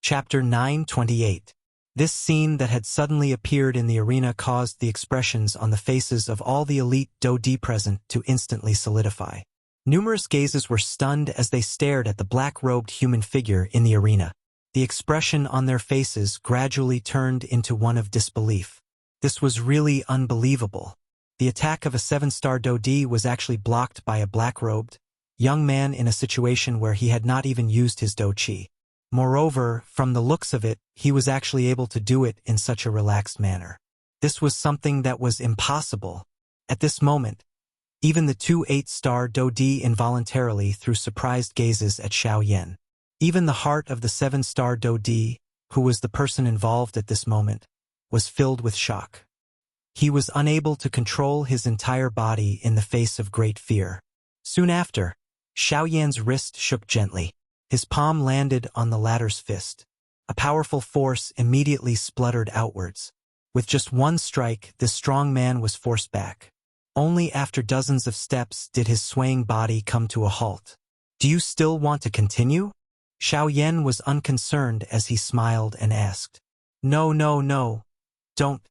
Chapter 928. This scene that had suddenly appeared in the arena caused the expressions on the faces of all the elite Do-Di present to instantly solidify. Numerous gazes were stunned as they stared at the black-robed human figure in the arena. The expression on their faces gradually turned into one of disbelief. This was really unbelievable. The attack of a 7-star Do-Di was actually blocked by a black-robed young man in a situation where he had not even used his Do-Chi. Moreover, from the looks of it, he was actually able to do it in such a relaxed manner. This was something that was impossible. At this moment, even the 2 8-star Do-Di involuntarily threw surprised gazes at Xiao Yan. Even the heart of the 7-star Do-Di, who was the person involved at this moment, was filled with shock. He was unable to control his entire body in the face of great fear. Soon after, Xiao Yan's wrist shook gently. His palm landed on the latter's fist. A powerful force immediately spluttered outwards. With just one strike, this strong man was forced back. Only after dozens of steps did his swaying body come to a halt. "Do you still want to continue?" Xiao Yan was unconcerned as he smiled and asked. No, don't.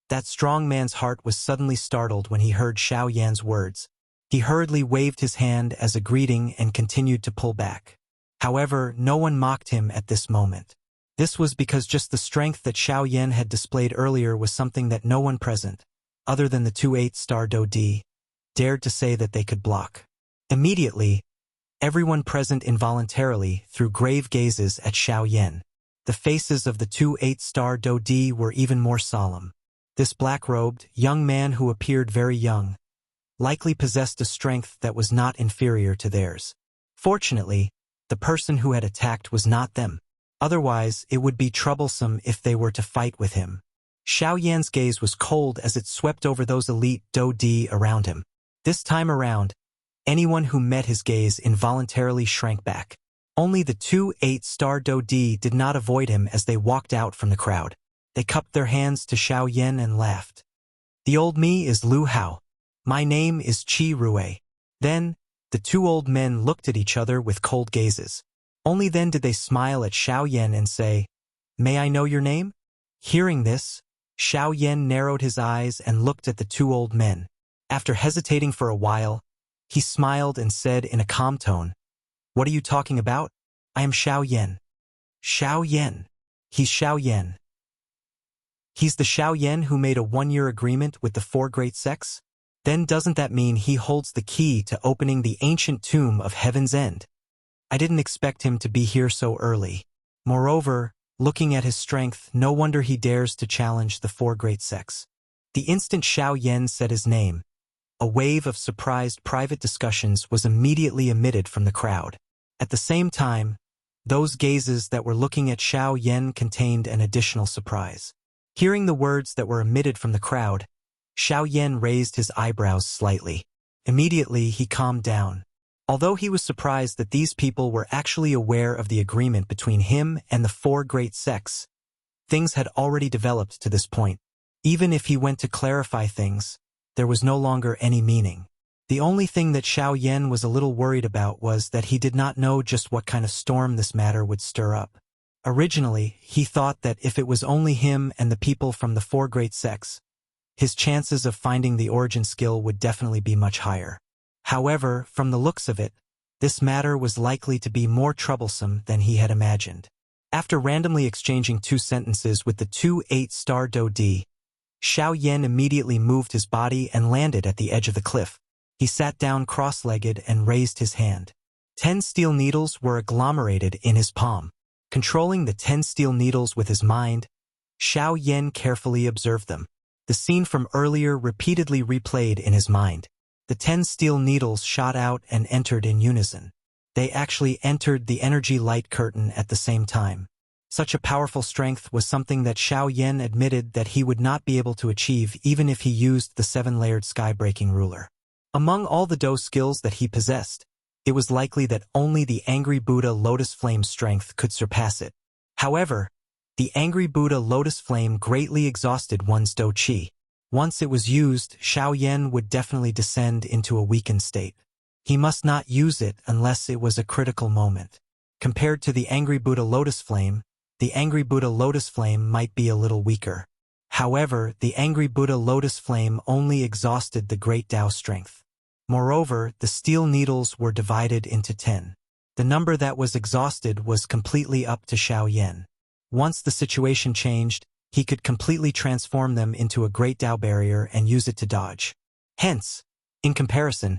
That strong man's heart was suddenly startled when he heard Xiao Yan's words. He hurriedly waved his hand as a greeting and continued to pull back. However, no one mocked him at this moment. This was because just the strength that Xiao Yan had displayed earlier was something that no one present, other than the 2 8-star Do-Di, dared to say that they could block. Immediately, everyone present involuntarily threw grave gazes at Xiao Yan. The faces of the 2 8-star Do-Di were even more solemn. This black-robed, young man who appeared very young, likely possessed a strength that was not inferior to theirs. Fortunately, the person who had attacked was not them. Otherwise, it would be troublesome if they were to fight with him. Xiao Yan's gaze was cold as it swept over those elite Do-Di around him. This time around, anyone who met his gaze involuntarily shrank back. Only the 2 8-star Do-Di did not avoid him as they walked out from the crowd. They cupped their hands to Xiao Yan and laughed. "The old me is Lu Hao. My name is Qi Rui." Then, the two old men looked at each other with cold gazes. Only then did they smile at Xiao Yan and say, "May I know your name?" Hearing this, Xiao Yan narrowed his eyes and looked at the two old men. After hesitating for a while, he smiled and said in a calm tone, "What are you talking about? I am Xiao Yan." "Xiao Yan. He's Xiao Yan. He's the Xiao Yan who made a 1-year agreement with the 4 great sects? Then doesn't that mean he holds the key to opening the ancient tomb of Heaven's End? I didn't expect him to be here so early. Moreover, looking at his strength, no wonder he dares to challenge the 4 great sects." The instant Xiao Yan said his name, a wave of surprised private discussions was immediately emitted from the crowd. At the same time, those gazes that were looking at Xiao Yan contained an additional surprise. Hearing the words that were emitted from the crowd, Xiao Yan raised his eyebrows slightly. Immediately, he calmed down. Although he was surprised that these people were actually aware of the agreement between him and the 4 great sects, things had already developed to this point. Even if he went to clarify things, there was no longer any meaning. The only thing that Xiao Yan was a little worried about was that he did not know just what kind of storm this matter would stir up. Originally, he thought that if it was only him and the people from the 4 great sects, his chances of finding the origin skill would definitely be much higher. However, from the looks of it, this matter was likely to be more troublesome than he had imagined. After randomly exchanging 2 sentences with the 2 8-star Do-Di, Xiao Yan immediately moved his body and landed at the edge of the cliff. He sat down cross-legged and raised his hand. 10 steel needles were agglomerated in his palm. Controlling the 10 steel needles with his mind, Xiao Yan carefully observed them. The scene from earlier repeatedly replayed in his mind. The 10 steel needles shot out and entered in unison. They actually entered the energy light curtain at the same time. Such a powerful strength was something that Xiao Yan admitted that he would not be able to achieve even if he used the 7-layered sky-breaking ruler. Among all the Do skills that he possessed, it was likely that only the Angry Buddha Lotus Flame strength could surpass it. However, the Angry Buddha Lotus Flame greatly exhausted one's Do-Chi. Once it was used, Xiao Yan would definitely descend into a weakened state. He must not use it unless it was a critical moment. Compared to the Angry Buddha Lotus Flame, the Angry Buddha Lotus Flame might be a little weaker. However, the Angry Buddha Lotus Flame only exhausted the Great Tao strength. Moreover, the steel needles were divided into 10. The number that was exhausted was completely up to Xiao Yan. Once the situation changed, he could completely transform them into a Great Tao barrier and use it to dodge. Hence, in comparison,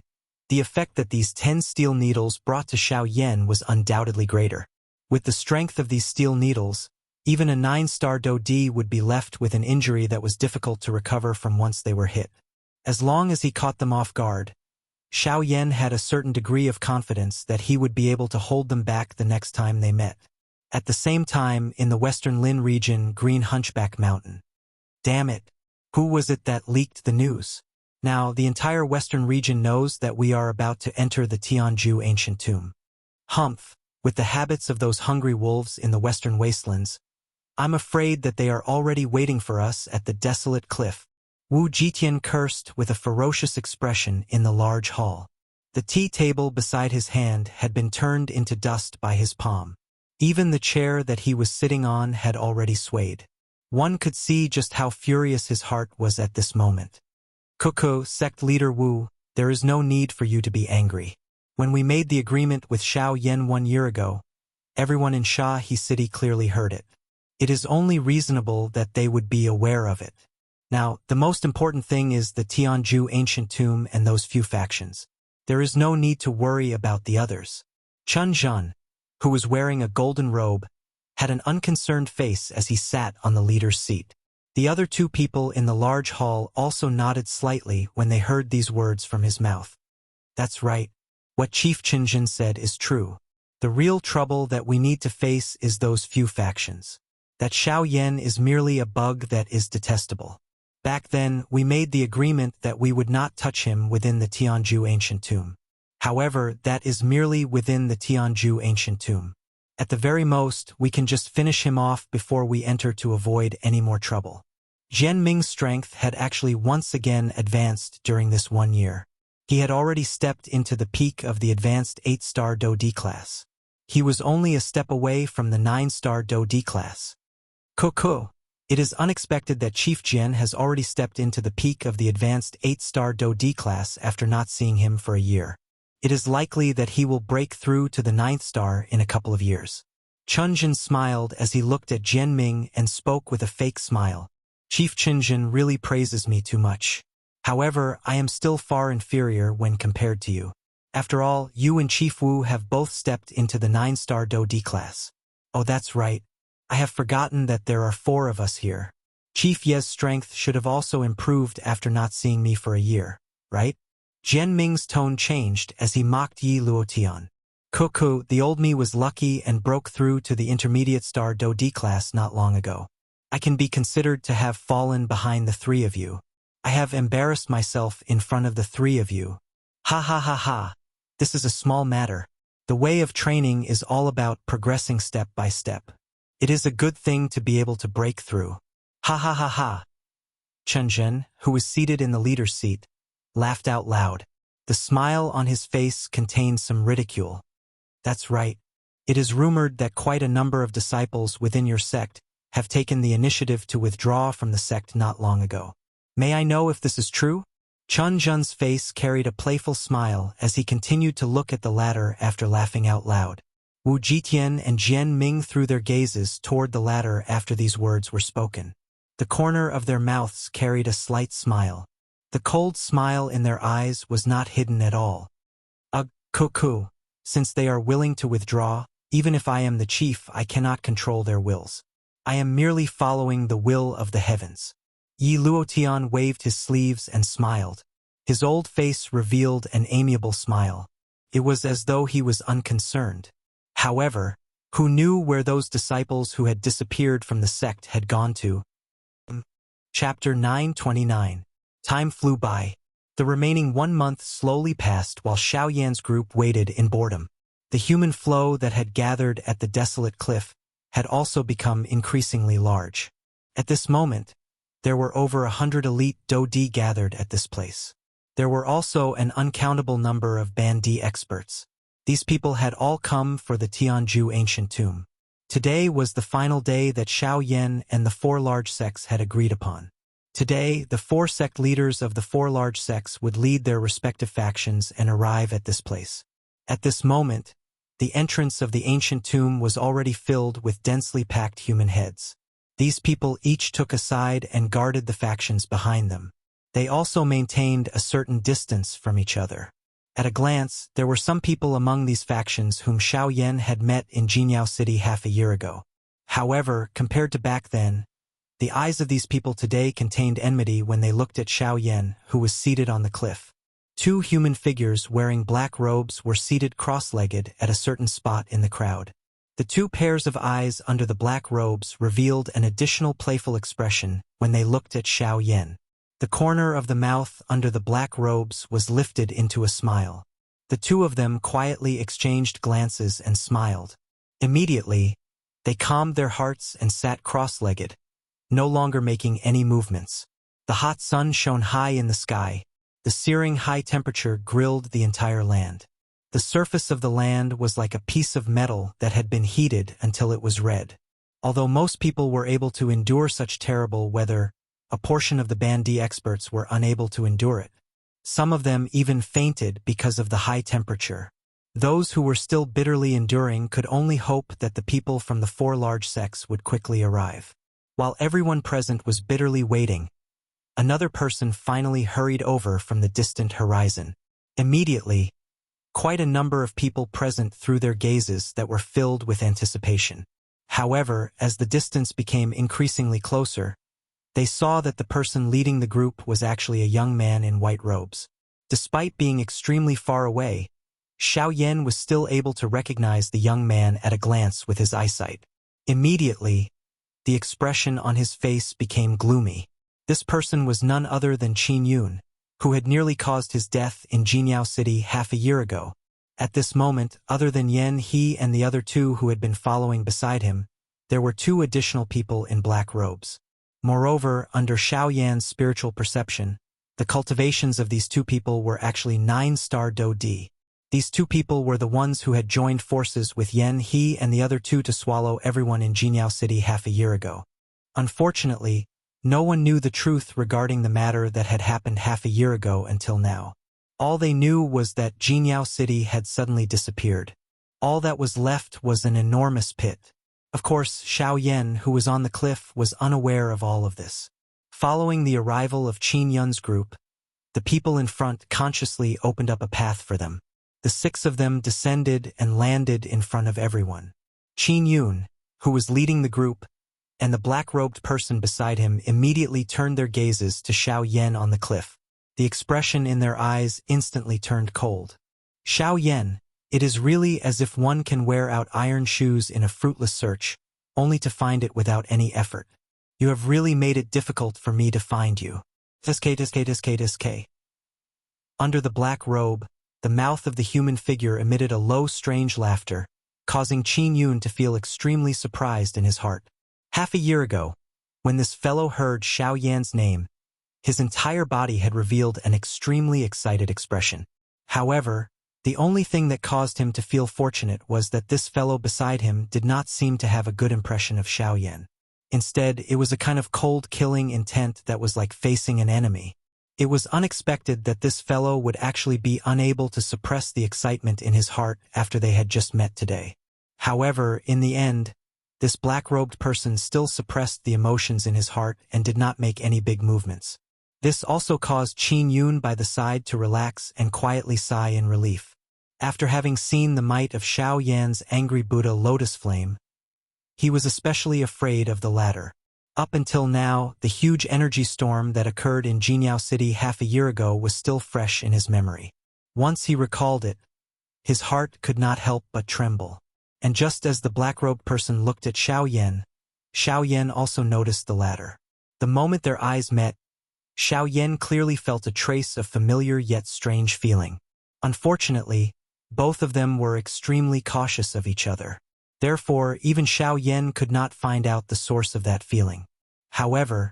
the effect that these 10 steel needles brought to Xiao Yan was undoubtedly greater. With the strength of these steel needles, even a 9-star Do D would be left with an injury that was difficult to recover from once they were hit. As long as he caught them off guard, Xiao Yan had a certain degree of confidence that he would be able to hold them back the next time they met. At the same time, in the Western Lin region, Green Hunchback Mountain. Damn it! Who was it that leaked the news? Now, the entire Western region knows that we are about to enter the Tianju ancient tomb. Humph! With the habits of those hungry wolves in the Western wastelands, I'm afraid that they are already waiting for us at the desolate cliff. Wu Jitian cursed with a ferocious expression in the large hall. The tea table beside his hand had been turned into dust by his palm. Even the chair that he was sitting on had already swayed. One could see just how furious his heart was at this moment. Cuckoo, sect leader Wu, there is no need for you to be angry. When we made the agreement with Xiao Yan 1 year ago, everyone in Shahe City clearly heard it. It is only reasonable that they would be aware of it. Now, the most important thing is the Tianju ancient tomb and those few factions. There is no need to worry about the others. Chun Zhan, who was wearing a golden robe, had an unconcerned face as he sat on the leader's seat. The other 2 people in the large hall also nodded slightly when they heard these words from his mouth. That's right. What Chief Qinjin said is true. The real trouble that we need to face is those few factions. That Xiao Yan is merely a bug that is detestable. Back then, we made the agreement that we would not touch him within the Tianju ancient tomb. However, that is merely within the Tianju ancient tomb. At the very most, we can just finish him off before we enter to avoid any more trouble. Jian Ming's strength had actually once again advanced during this 1 year. He had already stepped into the peak of the advanced 8-star Do D class. He was only a step away from the 9-star Do D class. Cuckoo! It is unexpected that Chief Jian has already stepped into the peak of the advanced 8-star Do D class after not seeing him for a year. It is likely that he will break through to the 9th star in a couple of years. Chunjin smiled as he looked at Jian Ming and spoke with a fake smile. Chief Qinjin really praises me too much. However, I am still far inferior when compared to you. After all, you and Chief Wu have both stepped into the 9-star Do D class. Oh, that's right. I have forgotten that there are 4 of us here. Chief Ye's strength should have also improved after not seeing me for a year, right? Jian Ming's tone changed as he mocked Yi Luotian. Cuckoo, the old me was lucky and broke through to the intermediate star Do D class not long ago. I can be considered to have fallen behind the 3 of you. I have embarrassed myself in front of the 3 of you. Ha ha ha ha. This is a small matter. The way of training is all about progressing step by step. It is a good thing to be able to break through. Ha ha ha ha. Chen Zhen, who was seated in the leader's seat, laughed out loud. The smile on his face contained some ridicule. That's right. It is rumored that quite a number of disciples within your sect have taken the initiative to withdraw from the sect not long ago. May I know if this is true? Chun Zhen's face carried a playful smile as he continued to look at the latter after laughing out loud. Wu Jitian and Jian Ming threw their gazes toward the latter after these words were spoken. The corner of their mouths carried a slight smile. The cold smile in their eyes was not hidden at all. Ugh, cuckoo. Since they are willing to withdraw, even if I am the chief, I cannot control their wills. I am merely following the will of the heavens. Yi Luotian waved his sleeves and smiled. His old face revealed an amiable smile. It was as though he was unconcerned. However, who knew where those disciples who had disappeared from the sect had gone to? Chapter 929. Time flew by. The remaining 1 month slowly passed while Xiao Yan's group waited in boredom. The human flow that had gathered at the desolate cliff had also become increasingly large. At this moment, there were over 100 elite Do D gathered at this place. There were also an uncountable number of Ban D experts. These people had all come for the Tianju ancient tomb. Today was the final day that Xiao Yan and the 4 large sects had agreed upon. Today, the 4 sect leaders of the 4 large sects would lead their respective factions and arrive at this place. At this moment, the entrance of the ancient tomb was already filled with densely packed human heads. These people each took a side and guarded the factions behind them. They also maintained a certain distance from each other. At a glance, there were some people among these factions whom Xiao Yan had met in Jingyao City half a year ago. However, compared to back then, the eyes of these people today contained enmity when they looked at Xiao Yan, who was seated on the cliff. 2 human figures wearing black robes were seated cross-legged at a certain spot in the crowd. The 2 pairs of eyes under the black robes revealed an additional playful expression when they looked at Xiao Yan. The corner of the mouth under the black robes was lifted into a smile. The 2 of them quietly exchanged glances and smiled. Immediately, they calmed their hearts and sat cross-legged, no longer making any movements. The hot sun shone high in the sky. The searing high temperature grilled the entire land. The surface of the land was like a piece of metal that had been heated until it was red. Although most people were able to endure such terrible weather, a portion of the Bandi experts were unable to endure it. Some of them even fainted because of the high temperature. Those who were still bitterly enduring could only hope that the people from the 4 large sects would quickly arrive. While everyone present was bitterly waiting, another person finally hurried over from the distant horizon. Immediately, quite a number of people present threw their gazes that were filled with anticipation. However, as the distance became increasingly closer, they saw that the person leading the group was actually a young man in white robes. Despite being extremely far away, Xiao Yan was still able to recognize the young man at a glance with his eyesight. Immediately, the expression on his face became gloomy. This person was none other than Qin Yun, who had nearly caused his death in Jingyao City half a year ago. At this moment, other than Yan He and the other 2 who had been following beside him, there were 2 additional people in black robes. Moreover, under Xiao Yan's spiritual perception, the cultivations of these 2 people were actually 9-star Do Di. These 2 people were the ones who had joined forces with Yan He and the other 2 to swallow everyone in Jingyao City half a year ago. Unfortunately, no one knew the truth regarding the matter that had happened half a year ago until now. All they knew was that Jingyao City had suddenly disappeared. All that was left was an enormous pit. Of course, Xiao Yan, who was on the cliff, was unaware of all of this. Following the arrival of Qin Yun's group, the people in front consciously opened up a path for them. The 6 of them descended and landed in front of everyone. Qin Yun, who was leading the group, and the black-robed person beside him immediately turned their gazes to Xiao Yan on the cliff. The expression in their eyes instantly turned cold. Xiao Yan, it is really as if one can wear out iron shoes in a fruitless search, only to find it without any effort. You have really made it difficult for me to find you. Sk. Under the black robe, the mouth of the human figure emitted a low, strange laughter, causing Qin Yun to feel extremely surprised in his heart. Half a year ago, when this fellow heard Xiao Yan's name, his entire body had revealed an extremely excited expression. However, the only thing that caused him to feel fortunate was that this fellow beside him did not seem to have a good impression of Xiao Yan. Instead, it was a kind of cold killing intent that was like facing an enemy. It was unexpected that this fellow would actually be unable to suppress the excitement in his heart after they had just met today. However, in the end, this black-robed person still suppressed the emotions in his heart and did not make any big movements. This also caused Qin Yun by the side to relax and quietly sigh in relief. After having seen the might of Xiao Yan's angry Buddha lotus flame, he was especially afraid of the latter. Up until now, the huge energy storm that occurred in Jingyao City half a year ago was still fresh in his memory. Once he recalled it, his heart could not help but tremble. And just as the black-robed person looked at Xiao Yan also noticed the latter. The moment their eyes met, Xiao Yan clearly felt a trace of familiar yet strange feeling. Unfortunately, both of them were extremely cautious of each other. Therefore, even Xiao Yan could not find out the source of that feeling. However,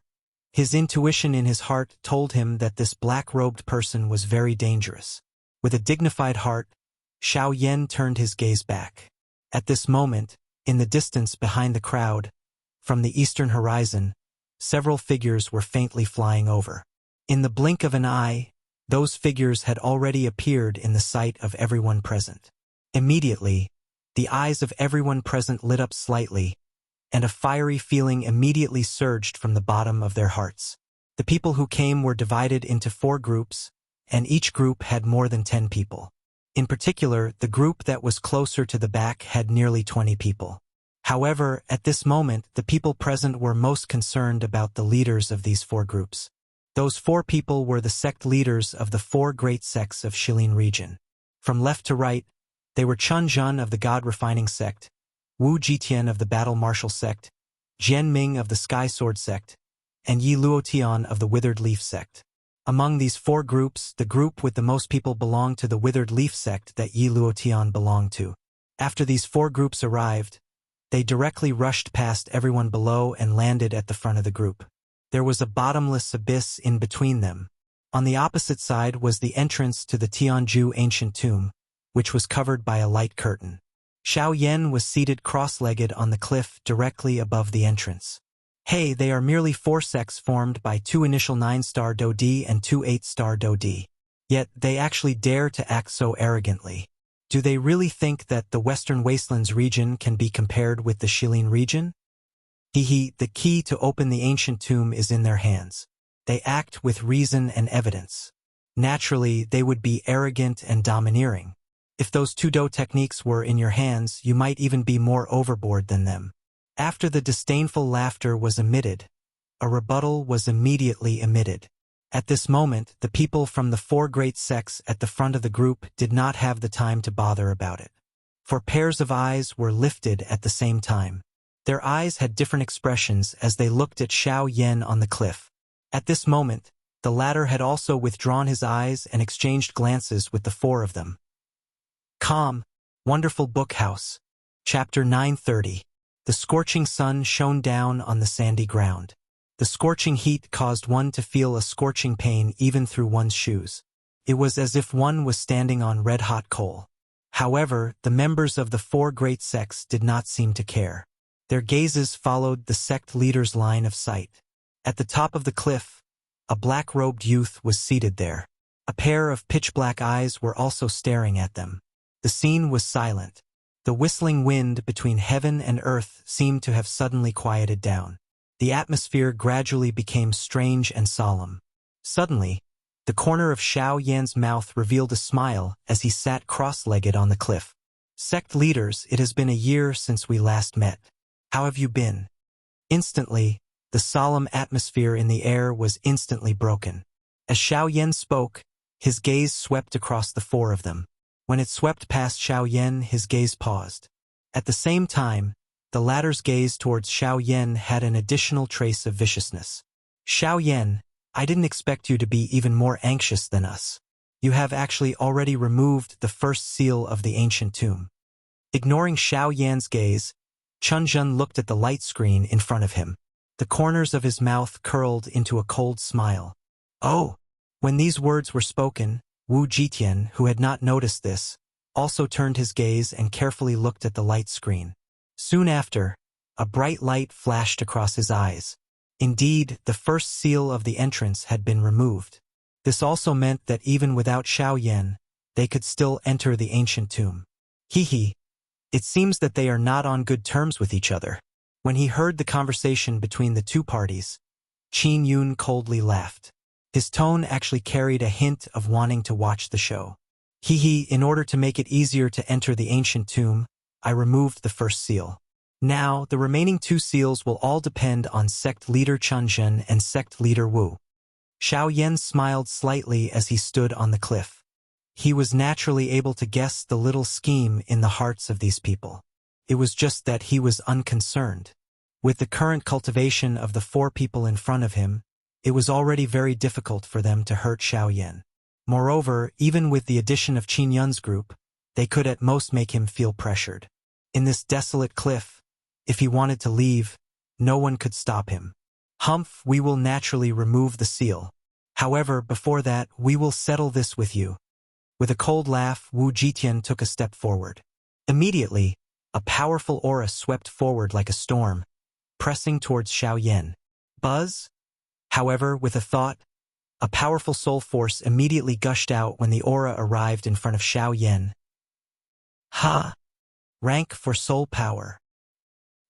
his intuition in his heart told him that this black-robed person was very dangerous. With a dignified heart, Xiao Yan turned his gaze back. At this moment, in the distance behind the crowd, from the eastern horizon, several figures were faintly flying over. In the blink of an eye, those figures had already appeared in the sight of everyone present. Immediately, the eyes of everyone present lit up slightly, and a fiery feeling immediately surged from the bottom of their hearts. The people who came were divided into 4 groups, and each group had more than 10 people. In particular, the group that was closer to the back had nearly 20 people. However, at this moment, the people present were most concerned about the leaders of these 4 groups. Those 4 people were the sect leaders of the 4 great sects of Shilin region. From left to right, they were Chun Jun of the God-refining sect, Wu Jitian of the Battle Martial sect, Jian Ming of the Sky Sword sect, and Yi Luotian of the Withered Leaf sect. Among these 4 groups, the group with the most people belonged to the Withered Leaf sect that Yi Luotian belonged to. After these 4 groups arrived, they directly rushed past everyone below and landed at the front of the group. There was a bottomless abyss in between them. On the opposite side was the entrance to the Tianju ancient tomb, which was covered by a light curtain. Xiao Yan was seated cross-legged on the cliff directly above the entrance. Hey, they are merely 4 sects formed by 2 initial 9-star Dodi and 2 8-star Dodi. Yet they actually dare to act so arrogantly. Do they really think that the Western Wastelands region can be compared with the Shilin region? The key to open the ancient tomb is in their hands. They act with reason and evidence. Naturally, they would be arrogant and domineering. If those 2 Do techniques were in your hands, you might even be more overboard than them. After the disdainful laughter was emitted, a rebuttal was immediately emitted. At this moment, the people from the 4 great sects at the front of the group did not have the time to bother about it. For pairs of eyes were lifted at the same time. Their eyes had different expressions as they looked at Xiao Yan on the cliff. At this moment, the latter had also withdrawn his eyes and exchanged glances with the 4 of them. Calm, Wonderful Book House. Chapter 930. The scorching sun shone down on the sandy ground. The scorching heat caused one to feel a scorching pain even through one's shoes. It was as if one was standing on red-hot coal. However, the members of the 4 great sects did not seem to care. Their gazes followed the sect leader's line of sight. At the top of the cliff, a black-robed youth was seated there. A pair of pitch-black eyes were also staring at them. The scene was silent. The whistling wind between heaven and earth seemed to have suddenly quieted down. The atmosphere gradually became strange and solemn. Suddenly, the corner of Xiao Yan's mouth revealed a smile as he sat cross-legged on the cliff. Sect leaders, it has been a year since we last met. How have you been? Instantly, the solemn atmosphere in the air was instantly broken. As Xiao Yan spoke, his gaze swept across the 4 of them. When it swept past Xiao Yan, his gaze paused. At the same time, the latter's gaze towards Xiao Yan had an additional trace of viciousness. Xiao Yan, I didn't expect you to be even more anxious than us. You have actually already removed the first seal of the ancient tomb. Ignoring Xiao Yan's gaze, Chun Jun looked at the light screen in front of him. The corners of his mouth curled into a cold smile. Oh! When these words were spoken, Wu Jitian, who had not noticed this, also turned his gaze and carefully looked at the light screen. Soon after, a bright light flashed across his eyes. Indeed, the first seal of the entrance had been removed. This also meant that even without Xiao Yan, they could still enter the ancient tomb. It seems that they are not on good terms with each other. When he heard the conversation between the 2 parties, Qin Yun coldly laughed. His tone actually carried a hint of wanting to watch the show. In order to make it easier to enter the ancient tomb, I removed the first seal. Now, the remaining 2 seals will all depend on sect leader Chunjun and sect leader Wu. Xiao Yan smiled slightly as he stood on the cliff. He was naturally able to guess the little scheme in the hearts of these people. It was just that he was unconcerned. With the current cultivation of the 4 people in front of him, it was already very difficult for them to hurt Xiao Yan. Moreover, even with the addition of Qin Yun's group, they could at most make him feel pressured. In this desolate cliff, if he wanted to leave, no one could stop him. We will naturally remove the seal. However, before that, we will settle this with you. With a cold laugh, Wu Jitian took a step forward. Immediately, a powerful aura swept forward like a storm, pressing towards Xiao Yan. Buzz? However, with a thought, a powerful soul force immediately gushed out when the aura arrived in front of Xiao Yan. Ha! Rank for soul power.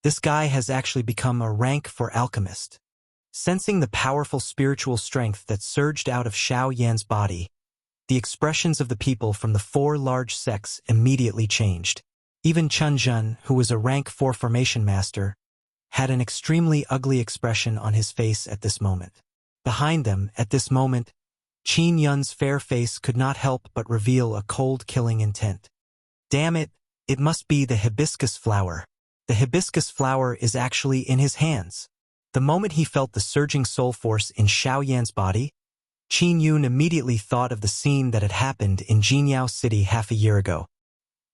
This guy has actually become a rank for alchemist. Sensing the powerful spiritual strength that surged out of Xiao Yan's body, the expressions of the people from the 4 large sects immediately changed. Even Chun Jun, who was a rank 4 formation master, had an extremely ugly expression on his face at this moment. Behind them, at this moment, Qin Yun's fair face could not help but reveal a cold killing intent. Damn it, it must be the hibiscus flower. The hibiscus flower is actually in his hands. The moment he felt the surging soul force in Xiao Yan's body, Qin Yun immediately thought of the scene that had happened in Jinyao City half a year ago.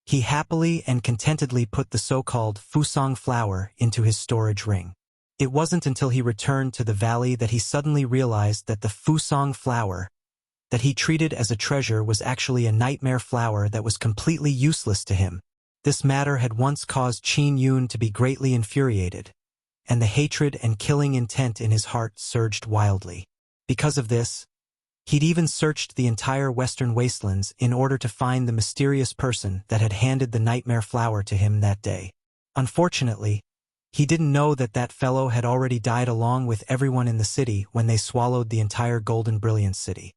He happily and contentedly put the so-called Fusong flower into his storage ring. It wasn't until he returned to the valley that he suddenly realized that the Fusong flower that he treated as a treasure was actually a nightmare flower that was completely useless to him. This matter had once caused Qin Yun to be greatly infuriated, and the hatred and killing intent in his heart surged wildly. Because of this, he'd even searched the entire western wastelands in order to find the mysterious person that had handed the nightmare flower to him that day. Unfortunately, he didn't know that that fellow had already died along with everyone in the city when they swallowed the entire Golden Brilliance City.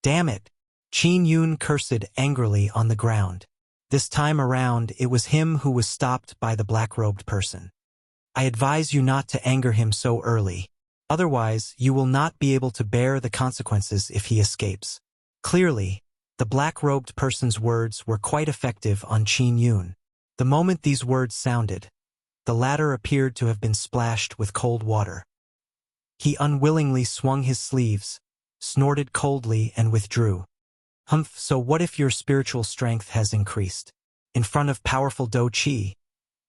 Damn it! Qin Yun cursed angrily on the ground. This time around, it was him who was stopped by the black-robed person. I advise you not to anger him so early. Otherwise, you will not be able to bear the consequences if he escapes. Clearly, the black-robed person's words were quite effective on Qin Yun. The moment these words sounded, the latter appeared to have been splashed with cold water. He unwillingly swung his sleeves, snorted coldly, and withdrew. Humph, so what if your spiritual strength has increased? In front of powerful Do Qi,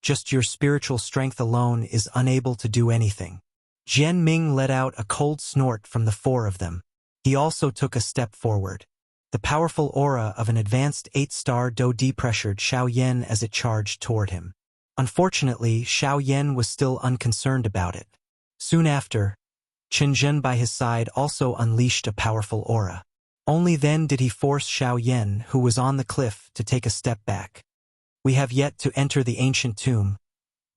just your spiritual strength alone is unable to do anything. Jian Ming let out a cold snort from the 4 of them. He also took a step forward. The powerful aura of an advanced 8-star Do depressured Xiao Yan as it charged toward him. Unfortunately, Xiao Yan was still unconcerned about it. Soon after, Chen Zhen by his side also unleashed a powerful aura. Only then did he force Xiao Yan, who was on the cliff, to take a step back. We have yet to enter the ancient tomb,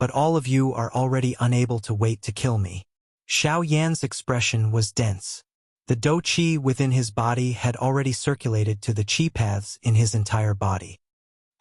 but all of you are already unable to wait to kill me. Xiao Yan's expression was dense. The Do Qi within his body had already circulated to the Qi paths in his entire body.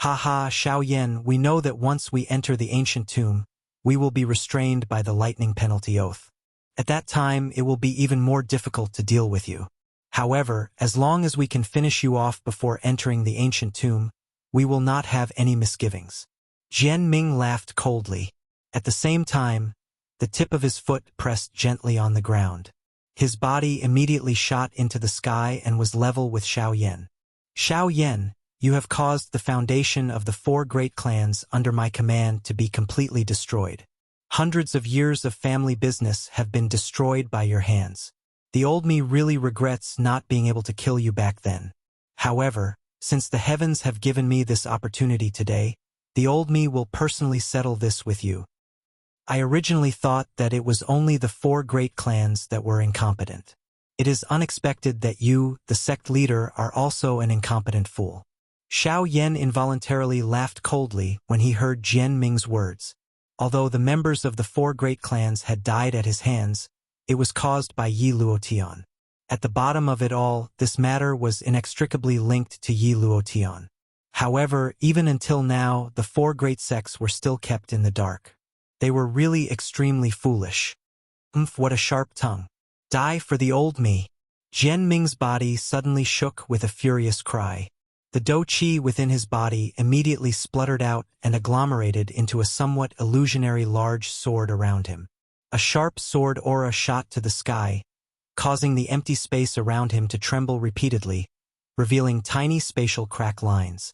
Ha ha, Xiao Yan, we know that once we enter the ancient tomb, we will be restrained by the lightning penalty oath. At that time, it will be even more difficult to deal with you. However, as long as we can finish you off before entering the ancient tomb, we will not have any misgivings. Jian Ming laughed coldly. At the same time, the tip of his foot pressed gently on the ground. His body immediately shot into the sky and was level with Xiao Yan. Xiao Yan, you have caused the foundation of the 4 great clans under my command to be completely destroyed. Hundreds of years of family business have been destroyed by your hands. The old me really regrets not being able to kill you back then. However, since the heavens have given me this opportunity today, the old me will personally settle this with you. I originally thought that it was only the 4 great clans that were incompetent. It is unexpected that you, the sect leader, are also an incompetent fool. Xiao Yan involuntarily laughed coldly when he heard Jian Ming's words. Although the members of the 4 great clans had died at his hands, it was caused by Yi Luotian. At the bottom of it all, this matter was inextricably linked to Yi Luotian. However, even until now, the 4 great sects were still kept in the dark. They were really extremely foolish. What a sharp tongue. Die for the old me. Jian Ming's body suddenly shook with a furious cry. The Do Qi within his body immediately spluttered out and agglomerated into a somewhat illusionary large sword around him. A sharp sword aura shot to the sky, causing the empty space around him to tremble repeatedly, revealing tiny spatial crack lines.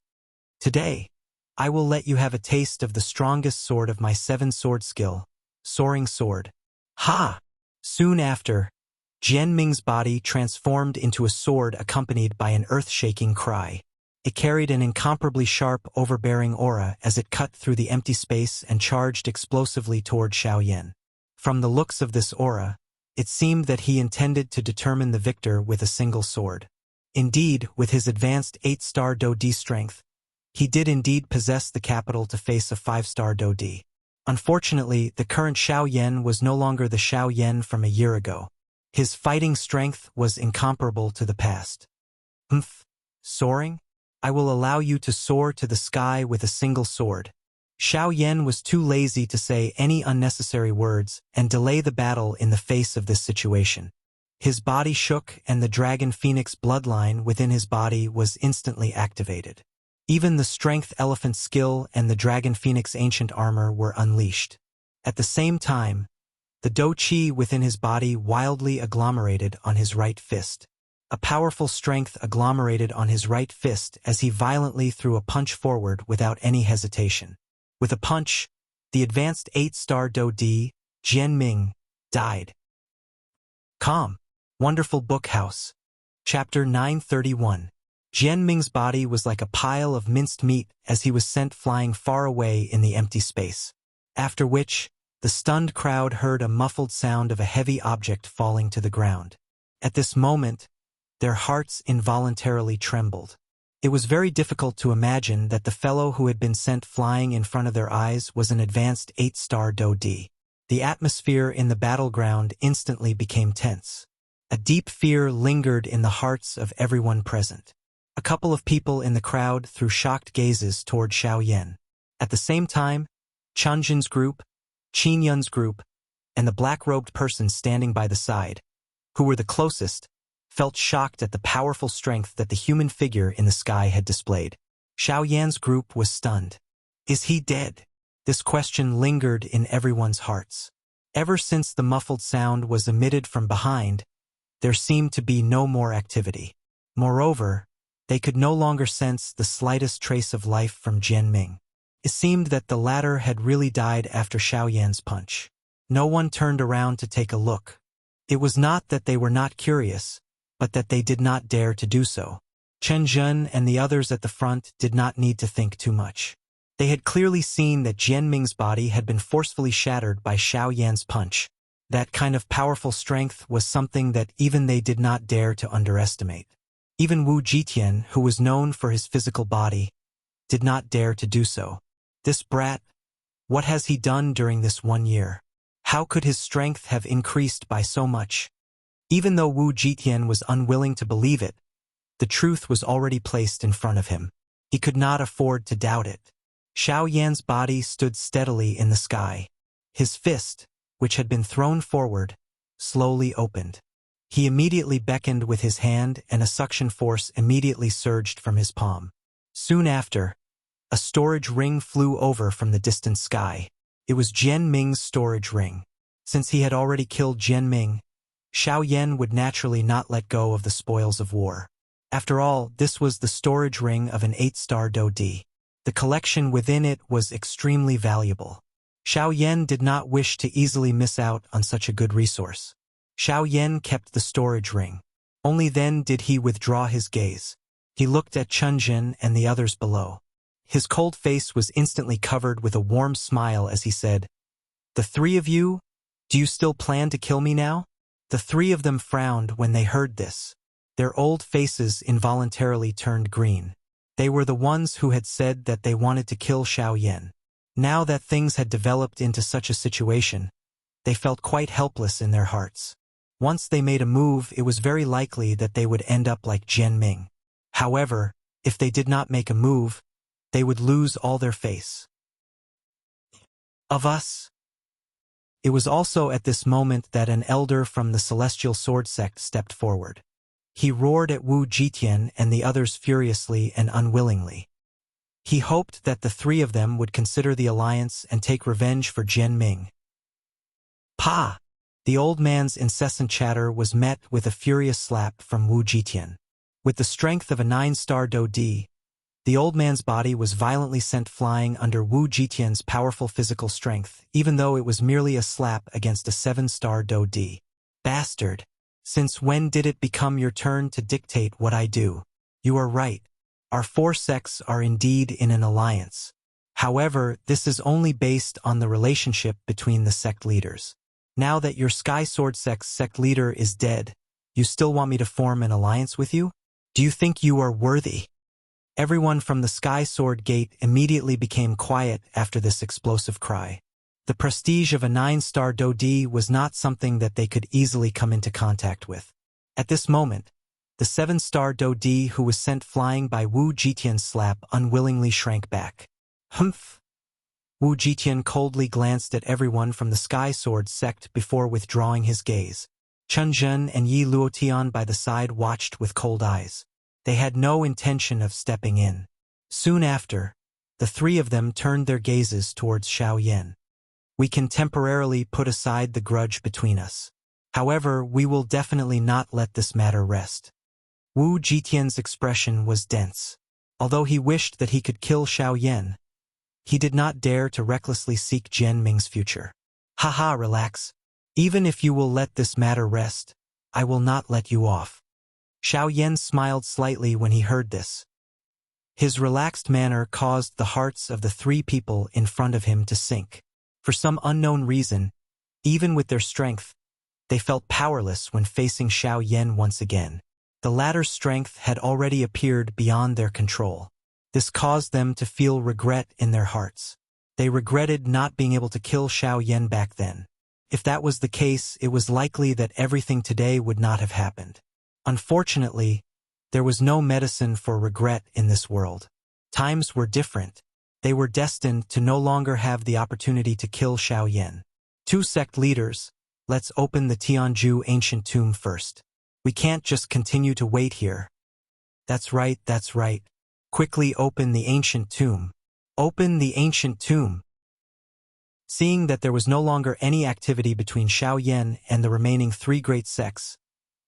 Today, I will let you have a taste of the strongest sword of my 7-sword skill, Soaring Sword. Ha! Soon after, Jian Ming's body transformed into a sword accompanied by an earth-shaking cry. It carried an incomparably sharp, overbearing aura as it cut through the empty space and charged explosively toward Xiao Yan. From the looks of this aura, it seemed that he intended to determine the victor with a single sword. Indeed, with his advanced 8-star Do D strength, he did indeed possess the capital to face a 5-star Do D. Unfortunately, the current Xiao Yan was no longer the Xiao Yan from a year ago. His fighting strength was incomparable to the past. Soaring? I will allow you to soar to the sky with a single sword. Xiao Yan was too lazy to say any unnecessary words and delay the battle in the face of this situation. His body shook and the Dragon Phoenix bloodline within his body was instantly activated. Even the Strength Elephant skill and the Dragon Phoenix ancient armor were unleashed. At the same time, the Do Chi within his body wildly agglomerated on his right fist. A powerful strength agglomerated on his right fist as he violently threw a punch forward without any hesitation. With a punch, the advanced 8-star Do D, Jian Ming, died. Calm. Wonderful Book House. Chapter 931. Jian Ming's body was like a pile of minced meat as he was sent flying far away in the empty space. After which, the stunned crowd heard a muffled sound of a heavy object falling to the ground. At this moment, their hearts involuntarily trembled. It was very difficult to imagine that the fellow who had been sent flying in front of their eyes was an advanced 8-star Do D. The atmosphere in the battleground instantly became tense. A deep fear lingered in the hearts of everyone present. A couple of people in the crowd threw shocked gazes toward Xiao Yan. At the same time, Chunjin's group, Qin Yun's group, and the black-robed person standing by the side, who were the closest, felt shocked at the powerful strength that the human figure in the sky had displayed. Xiao Yan's group was stunned. Is he dead? This question lingered in everyone's hearts. Ever since the muffled sound was emitted from behind, there seemed to be no more activity. Moreover, they could no longer sense the slightest trace of life from Jian Ming. It seemed that the latter had really died after Xiao Yan's punch. No one turned around to take a look. It was not that they were not curious, but that they did not dare to do so. Chen Zhen and the others at the front did not need to think too much. They had clearly seen that Jian Ming's body had been forcefully shattered by Xiao Yan's punch. That kind of powerful strength was something that even they did not dare to underestimate. Even Wu Jitian, who was known for his physical body, did not dare to do so. This brat, what has he done during this 1 year? How could his strength have increased by so much? Even though Wu Jitian was unwilling to believe it, the truth was already placed in front of him. He could not afford to doubt it. Xiao Yan's body stood steadily in the sky. His fist, which had been thrown forward, slowly opened. He immediately beckoned with his hand and a suction force immediately surged from his palm. Soon after, a storage ring flew over from the distant sky. It was Jian Ming's storage ring. Since he had already killed Jian Ming, Xiao Yan would naturally not let go of the spoils of war. After all, this was the storage ring of an 8-star Do D. The collection within it was extremely valuable. Xiao Yan did not wish to easily miss out on such a good resource. Xiao Yan kept the storage ring. Only then did he withdraw his gaze. He looked at Chunjin and the others below. His cold face was instantly covered with a warm smile as he said, "The three of you? Do you still plan to kill me now?" The three of them frowned when they heard this. Their old faces involuntarily turned green. They were the ones who had said that they wanted to kill Xiao Yan. Now that things had developed into such a situation, they felt quite helpless in their hearts. Once they made a move, it was very likely that they would end up like Jian Ming. However, if they did not make a move, they would lose all their face. Of us? It was also at this moment that an elder from the Celestial Sword sect stepped forward. He roared at Wu Jitian and the others furiously and unwillingly. He hoped that the three of them would consider the alliance and take revenge for Jian Ming. Pa! The old man's incessant chatter was met with a furious slap from Wu Jitian. With the strength of a 9-star Do D, the old man's body was violently sent flying under Wu Jitian's powerful physical strength, even though it was merely a slap against a 7-star Do D. Bastard! Since when did it become your turn to dictate what I do? You are right. Our 4 sects are indeed in an alliance. However, this is only based on the relationship between the sect leaders. Now that your Sky Sword sect's sect leader is dead, you still want me to form an alliance with you? Do you think you are worthy? Everyone from the Sky Sword Gate immediately became quiet after this explosive cry. The prestige of a 9-star Dodi was not something that they could easily come into contact with. At this moment, the 7-star Dodi who was sent flying by Wu Jitian's slap unwillingly shrank back. Humph! Wu Jitian coldly glanced at everyone from the Sky Sword sect before withdrawing his gaze. Chun Zhen and Yi Luotian by the side watched with cold eyes. They had no intention of stepping in. Soon after, the 3 of them turned their gazes towards Xiao Yan. We can temporarily put aside the grudge between us. However, we will definitely not let this matter rest. Wu Jitian's expression was dense. Although he wished that he could kill Xiao Yan, he did not dare to recklessly seek Jian Ming's future. Haha, relax. Even if you will let this matter rest, I will not let you off. Xiao Yan smiled slightly when he heard this. His relaxed manner caused the hearts of the 3 people in front of him to sink. For some unknown reason, even with their strength, they felt powerless when facing Xiao Yan once again. The latter's strength had already appeared beyond their control. This caused them to feel regret in their hearts. They regretted not being able to kill Xiao Yan back then. If that was the case, it was likely that everything today would not have happened. Unfortunately, there was no medicine for regret in this world. Times were different. They were destined to no longer have the opportunity to kill Xiao Yan. 2 sect leaders, let's open the Tianju ancient tomb first. We can't just continue to wait here. That's right, that's right. Quickly open the ancient tomb. Open the ancient tomb. Seeing that there was no longer any activity between Xiao Yan and the remaining 3 great sects,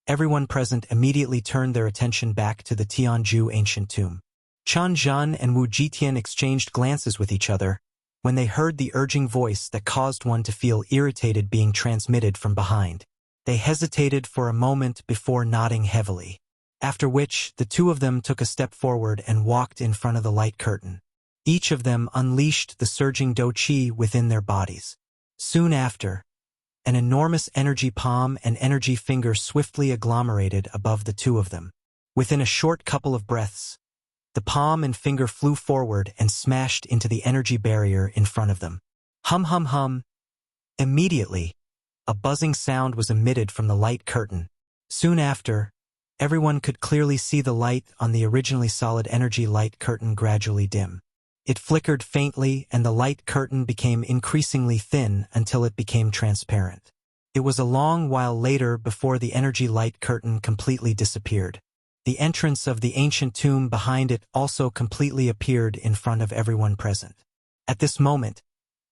everyone present immediately turned their attention back to the Tianju ancient tomb. Chun Zhen and Wu Jitian exchanged glances with each other when they heard the urging voice that caused one to feel irritated being transmitted from behind. They hesitated for a moment before nodding heavily, after which the 2 of them took a step forward and walked in front of the light curtain. Each of them unleashed the surging do-chi within their bodies. Soon after, an enormous energy palm and energy finger swiftly agglomerated above the 2 of them. Within a short couple of breaths, the palm and finger flew forward and smashed into the energy barrier in front of them. Hum hum hum. Immediately, a buzzing sound was emitted from the light curtain. Soon after, everyone could clearly see the light on the originally solid energy light curtain gradually dim. It flickered faintly and the light curtain became increasingly thin until it became transparent. It was a long while later before the energy light curtain completely disappeared. The entrance of the ancient tomb behind it also completely appeared in front of everyone present. At this moment,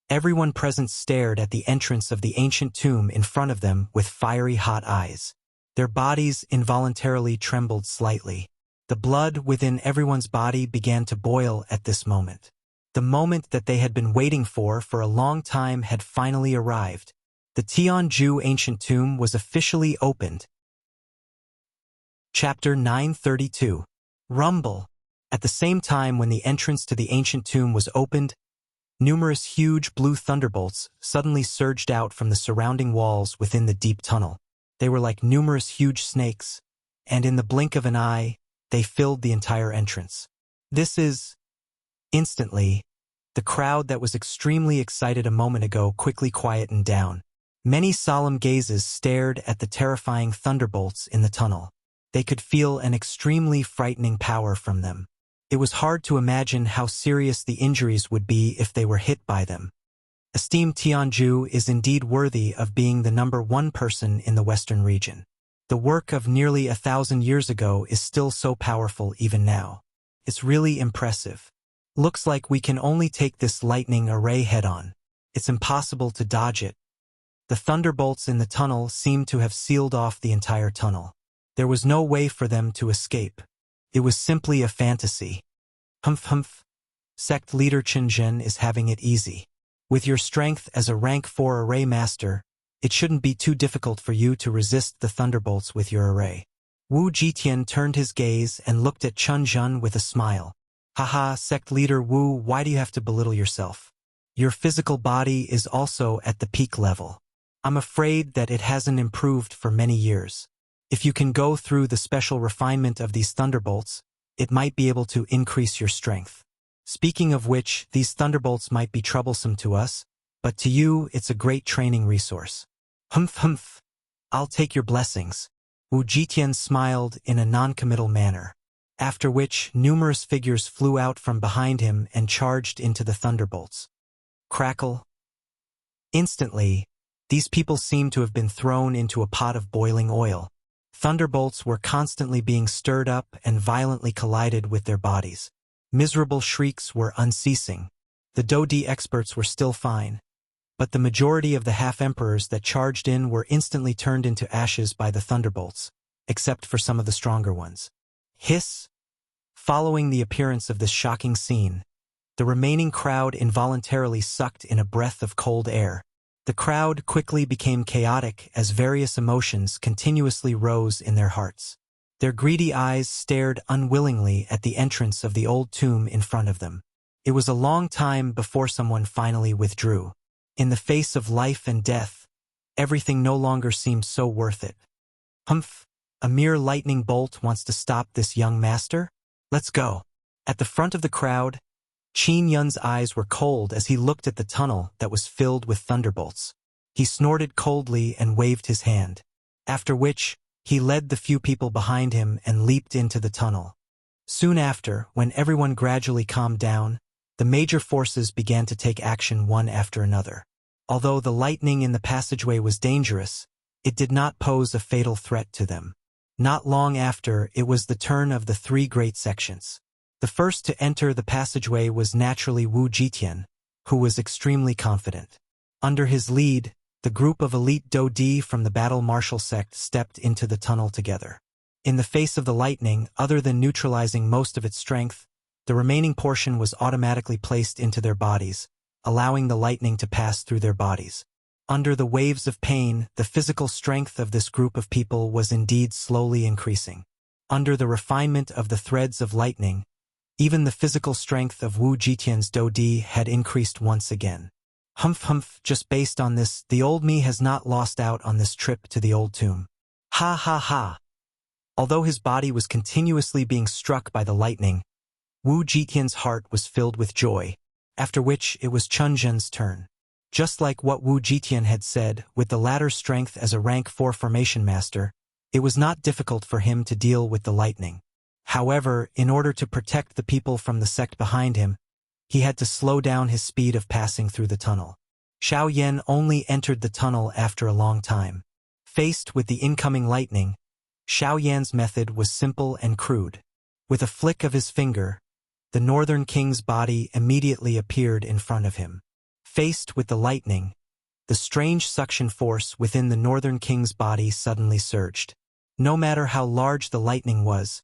everyone present stared at the entrance of the ancient tomb in front of them with fiery hot eyes. Their bodies involuntarily trembled slightly. The blood within everyone's body began to boil at this moment. The moment that they had been waiting for a long time had finally arrived. The Tianju ancient tomb was officially opened. Chapter 932. Rumble. At the same time when the entrance to the ancient tomb was opened, numerous huge blue thunderbolts suddenly surged out from the surrounding walls within the deep tunnel. They were like numerous huge snakes, and in the blink of an eye, they filled the entire entrance. Instantly, the crowd that was extremely excited a moment ago quickly quietened down. Many solemn gazes stared at the terrifying thunderbolts in the tunnel. They could feel an extremely frightening power from them. It was hard to imagine how serious the injuries would be if they were hit by them. Esteemed Tianju is indeed worthy of being the number 1 person in the Western region. The work of nearly 1,000 years ago is still so powerful even now. It's really impressive. Looks like we can only take this lightning array head-on. It's impossible to dodge it. The thunderbolts in the tunnel seemed to have sealed off the entire tunnel. There was no way for them to escape. It was simply a fantasy. Humph humph. Sect leader Qinzhen is having it easy. With your strength as a rank 4 array master, it shouldn't be too difficult for you to resist the thunderbolts with your array. Wu Jitian turned his gaze and looked at Chun Jun with a smile. Haha, sect leader Wu, why do you have to belittle yourself? Your physical body is also at the peak level. I'm afraid that it hasn't improved for many years. If you can go through the special refinement of these thunderbolts, it might be able to increase your strength. Speaking of which, these thunderbolts might be troublesome to us, but to you it's a great training resource. Humph. I'll take your blessings. Wu Jitian smiled in a non-committal manner, after which numerous figures flew out from behind him and charged into the thunderbolts. Crackle. Instantly, these people seemed to have been thrown into a pot of boiling oil. Thunderbolts were constantly being stirred up and violently collided with their bodies. Miserable shrieks were unceasing. The Dodi experts were still fine, but the majority of the half-emperors that charged in were instantly turned into ashes by the thunderbolts, except for some of the stronger ones. Hiss! Following the appearance of this shocking scene, the remaining crowd involuntarily sucked in a breath of cold air. The crowd quickly became chaotic as various emotions continuously rose in their hearts. Their greedy eyes stared unwillingly at the entrance of the old tomb in front of them. It was a long time before someone finally withdrew. In the face of life and death, everything no longer seemed so worth it. Humph! A mere lightning bolt wants to stop this young master? Let's go. At the front of the crowd, Qin Yun's eyes were cold as he looked at the tunnel that was filled with thunderbolts. He snorted coldly and waved his hand, after which he led the few people behind him and leaped into the tunnel. Soon after, when everyone gradually calmed down, the major forces began to take action one after another. Although the lightning in the passageway was dangerous, it did not pose a fatal threat to them. Not long after, it was the turn of the three great sections. The first to enter the passageway was naturally Wu Jitian, who was extremely confident. Under his lead, the group of elite Dodi from the battle martial sect stepped into the tunnel together. In the face of the lightning, other than neutralizing most of its strength, the remaining portion was automatically placed into their bodies, allowing the lightning to pass through their bodies. Under the waves of pain, the physical strength of this group of people was indeed slowly increasing. Under the refinement of the threads of lightning, even the physical strength of Wu Jitian's Dodi had increased once again. Humph, just based on this, the old me has not lost out on this trip to the old tomb. Ha. Although his body was continuously being struck by the lightning, Wu Jitian's heart was filled with joy, after which it was Chun Zhen's turn. Just like what Wu Jitian had said, with the latter's strength as a rank 4 formation master, it was not difficult for him to deal with the lightning. However, in order to protect the people from the sect behind him, he had to slow down his speed of passing through the tunnel. Xiao Yan only entered the tunnel after a long time. Faced with the incoming lightning, Xiao Yan's method was simple and crude. With a flick of his finger, the Northern King's body immediately appeared in front of him. Faced with the lightning, the strange suction force within the Northern King's body suddenly surged. No matter how large the lightning was,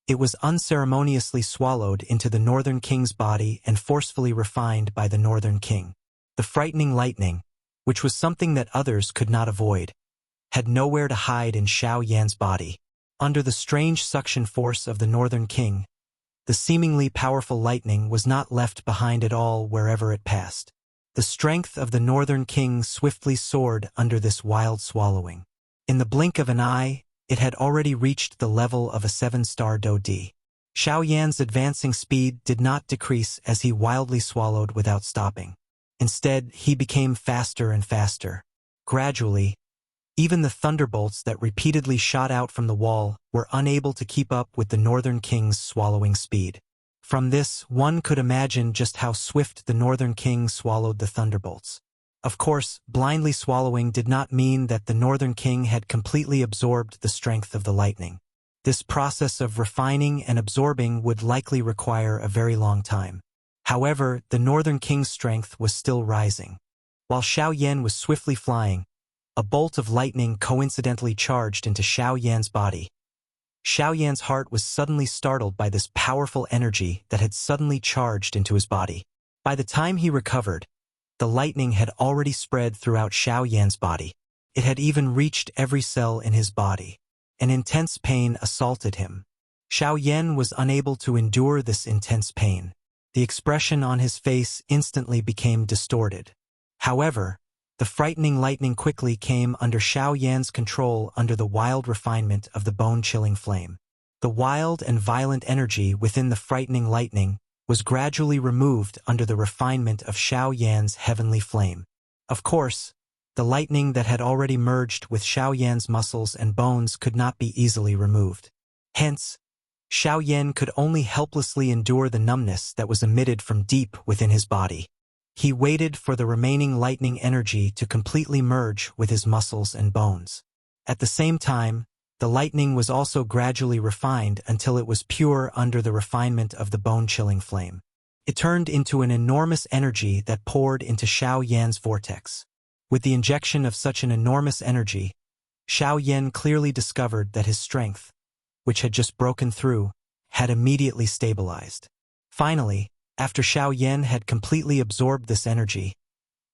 it was unceremoniously swallowed into the Northern King's body and forcefully refined by the Northern King. The frightening lightning, which was something that others could not avoid, had nowhere to hide in Xiao Yan's body. Under the strange suction force of the Northern King, the seemingly powerful lightning was not left behind at all wherever it passed. The strength of the Northern King swiftly soared under this wild swallowing. In the blink of an eye, it had already reached the level of a 7-star Dodi. Xiao Yan's advancing speed did not decrease as he wildly swallowed without stopping. Instead, he became faster and faster. Gradually, even the thunderbolts that repeatedly shot out from the wall were unable to keep up with the Northern King's swallowing speed. From this, one could imagine just how swift the Northern King swallowed the thunderbolts. Of course, blindly swallowing did not mean that the Northern King had completely absorbed the strength of the lightning. This process of refining and absorbing would likely require a very long time. However, the Northern King's strength was still rising. While Xiao Yan was swiftly flying, a bolt of lightning coincidentally charged into Xiao Yan's body. Xiao Yan's heart was suddenly startled by this powerful energy that had suddenly charged into his body. By the time he recovered, the lightning had already spread throughout Xiao Yan's body. It had even reached every cell in his body. An intense pain assaulted him. Xiao Yan was unable to endure this intense pain. The expression on his face instantly became distorted. However, the frightening lightning quickly came under Xiao Yan's control under the wild refinement of the bone-chilling flame. The wild and violent energy within the frightening lightning was gradually removed under the refinement of Xiao Yan's heavenly flame. Of course, the lightning that had already merged with Xiao Yan's muscles and bones could not be easily removed. Hence, Xiao Yan could only helplessly endure the numbness that was emitted from deep within his body. He waited for the remaining lightning energy to completely merge with his muscles and bones. At the same time, the lightning was also gradually refined until it was pure under the refinement of the bone-chilling flame. It turned into an enormous energy that poured into Xiao Yan's vortex. With the injection of such an enormous energy, Xiao Yan clearly discovered that his strength, which had just broken through, had immediately stabilized. Finally, after Xiao Yan had completely absorbed this energy,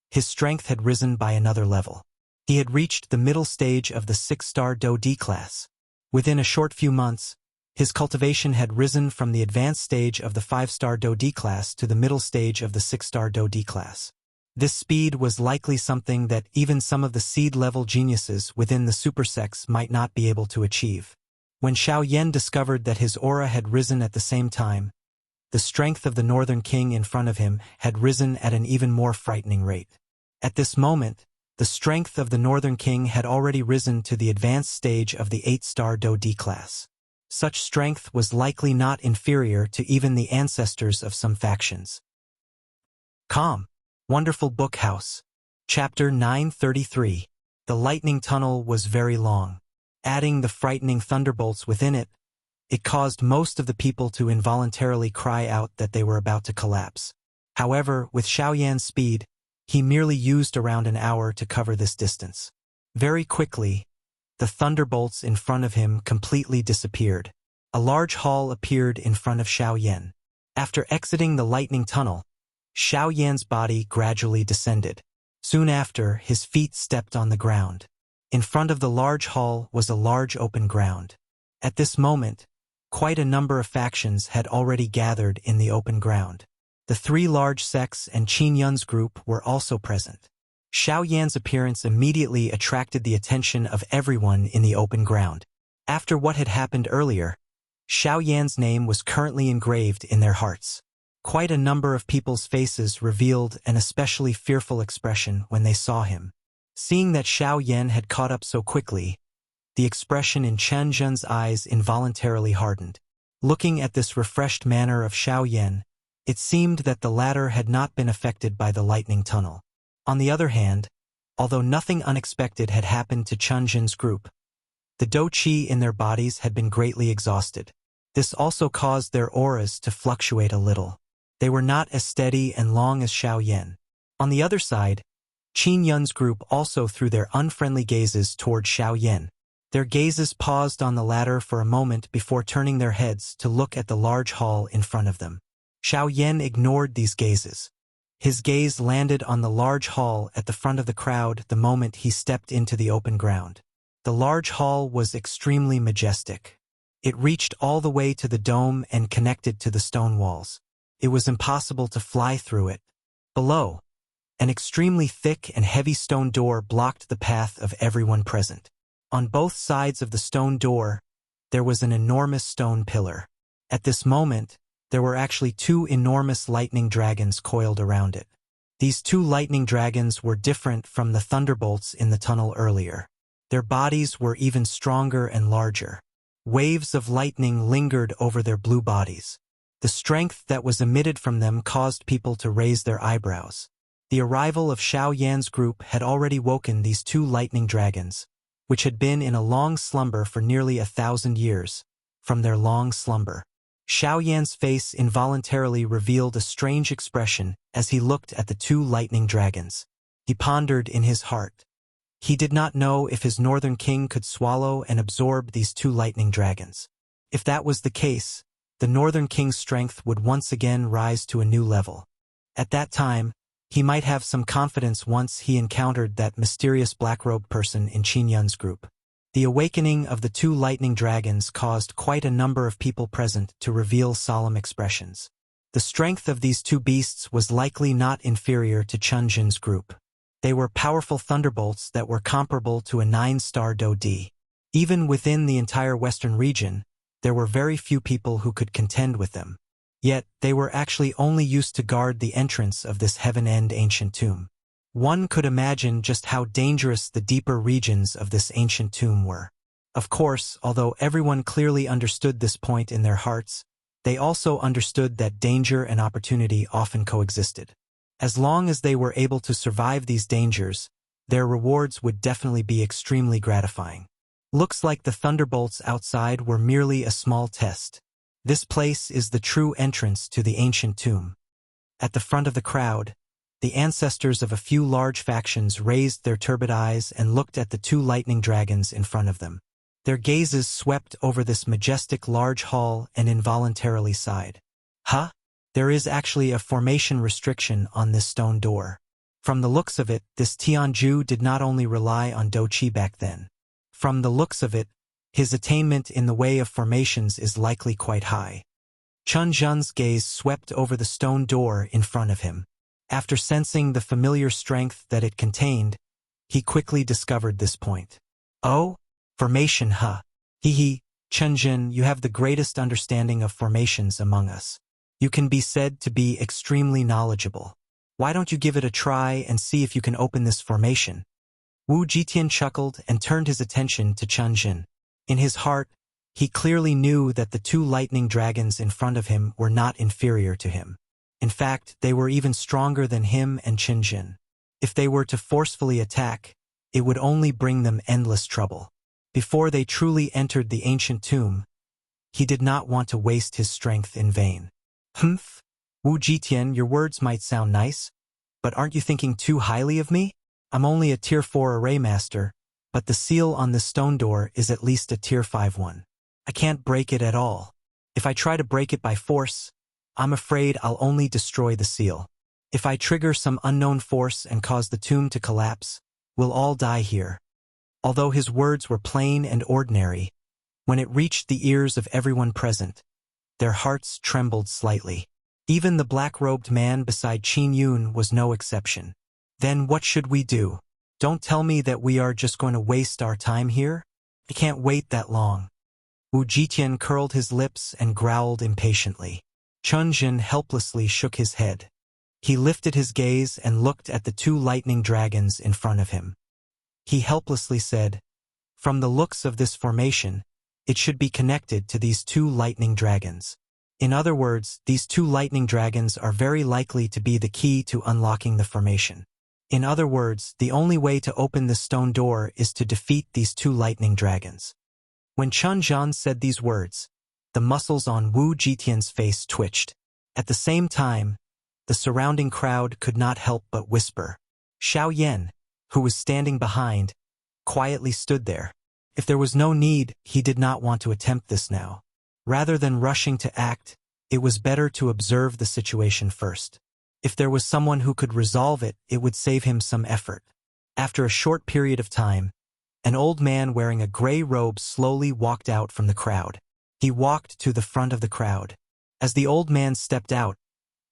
his strength had risen by another level. He had reached the middle stage of the 6-star Do D class. Within a short few months, his cultivation had risen from the advanced stage of the 5-star Do D class to the middle stage of the 6-star Do D class. This speed was likely something that even some of the seed-level geniuses within the supersects might not be able to achieve. When Xiao Yan discovered that his aura had risen at the same time, the strength of the Northern King in front of him had risen at an even more frightening rate. At this moment, the strength of the Northern King had already risen to the advanced stage of the 8-star Do D class. Such strength was likely not inferior to even the ancestors of some factions. Calm. Wonderful Book House. Chapter 933. The lightning tunnel was very long. Adding the frightening thunderbolts within it, it caused most of the people to involuntarily cry out that they were about to collapse. However, with Xiao Yan's speed, he merely used around an hour to cover this distance. Very quickly, the thunderbolts in front of him completely disappeared. A large hall appeared in front of Xiao Yan. After exiting the lightning tunnel, Xiao Yan's body gradually descended. Soon after, his feet stepped on the ground. In front of the large hall was a large open ground. At this moment, quite a number of factions had already gathered in the open ground. The 3 large sects and Qin Yun's group were also present. Xiao Yan's appearance immediately attracted the attention of everyone in the open ground. After what had happened earlier, Xiao Yan's name was currently engraved in their hearts. Quite a number of people's faces revealed an especially fearful expression when they saw him. Seeing that Xiao Yan had caught up so quickly, the expression in Chen Zhen's eyes involuntarily hardened. Looking at this refreshed manner of Xiao Yan, it seemed that the latter had not been affected by the lightning tunnel. On the other hand, although nothing unexpected had happened to Chen Zhen's group, the Do Qi in their bodies had been greatly exhausted. This also caused their auras to fluctuate a little. They were not as steady and long as Xiao Yan. On the other side, Qin Yun's group also threw their unfriendly gazes toward Xiao Yan. Their gazes paused on the latter for a moment before turning their heads to look at the large hall in front of them. Xiao Yan ignored these gazes. His gaze landed on the large hall at the front of the crowd the moment he stepped into the open ground. The large hall was extremely majestic. It reached all the way to the dome and connected to the stone walls. It was impossible to fly through it. Below, an extremely thick and heavy stone door blocked the path of everyone present. On both sides of the stone door, there was an enormous stone pillar. At this moment, there were actually 2 enormous lightning dragons coiled around it. These 2 lightning dragons were different from the thunderbolts in the tunnel earlier. Their bodies were even stronger and larger. Waves of lightning lingered over their blue bodies. The strength that was emitted from them caused people to raise their eyebrows. The arrival of Xiao Yan's group had already woken these 2 lightning dragons, which had been in a long slumber for nearly 1,000 years, from their long slumber. Xiao Yan's face involuntarily revealed a strange expression as he looked at the 2 lightning dragons. He pondered in his heart. He did not know if his Northern King could swallow and absorb these 2 lightning dragons. If that was the case, the Northern King's strength would once again rise to a new level. At that time, he might have some confidence once he encountered that mysterious black-robed person in Qin Yun's group. The awakening of the two lightning dragons caused quite a number of people present to reveal solemn expressions. The strength of these two beasts was likely not inferior to Chunjin's group. They were powerful thunderbolts that were comparable to a 9-star Do-D. Even within the entire western region, there were very few people who could contend with them. Yet, they were actually only used to guard the entrance of this heaven-end ancient tomb. One could imagine just how dangerous the deeper regions of this ancient tomb were. Of course, although everyone clearly understood this point in their hearts, they also understood that danger and opportunity often coexisted. As long as they were able to survive these dangers, their rewards would definitely be extremely gratifying. Looks like the thunderbolts outside were merely a small test. This place is the true entrance to the ancient tomb. At the front of the crowd, the ancestors of a few large factions raised their turbid eyes and looked at the two lightning dragons in front of them. Their gazes swept over this majestic large hall and involuntarily sighed. Huh? There is actually a formation restriction on this stone door. From the looks of it, this Tianju did not only rely on Do-Chi back then. From the looks of it, his attainment in the way of formations is likely quite high. Chunjun's gaze swept over the stone door in front of him. After sensing the familiar strength that it contained, he quickly discovered this point. Oh? Formation, huh? Hee, Chunjun, you have the greatest understanding of formations among us. You can be said to be extremely knowledgeable. Why don't you give it a try and see if you can open this formation? Wu Jitian chuckled and turned his attention to Chunjun. In his heart, he clearly knew that the two lightning dragons in front of him were not inferior to him. In fact, they were even stronger than him and Chunjun. If they were to forcefully attack, it would only bring them endless trouble. Before they truly entered the ancient tomb, he did not want to waste his strength in vain. Humph? Wu Jitian, your words might sound nice, but aren't you thinking too highly of me? I'm only a Tier 4 array master, but the seal on this stone door is at least a Tier 5 one. I can't break it at all. If I try to break it by force, I'm afraid I'll only destroy the seal. If I trigger some unknown force and cause the tomb to collapse, we'll all die here. Although his words were plain and ordinary, when it reached the ears of everyone present, their hearts trembled slightly. Even the black-robed man beside Qin Yun was no exception. Then what should we do? Don't tell me that we are just going to waste our time here? I can't wait that long. Wu Jitian curled his lips and growled impatiently. Chunjun helplessly shook his head. He lifted his gaze and looked at the two lightning dragons in front of him. He helplessly said, "From the looks of this formation, it should be connected to these two lightning dragons. In other words, these two lightning dragons are very likely to be the key to unlocking the formation. In other words, the only way to open this stone door is to defeat these two lightning dragons." When Chunjun said these words, the muscles on Wu Jitian's face twitched. At the same time, the surrounding crowd could not help but whisper. Xiao Yan, who was standing behind, quietly stood there. If there was no need, he did not want to attempt this now. Rather than rushing to act, it was better to observe the situation first. If there was someone who could resolve it, it would save him some effort. After a short period of time, an old man wearing a gray robe slowly walked out from the crowd. He walked to the front of the crowd. As the old man stepped out,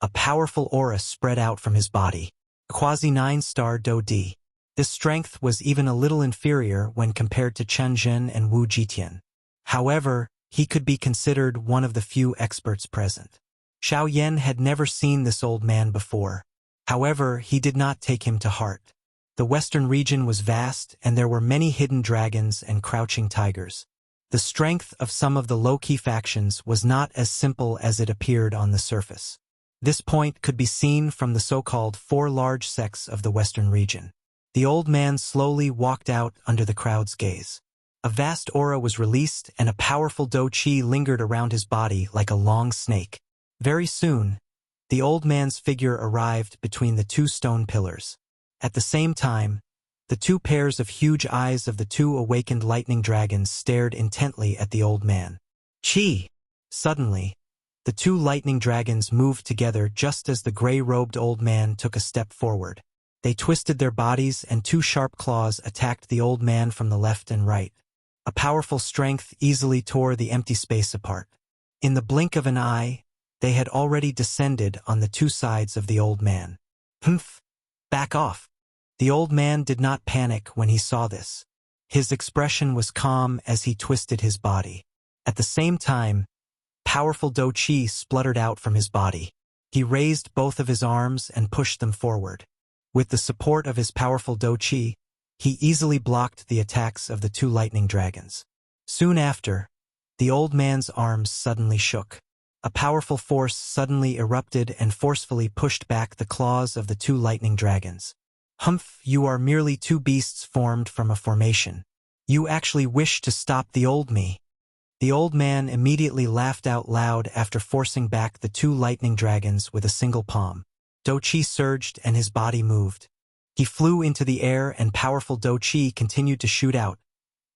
a powerful aura spread out from his body. A quasi-9-star Do-D. This strength was even a little inferior when compared to Chunjun and Wu Jitian. However, he could be considered one of the few experts present. Xiao Yan had never seen this old man before. However, he did not take him to heart. The western region was vast, and there were many hidden dragons and crouching tigers. The strength of some of the low-key factions was not as simple as it appeared on the surface. This point could be seen from the so-called 4 large sects of the western region. The old man slowly walked out under the crowd's gaze. A vast aura was released, and a powerful Do-Chi lingered around his body like a long snake. Very soon, the old man's figure arrived between the 2 stone pillars. At the same time, the 2 pairs of huge eyes of the 2 awakened lightning dragons stared intently at the old man. Chi! Suddenly, the 2 lightning dragons moved together just as the gray-robed old man took a step forward. They twisted their bodies and 2 sharp claws attacked the old man from the left and right. A powerful strength easily tore the empty space apart. In the blink of an eye, they had already descended on the two sides of the old man. Humph! Back off! The old man did not panic when he saw this. His expression was calm as he twisted his body. At the same time, powerful Do Chi spluttered out from his body. He raised both of his arms and pushed them forward. With the support of his powerful Do Chi, he easily blocked the attacks of the two lightning dragons. Soon after, the old man's arms suddenly shook. A powerful force suddenly erupted and forcefully pushed back the claws of the two lightning dragons. Humph, you are merely two beasts formed from a formation. You actually wish to stop the old me. The old man immediately laughed out loud after forcing back the two lightning dragons with a single palm. Do Chi surged and his body moved. He flew into the air and powerful Do Chi continued to shoot out,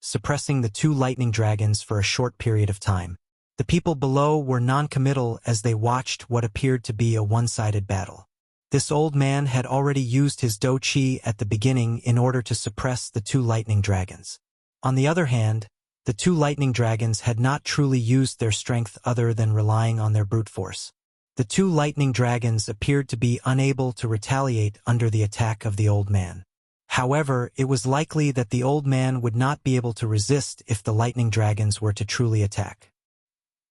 suppressing the two lightning dragons for a short period of time. The people below were non-committal as they watched what appeared to be a one-sided battle. This old man had already used his Do Chi at the beginning in order to suppress the two lightning dragons. On the other hand, the two lightning dragons had not truly used their strength other than relying on their brute force. The two lightning dragons appeared to be unable to retaliate under the attack of the old man. However, it was likely that the old man would not be able to resist if the lightning dragons were to truly attack.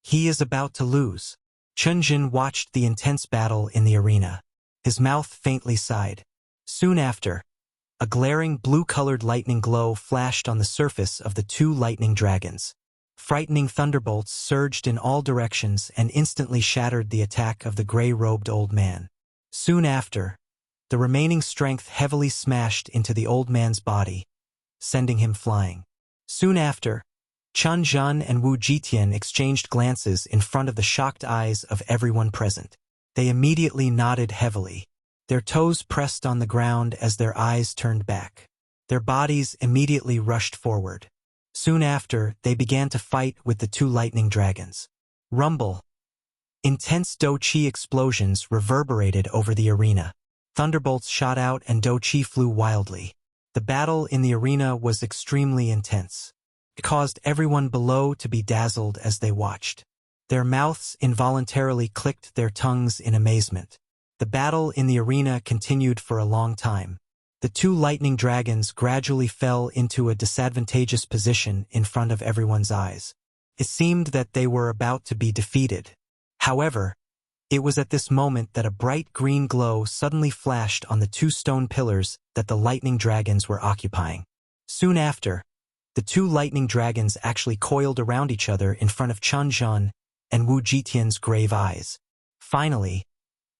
He is about to lose. Chunjin watched the intense battle in the arena. His mouth faintly sighed. Soon after, a glaring blue-colored lightning glow flashed on the surface of the two lightning dragons. Frightening thunderbolts surged in all directions and instantly shattered the attack of the gray-robed old man. Soon after, the remaining strength heavily smashed into the old man's body, sending him flying. Soon after, Chun Jun and Wu Jitian exchanged glances in front of the shocked eyes of everyone present. They immediately nodded heavily. Their toes pressed on the ground as their eyes turned back. Their bodies immediately rushed forward. Soon after, they began to fight with the two lightning dragons. Rumble. Intense Do Chi explosions reverberated over the arena. Thunderbolts shot out and Do Chi flew wildly. The battle in the arena was extremely intense. It caused everyone below to be dazzled as they watched. Their mouths involuntarily clicked their tongues in amazement. The battle in the arena continued for a long time. The two lightning dragons gradually fell into a disadvantageous position in front of everyone's eyes. It seemed that they were about to be defeated. However, it was at this moment that a bright green glow suddenly flashed on the two stone pillars that the lightning dragons were occupying. Soon after, the two lightning dragons actually coiled around each other in front of Chun Jun and Wu Jitian's grave eyes. Finally,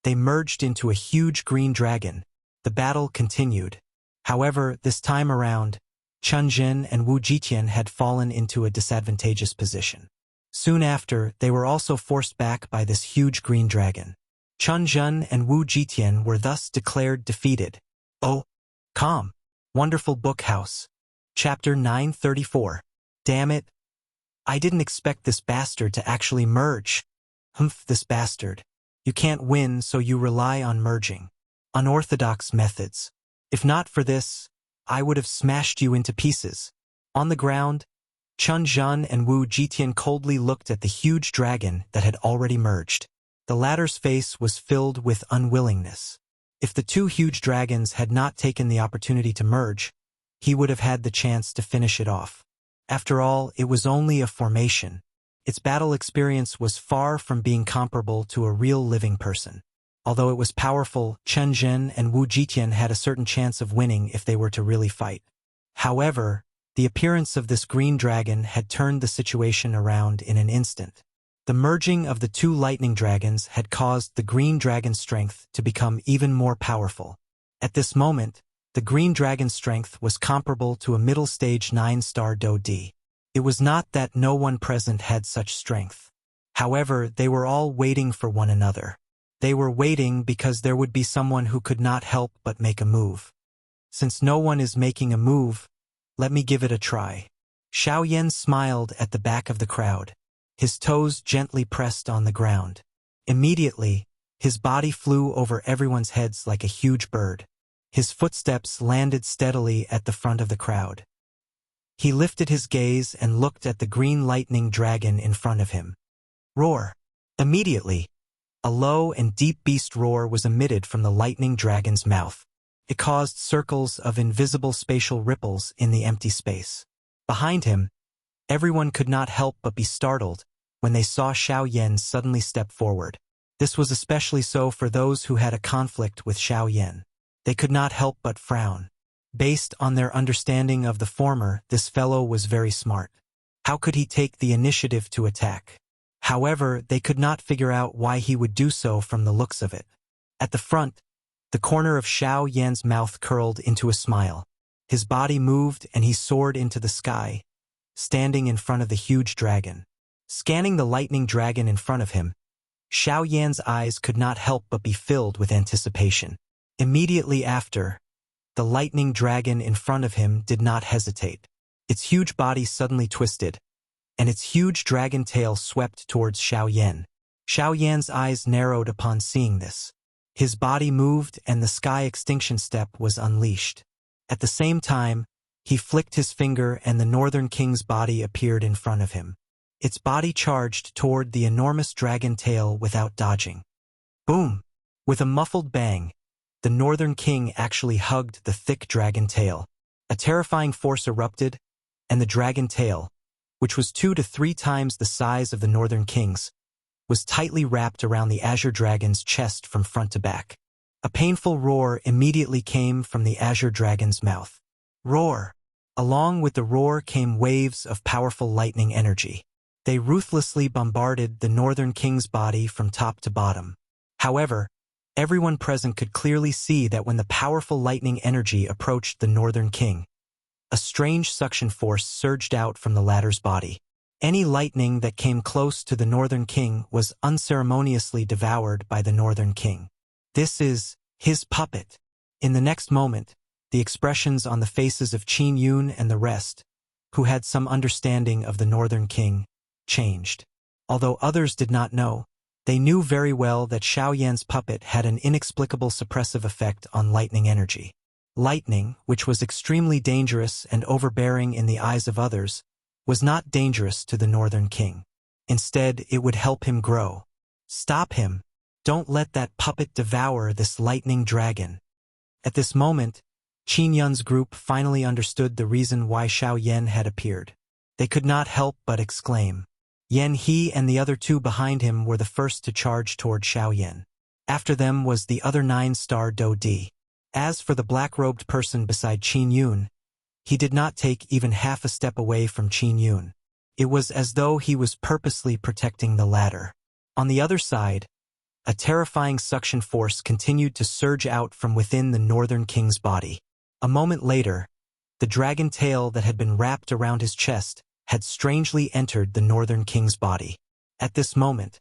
they merged into a huge green dragon. The battle continued. However, this time around, Chun Jin and Wu Jitian had fallen into a disadvantageous position. Soon after, they were also forced back by this huge green dragon. Chun Jun and Wu Jitian were thus declared defeated. Oh, calm. Wonderful Book House. Chapter 934. Damn it. I didn't expect this bastard to actually merge. Humph, this bastard. You can't win, so you rely on merging. Unorthodox methods. If not for this, I would have smashed you into pieces. On the ground, Chun Jun and Wu Jitian coldly looked at the huge dragon that had already merged. The latter's face was filled with unwillingness. If the two huge dragons had not taken the opportunity to merge, he would have had the chance to finish it off. After all, it was only a formation. Its battle experience was far from being comparable to a real living person. Although it was powerful, Chen Jin and Wu Jitian had a certain chance of winning if they were to really fight. However, the appearance of this green dragon had turned the situation around in an instant. The merging of the two lightning dragons had caused the green dragon's strength to become even more powerful. At this moment, the green dragon's strength was comparable to a middle-stage 9-star Do D. It was not that no one present had such strength. However, they were all waiting for one another. They were waiting because there would be someone who could not help but make a move. Since no one is making a move, let me give it a try. Xiao Yan smiled at the back of the crowd. His toes gently pressed on the ground. Immediately, his body flew over everyone's heads like a huge bird. His footsteps landed steadily at the front of the crowd. He lifted his gaze and looked at the green lightning dragon in front of him. Roar! Immediately, a low and deep beast roar was emitted from the lightning dragon's mouth. It caused circles of invisible spatial ripples in the empty space. Behind him, everyone could not help but be startled when they saw Xiao Yan suddenly step forward. This was especially so for those who had a conflict with Xiao Yan. They could not help but frown. Based on their understanding of the former, this fellow was very smart. How could he take the initiative to attack? However, they could not figure out why he would do so from the looks of it. At the front, the corner of Xiao Yan's mouth curled into a smile. His body moved and he soared into the sky, standing in front of the huge dragon. Scanning the lightning dragon in front of him, Xiao Yan's eyes could not help but be filled with anticipation. Immediately after, the lightning dragon in front of him did not hesitate. Its huge body suddenly twisted, and its huge dragon tail swept towards Xiao Yan. Xiao Yan's eyes narrowed upon seeing this. His body moved and the sky extinction step was unleashed. At the same time, he flicked his finger and the Northern King's body appeared in front of him. Its body charged toward the enormous dragon tail without dodging. Boom! With a muffled bang, the Northern King actually hugged the thick dragon tail. A terrifying force erupted, and the dragon tail, which was 2 to 3 times the size of the Northern King's, was tightly wrapped around the Azure Dragon's chest from front to back. A painful roar immediately came from the Azure Dragon's mouth. Roar! Along with the roar came waves of powerful lightning energy. They ruthlessly bombarded the Northern King's body from top to bottom. However, everyone present could clearly see that when the powerful lightning energy approached the Northern King, a strange suction force surged out from the latter's body. Any lightning that came close to the Northern King was unceremoniously devoured by the Northern King. This is his puppet. In the next moment, the expressions on the faces of Qin Yun and the rest, who had some understanding of the Northern King, changed. Although others did not know, they knew very well that Xiao Yan's puppet had an inexplicable suppressive effect on lightning energy. Lightning, which was extremely dangerous and overbearing in the eyes of others, was not dangerous to the Northern King. Instead, it would help him grow. Stop him! Don't let that puppet devour this lightning dragon. At this moment, Qin Yun's group finally understood the reason why Xiao Yan had appeared. They could not help but exclaim. Yan He and the other 2 behind him were the first to charge toward Xiao Yan. After them was the other 9-star Do Di. As for the black-robed person beside Qin Yun, he did not take even half a step away from Qin Yun. It was as though he was purposely protecting the latter. On the other side, a terrifying suction force continued to surge out from within the Northern King's body. A moment later, the dragon tail that had been wrapped around his chest had strangely entered the Northern King's body. At this moment,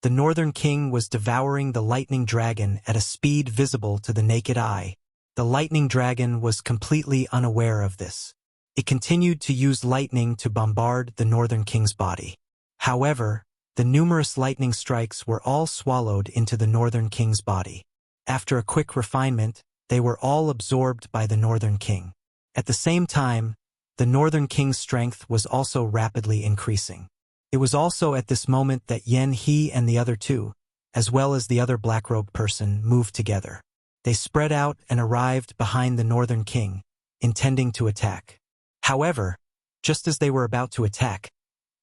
the Northern King was devouring the lightning dragon at a speed visible to the naked eye. The lightning dragon was completely unaware of this. It continued to use lightning to bombard the Northern King's body. However, the numerous lightning strikes were all swallowed into the Northern King's body. After a quick refinement, they were all absorbed by the Northern King. At the same time, the Northern King's strength was also rapidly increasing. It was also at this moment that Yan He and the other 2, as well as the other black-robed person, moved together. They spread out and arrived behind the Northern King, intending to attack. However, just as they were about to attack,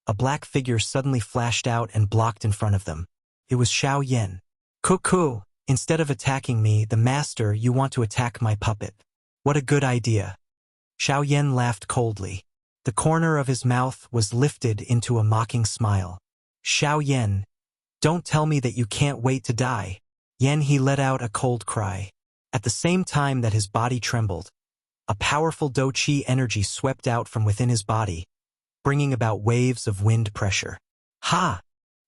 a black figure suddenly flashed out and blocked in front of them. It was Xiao Yan. Cuckoo! Instead of attacking me, the master, you want to attack my puppet. What a good idea. Xiao Yan laughed coldly. The corner of his mouth was lifted into a mocking smile. Xiao Yan, don't tell me that you can't wait to die. Yan He let out a cold cry. At the same time that his body trembled, a powerful Do Qi energy swept out from within his body, bringing about waves of wind pressure. Ha!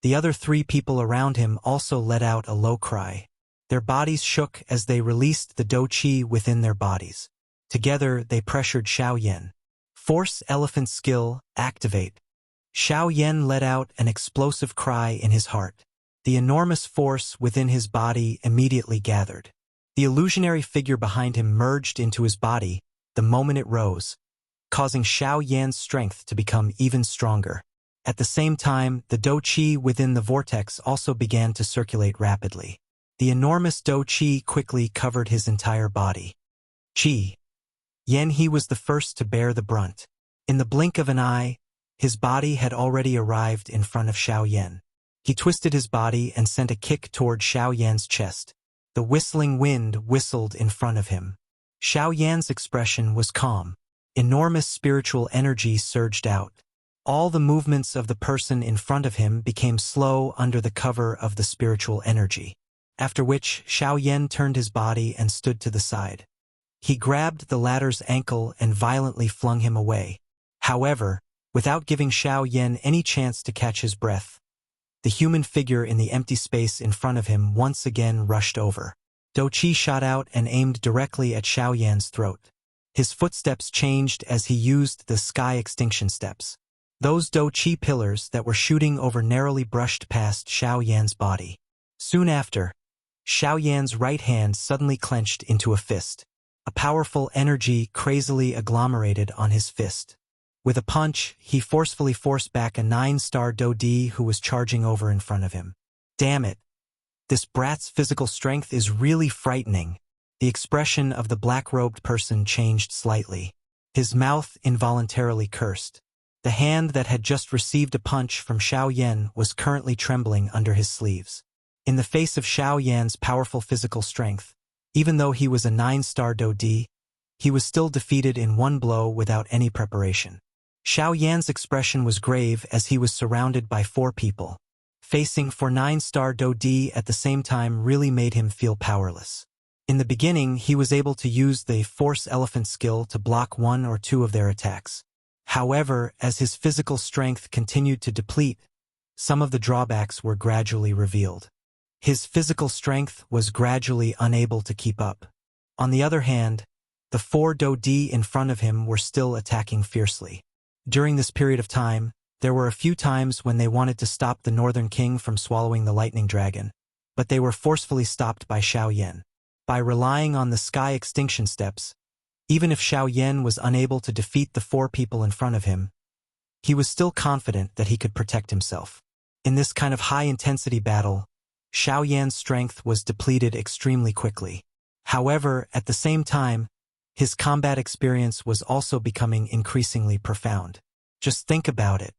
The other 3 people around him also let out a low cry. Their bodies shook as they released the Do Qi within their bodies. Together, they pressured Xiao Yan. Force Elephant Skill, activate. Xiao Yan let out an explosive cry in his heart. The enormous force within his body immediately gathered. The illusionary figure behind him merged into his body the moment it rose, causing Xiao Yan's strength to become even stronger. At the same time, the dou qi within the vortex also began to circulate rapidly. The enormous dou qi quickly covered his entire body. Qi. Yan He was the first to bear the brunt. In the blink of an eye, his body had already arrived in front of Xiao Yan. He twisted his body and sent a kick toward Xiao Yan's chest. The whistling wind whistled in front of him. Xiao Yan's expression was calm. Enormous spiritual energy surged out. All the movements of the person in front of him became slow under the cover of the spiritual energy. After which, Xiao Yan turned his body and stood to the side. He grabbed the latter's ankle and violently flung him away. However, without giving Xiao Yan any chance to catch his breath, the human figure in the empty space in front of him once again rushed over. Dou Qi shot out and aimed directly at Xiao Yan's throat. His footsteps changed as he used the sky extinction steps. Those dou qi pillars that were shooting over narrowly brushed past Xiao Yan's body. Soon after, Xiao Yan's right hand suddenly clenched into a fist. A powerful energy crazily agglomerated on his fist. With a punch, he forcefully forced back a 9-star dou di who was charging over in front of him. Damn it! This brat's physical strength is really frightening. The expression of the black-robed person changed slightly. His mouth involuntarily cursed. The hand that had just received a punch from Xiao Yan was currently trembling under his sleeves. In the face of Xiao Yan's powerful physical strength, even though he was a 9-star dou di, he was still defeated in one blow without any preparation. Xiao Yan's expression was grave as he was surrounded by 4 people. Facing 4 9-star dou di at the same time really made him feel powerless. In the beginning, he was able to use the Force Elephant skill to block 1 or 2 of their attacks. However, as his physical strength continued to deplete, some of the drawbacks were gradually revealed. His physical strength was gradually unable to keep up. On the other hand, the 4 dou di in front of him were still attacking fiercely. During this period of time, there were a few times when they wanted to stop the Northern King from swallowing the lightning dragon, but they were forcefully stopped by Xiao Yan. By relying on the sky extinction steps, even if Xiao Yan was unable to defeat the 4 people in front of him, he was still confident that he could protect himself. In this kind of high-intensity battle, Xiao Yan's strength was depleted extremely quickly. However, at the same time, his combat experience was also becoming increasingly profound. Just think about it.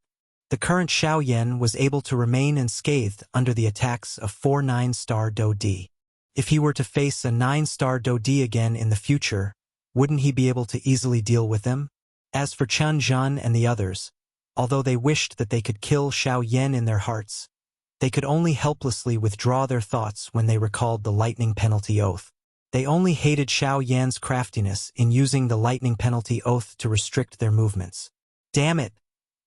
The current Xiao Yan was able to remain unscathed under the attacks of 4 9-star dou di. If he were to face a 9-star dou di again in the future, wouldn't he be able to easily deal with them? As for Chen Zhan and the others, although they wished that they could kill Xiao Yan in their hearts, they could only helplessly withdraw their thoughts when they recalled the lightning penalty oath. They only hated Xiao Yan's craftiness in using the lightning penalty oath to restrict their movements. Damn it!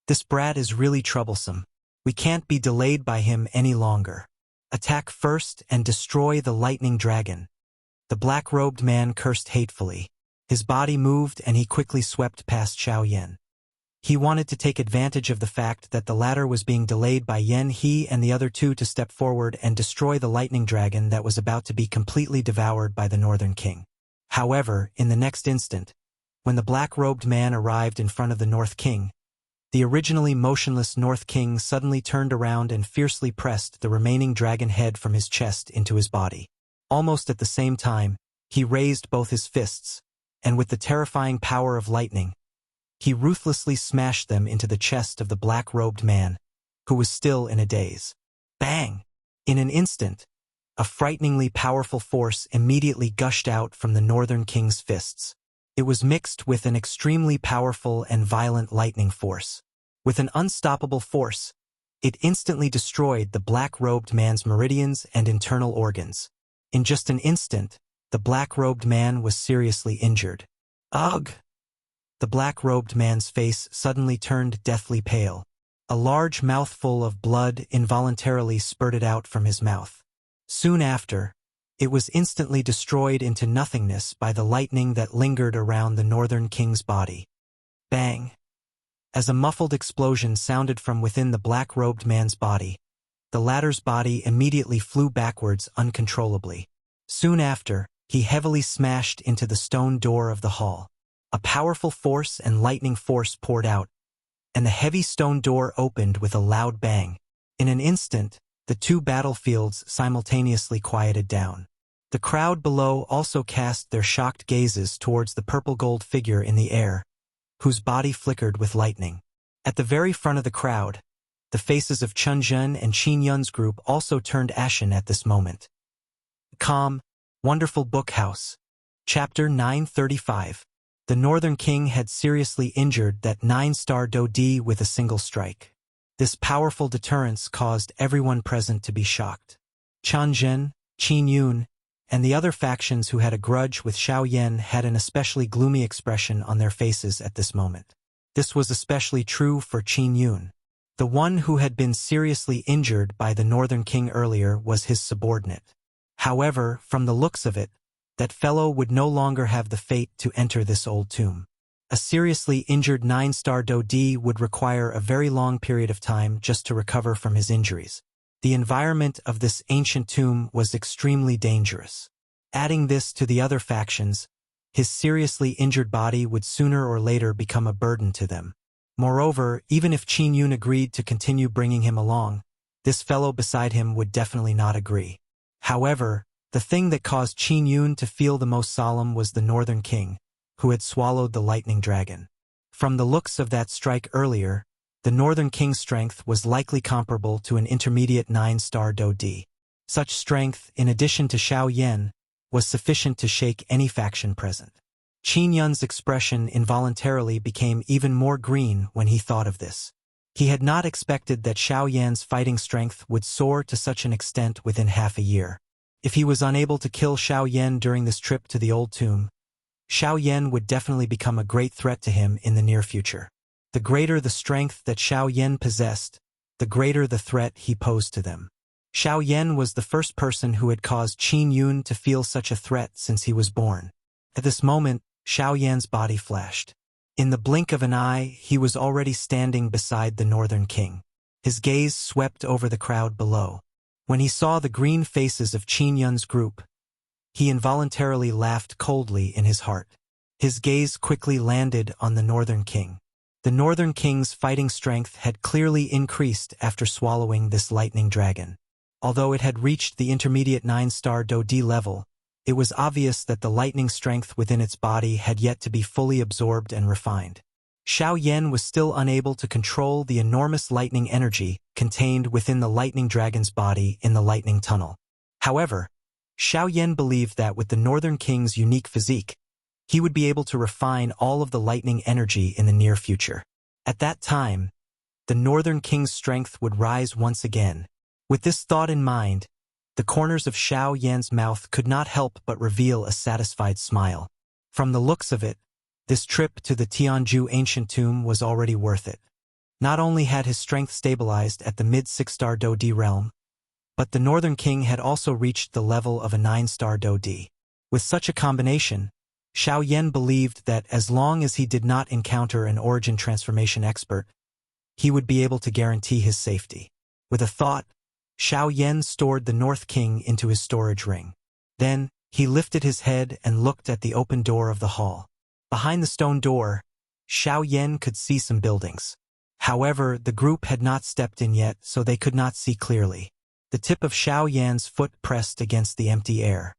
This brat is really troublesome. We can't be delayed by him any longer. Attack first and destroy the lightning dragon. The black-robed man cursed hatefully. His body moved and he quickly swept past Xiao Yan. He wanted to take advantage of the fact that the latter was being delayed by Yan He and the other 2 to step forward and destroy the lightning dragon that was about to be completely devoured by the Northern King. However, in the next instant, when the black-robed man arrived in front of the North King, the originally motionless North King suddenly turned around and fiercely pressed the remaining dragon head from his chest into his body. Almost at the same time, he raised both his fists, and with the terrifying power of lightning, he ruthlessly smashed them into the chest of the black-robed man, who was still in a daze. Bang! In an instant, a frighteningly powerful force immediately gushed out from the Northern King's fists. It was mixed with an extremely powerful and violent lightning force. With an unstoppable force, it instantly destroyed the black-robed man's meridians and internal organs. In just an instant, the black-robed man was seriously injured. Ugh! The black-robed man's face suddenly turned deathly pale. A large mouthful of blood involuntarily spurted out from his mouth. Soon after, it was instantly destroyed into nothingness by the lightning that lingered around the Northern King's body. Bang! As a muffled explosion sounded from within the black-robed man's body, the latter's body immediately flew backwards uncontrollably. Soon after, he heavily smashed into the stone door of the hall. A powerful force and lightning force poured out, and the heavy stone door opened with a loud bang. In an instant, the two battlefields simultaneously quieted down. The crowd below also cast their shocked gazes towards the purple-gold figure in the air, whose body flickered with lightning. At the very front of the crowd, the faces of Chun Zhen and Qin Yun's group also turned ashen at this moment. Calm, Wonderful Book House. Chapter 935. The Northern King had seriously injured that 9-star Dodi with a single strike. This powerful deterrence caused everyone present to be shocked. Chun Zhen, Qin Yun, and the other factions who had a grudge with Xiao Yan had an especially gloomy expression on their faces at this moment. This was especially true for Qin Yun. The one who had been seriously injured by the Northern King earlier was his subordinate. However, from the looks of it, that fellow would no longer have the fate to enter this old tomb. A seriously injured 9-star Dodi would require a very long period of time just to recover from his injuries. The environment of this ancient tomb was extremely dangerous. Adding this to the other factions, his seriously injured body would sooner or later become a burden to them. Moreover, even if Qin Yun agreed to continue bringing him along, this fellow beside him would definitely not agree. However, the thing that caused Qin Yun to feel the most solemn was the Northern King, who had swallowed the lightning dragon. From the looks of that strike earlier, the Northern King's strength was likely comparable to an intermediate 9-star Dodi. Such strength, in addition to Xiao Yan, was sufficient to shake any faction present. Qin Yun's expression involuntarily became even more green when he thought of this. He had not expected that Xiao Yan's fighting strength would soar to such an extent within half a year. If he was unable to kill Xiao Yan during this trip to the old tomb, Xiao Yan would definitely become a great threat to him in the near future. The greater the strength that Xiao Yan possessed, the greater the threat he posed to them. Xiao Yan was the first person who had caused Qin Yun to feel such a threat since he was born. At this moment, Xiao Yan's body flashed. In the blink of an eye, he was already standing beside the Northern King. His gaze swept over the crowd below. When he saw the green faces of Qin Yun's group, he involuntarily laughed coldly in his heart. His gaze quickly landed on the Northern King. The Northern King's fighting strength had clearly increased after swallowing this lightning dragon. Although it had reached the intermediate 9-star Dodi level, it was obvious that the lightning strength within its body had yet to be fully absorbed and refined. Xiao Yan was still unable to control the enormous lightning energy contained within the lightning dragon's body in the lightning tunnel. However, Xiao Yan believed that with the Northern King's unique physique, he would be able to refine all of the lightning energy in the near future. At that time, the Northern King's strength would rise once again. With this thought in mind, the corners of Xiao Yan's mouth could not help but reveal a satisfied smile. From the looks of it, this trip to the Tianzhu ancient tomb was already worth it. Not only had his strength stabilized at the mid-6-star Dodi realm, but the Northern King had also reached the level of a 9-star Dodi. With such a combination, Xiao Yan believed that as long as he did not encounter an origin transformation expert, he would be able to guarantee his safety. With a thought, Xiao Yan stored the North King into his storage ring. Then, he lifted his head and looked at the open door of the hall. Behind the stone door, Xiao Yan could see some buildings. However, the group had not stepped in yet, so they could not see clearly. The tip of Xiao Yan's foot pressed against the empty air.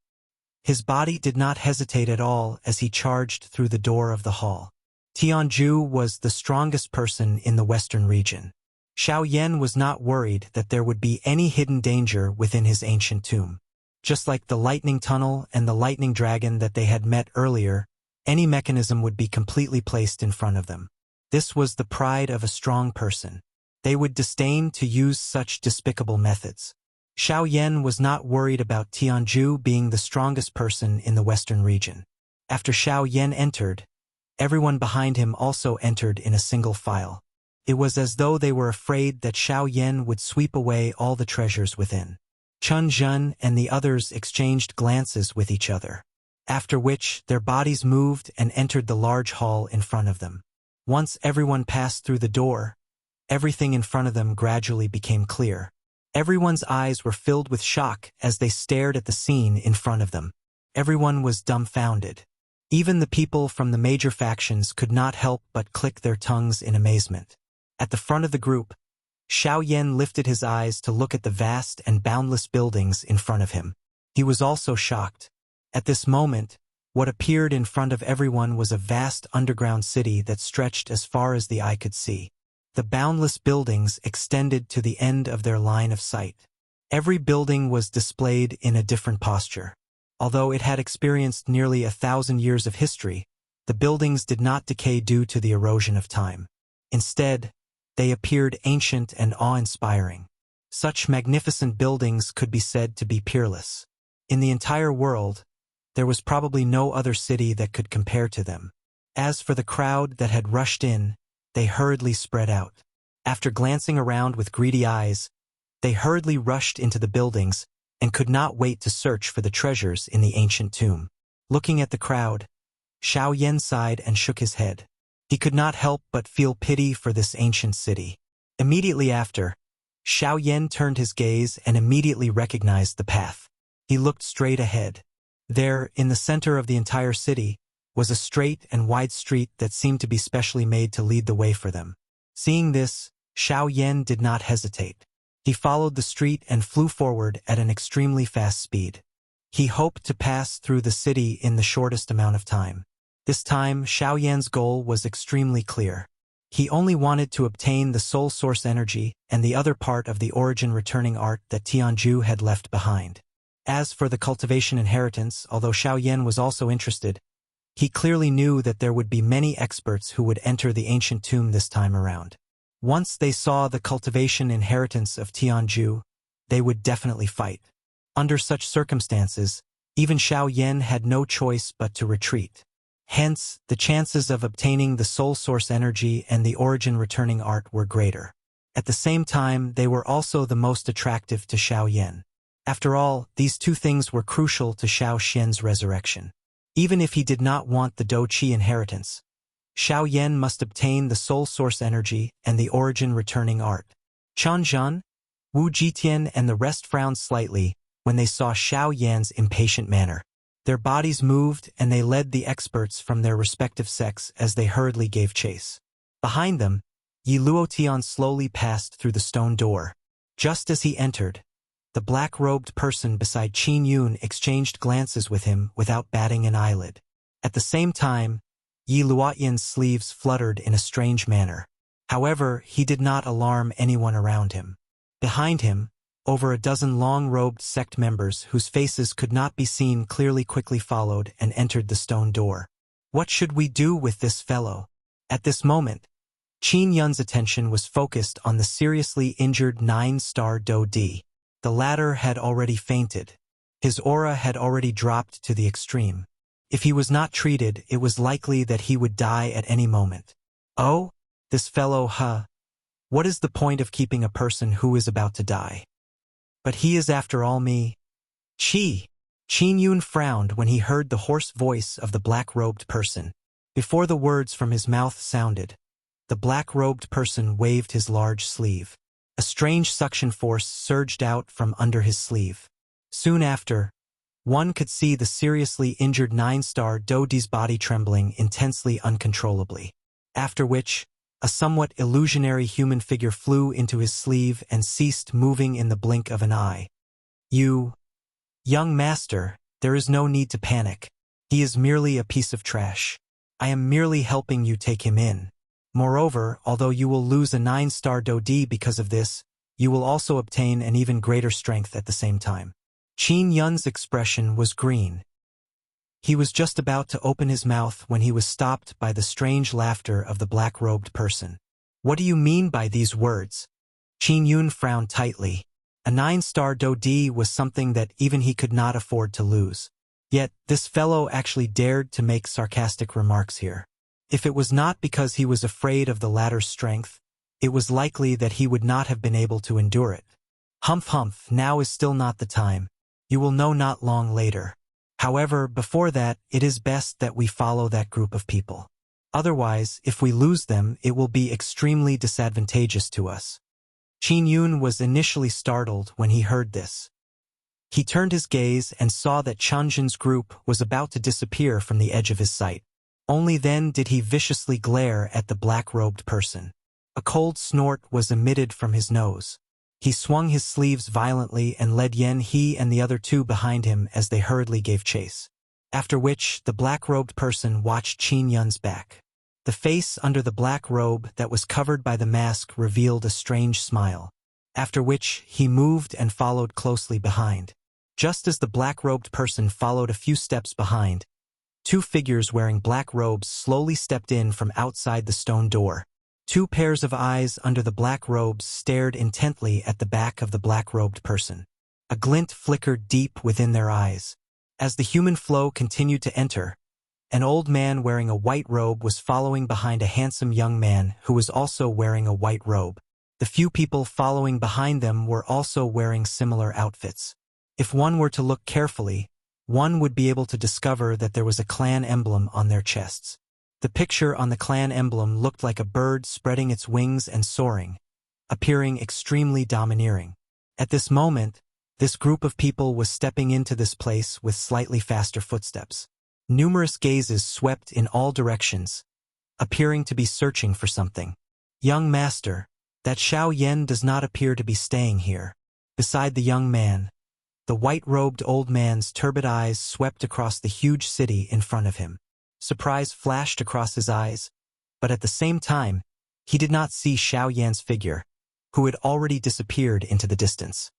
His body did not hesitate at all as he charged through the door of the hall. Tianzhu was the strongest person in the western region. Xiao Yan was not worried that there would be any hidden danger within his ancient tomb. Just like the lightning tunnel and the lightning dragon that they had met earlier, any mechanism would be completely placed in front of them. This was the pride of a strong person. They would disdain to use such despicable methods. Xiao Yan was not worried about Tianzhu being the strongest person in the western region. After Xiao Yan entered, everyone behind him also entered in a single file. It was as though they were afraid that Xiao Yan would sweep away all the treasures within. Chun Zhen and the others exchanged glances with each other, after which their bodies moved and entered the large hall in front of them. Once everyone passed through the door, everything in front of them gradually became clear. Everyone's eyes were filled with shock as they stared at the scene in front of them. Everyone was dumbfounded. Even the people from the major factions could not help but click their tongues in amazement. At the front of the group, Xiao Yan lifted his eyes to look at the vast and boundless buildings in front of him. He was also shocked. At this moment, what appeared in front of everyone was a vast underground city that stretched as far as the eye could see. The boundless buildings extended to the end of their line of sight. Every building was displayed in a different posture. Although it had experienced nearly 1,000 years of history, the buildings did not decay due to the erosion of time. Instead, they appeared ancient and awe-inspiring. Such magnificent buildings could be said to be peerless. In the entire world, there was probably no other city that could compare to them. As for the crowd that had rushed in, they hurriedly spread out. After glancing around with greedy eyes, they hurriedly rushed into the buildings and could not wait to search for the treasures in the ancient tomb. Looking at the crowd, Xiao Yan sighed and shook his head. He could not help but feel pity for this ancient city. Immediately after, Xiao Yan turned his gaze and immediately recognized the path. He looked straight ahead. There, in the center of the entire city, was a straight and wide street that seemed to be specially made to lead the way for them. Seeing this, Xiao Yan did not hesitate. He followed the street and flew forward at an extremely fast speed. He hoped to pass through the city in the shortest amount of time. This time, Xiao Yan's goal was extremely clear. He only wanted to obtain the soul source energy and the other part of the origin returning art that Tianju had left behind. As for the cultivation inheritance, although Xiao Yan was also interested, he clearly knew that there would be many experts who would enter the ancient tomb this time around. Once they saw the cultivation inheritance of Tianju, they would definitely fight. Under such circumstances, even Xiao Yan had no choice but to retreat. Hence, the chances of obtaining the soul source energy and the origin returning art were greater. At the same time, they were also the most attractive to Xiao Yan. After all, these two things were crucial to Xiao Xian's resurrection. Even if he did not want the Do Qi inheritance, Xiao Yan must obtain the soul source energy and the origin returning art. Chen Zhan, Wu Jitian and the rest frowned slightly when they saw Xiao Yan's impatient manner. Their bodies moved and they led the experts from their respective sects as they hurriedly gave chase. Behind them, Yi Luotian slowly passed through the stone door. Just as he entered, the black-robed person beside Qin Yun exchanged glances with him without batting an eyelid. At the same time, Yi Luotian's sleeves fluttered in a strange manner. However, he did not alarm anyone around him. Behind him, over a dozen long-robed sect members whose faces could not be seen clearly quickly followed and entered the stone door. What should we do with this fellow? At this moment, Qin Yun's attention was focused on the seriously injured 9-star Do Di. The latter had already fainted. His aura had already dropped to the extreme. If he was not treated, it was likely that he would die at any moment. Oh, this fellow, huh? What is the point of keeping a person who is about to die? But he is after all me. Qin Yun frowned when he heard the hoarse voice of the black-robed person. Before the words from his mouth sounded, the black-robed person waved his large sleeve. A strange suction force surged out from under his sleeve. Soon after, one could see the seriously injured 9-star Do Di's body trembling intensely uncontrollably. After which, a somewhat illusionary human figure flew into his sleeve and ceased moving in the blink of an eye. You, young master, there is no need to panic. He is merely a piece of trash. I am merely helping you take him in. Moreover, although you will lose a 9-star Do Di because of this, you will also obtain an even greater strength at the same time. Qin Yun's expression was green. He was just about to open his mouth when he was stopped by the strange laughter of the black-robed person. What do you mean by these words? Qin Yun frowned tightly. A 9-star Do Di was something that even he could not afford to lose. Yet, this fellow actually dared to make sarcastic remarks here. If it was not because he was afraid of the latter's strength, it was likely that he would not have been able to endure it. Humph humph, now is still not the time. You will know not long later. However, before that, it is best that we follow that group of people. Otherwise, if we lose them, it will be extremely disadvantageous to us. Qin Yun was initially startled when he heard this. He turned his gaze and saw that Changzhen's group was about to disappear from the edge of his sight. Only then did he viciously glare at the black-robed person. A cold snort was emitted from his nose. He swung his sleeves violently and led Yan He and the other two behind him as they hurriedly gave chase. After which, the black-robed person watched Qin Yun's back. The face under the black robe that was covered by the mask revealed a strange smile. After which, he moved and followed closely behind. Just as the black-robed person followed a few steps behind, two figures wearing black robes slowly stepped in from outside the stone door. Two pairs of eyes under the black robes stared intently at the back of the black-robed person. A glint flickered deep within their eyes. As the human flow continued to enter, an old man wearing a white robe was following behind a handsome young man who was also wearing a white robe. The few people following behind them were also wearing similar outfits. If one were to look carefully, one would be able to discover that there was a clan emblem on their chests. The picture on the clan emblem looked like a bird spreading its wings and soaring, appearing extremely domineering. At this moment, this group of people was stepping into this place with slightly faster footsteps. Numerous gazes swept in all directions, appearing to be searching for something. Young master, that Xiao Yan does not appear to be staying here. Beside the young man, the white-robed old man's turbid eyes swept across the huge city in front of him. Surprise flashed across his eyes, but at the same time, he did not see Xiao Yan's figure, who had already disappeared into the distance.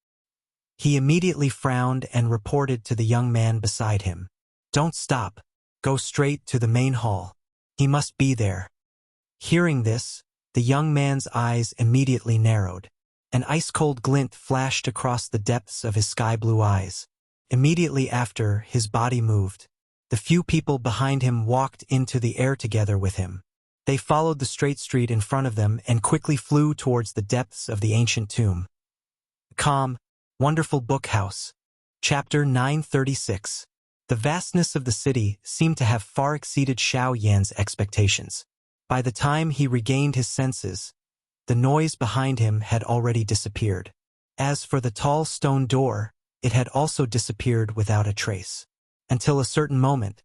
He immediately frowned and reported to the young man beside him. "Don't stop. Go straight to the main hall. He must be there." Hearing this, the young man's eyes immediately narrowed. An ice-cold glint flashed across the depths of his sky-blue eyes. Immediately after, his body moved. The few people behind him walked into the air together with him. They followed the straight street in front of them and quickly flew towards the depths of the ancient tomb. Calm, Wonderful Book House. Chapter 936. The vastness of the city seemed to have far exceeded Xiao Yan's expectations. By the time he regained his senses, the noise behind him had already disappeared. As for the tall stone door, it had also disappeared without a trace. Until a certain moment,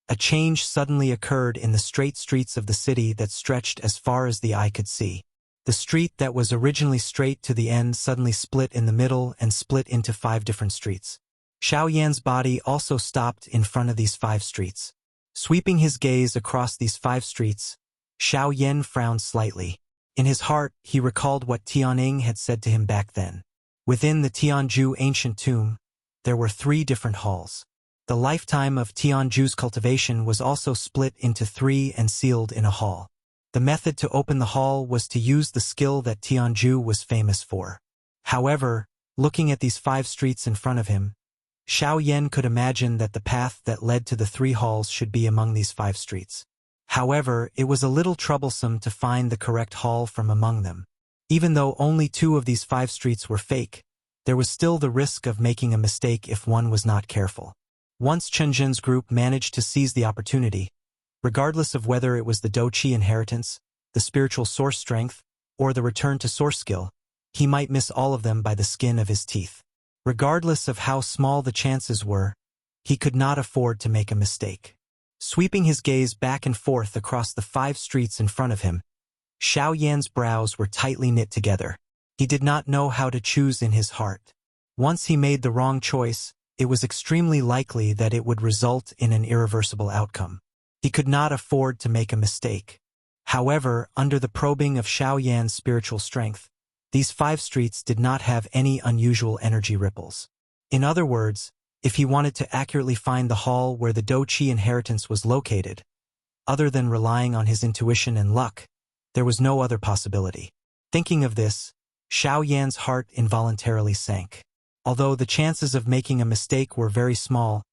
a change suddenly occurred in the straight streets of the city that stretched as far as the eye could see. The street that was originally straight to the end suddenly split in the middle and split into 5 different streets. Xiao Yan's body also stopped in front of these 5 streets. Sweeping his gaze across these 5 streets, Xiao Yan frowned slightly. In his heart, he recalled what Tianning had said to him back then. Within the Tianzhu ancient tomb, there were 3 different halls. The lifetime of Tianzhu's cultivation was also split into 3 and sealed in a hall. The method to open the hall was to use the skill that Tianzhu was famous for. However, looking at these 5 streets in front of him, Xiao Yan could imagine that the path that led to the 3 halls should be among these 5 streets. However, it was a little troublesome to find the correct hall from among them. Even though only 2 of these 5 streets were fake, there was still the risk of making a mistake if one was not careful. Once Chen Zhen's group managed to seize the opportunity, regardless of whether it was the Douqi inheritance, the spiritual source strength, or the return to source skill, he might miss all of them by the skin of his teeth. Regardless of how small the chances were, he could not afford to make a mistake. Sweeping his gaze back and forth across the 5 streets in front of him, Xiao Yan's brows were tightly knit together. He did not know how to choose in his heart. Once he made the wrong choice, it was extremely likely that it would result in an irreversible outcome. He could not afford to make a mistake. However, under the probing of Xiao Yan's spiritual strength, these 5 streets did not have any unusual energy ripples. In other words, if he wanted to accurately find the hall where the Douqi inheritance was located, other than relying on his intuition and luck, there was no other possibility. Thinking of this, Xiao Yan's heart involuntarily sank. Although the chances of making a mistake were very small,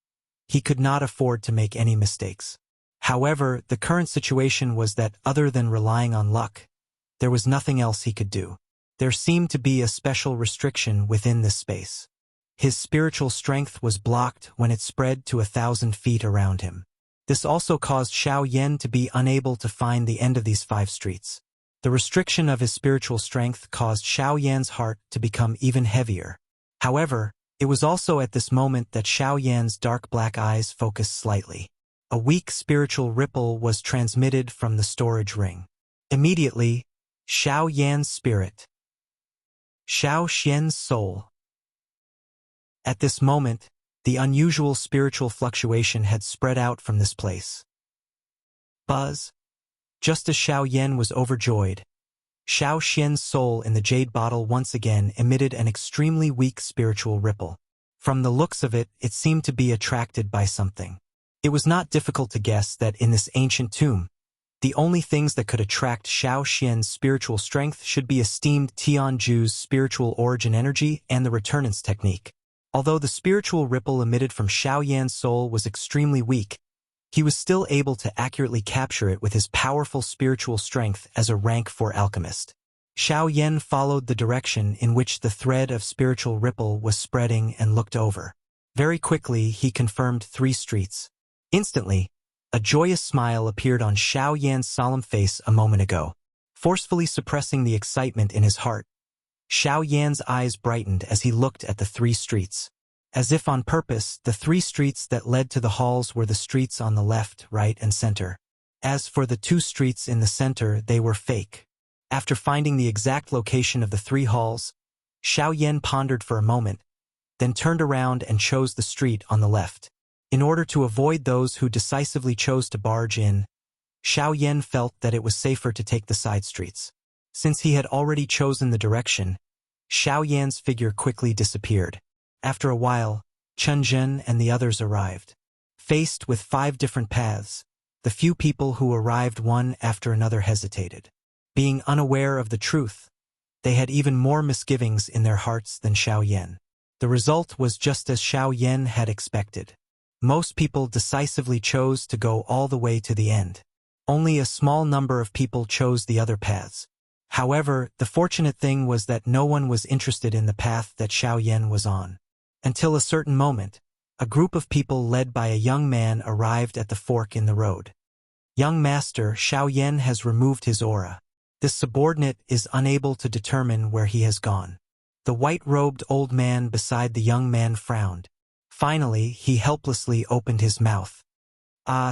he could not afford to make any mistakes. However, the current situation was that other than relying on luck, there was nothing else he could do. There seemed to be a special restriction within this space. His spiritual strength was blocked when it spread to 1,000 feet around him. This also caused Xiao Yan to be unable to find the end of these 5 streets. The restriction of his spiritual strength caused Xiao Yan's heart to become even heavier. However, It was also at this moment that Xiao Yan's dark black eyes focused slightly. A weak spiritual ripple was transmitted from the storage ring. Immediately, Xiao Yan's spirit, Xiao Xian's soul. At this moment, the unusual spiritual fluctuation had spread out from this place. Buzz. Just as Xiao Yan was overjoyed, Xiao Xian's soul in the jade bottle once again emitted an extremely weak spiritual ripple. From the looks of it, it seemed to be attracted by something. It was not difficult to guess that in this ancient tomb, the only things that could attract Xiao Xian's spiritual strength should be esteemed Tianju's spiritual origin energy and the returnance technique. Although the spiritual ripple emitted from Xiao Yan's soul was extremely weak, he was still able to accurately capture it with his powerful spiritual strength as a rank 4 alchemist. Xiao Yan followed the direction in which the thread of spiritual ripple was spreading and looked over. Very quickly, he confirmed 3 streets. Instantly, a joyous smile appeared on Xiao Yan's solemn face a moment ago. Forcefully suppressing the excitement in his heart, Xiao Yan's eyes brightened as he looked at the 3 streets. As if on purpose, the 3 streets that led to the halls were the streets on the left, right, and center. As for the 2 streets in the center, they were fake. After finding the exact location of the 3 halls, Xiao Yan pondered for a moment, then turned around and chose the street on the left. In order to avoid those who decisively chose to barge in, Xiao Yan felt that it was safer to take the side streets. Since he had already chosen the direction, Xiao Yan's figure quickly disappeared. After a while, Chen Zhen and the others arrived. Faced with 5 different paths, the few people who arrived one after another hesitated. Being unaware of the truth, they had even more misgivings in their hearts than Xiao Yan. The result was just as Xiao Yan had expected. Most people decisively chose to go all the way to the end. Only a small number of people chose the other paths. However, the fortunate thing was that no one was interested in the path that Xiao Yan was on. Until a certain moment, a group of people led by a young man arrived at the fork in the road. Young master, Xiao Yan has removed his aura. This subordinate is unable to determine where he has gone. The white-robed old man beside the young man frowned. Finally, he helplessly opened his mouth.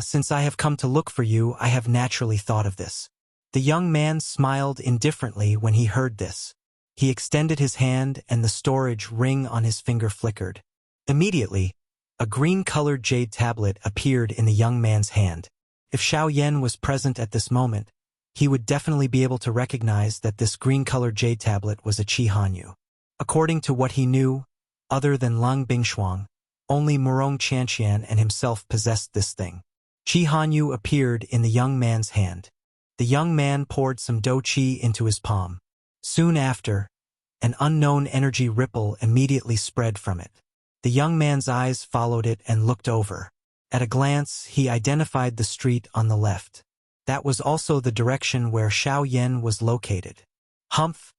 Since I have come to look for you, I have naturally thought of this. The young man smiled indifferently when he heard this. He extended his hand and the storage ring on his finger flickered. Immediately, a green-colored jade tablet appeared in the young man's hand. If Xiao Yan was present at this moment, he would definitely be able to recognize that this green-colored jade tablet was a Qi Hanyu. According to what he knew, other than Lung Bingshuang, only Murong Qianqian and himself possessed this thing. Qi Hanyu appeared in the young man's hand. The young man poured some Do Qi into his palm. Soon after, an unknown energy ripple immediately spread from it. The young man's eyes followed it and looked over. At a glance, he identified the street on the left. That was also the direction where Xiao Yan was located. Humph!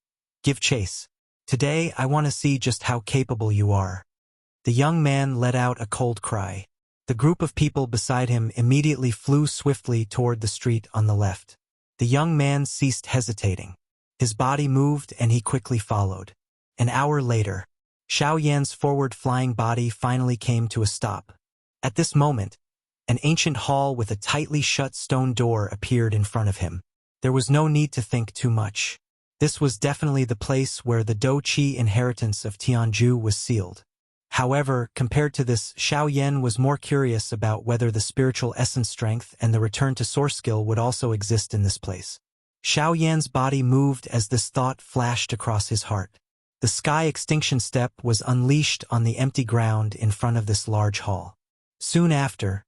Give chase. Today, I want to see just how capable you are. The young man let out a cold cry. The group of people beside him immediately flew swiftly toward the street on the left. The young man ceased hesitating. His body moved and he quickly followed. An hour later, Xiao Yan's forward-flying body finally came to a stop. At this moment, an ancient hall with a tightly shut stone door appeared in front of him. There was no need to think too much. This was definitely the place where the Do Qi inheritance of Tianju was sealed. However, compared to this, Xiao Yan was more curious about whether the spiritual essence strength and the return to source skill would also exist in this place. Xiao Yan's body moved as this thought flashed across his heart. The sky extinction step was unleashed on the empty ground in front of this large hall. Soon after,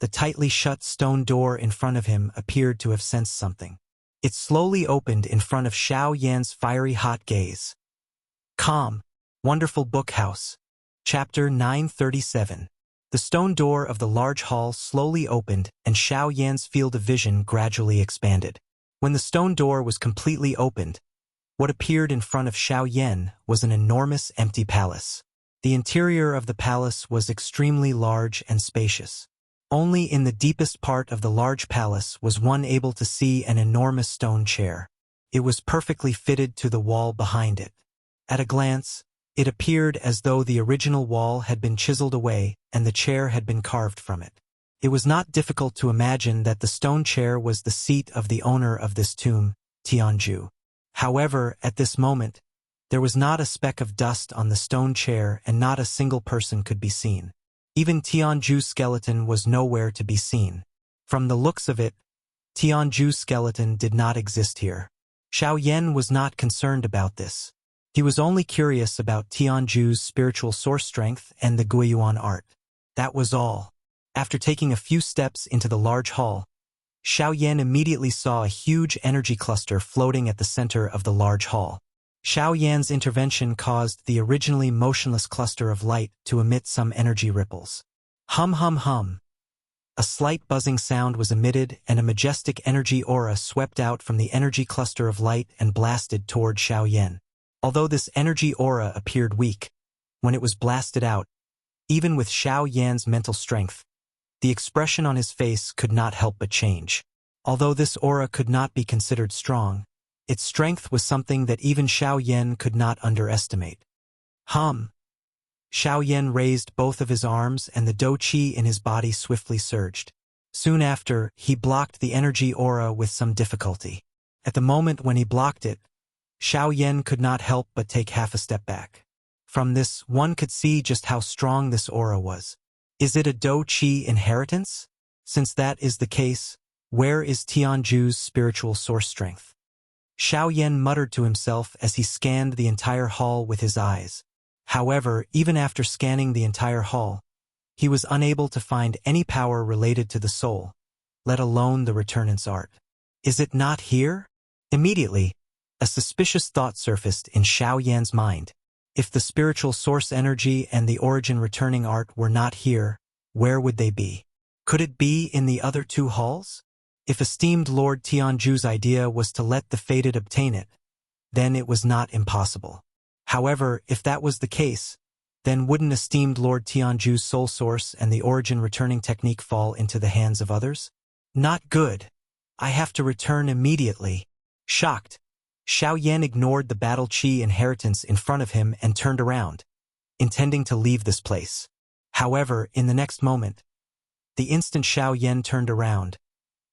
the tightly shut stone door in front of him appeared to have sensed something. It slowly opened in front of Xiao Yan's fiery hot gaze. Calm, wonderful book house. Chapter 937. The stone door of the large hall slowly opened and Xiao Yan's field of vision gradually expanded. When the stone door was completely opened, what appeared in front of Xiao Yan was an enormous empty palace. The interior of the palace was extremely large and spacious. Only in the deepest part of the large palace was one able to see an enormous stone chair. It was perfectly fitted to the wall behind it. At a glance, It appeared as though the original wall had been chiseled away and the chair had been carved from it. It was not difficult to imagine that the stone chair was the seat of the owner of this tomb, Tianju. However, at this moment, there was not a speck of dust on the stone chair and not a single person could be seen. Even Tianju's skeleton was nowhere to be seen. From the looks of it, Tianju's skeleton did not exist here. Xiao Yan was not concerned about this. He was only curious about Tianju's spiritual source strength and the Guiyuan art. That was all. After taking a few steps into the large hall, Xiao Yan immediately saw a huge energy cluster floating at the center of the large hall. Xiao Yan's intervention caused the originally motionless cluster of light to emit some energy ripples. Hum hum hum. A slight buzzing sound was emitted and a majestic energy aura swept out from the energy cluster of light and blasted toward Xiao Yan. Although this energy aura appeared weak, when it was blasted out, even with Xiao Yan's mental strength, the expression on his face could not help but change. Although this aura could not be considered strong, its strength was something that even Xiao Yan could not underestimate. Hum. Xiao Yan raised both of his arms and the dou qi in his body swiftly surged. Soon after, he blocked the energy aura with some difficulty. At the moment when he blocked it, Xiao Yan could not help but take half a step back. From this, one could see just how strong this aura was. Is it a dou qi inheritance? Since that is the case, where is Tianju's spiritual source strength? Xiao Yan muttered to himself as he scanned the entire hall with his eyes. However, even after scanning the entire hall, he was unable to find any power related to the soul, let alone the returnance art. Is it not here? Immediately, a suspicious thought surfaced in Xiao Yan's mind. If the spiritual source energy and the origin returning art were not here, where would they be? Could it be in the other two halls? If esteemed Lord Tianju's idea was to let the fated obtain it, then it was not impossible. However, if that was the case, then wouldn't esteemed Lord Tianju's soul source and the origin returning technique fall into the hands of others? Not good. I have to return immediately. Shocked, Xiao Yan ignored the battle qi inheritance in front of him and turned around, intending to leave this place. However, in the next moment, the instant Xiao Yan turned around,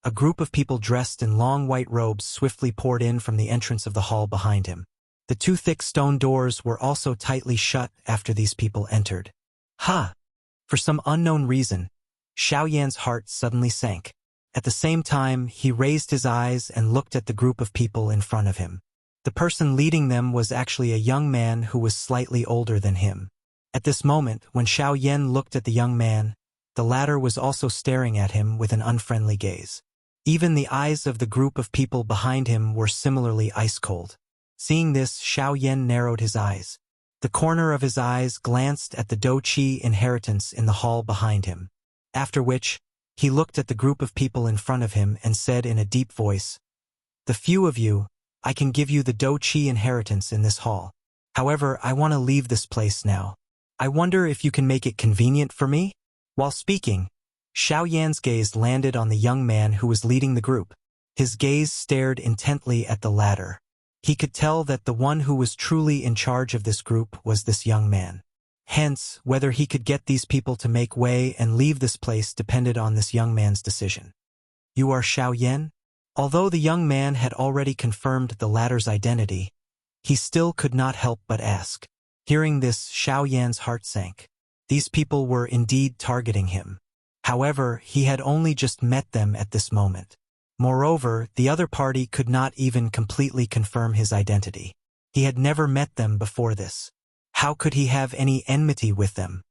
a group of people dressed in long white robes swiftly poured in from the entrance of the hall behind him. The two thick stone doors were also tightly shut after these people entered. Ha! For some unknown reason, Xiao Yan's heart suddenly sank. At the same time, he raised his eyes and looked at the group of people in front of him. The person leading them was actually a young man who was slightly older than him. At this moment, when Xiao Yan looked at the young man, the latter was also staring at him with an unfriendly gaze. Even the eyes of the group of people behind him were similarly ice-cold. Seeing this, Xiao Yan narrowed his eyes. The corner of his eyes glanced at the dou qi inheritance in the hall behind him. After which, he looked at the group of people in front of him and said in a deep voice, "The few of you, I can give you the dou qi inheritance in this hall. However, I want to leave this place now. I wonder if you can make it convenient for me?" While speaking, Xiao Yan's gaze landed on the young man who was leading the group. His gaze stared intently at the latter. He could tell that the one who was truly in charge of this group was this young man. Hence, whether he could get these people to make way and leave this place depended on this young man's decision. "You are Xiao Yan?" Although the young man had already confirmed the latter's identity, he still could not help but ask. Hearing this, Xiao Yan's heart sank. These people were indeed targeting him. However, he had only just met them at this moment. Moreover, the other party could not even completely confirm his identity. He had never met them before this. How could he have any enmity with them?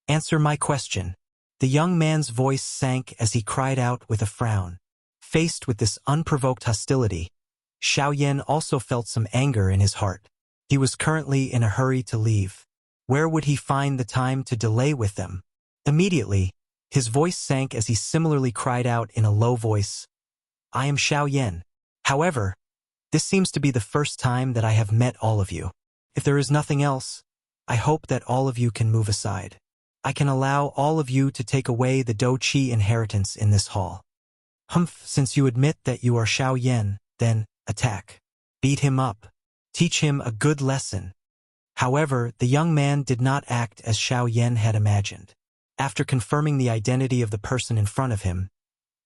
Answer my question. The young man's voice sank as he cried out with a frown. Faced with this unprovoked hostility, Xiao Yan also felt some anger in his heart. He was currently in a hurry to leave. Where would he find the time to delay with them? Immediately, his voice sank as he similarly cried out in a low voice, "I am Xiao Yan. However, this seems to be the first time that I have met all of you. If there is nothing else, I hope that all of you can move aside. I can allow all of you to take away the dou qi inheritance in this hall." Humph, since you admit that you are Xiao Yan, then attack. Beat him up. Teach him a good lesson. However, the young man did not act as Xiao Yan had imagined. After confirming the identity of the person in front of him,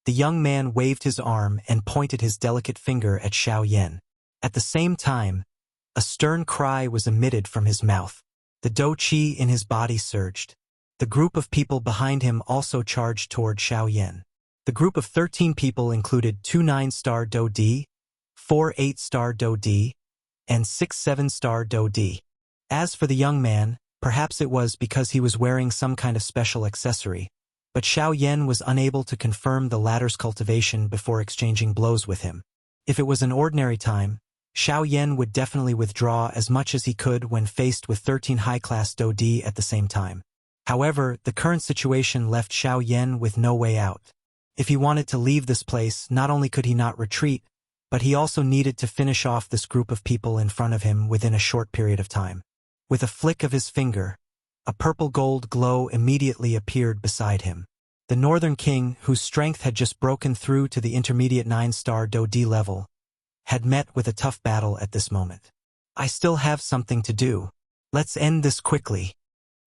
the young man waved his arm and pointed his delicate finger at Xiao Yan. At the same time, a stern cry was emitted from his mouth. The dou qi in his body surged. The group of people behind him also charged toward Xiao Yan. The group of 13 people included 2 9-star dou di, 4 8-star dou di, and 6 7-star dou di. As for the young man, perhaps it was because he was wearing some kind of special accessory, but Xiao Yan was unable to confirm the latter's cultivation before exchanging blows with him. If it was an ordinary time, Xiao Yan would definitely withdraw as much as he could when faced with 13 high-class dou di at the same time. However, the current situation left Xiao Yan with no way out. If he wanted to leave this place, not only could he not retreat, but he also needed to finish off this group of people in front of him within a short period of time. With a flick of his finger, a purple-gold glow immediately appeared beside him. The Northern King, whose strength had just broken through to the intermediate 9-star dou di level, had met with a tough battle at this moment. I still have something to do. Let's end this quickly.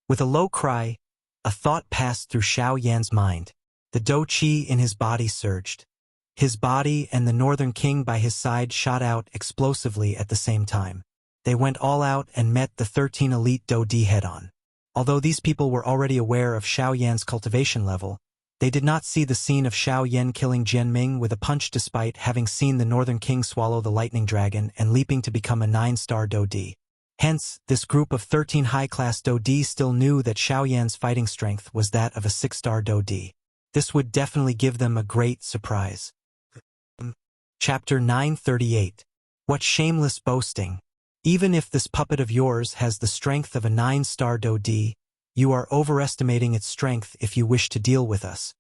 With a low cry, a thought passed through Xiao Yan's mind. The dou qi in his body surged. His body and the Northern King by his side shot out explosively at the same time. They went all out and met the 13 elite dou di head-on. Although these people were already aware of Xiao Yan's cultivation level, they did not see the scene of Xiao Yan killing Jianming with a punch despite having seen the Northern King swallow the lightning dragon and leaping to become a 9-star dou di. Hence, this group of 13 high-class dou di still knew that Xiao Yan's fighting strength was that of a 6-star dou di. This would definitely give them a great surprise. Chapter 938. What shameless boasting! Even if this puppet of yours has the strength of a 9-star dou di, you are overestimating its strength if you wish to deal with us.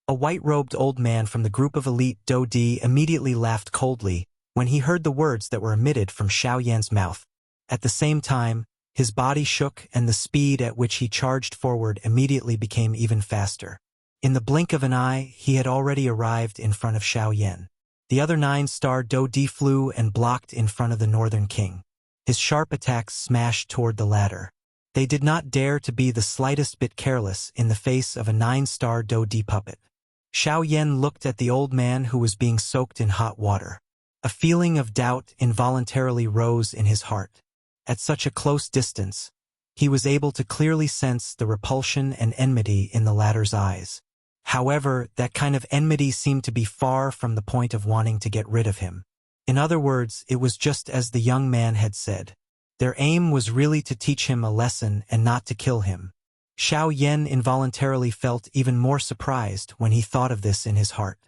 A white-robed old man from the group of elite dou di immediately laughed coldly when he heard the words that were emitted from Xiao Yan's mouth. At the same time, his body shook and the speed at which he charged forward immediately became even faster. In the blink of an eye, he had already arrived in front of Xiao Yan. The other 9-star dou di flew and blocked in front of the Northern King. His sharp attacks smashed toward the latter. They did not dare to be the slightest bit careless in the face of a 9-star dou di puppet. Xiao Yan looked at the old man who was being soaked in hot water. A feeling of doubt involuntarily rose in his heart. At such a close distance, he was able to clearly sense the repulsion and enmity in the latter's eyes. However, that kind of enmity seemed to be far from the point of wanting to get rid of him. In other words, it was just as the young man had said. Their aim was really to teach him a lesson and not to kill him. Xiao Yan involuntarily felt even more surprised when he thought of this in his heart.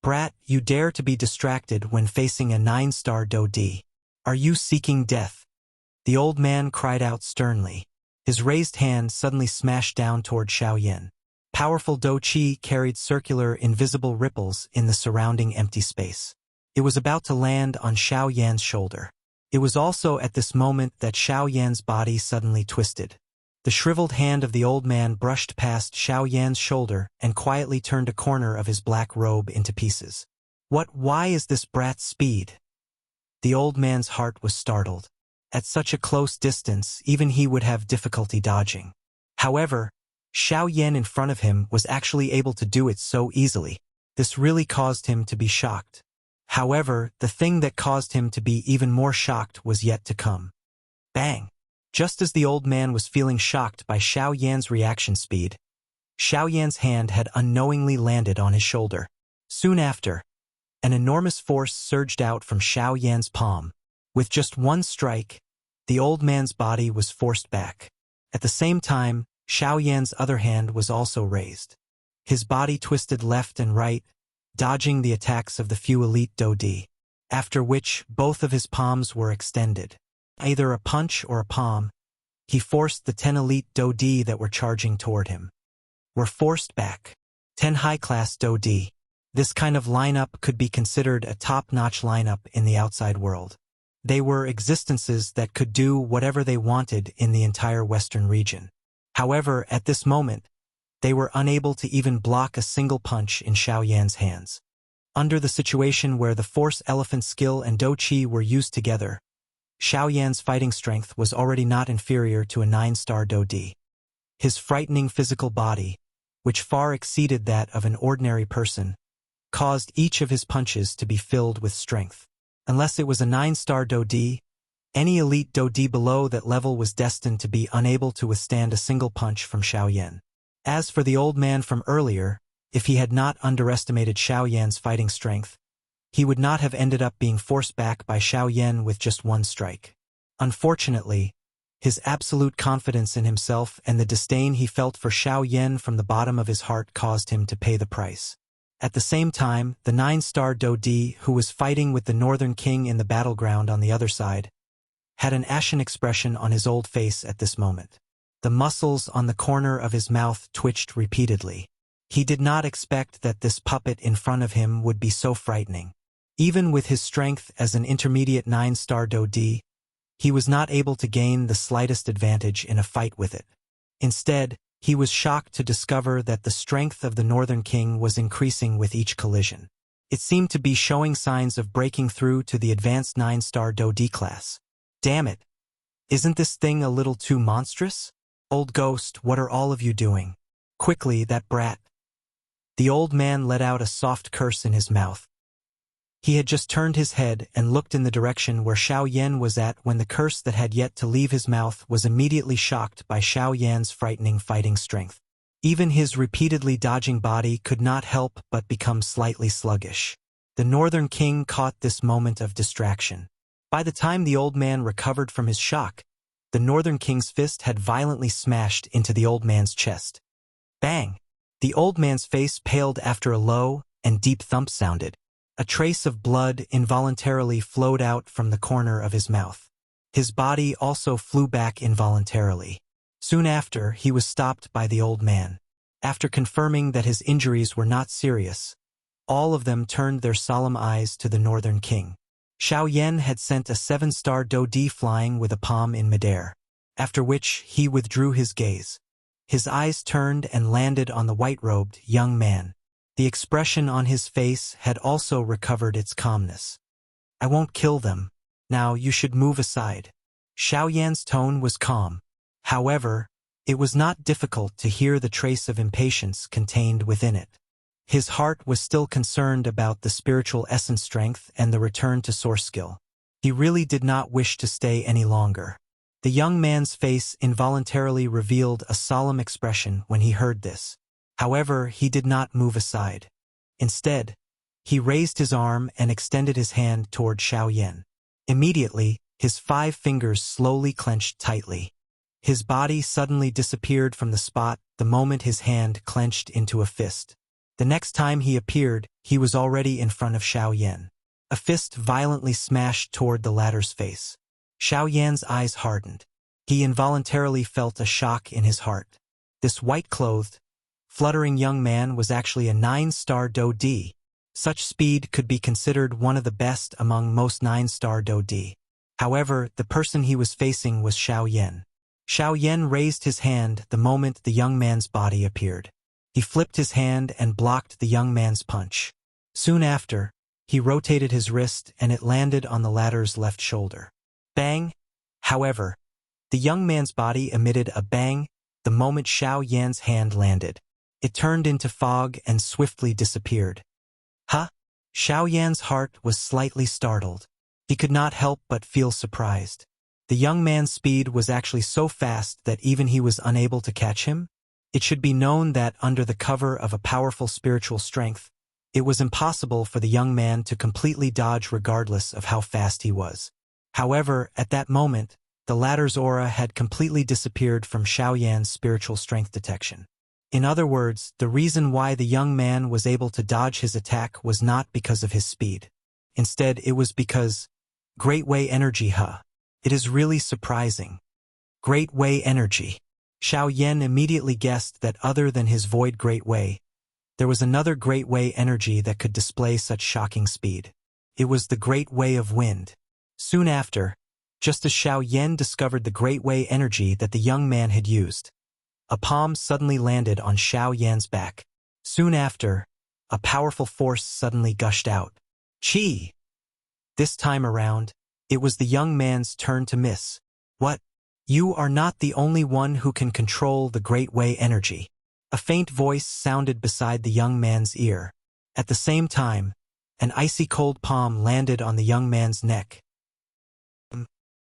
Brat, you dare to be distracted when facing a 9-star dou di. Are you seeking death? The old man cried out sternly. His raised hand suddenly smashed down toward Xiao Yan. Powerful dou qi carried circular, invisible ripples in the surrounding empty space. It was about to land on Xiao Yan's shoulder. It was also at this moment that Xiao Yan's body suddenly twisted. The shriveled hand of the old man brushed past Xiao Yan's shoulder and quietly turned a corner of his black robe into pieces. Why is this brat's speed? The old man's heart was startled. At such a close distance, even he would have difficulty dodging. However, Xiao Yan in front of him was actually able to do it so easily. This really caused him to be shocked. However, the thing that caused him to be even more shocked was yet to come. Bang! Just as the old man was feeling shocked by Xiao Yan's reaction speed, Xiao Yan's hand had unknowingly landed on his shoulder. Soon after, an enormous force surged out from Xiao Yan's palm. With just one strike, the old man's body was forced back. At the same time, Xiao Yan's other hand was also raised. His body twisted left and right, dodging the attacks of the few elite dou di, after which both of his palms were extended. Either a punch or a palm, he forced the 10 elite dou di that were charging toward him. Were forced back. 10 high-class dou di. This kind of lineup could be considered a top-notch lineup in the outside world. They were existences that could do whatever they wanted in the entire Western region. However, at this moment, they were unable to even block a single punch in Xiao Yan's hands. Under the situation where the Force Elephant skill and dou qi were used together, Xiao Yan's fighting strength was already not inferior to a 9-star Dodi. His frightening physical body, which far exceeded that of an ordinary person, caused each of his punches to be filled with strength. Unless it was a 9-star Dodi, any elite Dodi below that level was destined to be unable to withstand a single punch from Xiao Yan. As for the old man from earlier, if he had not underestimated Xiao Yan's fighting strength, he would not have ended up being forced back by Xiao Yan with just one strike. Unfortunately, his absolute confidence in himself and the disdain he felt for Xiao Yan from the bottom of his heart caused him to pay the price. At the same time, the 9-star Dodi, who was fighting with the Northern King in the battleground on the other side, had an ashen expression on his old face at this moment. The muscles on the corner of his mouth twitched repeatedly. He did not expect that this puppet in front of him would be so frightening. Even with his strength as an intermediate 9-star Dodi, he was not able to gain the slightest advantage in a fight with it. Instead, he was shocked to discover that the strength of the Northern King was increasing with each collision. It seemed to be showing signs of breaking through to the advanced 9-star Dodi class. Damn it! Isn't this thing a little too monstrous? Old ghost, what are all of you doing? Quickly, that brat. The old man let out a soft curse in his mouth. He had just turned his head and looked in the direction where Xiao Yan was at when the curse that had yet to leave his mouth was immediately shocked by Xiao Yan's frightening fighting strength. Even his repeatedly dodging body could not help but become slightly sluggish. The Northern King caught this moment of distraction. By the time the old man recovered from his shock, the Northern King's fist had violently smashed into the old man's chest. Bang! The old man's face paled after a low and deep thump sounded. A trace of blood involuntarily flowed out from the corner of his mouth. His body also flew back involuntarily. Soon after, he was stopped by the old man. After confirming that his injuries were not serious, all of them turned their solemn eyes to the Northern King. Xiao Yan had sent a 7-star Dodi flying with a palm in midair, after which he withdrew his gaze. His eyes turned and landed on the white-robed young man. The expression on his face had also recovered its calmness. I won't kill them. Now you should move aside. Xiao Yan's tone was calm. However, it was not difficult to hear the trace of impatience contained within it. His heart was still concerned about the spiritual essence strength and the return to source skill. He really did not wish to stay any longer. The young man's face involuntarily revealed a solemn expression when he heard this. However, he did not move aside. Instead, he raised his arm and extended his hand toward Xiao Yan. Immediately, his 5 fingers slowly clenched tightly. His body suddenly disappeared from the spot the moment his hand clenched into a fist. The next time he appeared, he was already in front of Xiao Yan. A fist violently smashed toward the latter's face. Xiao Yan's eyes hardened. He involuntarily felt a shock in his heart. This white-clothed, fluttering young man was actually a 9-star Dodi. Such speed could be considered one of the best among most 9-star Dodi. However, the person he was facing was Xiao Yan. Xiao Yan raised his hand the moment the young man's body appeared. He flipped his hand and blocked the young man's punch. Soon after, he rotated his wrist and it landed on the latter's left shoulder. Bang! However, the young man's body emitted a bang the moment Xiao Yan's hand landed. It turned into fog and swiftly disappeared. Huh? Xiao Yan's heart was slightly startled. He could not help but feel surprised. The young man's speed was actually so fast that even he was unable to catch him. It should be known that under the cover of a powerful spiritual strength, it was impossible for the young man to completely dodge regardless of how fast he was. However, at that moment, the latter's aura had completely disappeared from Xiao Yan's spiritual strength detection. In other words, the reason why the young man was able to dodge his attack was not because of his speed. Instead, it was because Great Way Energy, huh? It is really surprising. Great Way Energy. Xiao Yan immediately guessed that other than his void Great Way, there was another Great Way Energy that could display such shocking speed. It was the Great Way of Wind. Soon after, just as Xiao Yan discovered the Great Way Energy that the young man had used, a palm suddenly landed on Xiao Yan's back. Soon after, a powerful force suddenly gushed out. Qi! This time around, It was the young man's turn to miss. What? You are not the only one who can control the Great Way energy. A faint voice sounded beside the young man's ear. At the same time, an icy cold palm landed on the young man's neck.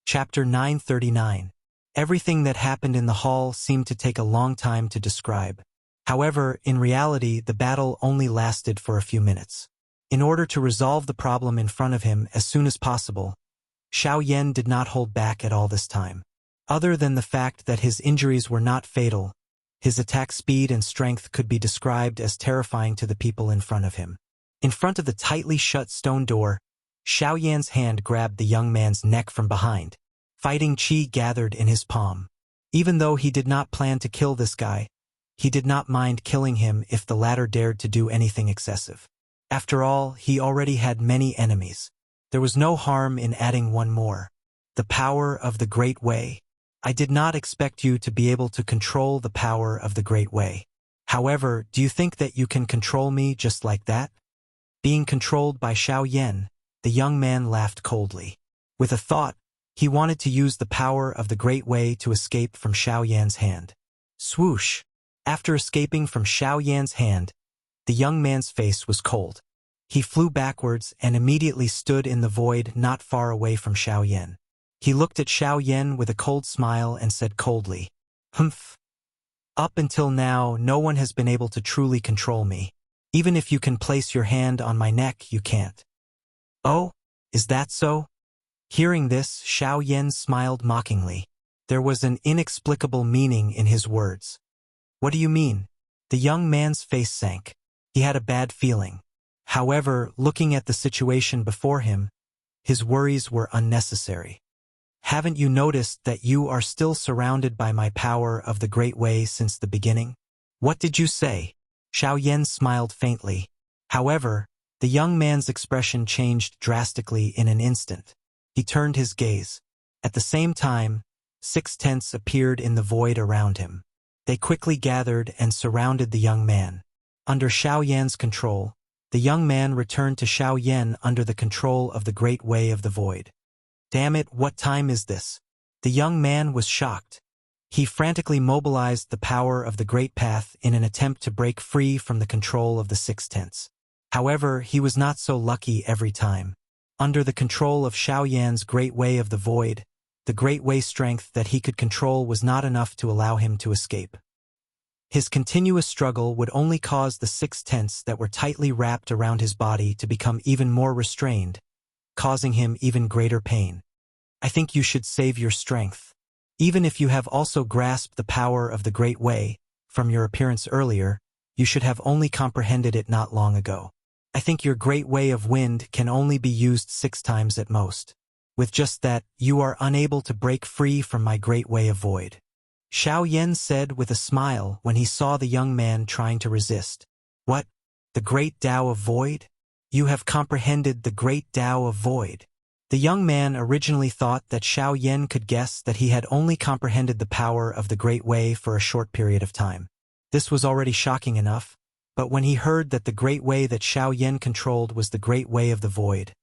Chapter 939. Everything that happened in the hall seemed to take a long time to describe. However, in reality, the battle only lasted for a few minutes. In order to resolve the problem in front of him as soon as possible, Xiao Yan did not hold back at all this time. Other than the fact that his injuries were not fatal, his attack speed and strength could be described as terrifying to the people in front of him. In front of the tightly shut stone door, Xiao Yan's hand grabbed the young man's neck from behind. Fighting chi gathered in his palm. Even though he did not plan to kill this guy, he did not mind killing him if the latter dared to do anything excessive. After all, he already had many enemies. There was no harm in adding one more. The power of the Great Way. I did not expect you to be able to control the power of the Great Way. However, do you think that you can control me just like that? Being controlled by Xiao Yan, the young man laughed coldly. With a thought, he wanted to use the power of the Great Way to escape from Xiao Yan's hand. Swoosh! After escaping from Xiao Yan's hand, the young man's face was cold. He flew backwards and immediately stood in the void not far away from Xiao Yan. He looked at Xiao Yan with a cold smile and said coldly, "Humph. Up until now, no one has been able to truly control me. Even if you can place your hand on my neck, you can't." "Oh, is that so?" Hearing this, Xiao Yan smiled mockingly. There was an inexplicable meaning in his words. "What do you mean?" The young man's face sank. He had a bad feeling. However, looking at the situation before him, his worries were unnecessary. "Haven't you noticed that you are still surrounded by my power of the Great Way since the beginning?" "What did you say?" Xiao Yan smiled faintly. However, the young man's expression changed drastically in an instant. He turned his gaze. At the same time, 6 tents appeared in the void around him. They quickly gathered and surrounded the young man. Under Xiao Yan's control, the young man returned to Xiao Yan under the control of the Great Way of the Void. "Damn it, what time is this?" The young man was shocked. He frantically mobilized the power of the Great Path in an attempt to break free from the control of the 6 tents. However, he was not so lucky every time. Under the control of Xiao Yan's Great Way of the Void, the Great Way strength that he could control was not enough to allow him to escape. His continuous struggle would only cause the 6 tents that were tightly wrapped around his body to become even more restrained, causing him even greater pain. "I think you should save your strength. Even if you have also grasped the power of the Great Way, from your appearance earlier, you should have only comprehended it not long ago. I think your Great Way of Wind can only be used 6 times at most. With just that, you are unable to break free from my Great Way of Void." Xiao Yan said with a smile when he saw the young man trying to resist. "What? The Great Tao of Void? You have comprehended the Great Tao of Void." The young man originally thought that Xiao Yan could guess that he had only comprehended the power of the Great Way for a short period of time. This was already shocking enough, but when he heard that the Great Way that Xiao Yan controlled was the Great Way of the Void,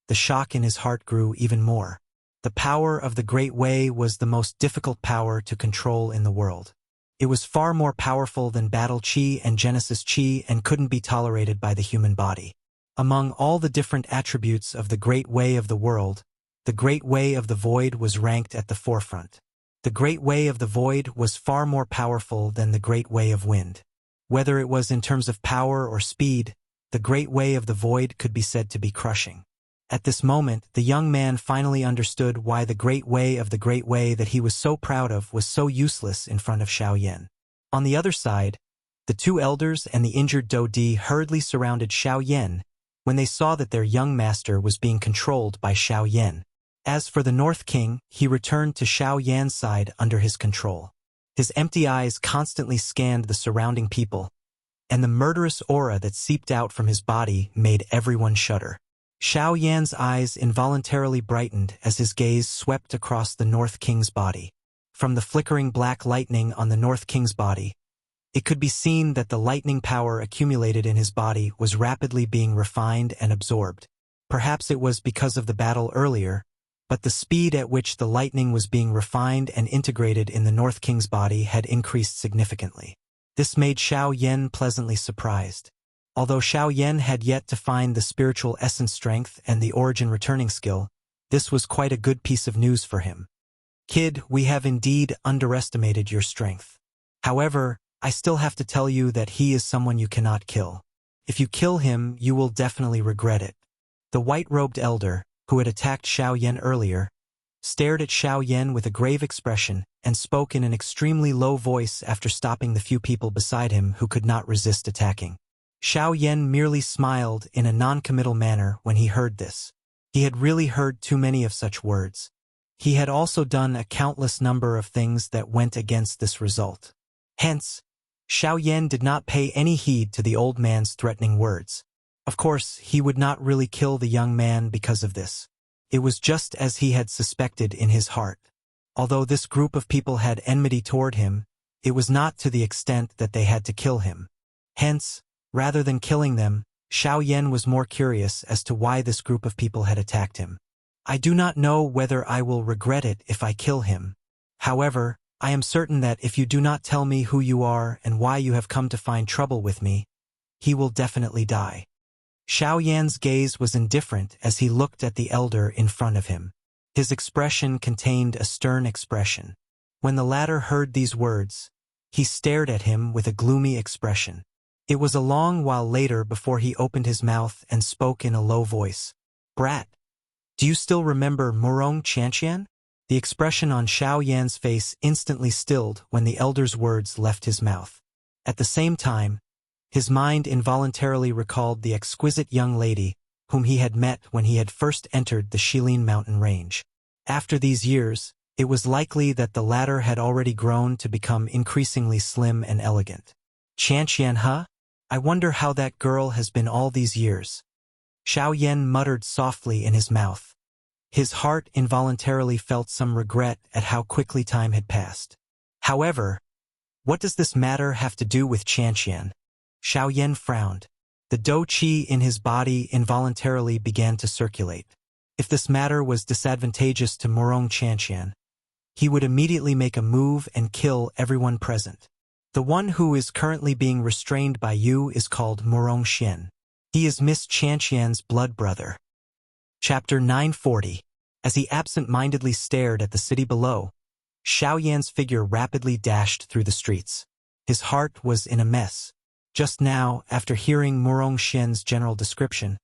the shock in his heart grew even more. The power of the Great Way was the most difficult power to control in the world. It was far more powerful than Battle Chi and Genesis Chi and couldn't be tolerated by the human body. Among all the different attributes of the Great Way of the world, the Great Way of the Void was ranked at the forefront. The Great Way of the Void was far more powerful than the Great Way of Wind. Whether it was in terms of power or speed, the Great Way of the Void could be said to be crushing. At this moment, the young man finally understood why the Great Way of the Great Way that he was so proud of was so useless in front of Xiao Yan. On the other side, the 2 elders and the injured Do Di hurriedly surrounded Xiao Yan when they saw that their young master was being controlled by Xiao Yan. As for the North King, he returned to Xiao Yan's side under his control. His empty eyes constantly scanned the surrounding people, and the murderous aura that seeped out from his body made everyone shudder. Xiao Yan's eyes involuntarily brightened as his gaze swept across the North King's body. From the flickering black lightning on the North King's body, it could be seen that the lightning power accumulated in his body was rapidly being refined and absorbed. Perhaps it was because of the battle earlier, but the speed at which the lightning was being refined and integrated in the North King's body had increased significantly. This made Xiao Yan pleasantly surprised. Although Xiao Yan had yet to find the spiritual essence strength and the origin returning skill, this was quite a good piece of news for him. Kid, we have indeed underestimated your strength. However, I still have to tell you that he is someone you cannot kill. If you kill him, you will definitely regret it. The white-robed elder, who had attacked Xiao Yan earlier, stared at Xiao Yan with a grave expression and spoke in an extremely low voice after stopping the few people beside him who could not resist attacking. Xiao Yan merely smiled in a non-committal manner when he heard this. He had really heard too many of such words. He had also done a countless number of things that went against this result. Hence, Xiao Yan did not pay any heed to the old man's threatening words. Of course, he would not really kill the young man because of this. It was just as he had suspected in his heart. Although this group of people had enmity toward him, it was not to the extent that they had to kill him. Hence, rather than killing them, Xiao Yan was more curious as to why this group of people had attacked him. I do not know whether I will regret it if I kill him. However, I am certain that if you do not tell me who you are and why you have come to find trouble with me, he will definitely die. Xiao Yan's gaze was indifferent as he looked at the elder in front of him. His expression contained a stern expression. When the latter heard these words, he stared at him with a gloomy expression. It was a long while later before he opened his mouth and spoke in a low voice. Brat, do you still remember Murong Chanqian? The expression on Xiao Yan's face instantly stilled when the elder's words left his mouth. At the same time, his mind involuntarily recalled the exquisite young lady whom he had met when he had first entered the Shilin mountain range. After these years, it was likely that the latter had already grown to become increasingly slim and elegant. Chanqian, huh? I wonder how that girl has been all these years. Xiao Yan muttered softly in his mouth. His heart involuntarily felt some regret at how quickly time had passed. However, what does this matter have to do with Chanqian? Xiao Yan frowned. The dou qi in his body involuntarily began to circulate. If this matter was disadvantageous to Murong Chanqian, he would immediately make a move and kill everyone present. The one who is currently being restrained by you is called Murong Xin. He is Miss Chanqian's blood brother. Chapter 940. As he absent-mindedly stared at the city below, Xiao Yan's figure rapidly dashed through the streets. His heart was in a mess. Just now, after hearing Murong Xin's general description,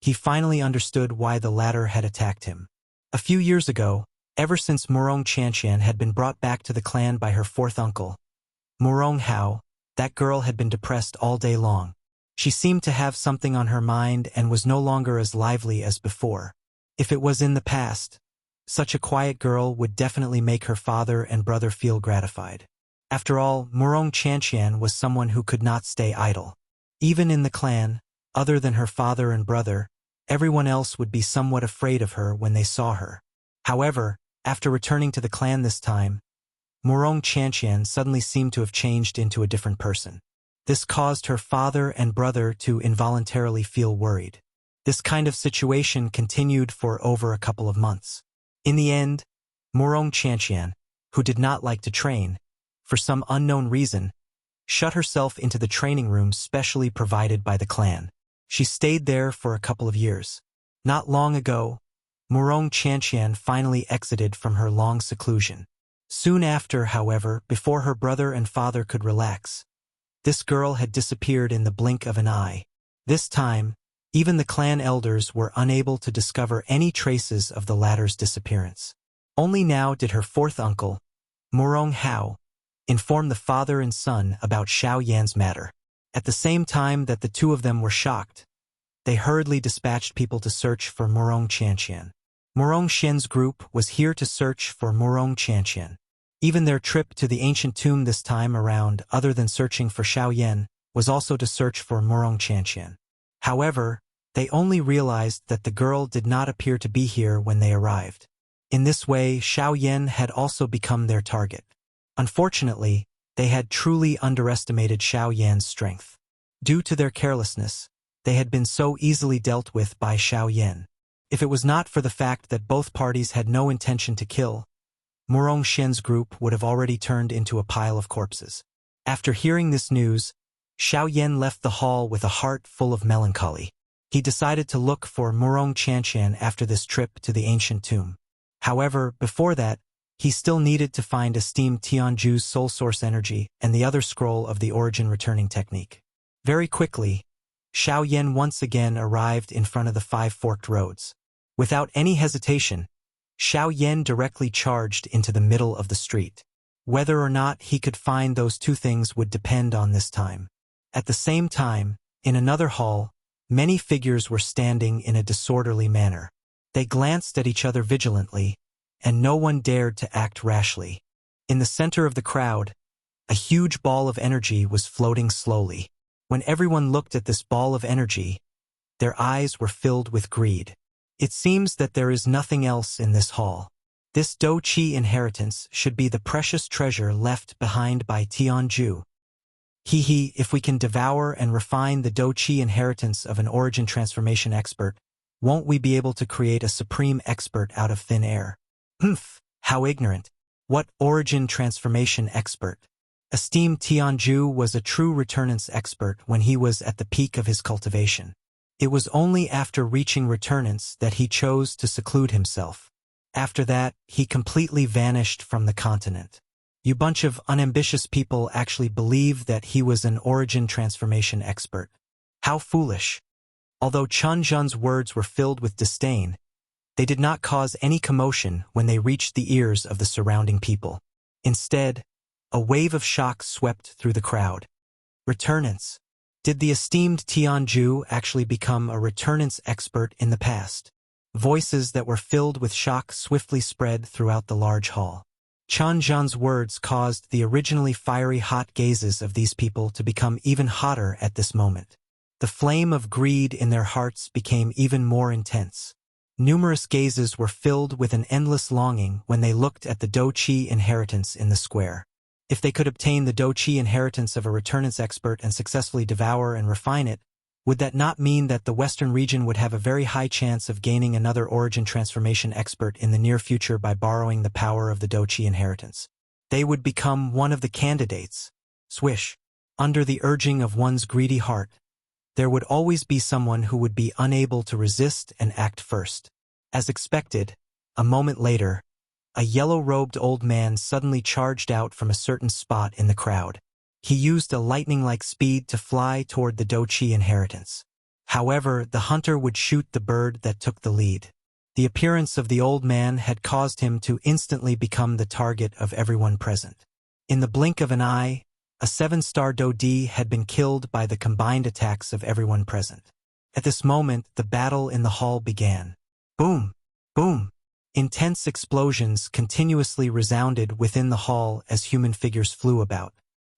he finally understood why the latter had attacked him. A few years ago, ever since Murong Chanqian had been brought back to the clan by her fourth uncle, Murong Hao, that girl had been depressed all day long. She seemed to have something on her mind and was no longer as lively as before. If it was in the past, such a quiet girl would definitely make her father and brother feel gratified. After all, Murong Chanqian was someone who could not stay idle. Even in the clan, other than her father and brother, everyone else would be somewhat afraid of her when they saw her. However, after returning to the clan this time, Murong Chanqian suddenly seemed to have changed into a different person. This caused her father and brother to involuntarily feel worried. This kind of situation continued for over a couple of months. In the end, Murong Chanqian, who did not like to train, for some unknown reason, shut herself into the training room specially provided by the clan. She stayed there for a couple of years. Not long ago, Murong Chanqian finally exited from her long seclusion. Soon after, however, before her brother and father could relax, this girl had disappeared in the blink of an eye. This time, even the clan elders were unable to discover any traces of the latter's disappearance. Only now did her fourth uncle, Murong Hao, inform the father and son about Xiao Yan's matter. At the same time that the two of them were shocked, they hurriedly dispatched people to search for Murong Chanqian. Murong Xin's group was here to search for Murong Chanqian. Even their trip to the ancient tomb this time around, other than searching for Xiao Yan, was also to search for Murong Chanqian. However, they only realized that the girl did not appear to be here when they arrived. In this way, Xiao Yan had also become their target. Unfortunately, they had truly underestimated Xiao Yan's strength. Due to their carelessness, they had been so easily dealt with by Xiao Yan. If it was not for the fact that both parties had no intention to kill, Murong Xian's group would have already turned into a pile of corpses. After hearing this news, Xiao Yan left the hall with a heart full of melancholy. He decided to look for Murong Qianqian after this trip to the ancient tomb. However, before that, he still needed to find esteemed Tianju's soul source energy and the other scroll of the origin returning technique. Very quickly, Xiao Yan once again arrived in front of the five forked roads. Without any hesitation, Xiao Yan directly charged into the middle of the street. Whether or not he could find those two things would depend on this time. At the same time, in another hall, many figures were standing in a disorderly manner. They glanced at each other vigilantly, and no one dared to act rashly. In the center of the crowd, a huge ball of energy was floating slowly. When everyone looked at this ball of energy, their eyes were filled with greed. It seems that there is nothing else in this hall. This Dou Qi inheritance should be the precious treasure left behind by Tianju. If we can devour and refine the Dou Qi inheritance of an origin transformation expert, won't we be able to create a supreme expert out of thin air? How ignorant. What origin transformation expert? Esteemed Tianju was a true returnance expert when he was at the peak of his cultivation. It was only after reaching returnance that he chose to seclude himself. After that, he completely vanished from the continent. You bunch of unambitious people actually believe that he was an origin transformation expert. How foolish. Although Chun Zhen's words were filled with disdain, they did not cause any commotion when they reached the ears of the surrounding people. Instead, a wave of shock swept through the crowd. Returnance. Did the esteemed Tianju actually become a returnance expert in the past? Voices that were filled with shock swiftly spread throughout the large hall. Chun Zhen's words caused the originally fiery hot gazes of these people to become even hotter at this moment. The flame of greed in their hearts became even more intense. Numerous gazes were filled with an endless longing when they looked at the Dou Qi inheritance in the square. If they could obtain the Dou Qi inheritance of a returnance expert and successfully devour and refine it, would that not mean that the Western region would have a very high chance of gaining another origin transformation expert in the near future by borrowing the power of the Dou Qi inheritance? They would become one of the candidates. Swish. Under the urging of one's greedy heart, there would always be someone who would be unable to resist and act first. As expected, a moment later, a yellow-robed old man suddenly charged out from a certain spot in the crowd. He used a lightning-like speed to fly toward the Dou Qi inheritance. However, the hunter would shoot the bird that took the lead. The appearance of the old man had caused him to instantly become the target of everyone present. In the blink of an eye, a 7-star Dou Di had been killed by the combined attacks of everyone present. At this moment, the battle in the hall began. Boom! Boom! Intense explosions continuously resounded within the hall as human figures flew about.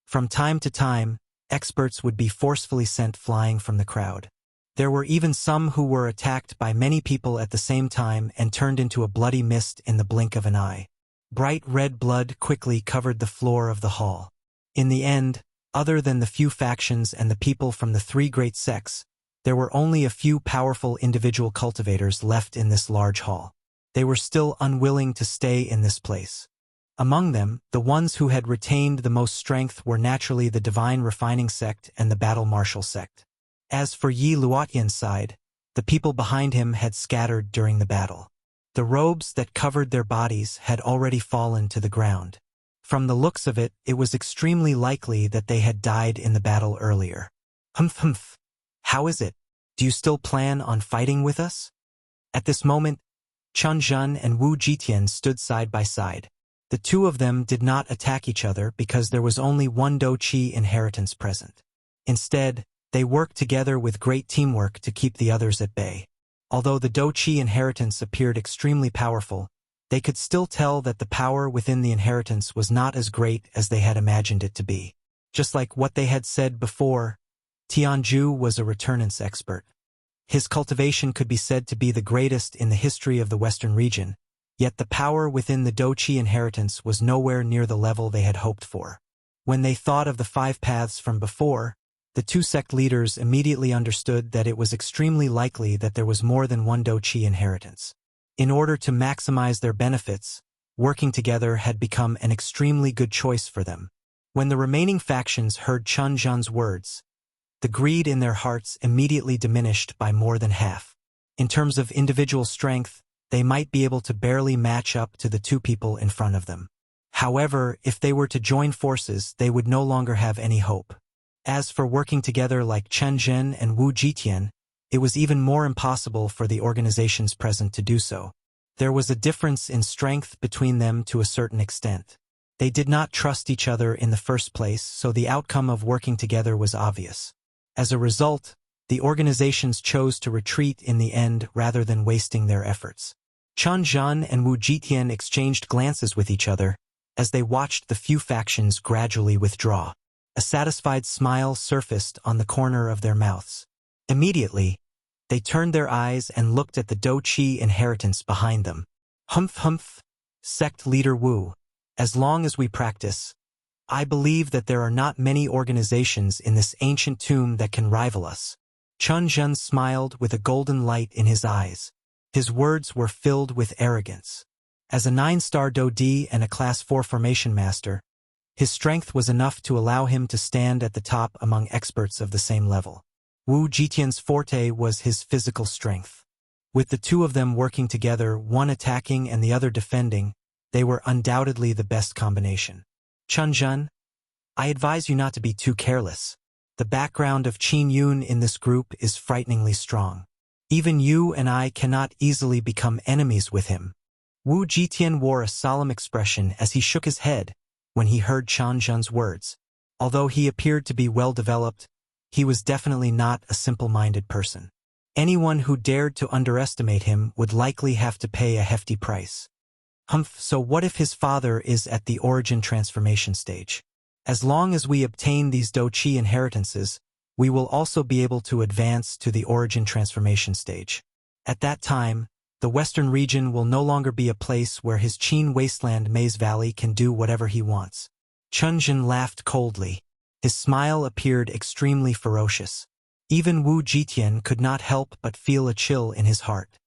From time to time, experts would be forcefully sent flying from the crowd. There were even some who were attacked by many people at the same time and turned into a bloody mist in the blink of an eye. Bright red blood quickly covered the floor of the hall. In the end, other than the few factions and the people from the 3 great sects, there were only a few powerful individual cultivators left in this large hall. They were still unwilling to stay in this place. Among them, the ones who had retained the most strength were naturally the Divine Refining Sect and the Battle Martial Sect. As for Yi Luotian's side, the people behind him had scattered during the battle. The robes that covered their bodies had already fallen to the ground. From the looks of it, it was extremely likely that they had died in the battle earlier. Humph. How is it? Do you still plan on fighting with us? At this moment, Chun Zhen and Wu Jitian stood side by side. The two of them did not attack each other because there was only one Dou Qi inheritance present. Instead, they worked together with great teamwork to keep the others at bay. Although the Dou Qi inheritance appeared extremely powerful, they could still tell that the power within the inheritance was not as great as they had imagined it to be. Just like what they had said before, Tianju was a returnance expert. His cultivation could be said to be the greatest in the history of the Western region, yet the power within the Dou Qi inheritance was nowhere near the level they had hoped for. When they thought of the 5 paths from before, The two sect leaders immediately understood that it was extremely likely that there was more than one Douqi inheritance. In order to maximize their benefits, working together had become an extremely good choice for them. When the remaining factions heard Chen Zhan's words, the greed in their hearts immediately diminished by more than half. In terms of individual strength, they might be able to barely match up to the two people in front of them. However, if they were to join forces, they would no longer have any hope. As for working together like Chen Zhen and Wu Jitian, it was even more impossible for the organizations present to do so. There was a difference in strength between them to a certain extent. They did not trust each other in the first place, so the outcome of working together was obvious. As a result, the organizations chose to retreat in the end rather than wasting their efforts. Chen Zhan and Wu Jitian exchanged glances with each other as they watched the few factions gradually withdraw. A satisfied smile surfaced on the corner of their mouths. Immediately, they turned their eyes and looked at the Douqi inheritance behind them. Humph humph, sect leader Wu. As long as we practice, I believe that there are not many organizations in this ancient tomb that can rival us. Chen Zhen smiled with a golden light in his eyes. His words were filled with arrogance. As a 9-star Dodi and a Class 4 formation master, his strength was enough to allow him to stand at the top among experts of the same level. Wu Jitian's forte was his physical strength. With the two of them working together, one attacking and the other defending, they were undoubtedly the best combination. Chen Zhen, I advise you not to be too careless. The background of Qin Yun in this group is frighteningly strong. Even you and I cannot easily become enemies with him. Wu Jitian wore a solemn expression as he shook his head when he heard Chen Zhen's words. Although he appeared to be well-developed, he was definitely not a simple-minded person. Anyone who dared to underestimate him would likely have to pay a hefty price. Humph, so what if his father is at the origin transformation stage? As long as we obtain these Douqi inheritances, we will also be able to advance to the origin transformation stage. At that time, the western region will no longer be a place where his Qin wasteland Maze Valley can do whatever he wants. Chen Zhen laughed coldly. His smile appeared extremely ferocious. Even Wu Jitian could not help but feel a chill in his heart.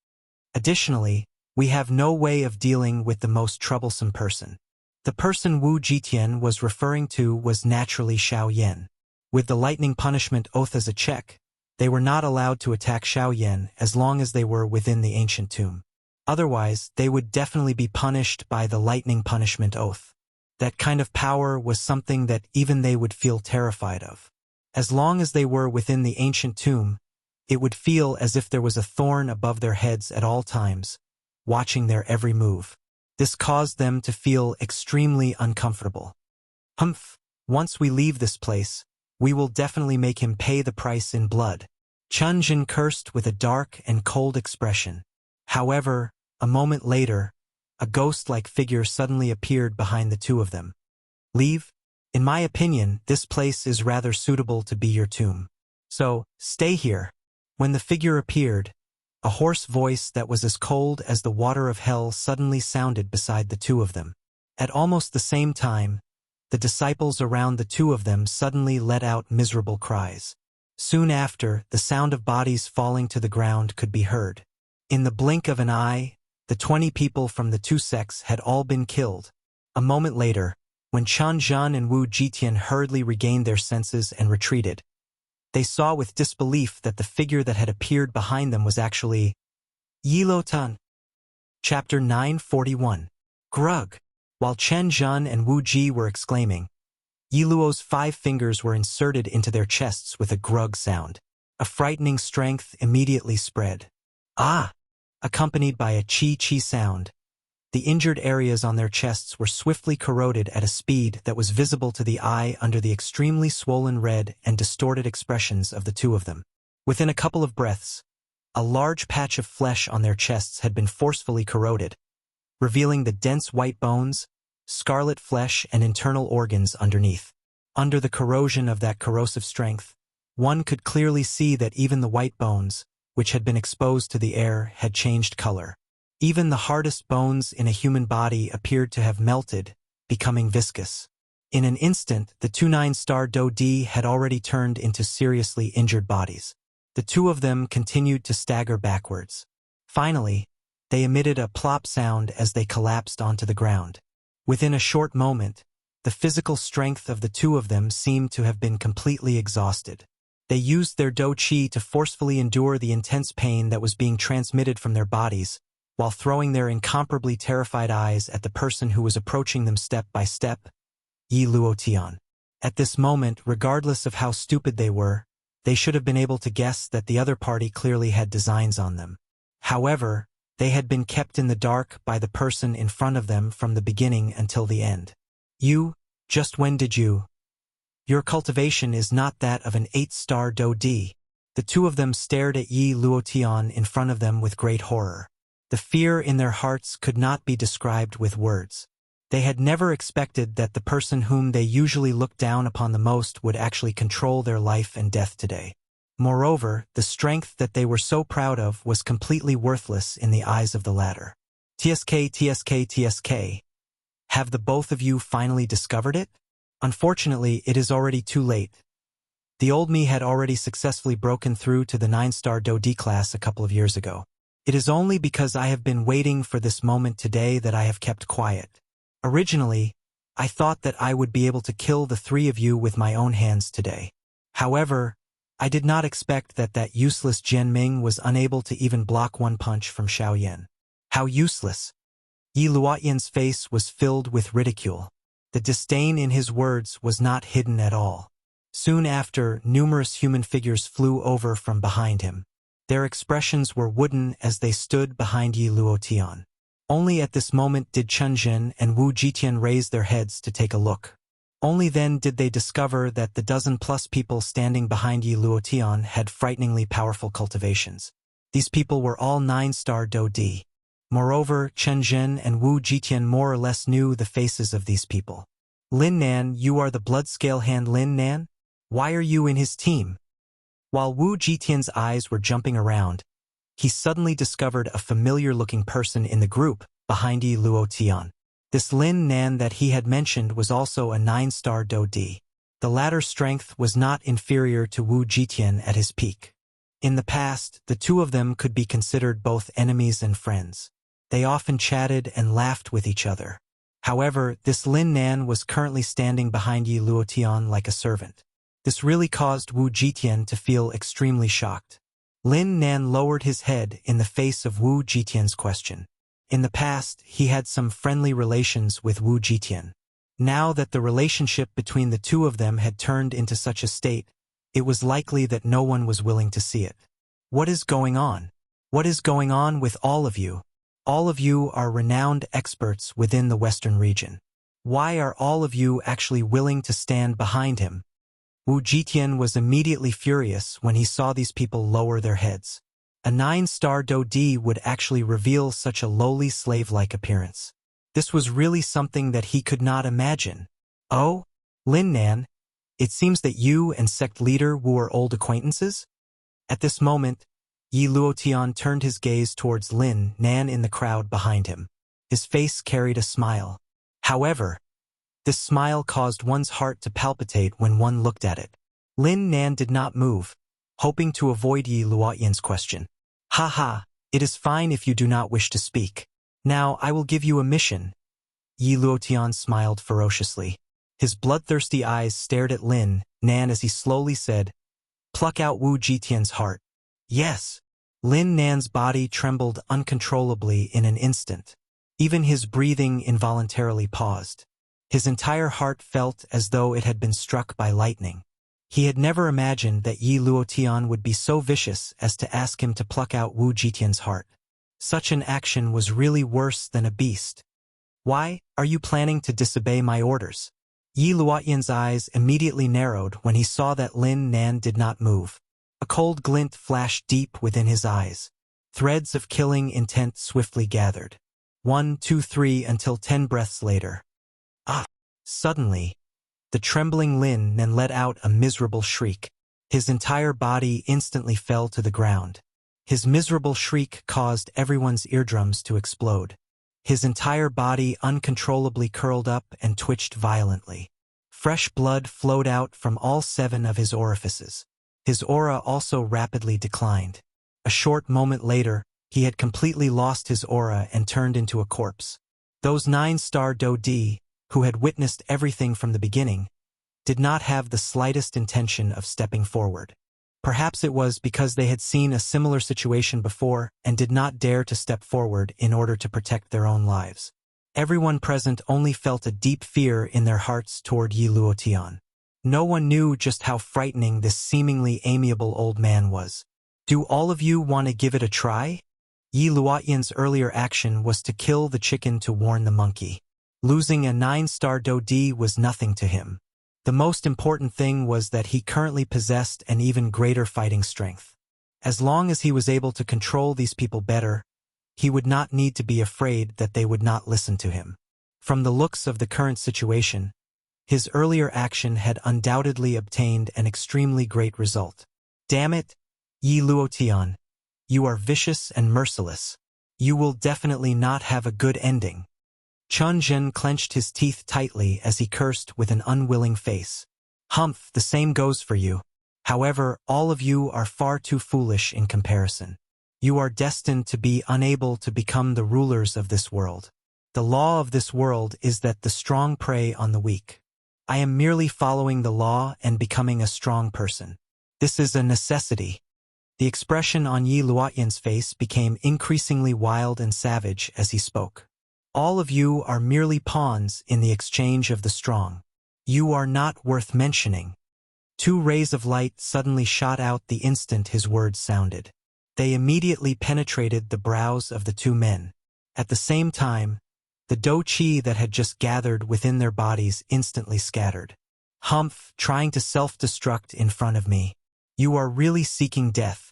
Additionally, we have no way of dealing with the most troublesome person. The person Wu Jitian was referring to was naturally Xiao Yan. With the lightning punishment oath as a check, they were not allowed to attack Xiao Yan as long as they were within the ancient tomb. Otherwise, they would definitely be punished by the lightning punishment oath. That kind of power was something that even they would feel terrified of. As long as they were within the ancient tomb, it would feel as if there was a thorn above their heads at all times, watching their every move. This caused them to feel extremely uncomfortable. Humph, once we leave this place, we will definitely make him pay the price in blood. Chen Zhen cursed with a dark and cold expression. However, a moment later, a ghost-like figure suddenly appeared behind the two of them. Leave? In my opinion, this place is rather suitable to be your tomb. So, stay here. When the figure appeared, a hoarse voice that was as cold as the water of hell suddenly sounded beside the two of them. At almost the same time, the disciples around the two of them suddenly let out miserable cries. Soon after, the sound of bodies falling to the ground could be heard. In the blink of an eye, the 20 people from the two sects had all been killed. A moment later, when Chen Zhen and Wu Jitian hurriedly regained their senses and retreated, they saw with disbelief that the figure that had appeared behind them was actually Yilo Tan. Chapter 941. Grug. While Chen Zhen and Wu Ji were exclaiming, Yiluo's 5 fingers were inserted into their chests with a grug sound. A frightening strength immediately spread. Ah! Accompanied by a chi-chi sound. The injured areas on their chests were swiftly corroded at a speed that was visible to the eye under the extremely swollen red and distorted expressions of the two of them. Within a couple of breaths, a large patch of flesh on their chests had been forcefully corroded, revealing the dense white bones, scarlet flesh, and internal organs underneath. Under the corrosion of that corrosive strength, one could clearly see that even the white bones, which had been exposed to the air, had changed color. Even the hardest bones in a human body appeared to have melted, becoming viscous. In an instant, the two nine-star Do-D had already turned into seriously injured bodies. The two of them continued to stagger backwards. Finally, they emitted a plop sound as they collapsed onto the ground. Within a short moment, the physical strength of the two of them seemed to have been completely exhausted. They used their Do-Chi to forcefully endure the intense pain that was being transmitted from their bodies, while throwing their incomparably terrified eyes at the person who was approaching them step by step, Yi Luotian. At this moment, regardless of how stupid they were, they should have been able to guess that the other party clearly had designs on them. However, they had been kept in the dark by the person in front of them from the beginning until the end. You, just when did you? Your cultivation is not that of an 8-star Do-D. The two of them stared at Yi Luotian in front of them with great horror. The fear in their hearts could not be described with words. They had never expected that the person whom they usually looked down upon the most would actually control their life and death today. Moreover, the strength that they were so proud of was completely worthless in the eyes of the latter. TSK. Have the both of you finally discovered it? Unfortunately, it is already too late. The old me had already successfully broken through to the 9-star Do-D class a couple of years ago. It is only because I have been waiting for this moment today that I have kept quiet. Originally, I thought that I would be able to kill the three of you with my own hands today. However, I did not expect that useless Jian Ming was unable to even block one punch from Xiao Yan. How useless! Yi Luotian's face was filled with ridicule. The disdain in his words was not hidden at all. Soon after, numerous human figures flew over from behind him. Their expressions were wooden as they stood behind Yi Luotian. Only at this moment did Chen Jin and Wu Jitian raise their heads to take a look. Only then did they discover that the dozen-plus people standing behind Yi Luotian had frighteningly powerful cultivations. These people were all 9-star Do-D. Moreover, Chen Jin and Wu Jitian more or less knew the faces of these people. Lin Nan, you are the blood-scale hand Lin Nan? Why are you in his team? While Wu Jitian's eyes were jumping around, he suddenly discovered a familiar-looking person in the group behind Yi Luotian. This Lin Nan that he had mentioned was also a 9-star Do-D. The latter's strength was not inferior to Wu Jitian at his peak. In the past, the two of them could be considered both enemies and friends. They often chatted and laughed with each other. However, this Lin Nan was currently standing behind Yi Luotian like a servant. This really caused Wu Jitian to feel extremely shocked. Lin Nan lowered his head in the face of Wu Jitian's question. In the past, he had some friendly relations with Wu Jitian. Now that the relationship between the two of them had turned into such a state, it was likely that no one was willing to see it. What is going on? What is going on with all of you? All of you are renowned experts within the Western region. Why are all of you actually willing to stand behind him? Wu Jitian was immediately furious when he saw these people lower their heads. A 9-star Do-D would actually reveal such a lowly slave-like appearance. This was really something that he could not imagine. Oh, Lin Nan, it seems that you and sect leader Wu are old acquaintances? At this moment, Yi Luotian turned his gaze towards Lin Nan in the crowd behind him. His face carried a smile. However, this smile caused one's heart to palpitate when one looked at it. Lin Nan did not move, hoping to avoid Yi Luotian's question. Ha, it is fine if you do not wish to speak. Now I will give you a mission. Yi Luotian smiled ferociously. His bloodthirsty eyes stared at Lin Nan as he slowly said, "Pluck out Wu Jitian's heart." Yes. Lin Nan's body trembled uncontrollably in an instant. Even his breathing involuntarily paused. His entire heart felt as though it had been struck by lightning. He had never imagined that Yi Luotian would be so vicious as to ask him to pluck out Wu Jitian's heart. Such an action was really worse than a beast. Why are you planning to disobey my orders? Yi Luotian's eyes immediately narrowed when he saw that Lin Nan did not move. A cold glint flashed deep within his eyes. Threads of killing intent swiftly gathered. 1, 2, 3 until 10 breaths later. Suddenly, the trembling Lin Nan let out a miserable shriek. His entire body instantly fell to the ground. His miserable shriek caused everyone's eardrums to explode. His entire body uncontrollably curled up and twitched violently. Fresh blood flowed out from all 7 of his orifices. His aura also rapidly declined. A short moment later, he had completely lost his aura and turned into a corpse. Those 9-star Do-D, who had witnessed everything from the beginning, did not have the slightest intention of stepping forward. Perhaps it was because they had seen a similar situation before and did not dare to step forward in order to protect their own lives. Everyone present only felt a deep fear in their hearts toward Yi Luotian. No one knew just how frightening this seemingly amiable old man was. Do all of you want to give it a try? Yi Luotian's earlier action was to kill the chicken to warn the monkey. Losing a 9-star Do-D was nothing to him. The most important thing was that he currently possessed an even greater fighting strength. As long as he was able to control these people better, he would not need to be afraid that they would not listen to him. From the looks of the current situation, his earlier action had undoubtedly obtained an extremely great result. Damn it, Yi Luotian, you are vicious and merciless. You will definitely not have a good ending. Chun Zhen clenched his teeth tightly as he cursed with an unwilling face. Humph, the same goes for you. However, all of you are far too foolish in comparison. You are destined to be unable to become the rulers of this world. The law of this world is that the strong prey on the weak. I am merely following the law and becoming a strong person. This is a necessity. The expression on Yi Luotian's face became increasingly wild and savage as he spoke. All of you are merely pawns in the exchange of the strong. You are not worth mentioning. 2 rays of light suddenly shot out the instant his words sounded. They immediately penetrated the brows of the 2 men. At the same time, the Do-Chi that had just gathered within their bodies instantly scattered. Humph, trying to self-destruct in front of me. You are really seeking death.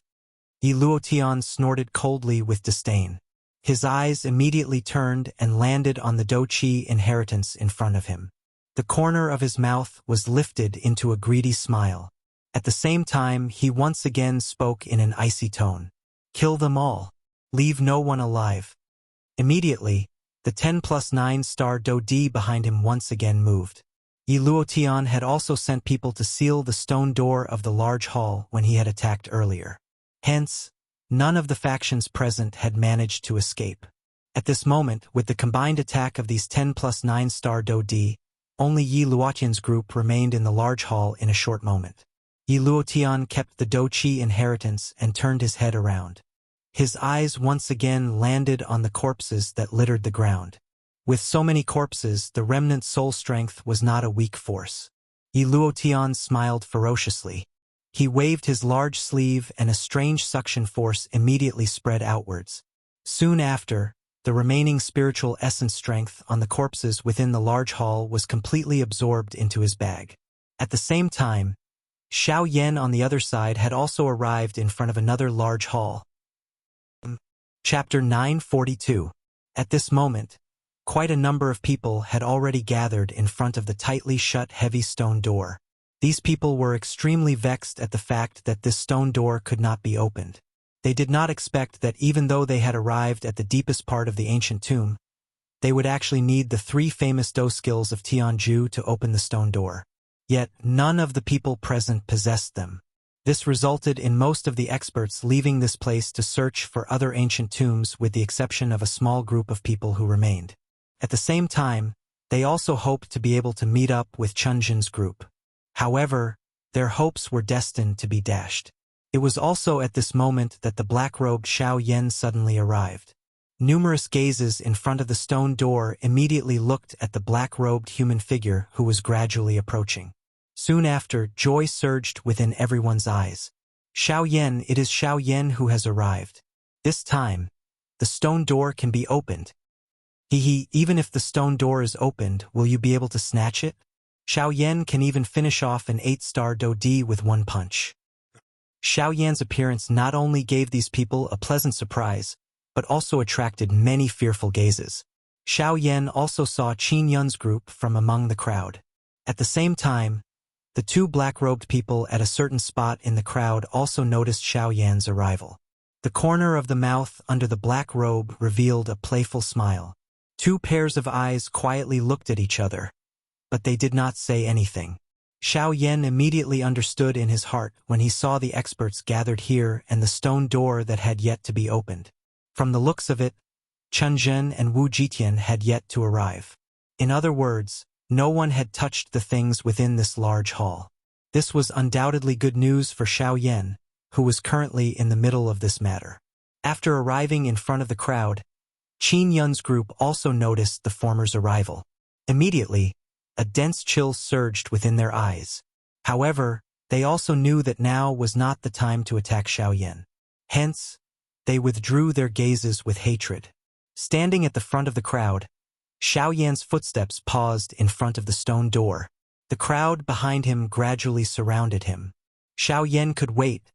Yi Luotian snorted coldly with disdain. His eyes immediately turned and landed on the Do-Chi inheritance in front of him. The corner of his mouth was lifted into a greedy smile. At the same time, he once again spoke in an icy tone. Kill them all. Leave no one alive. Immediately, the 10+9-star Do-D behind him once again moved. Yi Luotian had also sent people to seal the stone door of the large hall when he had attacked earlier. Hence, none of the factions present had managed to escape. At this moment, with the combined attack of these 10+9-star Do-D, only Yi Luotian's group remained in the large hall in a short moment. Yi Luotian kept the Do-Chi inheritance and turned his head around. His eyes once again landed on the corpses that littered the ground. With so many corpses, the remnant soul strength was not a weak force. Yi Luotian smiled ferociously. He waved his large sleeve and a strange suction force immediately spread outwards. Soon after, the remaining spiritual essence strength on the corpses within the large hall was completely absorbed into his bag. At the same time, Xiao Yan on the other side had also arrived in front of another large hall. Chapter 942. At this moment, quite a number of people had already gathered in front of the tightly shut heavy stone door. These people were extremely vexed at the fact that this stone door could not be opened. They did not expect that even though they had arrived at the deepest part of the ancient tomb, they would actually need the 3 famous Do skills of Tianju to open the stone door. Yet, none of the people present possessed them. This resulted in most of the experts leaving this place to search for other ancient tombs with the exception of a small group of people who remained. At the same time, they also hoped to be able to meet up with Chun Zhen's group. However, their hopes were destined to be dashed. It was also at this moment that the black-robed Xiao Yan suddenly arrived. Numerous gazes in front of the stone door immediately looked at the black-robed human figure who was gradually approaching. Soon after, joy surged within everyone's eyes. Xiao Yan, it is Xiao Yan who has arrived. This time, the stone door can be opened. Even if the stone door is opened, will you be able to snatch it? Xiao Yan can even finish off an 8-star Do-D with one punch. Xiao Yan's appearance not only gave these people a pleasant surprise, but also attracted many fearful gazes. Xiao Yan also saw Qin Yun's group from among the crowd. At the same time, the 2 black-robed people at a certain spot in the crowd also noticed Xiao Yan's arrival. The corner of the mouth under the black robe revealed a playful smile. 2 pairs of eyes quietly looked at each other. but they did not say anything. Xiao Yan immediately understood in his heart when he saw the experts gathered here and the stone door that had yet to be opened. From the looks of it, Chen Zhen and Wu Jitian had yet to arrive. In other words, no one had touched the things within this large hall. This was undoubtedly good news for Xiao Yan, who was currently in the middle of this matter. After arriving in front of the crowd, Qin Yun's group also noticed the former's arrival. Immediately, a dense chill surged within their eyes. However, they also knew that now was not the time to attack Xiao Yan. Hence, they withdrew their gazes with hatred. Standing at the front of the crowd, Xiao Yan's footsteps paused in front of the stone door. The crowd behind him gradually surrounded him. Xiao Yan could wait,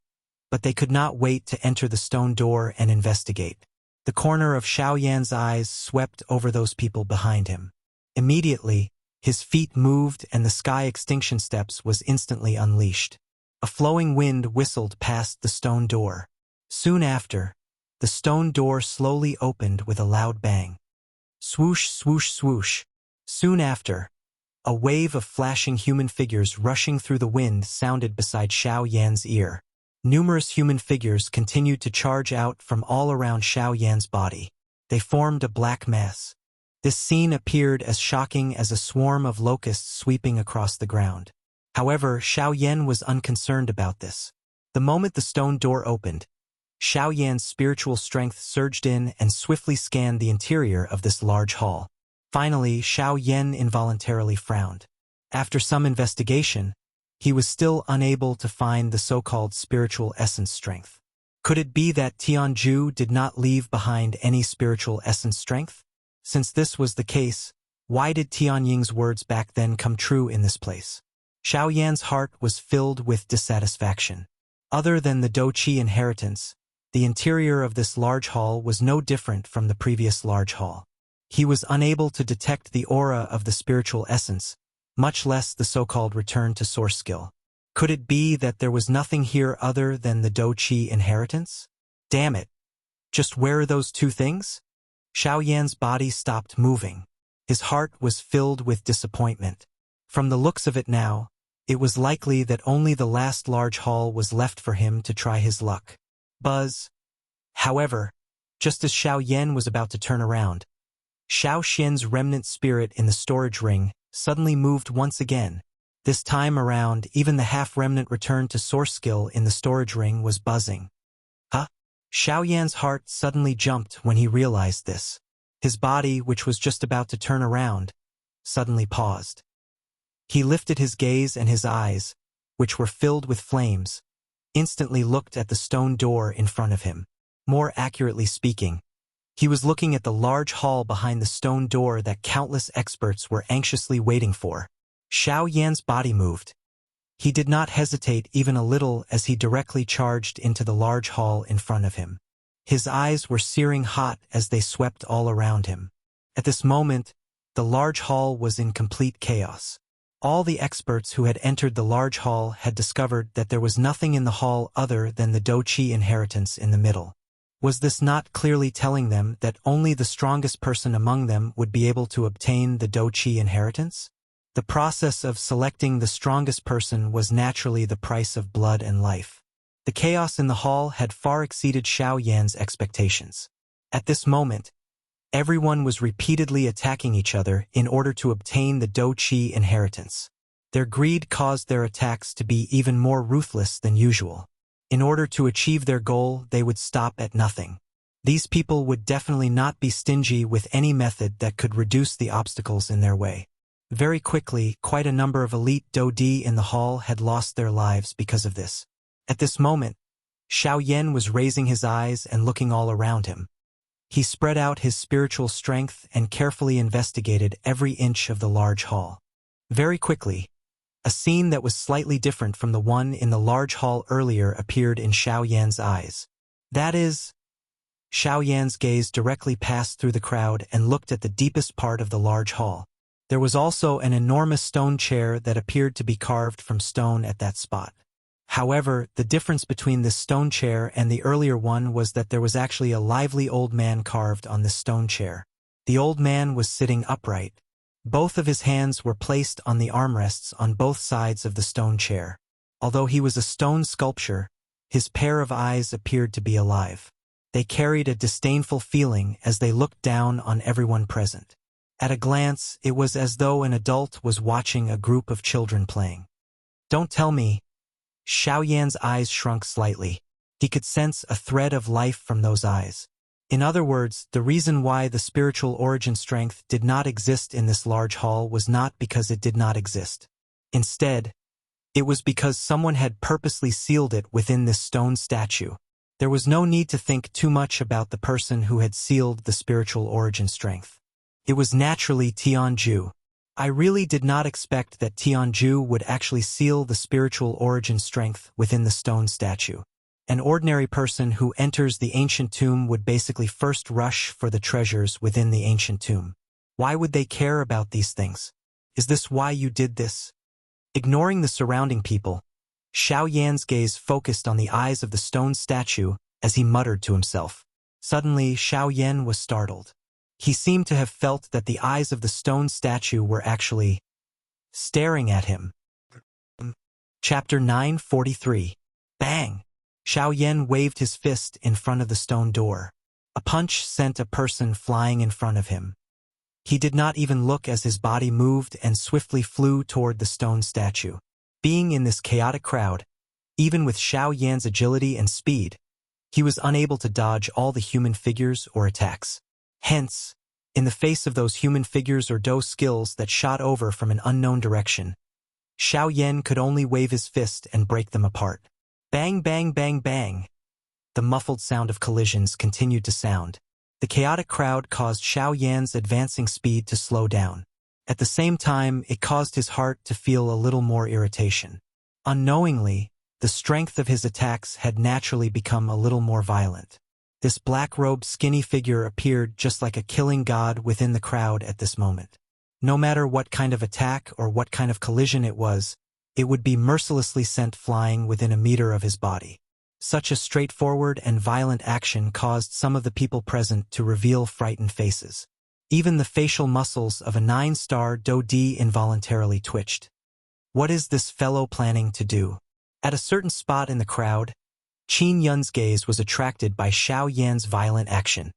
but they could not wait to enter the stone door and investigate. The corner of Xiao Yan's eyes swept over those people behind him. Immediately, his feet moved and the sky extinction steps was instantly unleashed. A flowing wind whistled past the stone door. Soon after, the stone door slowly opened with a loud bang. Swoosh, swoosh, swoosh. Soon after, a wave of flashing human figures rushing through the wind sounded beside Xiao Yan's ear. Numerous human figures continued to charge out from all around Xiao Yan's body. They formed a black mass. This scene appeared as shocking as a swarm of locusts sweeping across the ground. However, Xiao Yan was unconcerned about this. The moment the stone door opened, Xiao Yan's spiritual strength surged in and swiftly scanned the interior of this large hall. Finally, Xiao Yan involuntarily frowned. After some investigation, he was still unable to find the so-called spiritual essence strength. Could it be that Tianju did not leave behind any spiritual essence strength? Since this was the case, why did Tianying's words back then come true in this place? Xiao Yan's heart was filled with dissatisfaction. Other than the Douqi inheritance, the interior of this large hall was no different from the previous large hall. He was unable to detect the aura of the spiritual essence, much less the so-called return to source skill. Could it be that there was nothing here other than the Douqi inheritance? Damn it! Just where are those two things? Xiao Yan's body stopped moving. His heart was filled with disappointment. From the looks of it now, it was likely that only the last large hall was left for him to try his luck. Buzz. However, just as Xiao Yan was about to turn around, Xiao Xin's remnant spirit in the storage ring suddenly moved once again. This time around, even the half-remnant return to source skill in the storage ring was buzzing. Huh? Xiao Yan's heart suddenly jumped when he realized this. His body, which was just about to turn around, suddenly paused. He lifted his gaze and his eyes, which were filled with flames, instantly looked at the stone door in front of him. More accurately speaking, he was looking at the large hall behind the stone door that countless experts were anxiously waiting for. Xiao Yan's body moved. He did not hesitate even a little as he directly charged into the large hall in front of him. His eyes were searing hot as they swept all around him. At this moment, the large hall was in complete chaos. All the experts who had entered the large hall had discovered that there was nothing in the hall other than the Douqi inheritance in the middle. Was this not clearly telling them that only the strongest person among them would be able to obtain the Douqi inheritance? The process of selecting the strongest person was naturally the price of blood and life. The chaos in the hall had far exceeded Xiao Yan's expectations. At this moment, everyone was repeatedly attacking each other in order to obtain the Douqi inheritance. Their greed caused their attacks to be even more ruthless than usual. In order to achieve their goal, they would stop at nothing. These people would definitely not be stingy with any method that could reduce the obstacles in their way. Very quickly, quite a number of elite Dodi in the hall had lost their lives because of this. At this moment, Xiao Yan was raising his eyes and looking all around him. He spread out his spiritual strength and carefully investigated every inch of the large hall. Very quickly, a scene that was slightly different from the one in the large hall earlier appeared in Xiao Yan's eyes. That is, Xiao Yan's gaze directly passed through the crowd and looked at the deepest part of the large hall. There was also an enormous stone chair that appeared to be carved from stone at that spot. However, the difference between this stone chair and the earlier one was that there was actually a lively old man carved on this stone chair. The old man was sitting upright, Both of his hands were placed on the armrests on both sides of the stone chair. Although he was a stone sculpture, his pair of eyes appeared to be alive. They carried a disdainful feeling as they looked down on everyone present. At a glance, it was as though an adult was watching a group of children playing. Don't tell me. Xiao Yan's eyes shrunk slightly. He could sense a thread of life from those eyes. In other words, the reason why the spiritual origin strength did not exist in this large hall was not because it did not exist. Instead, it was because someone had purposely sealed it within this stone statue. There was no need to think too much about the person who had sealed the spiritual origin strength. It was naturally Tianju. I really did not expect that Tianju would actually seal the spiritual origin strength within the stone statue. An ordinary person who enters the ancient tomb would basically first rush for the treasures within the ancient tomb. Why would they care about these things? Is this why you did this? Ignoring the surrounding people, Xiao Yan's gaze focused on the eyes of the stone statue as he muttered to himself. Suddenly, Xiao Yan was startled. He seemed to have felt that the eyes of the stone statue were actually staring at him. Chapter 943. Bang! Xiao Yan waved his fist in front of the stone door. A punch sent a person flying in front of him. He did not even look as his body moved and swiftly flew toward the stone statue. Being in this chaotic crowd, even with Xiao Yan's agility and speed, he was unable to dodge all the human figures or attacks. Hence, in the face of those human figures or Do skills that shot over from an unknown direction, Xiao Yan could only wave his fist and break them apart. Bang, bang, bang, bang. The muffled sound of collisions continued to sound. The chaotic crowd caused Xiao Yan's advancing speed to slow down. At the same time, it caused his heart to feel a little more irritation. Unknowingly, the strength of his attacks had naturally become a little more violent. This black-robed skinny figure appeared just like a killing god within the crowd at this moment. No matter what kind of attack or what kind of collision it would be mercilessly sent flying within a meter of his body. Such a straightforward and violent action caused some of the people present to reveal frightened faces. Even the facial muscles of a 9-star Do D involuntarily twitched. What is this fellow planning to do? At a certain spot in the crowd, Qin Yun's gaze was attracted by Xiao Yan's violent action.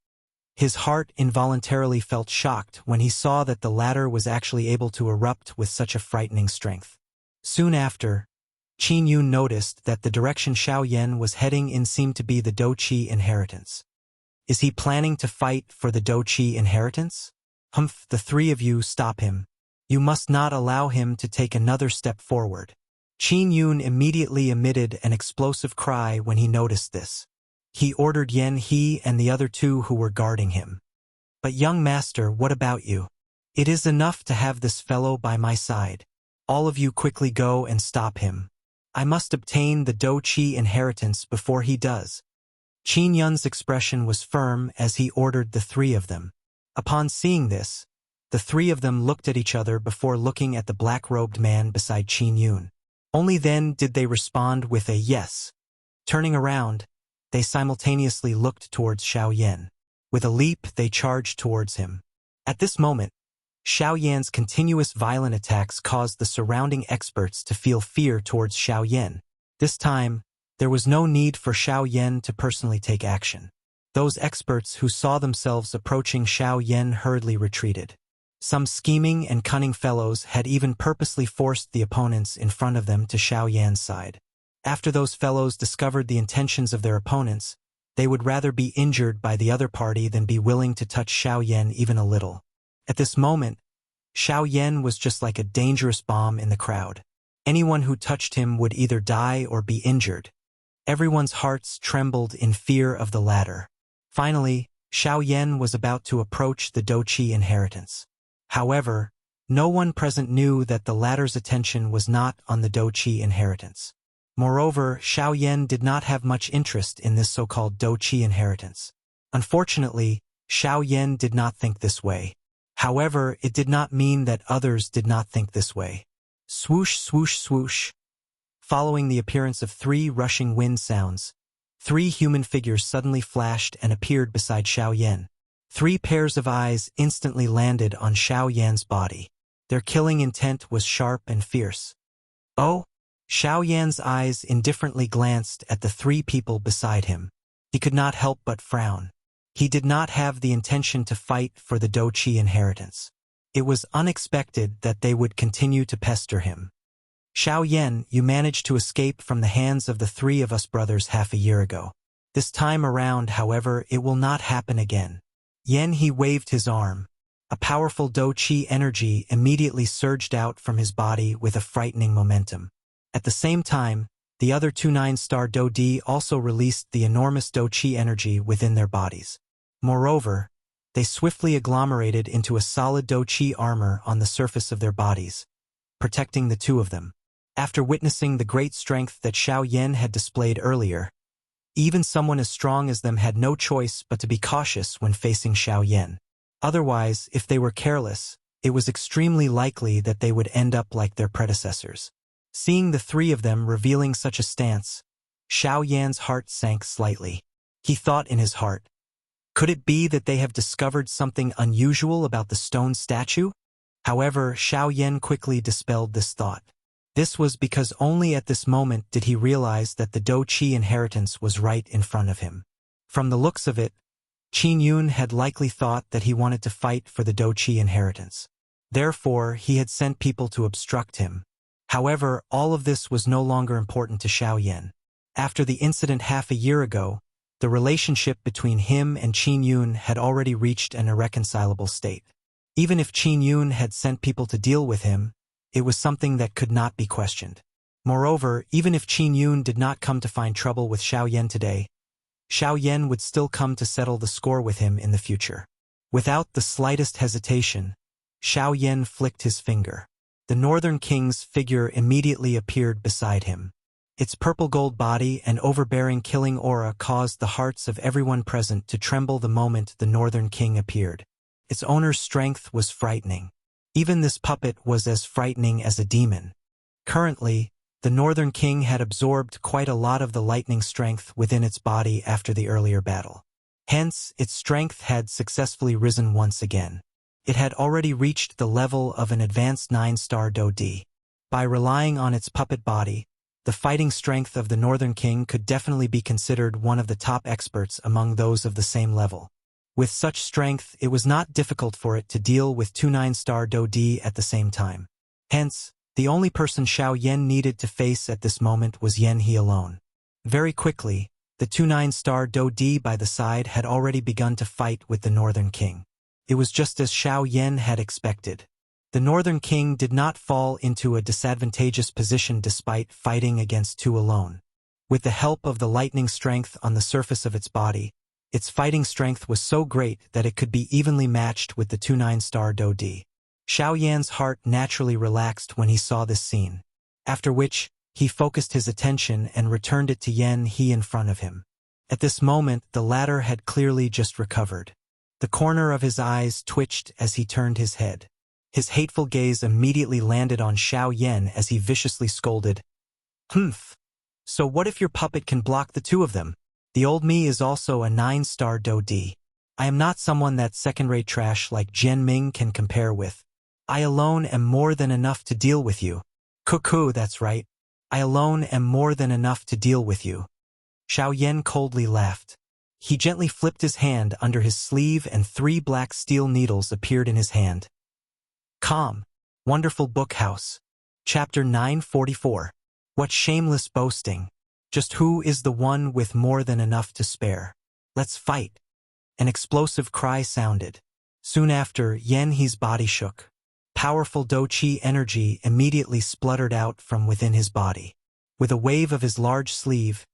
His heart involuntarily felt shocked when he saw that the latter was actually able to erupt with such a frightening strength. Soon after, Qin Yun noticed that the direction Xiao Yan was heading in seemed to be the Do Qi inheritance. Is he planning to fight for the Do Qi inheritance? Humph, the three of you stop him. You must not allow him to take another step forward. Qin Yun immediately emitted an explosive cry when he noticed this. He ordered Yan He and the other two who were guarding him. But young master, what about you? It is enough to have this fellow by my side. All of you quickly go and stop him. I must obtain the Do Qi inheritance before he does. Qin Yun's expression was firm as he ordered the three of them. Upon seeing this, the three of them looked at each other before looking at the black-robed man beside Qin Yun. Only then did they respond with a yes. Turning around, they simultaneously looked towards Xiao Yan. With a leap, they charged towards him. At this moment, Xiao Yan's continuous violent attacks caused the surrounding experts to feel fear towards Xiao Yan. This time, there was no need for Xiao Yan to personally take action. Those experts who saw themselves approaching Xiao Yan hurriedly retreated. Some scheming and cunning fellows had even purposely forced the opponents in front of them to Xiao Yan's side. After those fellows discovered the intentions of their opponents, they would rather be injured by the other party than be willing to touch Xiao Yan even a little. At this moment, Xiao Yan was just like a dangerous bomb in the crowd. Anyone who touched him would either die or be injured. Everyone's hearts trembled in fear of the latter. Finally, Xiao Yan was about to approach the Do Qi inheritance. However, no one present knew that the latter's attention was not on the Do Qi inheritance. Moreover, Xiao Yan did not have much interest in this so-called Do Qi inheritance. Unfortunately, Xiao Yan did not think this way. However, it did not mean that others did not think this way. Swoosh, swoosh, swoosh. Following the appearance of 3 rushing wind sounds, 3 human figures suddenly flashed and appeared beside Xiao Yan. 3 pairs of eyes instantly landed on Xiao Yan's body. Their killing intent was sharp and fierce. Oh! Xiao Yan's eyes indifferently glanced at the three people beside him. He could not help but frown. He did not have the intention to fight for the Douqi inheritance. It was unexpected that they would continue to pester him. Xiao Yan, you managed to escape from the hands of the three of us brothers half a year ago. This time around, however, it will not happen again. Yan He waved his arm. A powerful Douqi energy immediately surged out from his body with a frightening momentum. At the same time, the other two 9-star Dodi also released the enormous Douqi energy within their bodies. Moreover, they swiftly agglomerated into a solid Douqi armor on the surface of their bodies, protecting the two of them. After witnessing the great strength that Xiao Yan had displayed earlier, even someone as strong as them had no choice but to be cautious when facing Xiao Yan. Otherwise, if they were careless, it was extremely likely that they would end up like their predecessors. Seeing the three of them revealing such a stance, Xiao Yan's heart sank slightly. He thought in his heart, could it be that they have discovered something unusual about the stone statue? However, Xiao Yan quickly dispelled this thought. This was because only at this moment did he realize that the Douqi inheritance was right in front of him. From the looks of it, Qin Yun had likely thought that he wanted to fight for the Douqi inheritance. Therefore, he had sent people to obstruct him. However, all of this was no longer important to Xiao Yan. After the incident half a year ago, the relationship between him and Qin Yun had already reached an irreconcilable state. Even if Qin Yun had sent people to deal with him, it was something that could not be questioned. Moreover, even if Qin Yun did not come to find trouble with Xiao Yan today, Xiao Yan would still come to settle the score with him in the future. Without the slightest hesitation, Xiao Yan flicked his finger. The Northern King's figure immediately appeared beside him. Its purple-gold body and overbearing killing aura caused the hearts of everyone present to tremble the moment the Northern King appeared. Its owner's strength was frightening. Even this puppet was as frightening as a demon. Currently, the Northern King had absorbed quite a lot of the lightning strength within its body after the earlier battle. Hence, its strength had successfully risen once again. It had already reached the level of an advanced 9-star Dodi. By relying on its puppet body, the fighting strength of the Northern King could definitely be considered one of the top experts among those of the same level. With such strength, it was not difficult for it to deal with two 9-star Dodi at the same time. Hence, the only person Xiao Yan needed to face at this moment was Yan He alone. Very quickly, the two 9-star Dodi by the side had already begun to fight with the Northern King. It was just as Xiao Yan had expected. The Northern King did not fall into a disadvantageous position despite fighting against two alone. With the help of the lightning strength on the surface of its body, its fighting strength was so great that it could be evenly matched with the two 9-star Dodi. Xiao Yan's heart naturally relaxed when he saw this scene, after which, he focused his attention and returned it to Yan He in front of him. At this moment, the latter had clearly just recovered. The corner of his eyes twitched as he turned his head. His hateful gaze immediately landed on Xiao Yan as he viciously scolded, "Humph! So what if your puppet can block the two of them? The old me is also a 9-star Dodi. I am not someone that second-rate trash like Jian Ming can compare with. I alone am more than enough to deal with you." "Cuckoo, that's right. I alone am more than enough to deal with you." Xiao Yan coldly laughed. He gently flipped his hand under his sleeve and 3 black steel needles appeared in his hand. Calm. Wonderful Book House. Chapter 944. What shameless boasting. Just who is the one with more than enough to spare? Let's fight. An explosive cry sounded. Soon after, Yan He's body shook. Powerful Douqi energy immediately spluttered out from within his body. With a wave of his large sleeve,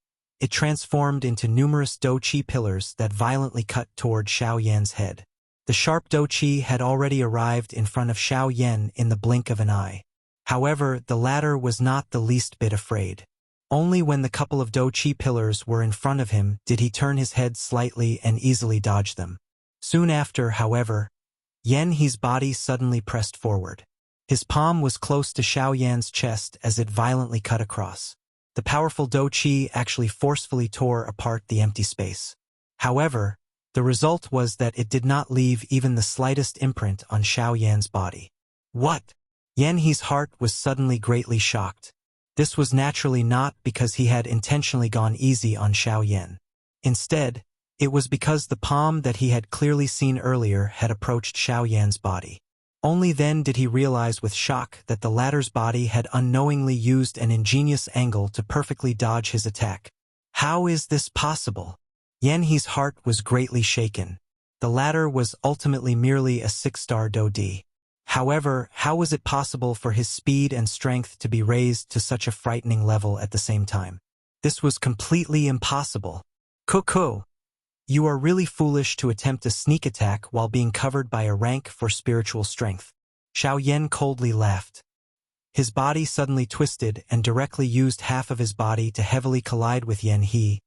it transformed into numerous Douqi pillars that violently cut toward Xiao Yan's head. The sharp Douqi had already arrived in front of Xiao Yan in the blink of an eye. However, the latter was not the least bit afraid. Only when the couple of Douqi pillars were in front of him did he turn his head slightly and easily dodge them. Soon after, however, Yan He's body suddenly pressed forward. His palm was close to Xiao Yan's chest as it violently cut across. The powerful Douqi actually forcefully tore apart the empty space. However, the result was that it did not leave even the slightest imprint on Xiao Yan's body. What? Yan He's heart was suddenly greatly shocked. This was naturally not because he had intentionally gone easy on Xiao Yan. Instead, it was because the palm that he had clearly seen earlier had approached Xiao Yan's body. Only then did he realize with shock that the latter's body had unknowingly used an ingenious angle to perfectly dodge his attack. How is this possible? Yan He's heart was greatly shaken. The latter was ultimately merely a 6-star Do-D. However, how was it possible for his speed and strength to be raised to such a frightening level at the same time? This was completely impossible. Cuckoo! You are really foolish to attempt a sneak attack while being covered by a rank for spiritual strength. Xiao Yan coldly laughed. His body suddenly twisted and directly used half of his body to heavily collide with Yan He,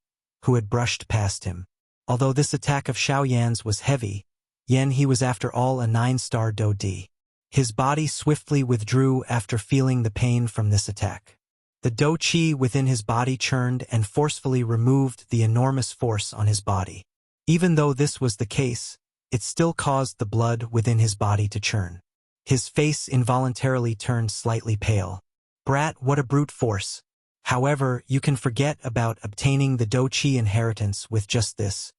who had brushed past him. Although this attack of Xiao Yan's was heavy, Yan He was after all a 9-star Do-D. His body swiftly withdrew after feeling the pain from this attack. The Do-Chi within his body churned and forcefully removed the enormous force on his body. Even though this was the case, it still caused the blood within his body to churn. His face involuntarily turned slightly pale. Brat, what a brute force. However, you can forget about obtaining the Do-Chi inheritance with just this.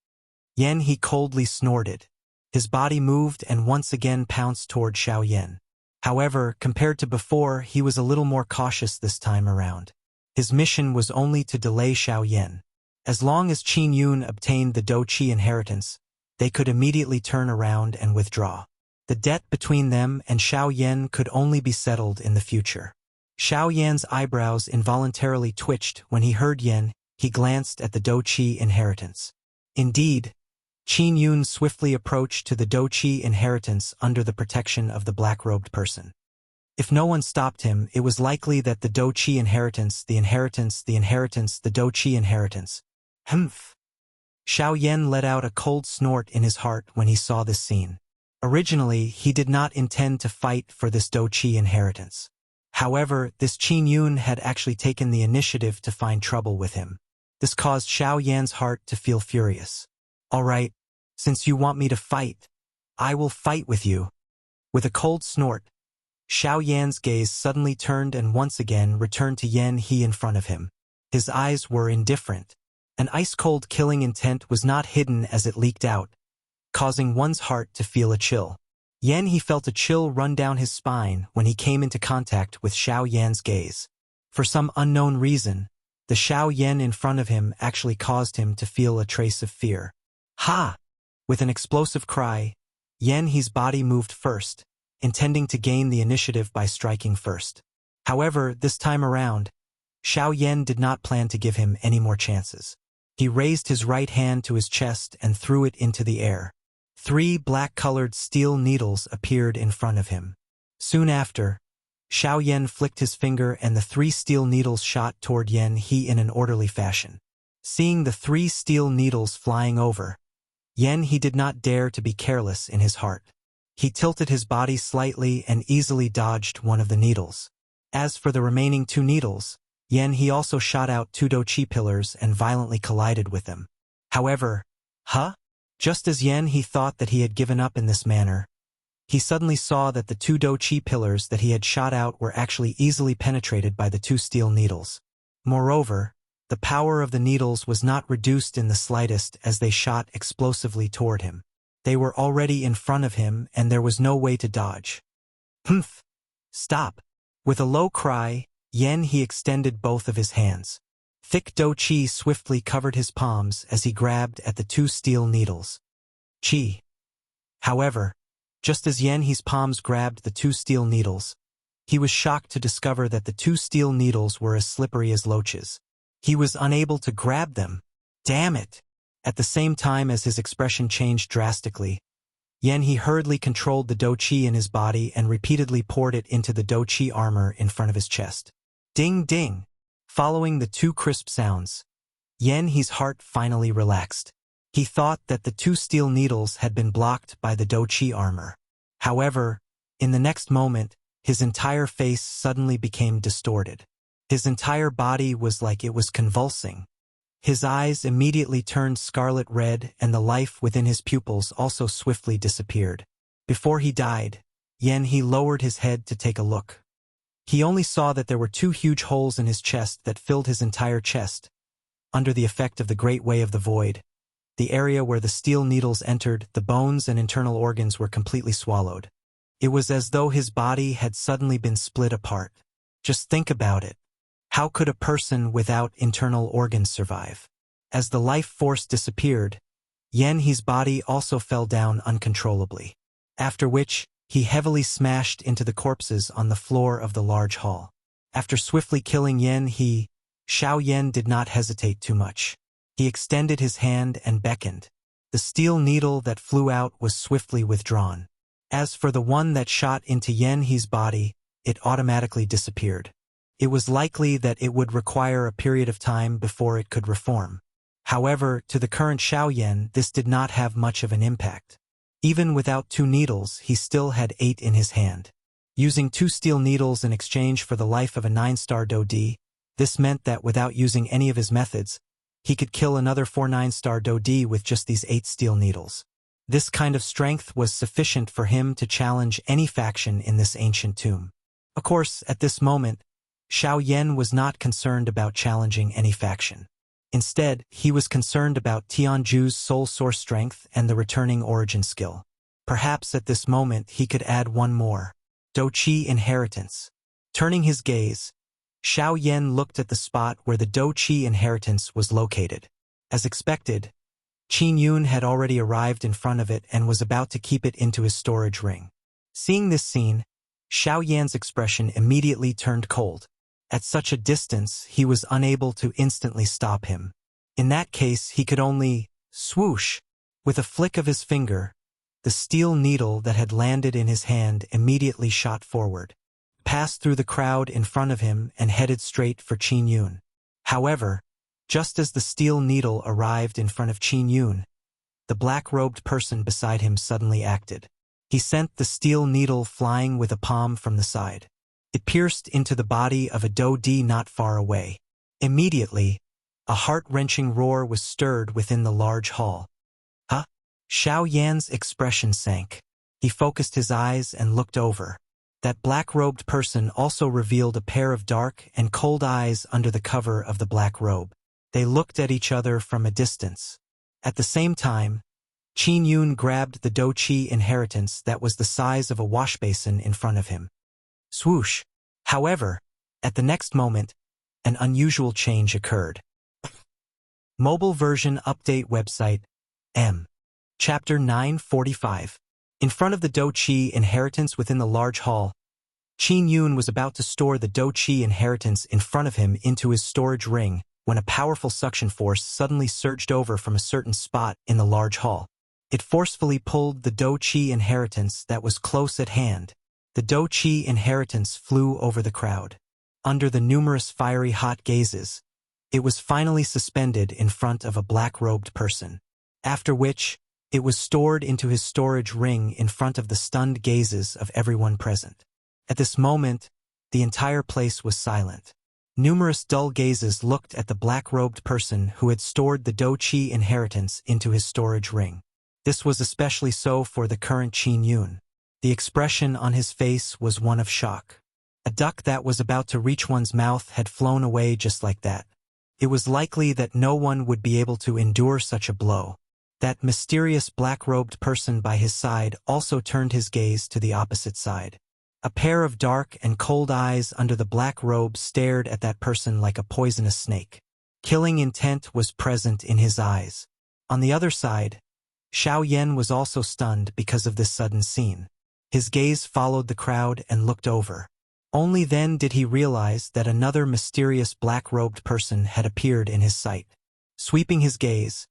Yan He coldly snorted. His body moved and once again pounced toward Xiao Yan. However, compared to before, he was a little more cautious this time around. His mission was only to delay Xiao Yan. As long as Qin Yun obtained the Do-Chi inheritance, they could immediately turn around and withdraw. The debt between them and Xiao Yan could only be settled in the future. Xiao Yan's eyebrows involuntarily twitched when he heard Yan. He glanced at the Do-Chi inheritance. Indeed, Qin Yun swiftly approached to the Do-Chi inheritance under the protection of the black-robed person. If no one stopped him, it was likely that the Do-Chi inheritance, the Do-Chi inheritance. Humph! Xiao Yan let out a cold snort in his heart when he saw this scene. Originally, he did not intend to fight for this Do-Chi inheritance. However, this Qin Yun had actually taken the initiative to find trouble with him. This caused Xiao Yan's heart to feel furious. All right, since you want me to fight, I will fight with you. With a cold snort, Xiao Yan's gaze suddenly turned and once again returned to Yan He in front of him. His eyes were indifferent. An ice-cold killing intent was not hidden as it leaked out, causing one's heart to feel a chill. Yan He felt a chill run down his spine when he came into contact with Xiao Yan's gaze. For some unknown reason, the Xiao Yan in front of him actually caused him to feel a trace of fear. Ha! With an explosive cry, Yan He's body moved first, intending to gain the initiative by striking first. However, this time around, Xiao Yan did not plan to give him any more chances. He raised his right hand to his chest and threw it into the air. 3 black-colored steel needles appeared in front of him. Soon after, Xiao Yan flicked his finger and the 3 steel needles shot toward Yan He in an orderly fashion. Seeing the 3 steel needles flying over, Yan He did not dare to be careless in his heart. He tilted his body slightly and easily dodged one of the needles. As for the remaining 2 needles, Yan He also shot out 2 Do-Chi pillars and violently collided with them. However, just as Yan He thought that he had given up in this manner, he suddenly saw that the 2 Do-Chi pillars that he had shot out were actually easily penetrated by the 2 steel needles. Moreover, the power of the needles was not reduced in the slightest as they shot explosively toward him. They were already in front of him and there was no way to dodge. Humph! Stop! With a low cry, Yan He extended both of his hands. Thick Do-Chi swiftly covered his palms as he grabbed at the 2 steel needles. Chi! However, just as Yan He's palms grabbed the 2 steel needles, he was shocked to discover that the 2 steel needles were as slippery as loaches. He was unable to grab them. Damn it! At the same time as his expression changed drastically, Yan He hurriedly controlled the Do-Chi in his body and repeatedly poured it into the Do-Chi armor in front of his chest. Ding ding! Following the 2 crisp sounds, Yan He's heart finally relaxed. He thought that the 2 steel needles had been blocked by the Do-Chi armor. However, in the next moment, his entire face suddenly became distorted. His entire body was like it was convulsing. His eyes immediately turned scarlet red and the life within his pupils also swiftly disappeared. Before he died, Yan He lowered his head to take a look. He only saw that there were two huge holes in his chest that filled his entire chest. Under the effect of the great way of the void, the area where the steel needles entered, the bones and internal organs were completely swallowed. It was as though his body had suddenly been split apart. Just think about it. How could a person without internal organs survive? As the life force disappeared, Yan He's body also fell down uncontrollably. After which, he heavily smashed into the corpses on the floor of the large hall. After swiftly killing Yan He, Xiao Yan did not hesitate too much. He extended his hand and beckoned. The steel needle that flew out was swiftly withdrawn. As for the one that shot into Yan He's body, it automatically disappeared. It was likely that it would require a period of time before it could reform. However, to the current Xiao Yan, this did not have much of an impact. Even without 2 needles, he still had 8 in his hand. Using 2 steel needles in exchange for the life of a 9-star Dodi, this meant that without using any of his methods, he could kill another 4 9-star Dodi with just these 8 steel needles. This kind of strength was sufficient for him to challenge any faction in this ancient tomb. Of course, at this moment, Xiao Yan was not concerned about challenging any faction. Instead, he was concerned about Tianju's soul source strength and the returning origin skill. Perhaps at this moment he could add one more. Douqi inheritance. Turning his gaze, Xiao Yan looked at the spot where the Douqi inheritance was located. As expected, Qin Yun had already arrived in front of it and was about to keep it into his storage ring. Seeing this scene, Xiao Yan's expression immediately turned cold. At such a distance, he was unable to instantly stop him. In that case, he could only swoosh. With a flick of his finger, the steel needle that had landed in his hand immediately shot forward, passed through the crowd in front of him and headed straight for Qin Yun. However, just as the steel needle arrived in front of Qin Yun, the black-robed person beside him suddenly acted. He sent the steel needle flying with a palm from the side. It pierced into the body of a Dodi not far away. Immediately, a heart-wrenching roar was stirred within the large hall. Huh? Xiao Yan's expression sank. He focused his eyes and looked over. That black-robed person also revealed a pair of dark and cold eyes under the cover of the black robe. They looked at each other from a distance. At the same time, Qin Yun grabbed the Douqi inheritance that was the size of a washbasin in front of him. Swoosh. However, at the next moment, an unusual change occurred. Mobile version update website, M. Chapter 945. In front of the Douqi inheritance within the large hall, Qin Yun was about to store the Douqi inheritance in front of him into his storage ring when a powerful suction force suddenly surged over from a certain spot in the large hall. It forcefully pulled the Douqi inheritance that was close at hand. The Douqi inheritance flew over the crowd. Under the numerous fiery hot gazes, it was finally suspended in front of a black-robed person. After which, it was stored into his storage ring in front of the stunned gazes of everyone present. At this moment, the entire place was silent. Numerous dull gazes looked at the black-robed person who had stored the Douqi inheritance into his storage ring. This was especially so for the current Qin Yun. The expression on his face was one of shock. A duck that was about to reach one's mouth had flown away just like that. It was likely that no one would be able to endure such a blow. That mysterious black-robed person by his side also turned his gaze to the opposite side. A pair of dark and cold eyes under the black robe stared at that person like a poisonous snake. Killing intent was present in his eyes. On the other side, Xiao Yan was also stunned because of this sudden scene. His gaze followed the crowd and looked over. Only then did he realize that another mysterious black-robed person had appeared in his sight. Sweeping his gaze,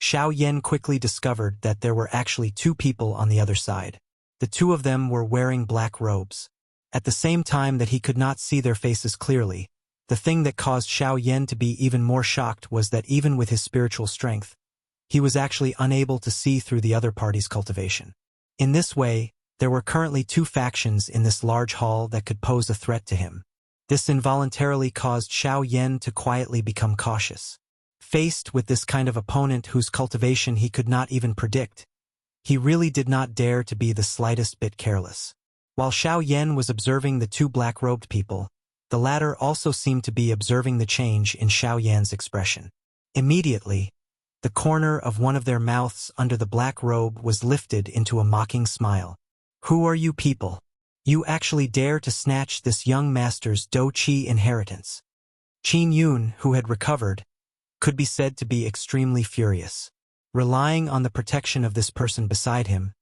Xiao Yan quickly discovered that there were actually 2 people on the other side. The 2 of them were wearing black robes. At the same time that he could not see their faces clearly, the thing that caused Xiao Yan to be even more shocked was that even with his spiritual strength, he was actually unable to see through the other party's cultivation. In this way, there were currently 2 factions in this large hall that could pose a threat to him. This involuntarily caused Xiao Yan to quietly become cautious. Faced with this kind of opponent whose cultivation he could not even predict, he really did not dare to be the slightest bit careless. While Xiao Yan was observing the two black-robed people, the latter also seemed to be observing the change in Xiao Yan's expression. Immediately, the corner of one of their mouths under the black robe was lifted into a mocking smile. "Who are you people? You actually dare to snatch this young master's Do Qi inheritance?" Qin Yun, who had recovered, could be said to be extremely furious. Relying on the protection of this person beside him,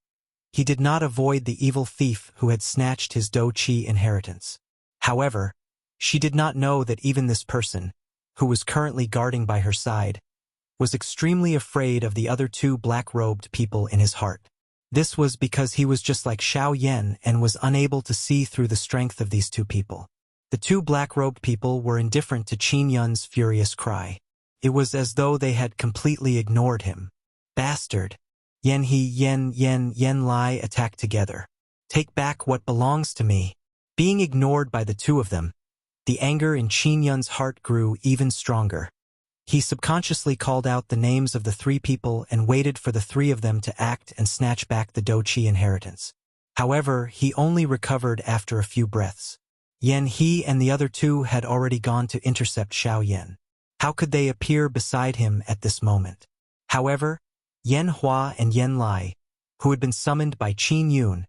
he did not avoid the evil thief who had snatched his Do Qi inheritance. However, she did not know that even this person, who was currently guarding by her side, was extremely afraid of the other two black-robed people in his heart. This was because he was just like Xiao Yan and was unable to see through the strength of these two people. The two black-robed people were indifferent to Qin Yun's furious cry. It was as though they had completely ignored him. "Bastard! Yan He, Yan Lai attacked together. Take back what belongs to me." Being ignored by the two of them, the anger in Qin Yun's heart grew even stronger. He subconsciously called out the names of the three people and waited for the three of them to act and snatch back the Do Qi inheritance. However, he only recovered after a few breaths. Yan He and the other two had already gone to intercept Xiao Yan. How could they appear beside him at this moment? However, Yan Hua and Yan Lai, who had been summoned by Qin Yun,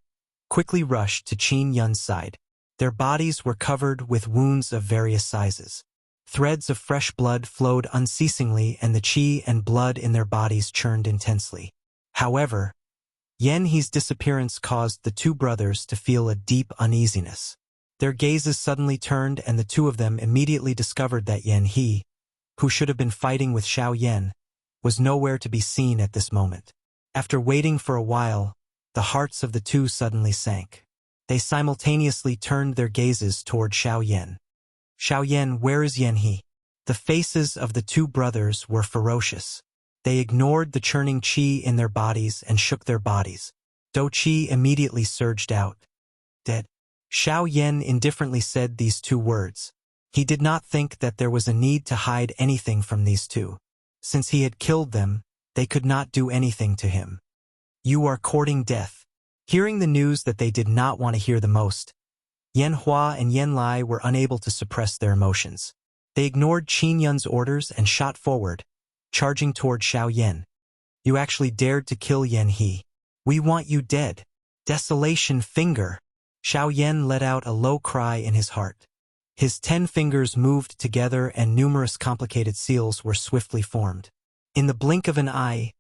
quickly rushed to Qin Yun's side. Their bodies were covered with wounds of various sizes. Threads of fresh blood flowed unceasingly and the qi and blood in their bodies churned intensely. However, Yan He's disappearance caused the two brothers to feel a deep uneasiness. Their gazes suddenly turned and the two of them immediately discovered that Yan He, who should have been fighting with Xiao Yan, was nowhere to be seen at this moment. After waiting for a while, the hearts of the two suddenly sank. They simultaneously turned their gazes toward Xiao Yan. "Xiao Yan, where is Yan He?" The faces of the two brothers were ferocious. They ignored the churning qi in their bodies and shook their bodies. Do Qi immediately surged out. "Dead." Xiao Yan indifferently said these two words. He did not think that there was a need to hide anything from these two. Since he had killed them, they could not do anything to him. "You are courting death." Hearing the news that they did not want to hear the most, Yan Hua and Yan Lai were unable to suppress their emotions. They ignored Qin Yun's orders and shot forward, charging toward Xiao Yan. "You actually dared to kill Yan He. We want you dead." "Desolation finger!" Xiao Yan let out a low cry in his heart. His 10 fingers moved together and numerous complicated seals were swiftly formed. In the blink of an eye,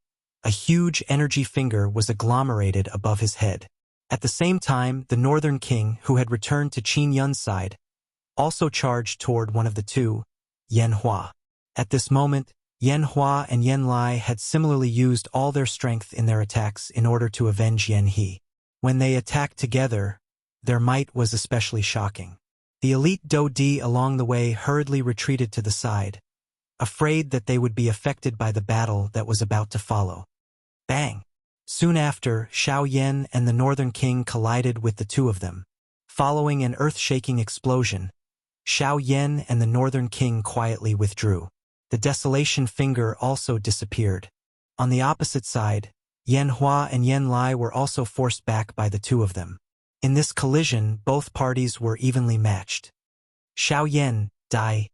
a huge energy finger was agglomerated above his head. At the same time, the Northern King, who had returned to Qin Yun's side, also charged toward one of the two, Yan Hua. At this moment, Yan Hua and Yan Lai had similarly used all their strength in their attacks in order to avenge Yan He. When they attacked together, their might was especially shocking. The elite Do Di along the way hurriedly retreated to the side, afraid that they would be affected by the battle that was about to follow. Bang! Soon after, Xiao Yan and the Northern King collided with the two of them. Following an earth-shaking explosion, Xiao Yan and the Northern King quietly withdrew. The desolation finger also disappeared. On the opposite side, Yan Hua and Yan Lai were also forced back by the two of them. In this collision, both parties were evenly matched. "Xiao Yan, die."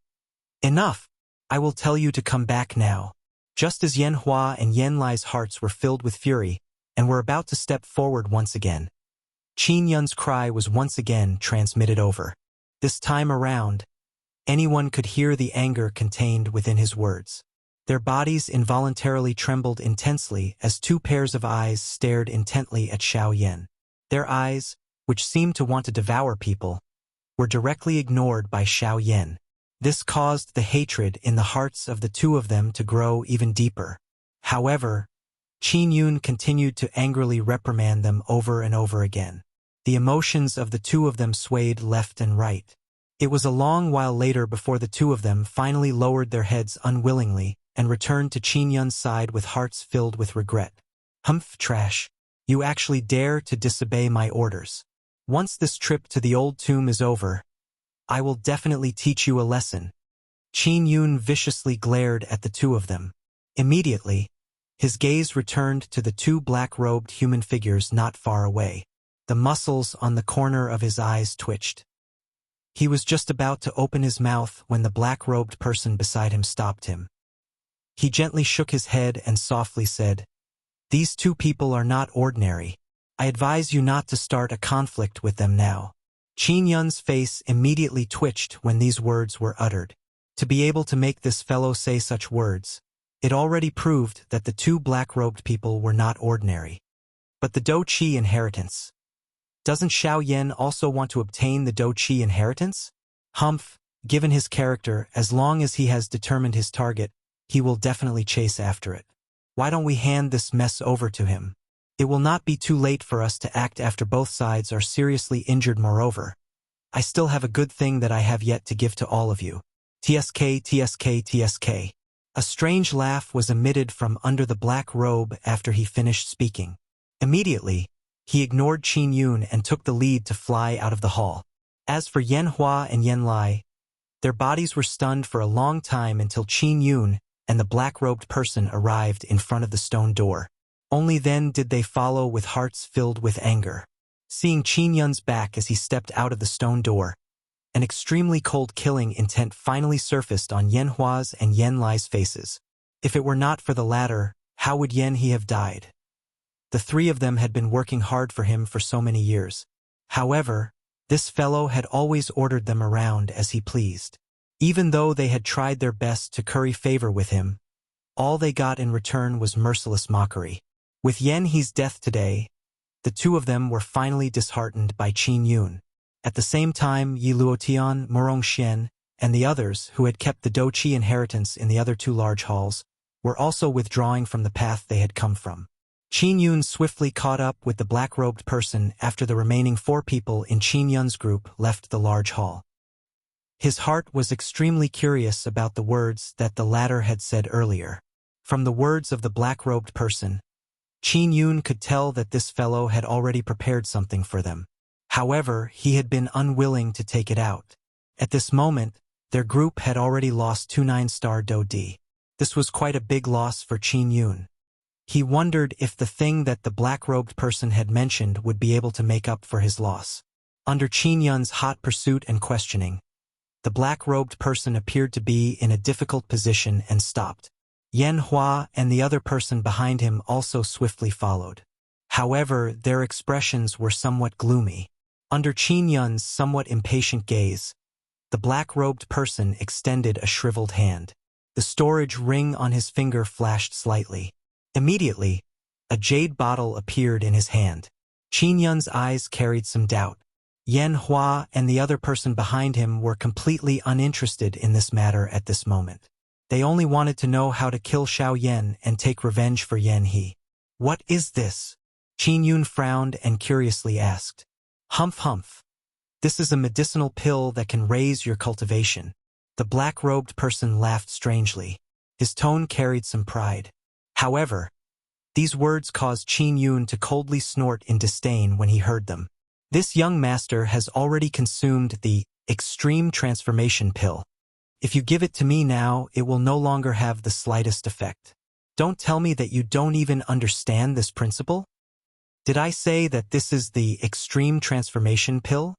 "Enough! I will tell you to come back now." Just as Yan Hua and Yan Lai's hearts were filled with fury and were about to step forward once again, Qin Yun's cry was once again transmitted over. This time around, anyone could hear the anger contained within his words. Their bodies involuntarily trembled intensely as two pairs of eyes stared intently at Xiao Yan. Their eyes, which seemed to want to devour people, were directly ignored by Xiao Yan. This caused the hatred in the hearts of the two of them to grow even deeper. However, Qin Yun continued to angrily reprimand them over and over again. The emotions of the two of them swayed left and right. It was a long while later before the two of them finally lowered their heads unwillingly and returned to Qin Yun's side with hearts filled with regret. "Humph, trash. You actually dare to disobey my orders. Once this trip to the old tomb is over, I will definitely teach you a lesson." Qin Yun viciously glared at the two of them. Immediately, his gaze returned to the two black-robed human figures not far away. The muscles on the corner of his eyes twitched. He was just about to open his mouth when the black-robed person beside him stopped him. He gently shook his head and softly said, "These two people are not ordinary. I advise you not to start a conflict with them now." Qin Yun's face immediately twitched when these words were uttered. To be able to make this fellow say such words, it already proved that the two black-robed people were not ordinary. But the Do Qi inheritance. Doesn't Xiao Yan also want to obtain the Do Qi inheritance? Humph, given his character, as long as he has determined his target, he will definitely chase after it. Why don't we hand this mess over to him? It will not be too late for us to act after both sides are seriously injured. Moreover, I still have a good thing that I have yet to give to all of you. TSK, TSK, TSK. A strange laugh was emitted from under the black robe after he finished speaking. Immediately, he ignored Qin Yun and took the lead to fly out of the hall. As for Yan Hua and Yan Lai, their bodies were stunned for a long time until Qin Yun and the black-robed person arrived in front of the stone door. Only then did they follow with hearts filled with anger. Seeing Qin Yun's back as he stepped out of the stone door, an extremely cold killing intent finally surfaced on Yan Hua's and Yan Lai's faces. If it were not for the latter, how would Yan He have died? The three of them had been working hard for him for so many years. However, this fellow had always ordered them around as he pleased. Even though they had tried their best to curry favor with him, all they got in return was merciless mockery. With Yan He's death today, the two of them were finally disheartened by Qin Yun. At the same time, Yi Luotian, Morong Xian, and the others, who had kept the Do Qi inheritance in the other two large halls, were also withdrawing from the path they had come from. Qin Yun swiftly caught up with the black-robed person after the remaining 4 people in Qin Yun's group left the large hall. His heart was extremely curious about the words that the latter had said earlier. From the words of the black-robed person, Qin Yun could tell that this fellow had already prepared something for them. However, he had been unwilling to take it out. At this moment, their group had already lost 2 9-star Do Di. This was quite a big loss for Qin Yun. He wondered if the thing that the black-robed person had mentioned would be able to make up for his loss. Under Qin Yun's hot pursuit and questioning, the black-robed person appeared to be in a difficult position and stopped. Yan Hua and the other person behind him also swiftly followed. However, their expressions were somewhat gloomy. Under Qin Yun's somewhat impatient gaze, the black-robed person extended a shriveled hand. The storage ring on his finger flashed slightly. Immediately, a jade bottle appeared in his hand. Qin Yun's eyes carried some doubt. Yan Hua and the other person behind him were completely uninterested in this matter at this moment. They only wanted to know how to kill Xiao Yan and take revenge for Yan He. "What is this?" Qin Yun frowned and curiously asked. "Humph humph. This is a medicinal pill that can raise your cultivation." The black-robed person laughed strangely. His tone carried some pride. However, these words caused Qin Yun to coldly snort in disdain when he heard them. This young master has already consumed the extreme transformation pill. If you give it to me now, it will no longer have the slightest effect. Don't tell me that you don't even understand this principle? Did I say that this is the extreme transformation pill?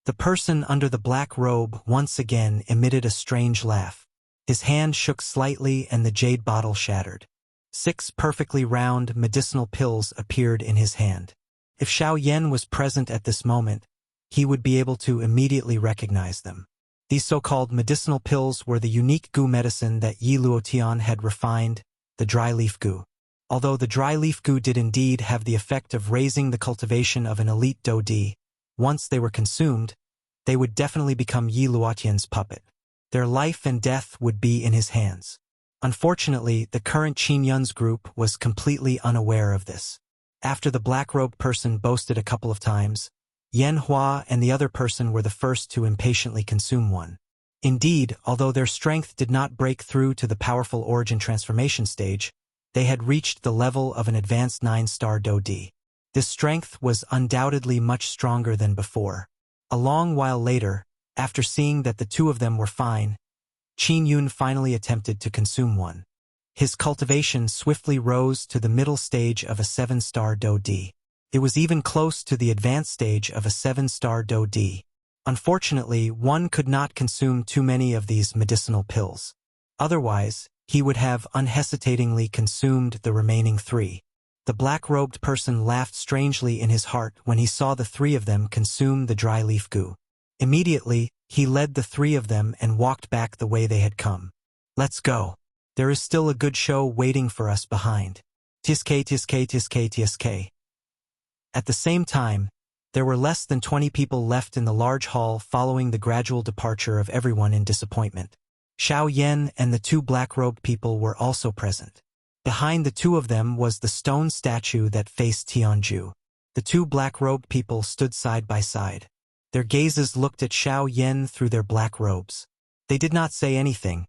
The person under the black robe once again emitted a strange laugh. His hand shook slightly and the jade bottle shattered. 6 perfectly round medicinal pills appeared in his hand. If Xiao Yan was present at this moment, he would be able to immediately recognize them. These so-called medicinal pills were the unique gu medicine that Yi Luotian had refined, the dry leaf gu. Although the dry leaf gu did indeed have the effect of raising the cultivation of an elite Do Di, once they were consumed, they would definitely become Yi Luotian's puppet. Their life and death would be in his hands. Unfortunately, the current Qin Yun's group was completely unaware of this. After the black-robed person boasted a couple of times, Yan Hua and the other person were the first to impatiently consume one. Indeed, although their strength did not break through to the powerful origin transformation stage, they had reached the level of an advanced 9-star Do Di. This strength was undoubtedly much stronger than before. A long while later, after seeing that the two of them were fine, Qin Yun finally attempted to consume one. His cultivation swiftly rose to the middle stage of a 7-star Do Di. It was even close to the advanced stage of a 7-star Do-D. Unfortunately, one could not consume too many of these medicinal pills. Otherwise, he would have unhesitatingly consumed the remaining 3. The black-robed person laughed strangely in his heart when he saw the 3 of them consume the dry leaf goo. Immediately, he led the 3 of them and walked back the way they had come. "Let's go. There is still a good show waiting for us behind. Tiske, tiske, tiske, tiske." At the same time, there were less than 20 people left in the large hall following the gradual departure of everyone in disappointment. Xiao Yan and the 2 black-robed people were also present. Behind the 2 of them was the stone statue that faced Tianju. The 2 black-robed people stood side by side. Their gazes looked at Xiao Yan through their black robes. They did not say anything,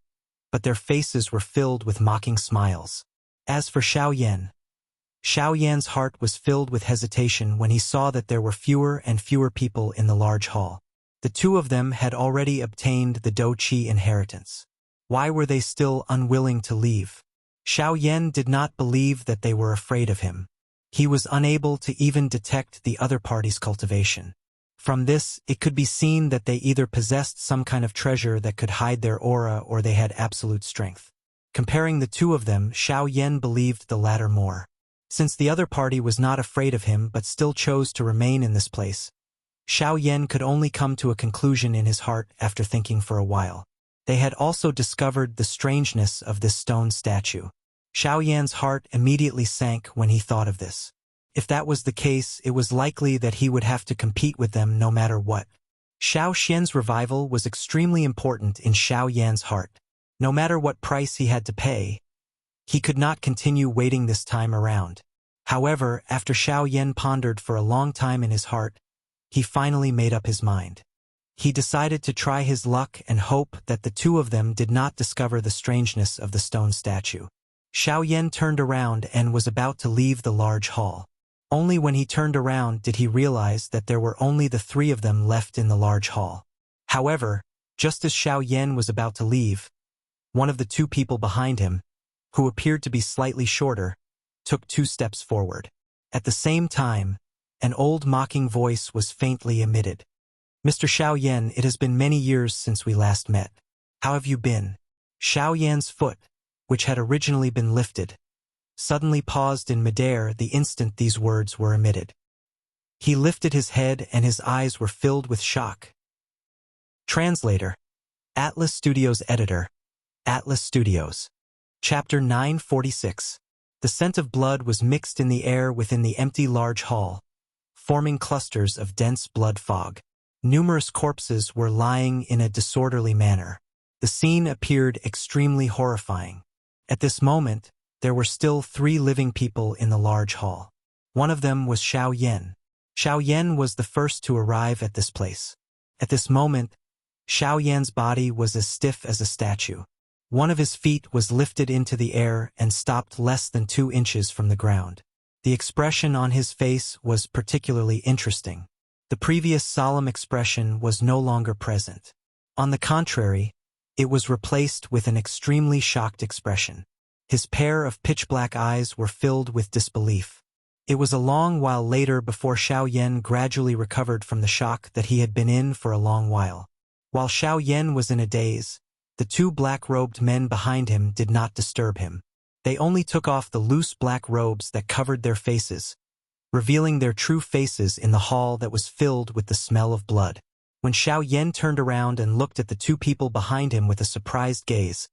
but their faces were filled with mocking smiles. As for Xiao Yan's heart was filled with hesitation when he saw that there were fewer and fewer people in the large hall. The 2 of them had already obtained the Do-Chi inheritance. Why were they still unwilling to leave? Xiao Yan did not believe that they were afraid of him. He was unable to even detect the other party's cultivation. From this, it could be seen that they either possessed some kind of treasure that could hide their aura or they had absolute strength. Comparing the 2 of them, Xiao Yan believed the latter more. Since the other party was not afraid of him but still chose to remain in this place, Xiao Yan could only come to a conclusion in his heart after thinking for a while. They had also discovered the strangeness of this stone statue. Xiao Yan's heart immediately sank when he thought of this. If that was the case, it was likely that he would have to compete with them no matter what. Xiao Xian's revival was extremely important in Xiao Yan's heart. No matter what price he had to pay, he could not continue waiting this time around. However, after Xiao Yan pondered for a long time in his heart, he finally made up his mind. He decided to try his luck and hope that the 2 of them did not discover the strangeness of the stone statue. Xiao Yan turned around and was about to leave the large hall. Only when he turned around did he realize that there were only the 3 of them left in the large hall. However, just as Xiao Yan was about to leave, one of the 2 people behind him, who appeared to be slightly shorter, took 2 steps forward. At the same time, an old mocking voice was faintly emitted. "Mr. Xiao Yan, it has been many years since we last met. How have you been?" Xiao Yan's foot, which had originally been lifted, suddenly paused in midair the instant these words were emitted. He lifted his head and his eyes were filled with shock. Translator. Atlas Studios Editor. Atlas Studios. Chapter 946. The scent of blood was mixed in the air within the empty large hall, forming clusters of dense blood fog. Numerous corpses were lying in a disorderly manner. The scene appeared extremely horrifying. At this moment, there were still 3 living people in the large hall. One of them was Xiao Yan. Xiao Yan was the first to arrive at this place. At this moment, Xiao Yan's body was as stiff as a statue. One of his feet was lifted into the air and stopped less than 2 inches from the ground. The expression on his face was particularly interesting. The previous solemn expression was no longer present. On the contrary, it was replaced with an extremely shocked expression. His pair of pitch-black eyes were filled with disbelief. It was a long while later before Xiao Yan gradually recovered from the shock that he had been in for a long while. While Xiao Yan was in a daze, the 2 black-robed men behind him did not disturb him. They only took off the loose black robes that covered their faces, revealing their true faces in the hall that was filled with the smell of blood. When Xiao Yan turned around and looked at the 2 people behind him with a surprised gaze,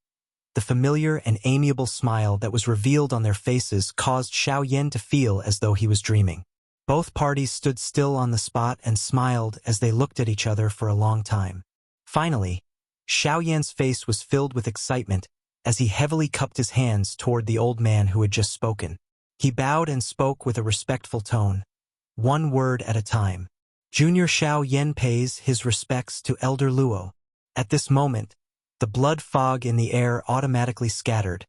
the familiar and amiable smile that was revealed on their faces caused Xiao Yan to feel as though he was dreaming. Both parties stood still on the spot and smiled as they looked at each other for a long time. Finally, Xiao Yan's face was filled with excitement as he heavily cupped his hands toward the old man who had just spoken. He bowed and spoke with a respectful tone, 1 word at a time. Junior Xiao Yan pays his respects to Elder Luo. At this moment, the blood fog in the air automatically scattered,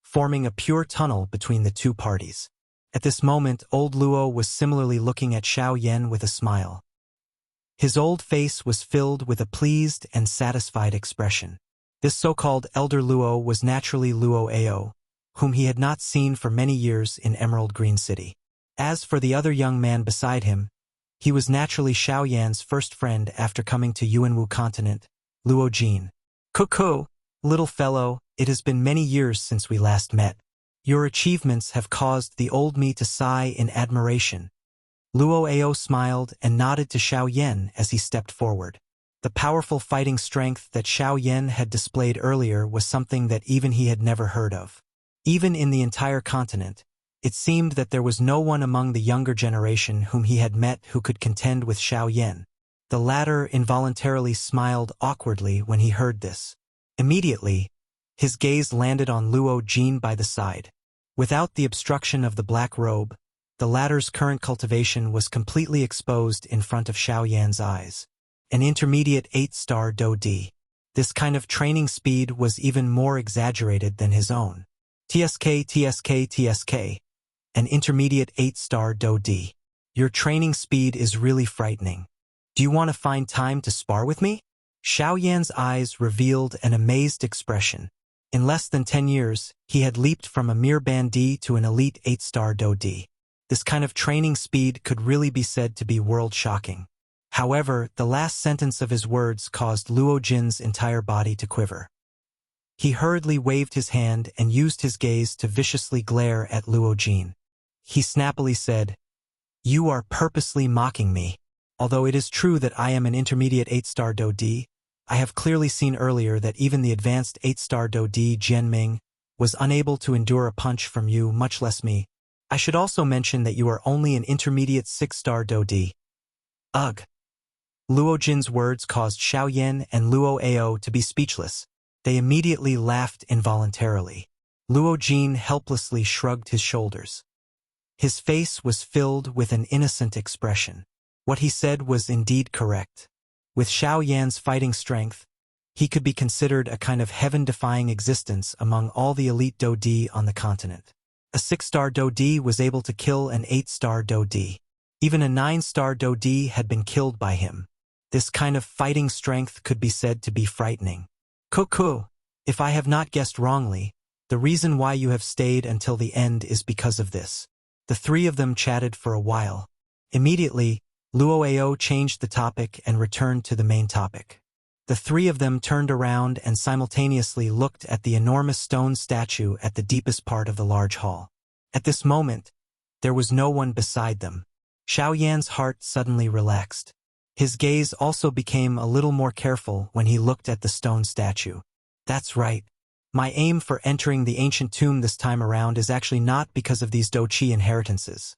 forming a pure tunnel between the 2 parties. At this moment, old Luo was similarly looking at Xiao Yan with a smile. His old face was filled with a pleased and satisfied expression. This so-called Elder Luo was naturally Luo Ao, whom he had not seen for many years in Emerald Green City. As for the other young man beside him, he was naturally Xiao Yan's first friend after coming to Yuanwu continent, Luo Jin. Cuckoo, little fellow, it has been many years since we last met. Your achievements have caused the old me to sigh in admiration. Luo Ao smiled and nodded to Xiao Yan as he stepped forward. The powerful fighting strength that Xiao Yan had displayed earlier was something that even he had never heard of. Even in the entire continent, it seemed that there was no one among the younger generation whom he had met who could contend with Xiao Yan. The latter involuntarily smiled awkwardly when he heard this. Immediately, his gaze landed on Luo Jin by the side. Without the obstruction of the black robe, the latter's current cultivation was completely exposed in front of Xiao Yan's eyes. An intermediate 8-star Do D. This kind of training speed was even more exaggerated than his own. TSK. An intermediate 8-star Do D. Your training speed is really frightening. Do you want to find time to spar with me? Xiao Yan's eyes revealed an amazed expression. In less than 10 years, he had leaped from a mere bandit to an elite 8-star Do D. This kind of training speed could really be said to be world-shocking. However, the last sentence of his words caused Luo Jin's entire body to quiver. He hurriedly waved his hand and used his gaze to viciously glare at Luo Jin. He snappily said, "You are purposely mocking me. Although it is true that I am an intermediate 8-star Do D, I have clearly seen earlier that even the advanced 8-star Do D Jianming was unable to endure a punch from you, much less me. I should also mention that you are only an intermediate 6-star Do D." Ugh. Luo Jin's words caused Xiao Yan and Luo Ao to be speechless. They immediately laughed involuntarily. Luo Jin helplessly shrugged his shoulders. His face was filled with an innocent expression. What he said was indeed correct. With Xiao Yan's fighting strength, he could be considered a kind of heaven-defying existence among all the elite Do D on the continent. A 6-star Do D was able to kill an 8-star Do D. Even a 9-star Do D had been killed by him. This kind of fighting strength could be said to be frightening. Cuckoo, if I have not guessed wrongly, the reason why you have stayed until the end is because of this. The three of them chatted for a while. Immediately, Luo Ao changed the topic and returned to the main topic. The three of them turned around and simultaneously looked at the enormous stone statue at the deepest part of the large hall. At this moment, there was no one beside them. Xiao Yan's heart suddenly relaxed. His gaze also became a little more careful when he looked at the stone statue. That's right. My aim for entering the ancient tomb this time around is actually not because of these Do Qi inheritances.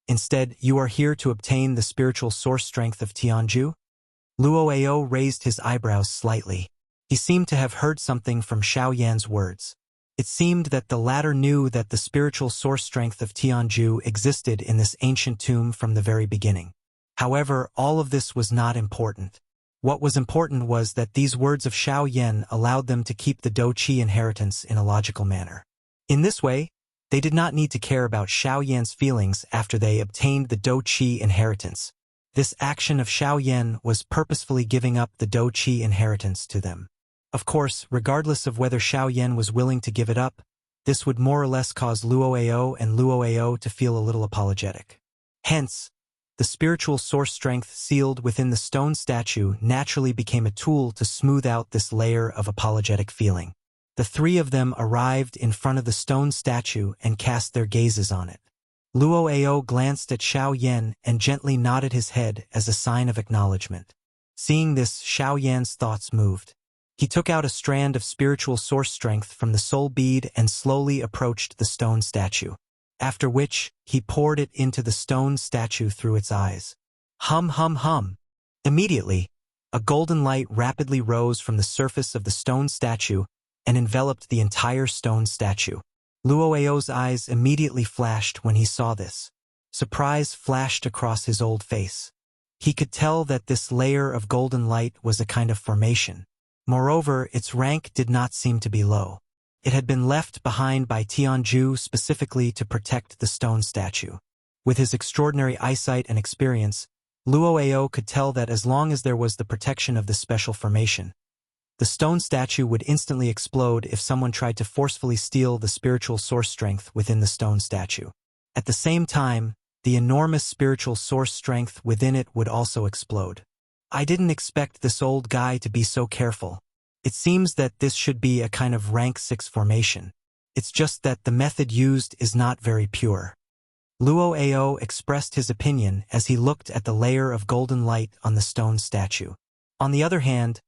Instead, you are here to obtain the spiritual source strength of Tianju? Luo Ao raised his eyebrows slightly. He seemed to have heard something from Xiao Yan's words. It seemed that the latter knew that the spiritual source strength of Tianju existed in this ancient tomb from the very beginning. However, all of this was not important. What was important was that these words of Xiao Yan allowed them to keep the Do Qi inheritance in a logical manner. In this way, they did not need to care about Xiao Yan's feelings after they obtained the Do Qi inheritance. This action of Xiao Yan was purposefully giving up the Do Qi inheritance to them. Of course, regardless of whether Xiao Yan was willing to give it up, this would more or less cause Luo Ao and Luo Ao to feel a little apologetic. Hence, the spiritual source strength sealed within the stone statue naturally became a tool to smooth out this layer of apologetic feeling. The three of them arrived in front of the stone statue and cast their gazes on it. Luo Ao glanced at Xiao Yan and gently nodded his head as a sign of acknowledgement. Seeing this, Xiao Yan's thoughts moved. He took out a strand of spiritual source strength from the soul bead and slowly approached the stone statue. After which, he poured it into the stone statue through its eyes. Hum hum hum. Immediately, a golden light rapidly rose from the surface of the stone statue and enveloped the entire stone statue. Luo Ao's eyes immediately flashed when he saw this. Surprise flashed across his old face. He could tell that this layer of golden light was a kind of formation. Moreover, its rank did not seem to be low. It had been left behind by Tianju specifically to protect the stone statue. With his extraordinary eyesight and experience, Luo Ao could tell that as long as there was the protection of this special formation, the stone statue would instantly explode if someone tried to forcefully steal the spiritual source strength within the stone statue. At the same time, the enormous spiritual source strength within it would also explode. I didn't expect this old guy to be so careful. It seems that this should be a kind of rank 6 formation. It's just that the method used is not very pure. Luo Ao expressed his opinion as he looked at the layer of golden light on the stone statue. On the other hand,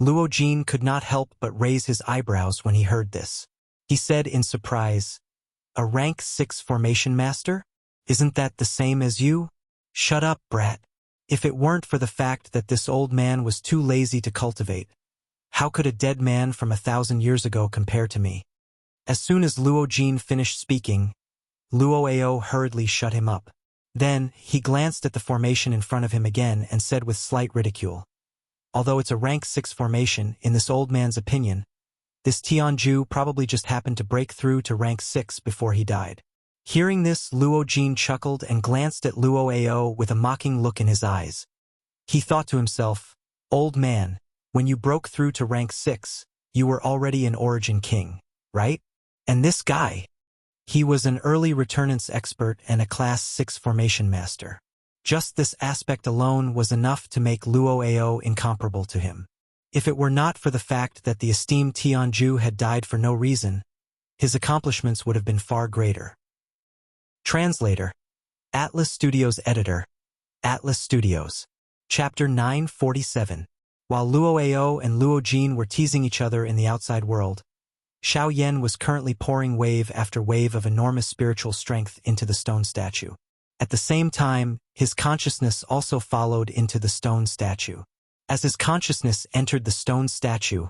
Luo Jin could not help but raise his eyebrows when he heard this. He said in surprise, "A rank 6 formation master? Isn't that the same as you?" "Shut up, brat. If it weren't for the fact that this old man was too lazy to cultivate, how could a dead man from 1,000 years ago compare to me?" As soon as Luo Jin finished speaking, Luo Ao hurriedly shut him up. Then, he glanced at the formation in front of him again and said with slight ridicule, "Although it's a rank 6 formation, in this old man's opinion, this Tianju probably just happened to break through to rank 6 before he died." Hearing this, Luo Jin chuckled and glanced at Luo Ao with a mocking look in his eyes. He thought to himself, "Old man, when you broke through to rank 6, you were already an origin king, right? And this guy? He was an early returnance expert and a class 6 formation master. Just this aspect alone was enough to make Luo Ao incomparable to him. If it were not for the fact that the esteemed Tianju had died for no reason, his accomplishments would have been far greater. Translator. Atlas Studios Editor. Atlas Studios. Chapter 947. While Luo Ao and Luo Jin were teasing each other in the outside world, Xiao Yan was currently pouring wave after wave of enormous spiritual strength into the stone statue. At the same time, his consciousness also followed into the stone statue. As his consciousness entered the stone statue,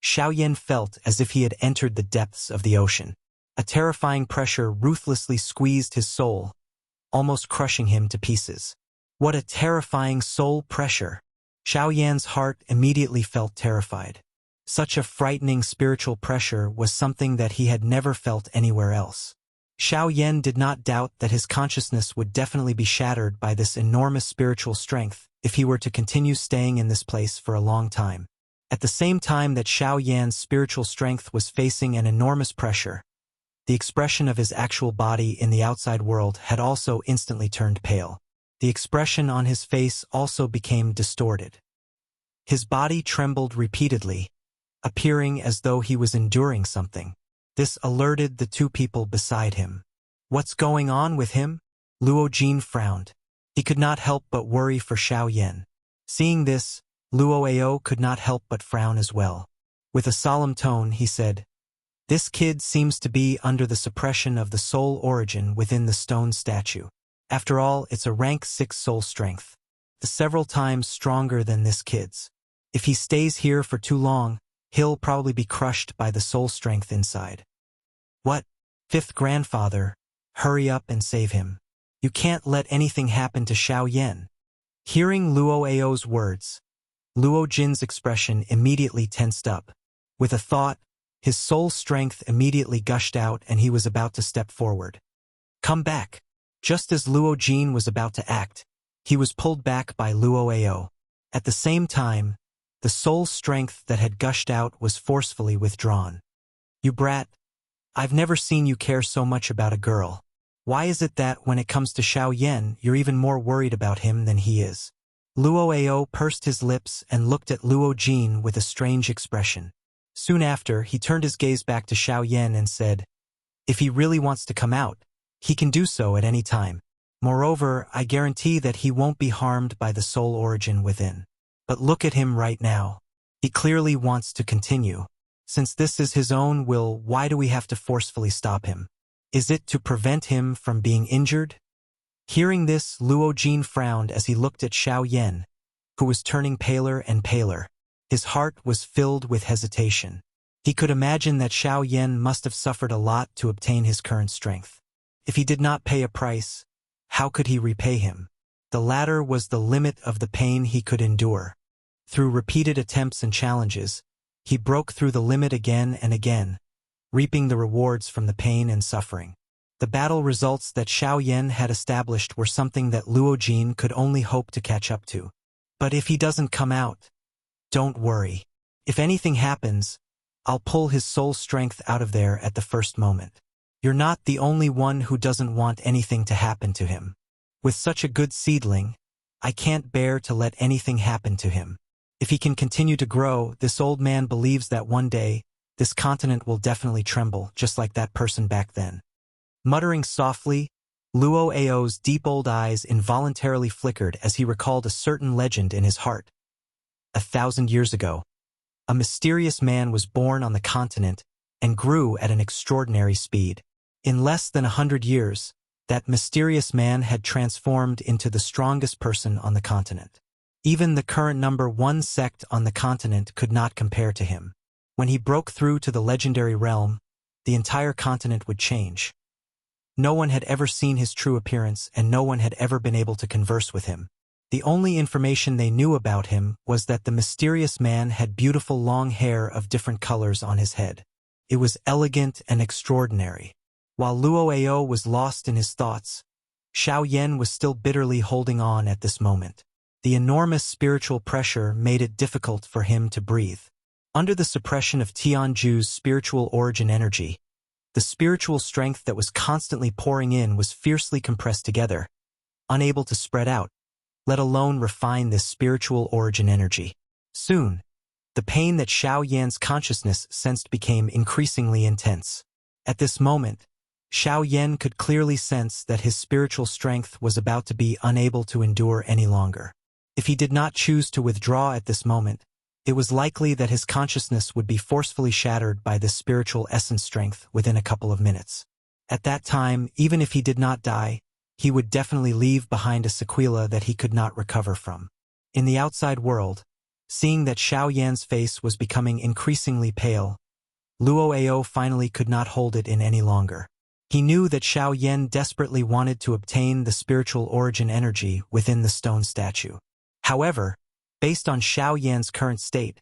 Xiao Yan felt as if he had entered the depths of the ocean. A terrifying pressure ruthlessly squeezed his soul, almost crushing him to pieces. What a terrifying soul pressure! Xiao Yan's heart immediately felt terrified. Such a frightening spiritual pressure was something that he had never felt anywhere else. Xiao Yan did not doubt that his consciousness would definitely be shattered by this enormous spiritual strength if he were to continue staying in this place for a long time. At the same time that Xiao Yan's spiritual strength was facing an enormous pressure, the expression of his actual body in the outside world had also instantly turned pale. The expression on his face also became distorted. His body trembled repeatedly, appearing as though he was enduring something. This alerted the two people beside him. "What's going on with him?" Luo Jin frowned. He could not help but worry for Xiao Yan. Seeing this, Luo Ao could not help but frown as well. With a solemn tone, he said, "This kid seems to be under the suppression of the soul origin within the stone statue. After all, it's a rank 6 soul strength, several times stronger than this kid's. If he stays here for too long, he'll probably be crushed by the soul strength inside." "What? Fifth grandfather, hurry up and save him. You can't let anything happen to Xiao Yan." Hearing Luo Ao's words, Luo Jin's expression immediately tensed up. With a thought, his soul strength immediately gushed out and he was about to step forward. "Come back." Just as Luo Jin was about to act, he was pulled back by Luo Ao. At the same time, the soul strength that had gushed out was forcefully withdrawn. "You brat, I've never seen you care so much about a girl. Why is it that when it comes to Xiao Yan, you're even more worried about him than he is?" Luo Ao pursed his lips and looked at Luo Jin with a strange expression. Soon after, he turned his gaze back to Xiao Yan and said, "If he really wants to come out, he can do so at any time. Moreover, I guarantee that he won't be harmed by the soul origin within. But look at him right now. He clearly wants to continue. Since this is his own will, why do we have to forcefully stop him? Is it to prevent him from being injured?" Hearing this, Luo Jin frowned as he looked at Xiao Yan, who was turning paler and paler. His heart was filled with hesitation. He could imagine that Xiao Yan must have suffered a lot to obtain his current strength. If he did not pay a price, how could he repay him? The latter was the limit of the pain he could endure. Through repeated attempts and challenges, he broke through the limit again and again, reaping the rewards from the pain and suffering. The battle results that Xiao Yan had established were something that Luo Jin could only hope to catch up to. "But if he doesn't come out, don't worry. If anything happens, I'll pull his soul strength out of there at the first moment. You're not the only one who doesn't want anything to happen to him. With such a good seedling, I can't bear to let anything happen to him. If he can continue to grow, this old man believes that one day, this continent will definitely tremble, just like that person back then. Muttering softly, Luo Ao's deep old eyes involuntarily flickered as he recalled a certain legend in his heart. 1,000 years ago, a mysterious man was born on the continent and grew at an extraordinary speed. In less than 100 years, that mysterious man had transformed into the strongest person on the continent. Even the current number 1 sect on the continent could not compare to him. When he broke through to the legendary realm, the entire continent would change. No one had ever seen his true appearance, and no one had ever been able to converse with him. The only information they knew about him was that the mysterious man had beautiful long hair of different colors on his head. It was elegant and extraordinary. While Luo Ao was lost in his thoughts, Xiao Yan was still bitterly holding on at this moment. The enormous spiritual pressure made it difficult for him to breathe. Under the suppression of Tianju's spiritual origin energy, the spiritual strength that was constantly pouring in was fiercely compressed together, unable to spread out, let alone refine this spiritual origin energy. Soon, the pain that Xiao Yan's consciousness sensed became increasingly intense. At this moment, Xiao Yan could clearly sense that his spiritual strength was about to be unable to endure any longer. If he did not choose to withdraw at this moment, it was likely that his consciousness would be forcefully shattered by this spiritual essence strength within a couple of minutes. At that time, even if he did not die, he would definitely leave behind a sequela that he could not recover from. In the outside world, seeing that Xiao Yan's face was becoming increasingly pale, Luo Ao finally could not hold it in any longer. He knew that Xiao Yan desperately wanted to obtain the spiritual origin energy within the stone statue. However, based on Xiao Yan's current state,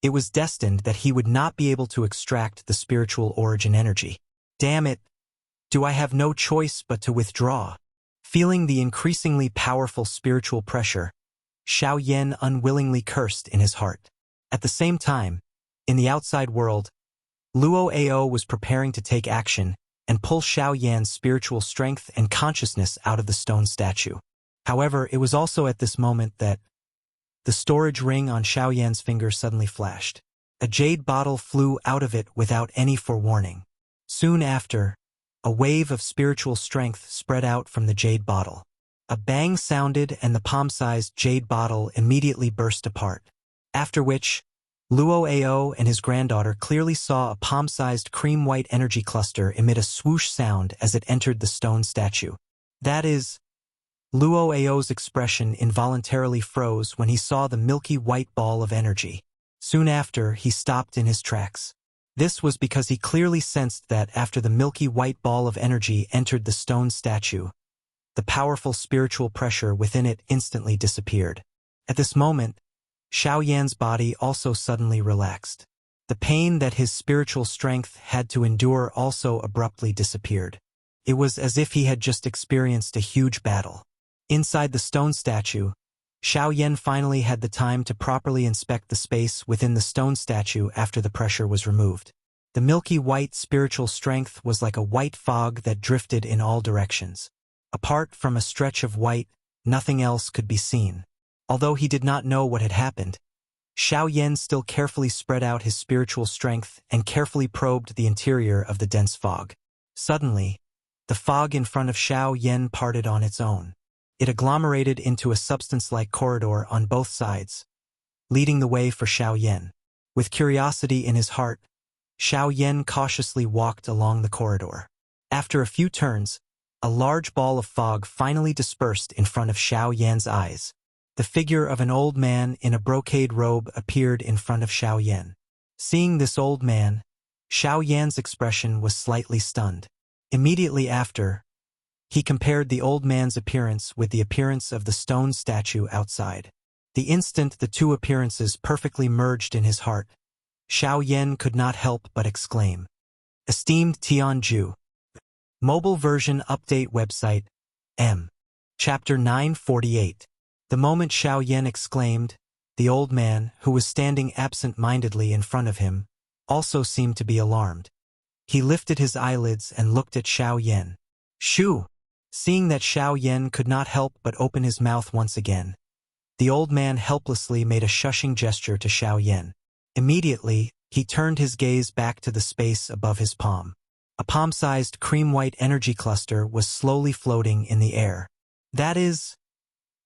it was destined that he would not be able to extract the spiritual origin energy. Damn it! Do I have no choice but to withdraw? Feeling the increasingly powerful spiritual pressure, Xiao Yan unwillingly cursed in his heart. At the same time, in the outside world, Luo Ao was preparing to take action and pull Xiao Yan's spiritual strength and consciousness out of the stone statue. However, it was also at this moment that the storage ring on Xiao Yan's finger suddenly flashed. A jade bottle flew out of it without any forewarning. Soon after, a wave of spiritual strength spread out from the jade bottle. A bang sounded and the palm-sized jade bottle immediately burst apart. After which, Luo Ao and his granddaughter clearly saw a palm-sized cream-white energy cluster emit a swoosh sound as it entered the stone statue. That is, Luo Ao's expression involuntarily froze when he saw the milky white ball of energy. Soon after, he stopped in his tracks. This was because he clearly sensed that after the milky white ball of energy entered the stone statue, the powerful spiritual pressure within it instantly disappeared. At this moment, Xiao Yan's body also suddenly relaxed. The pain that his spiritual strength had to endure also abruptly disappeared. It was as if he had just experienced a huge battle. Inside the stone statue, Xiao Yan finally had the time to properly inspect the space within the stone statue after the pressure was removed. The milky white spiritual strength was like a white fog that drifted in all directions. Apart from a stretch of white, nothing else could be seen. Although he did not know what had happened, Xiao Yan still carefully spread out his spiritual strength and carefully probed the interior of the dense fog. Suddenly, the fog in front of Xiao Yan parted on its own. It agglomerated into a substance-like corridor on both sides, leading the way for Xiao Yan. With curiosity in his heart, Xiao Yan cautiously walked along the corridor. After a few turns, a large ball of fog finally dispersed in front of Xiao Yan's eyes. The figure of an old man in a brocade robe appeared in front of Xiao Yan. Seeing this old man, Xiao Yan's expression was slightly stunned. Immediately after, he compared the old man's appearance with the appearance of the stone statue outside. The instant the two appearances perfectly merged in his heart, Xiao Yan could not help but exclaim, "Esteemed Tianju." Mobile version update website, M. Chapter 948. The moment Xiao Yan exclaimed, the old man, who was standing absent-mindedly in front of him, also seemed to be alarmed. He lifted his eyelids and looked at Xiao Yan. Shoo! Seeing that Xiao Yan could not help but open his mouth once again, the old man helplessly made a shushing gesture to Xiao Yan. Immediately, he turned his gaze back to the space above his palm. A palm-sized cream-white energy cluster was slowly floating in the air. That is...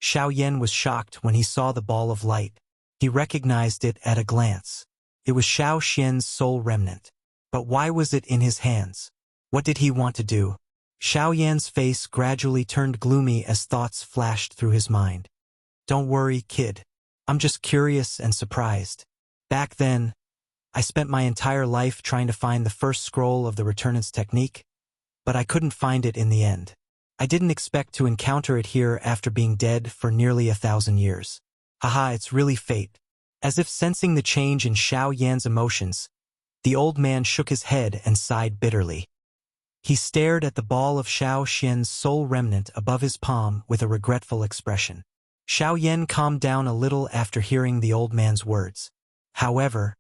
Xiao Yan was shocked when he saw the ball of light. He recognized it at a glance. It was Xiao Xian's soul remnant. But why was it in his hands? What did he want to do? Xiao Yan's face gradually turned gloomy as thoughts flashed through his mind. Don't worry, kid. I'm just curious and surprised. Back then, I spent my entire life trying to find the first scroll of the Returnance technique, but I couldn't find it in the end. I didn't expect to encounter it here after being dead for nearly 1,000 years. Haha, it's really fate. As if sensing the change in Xiao Yan's emotions, the old man shook his head and sighed bitterly. He stared at the ball of Xiao Xian's soul remnant above his palm with a regretful expression. Xiao Yan calmed down a little after hearing the old man's words. However,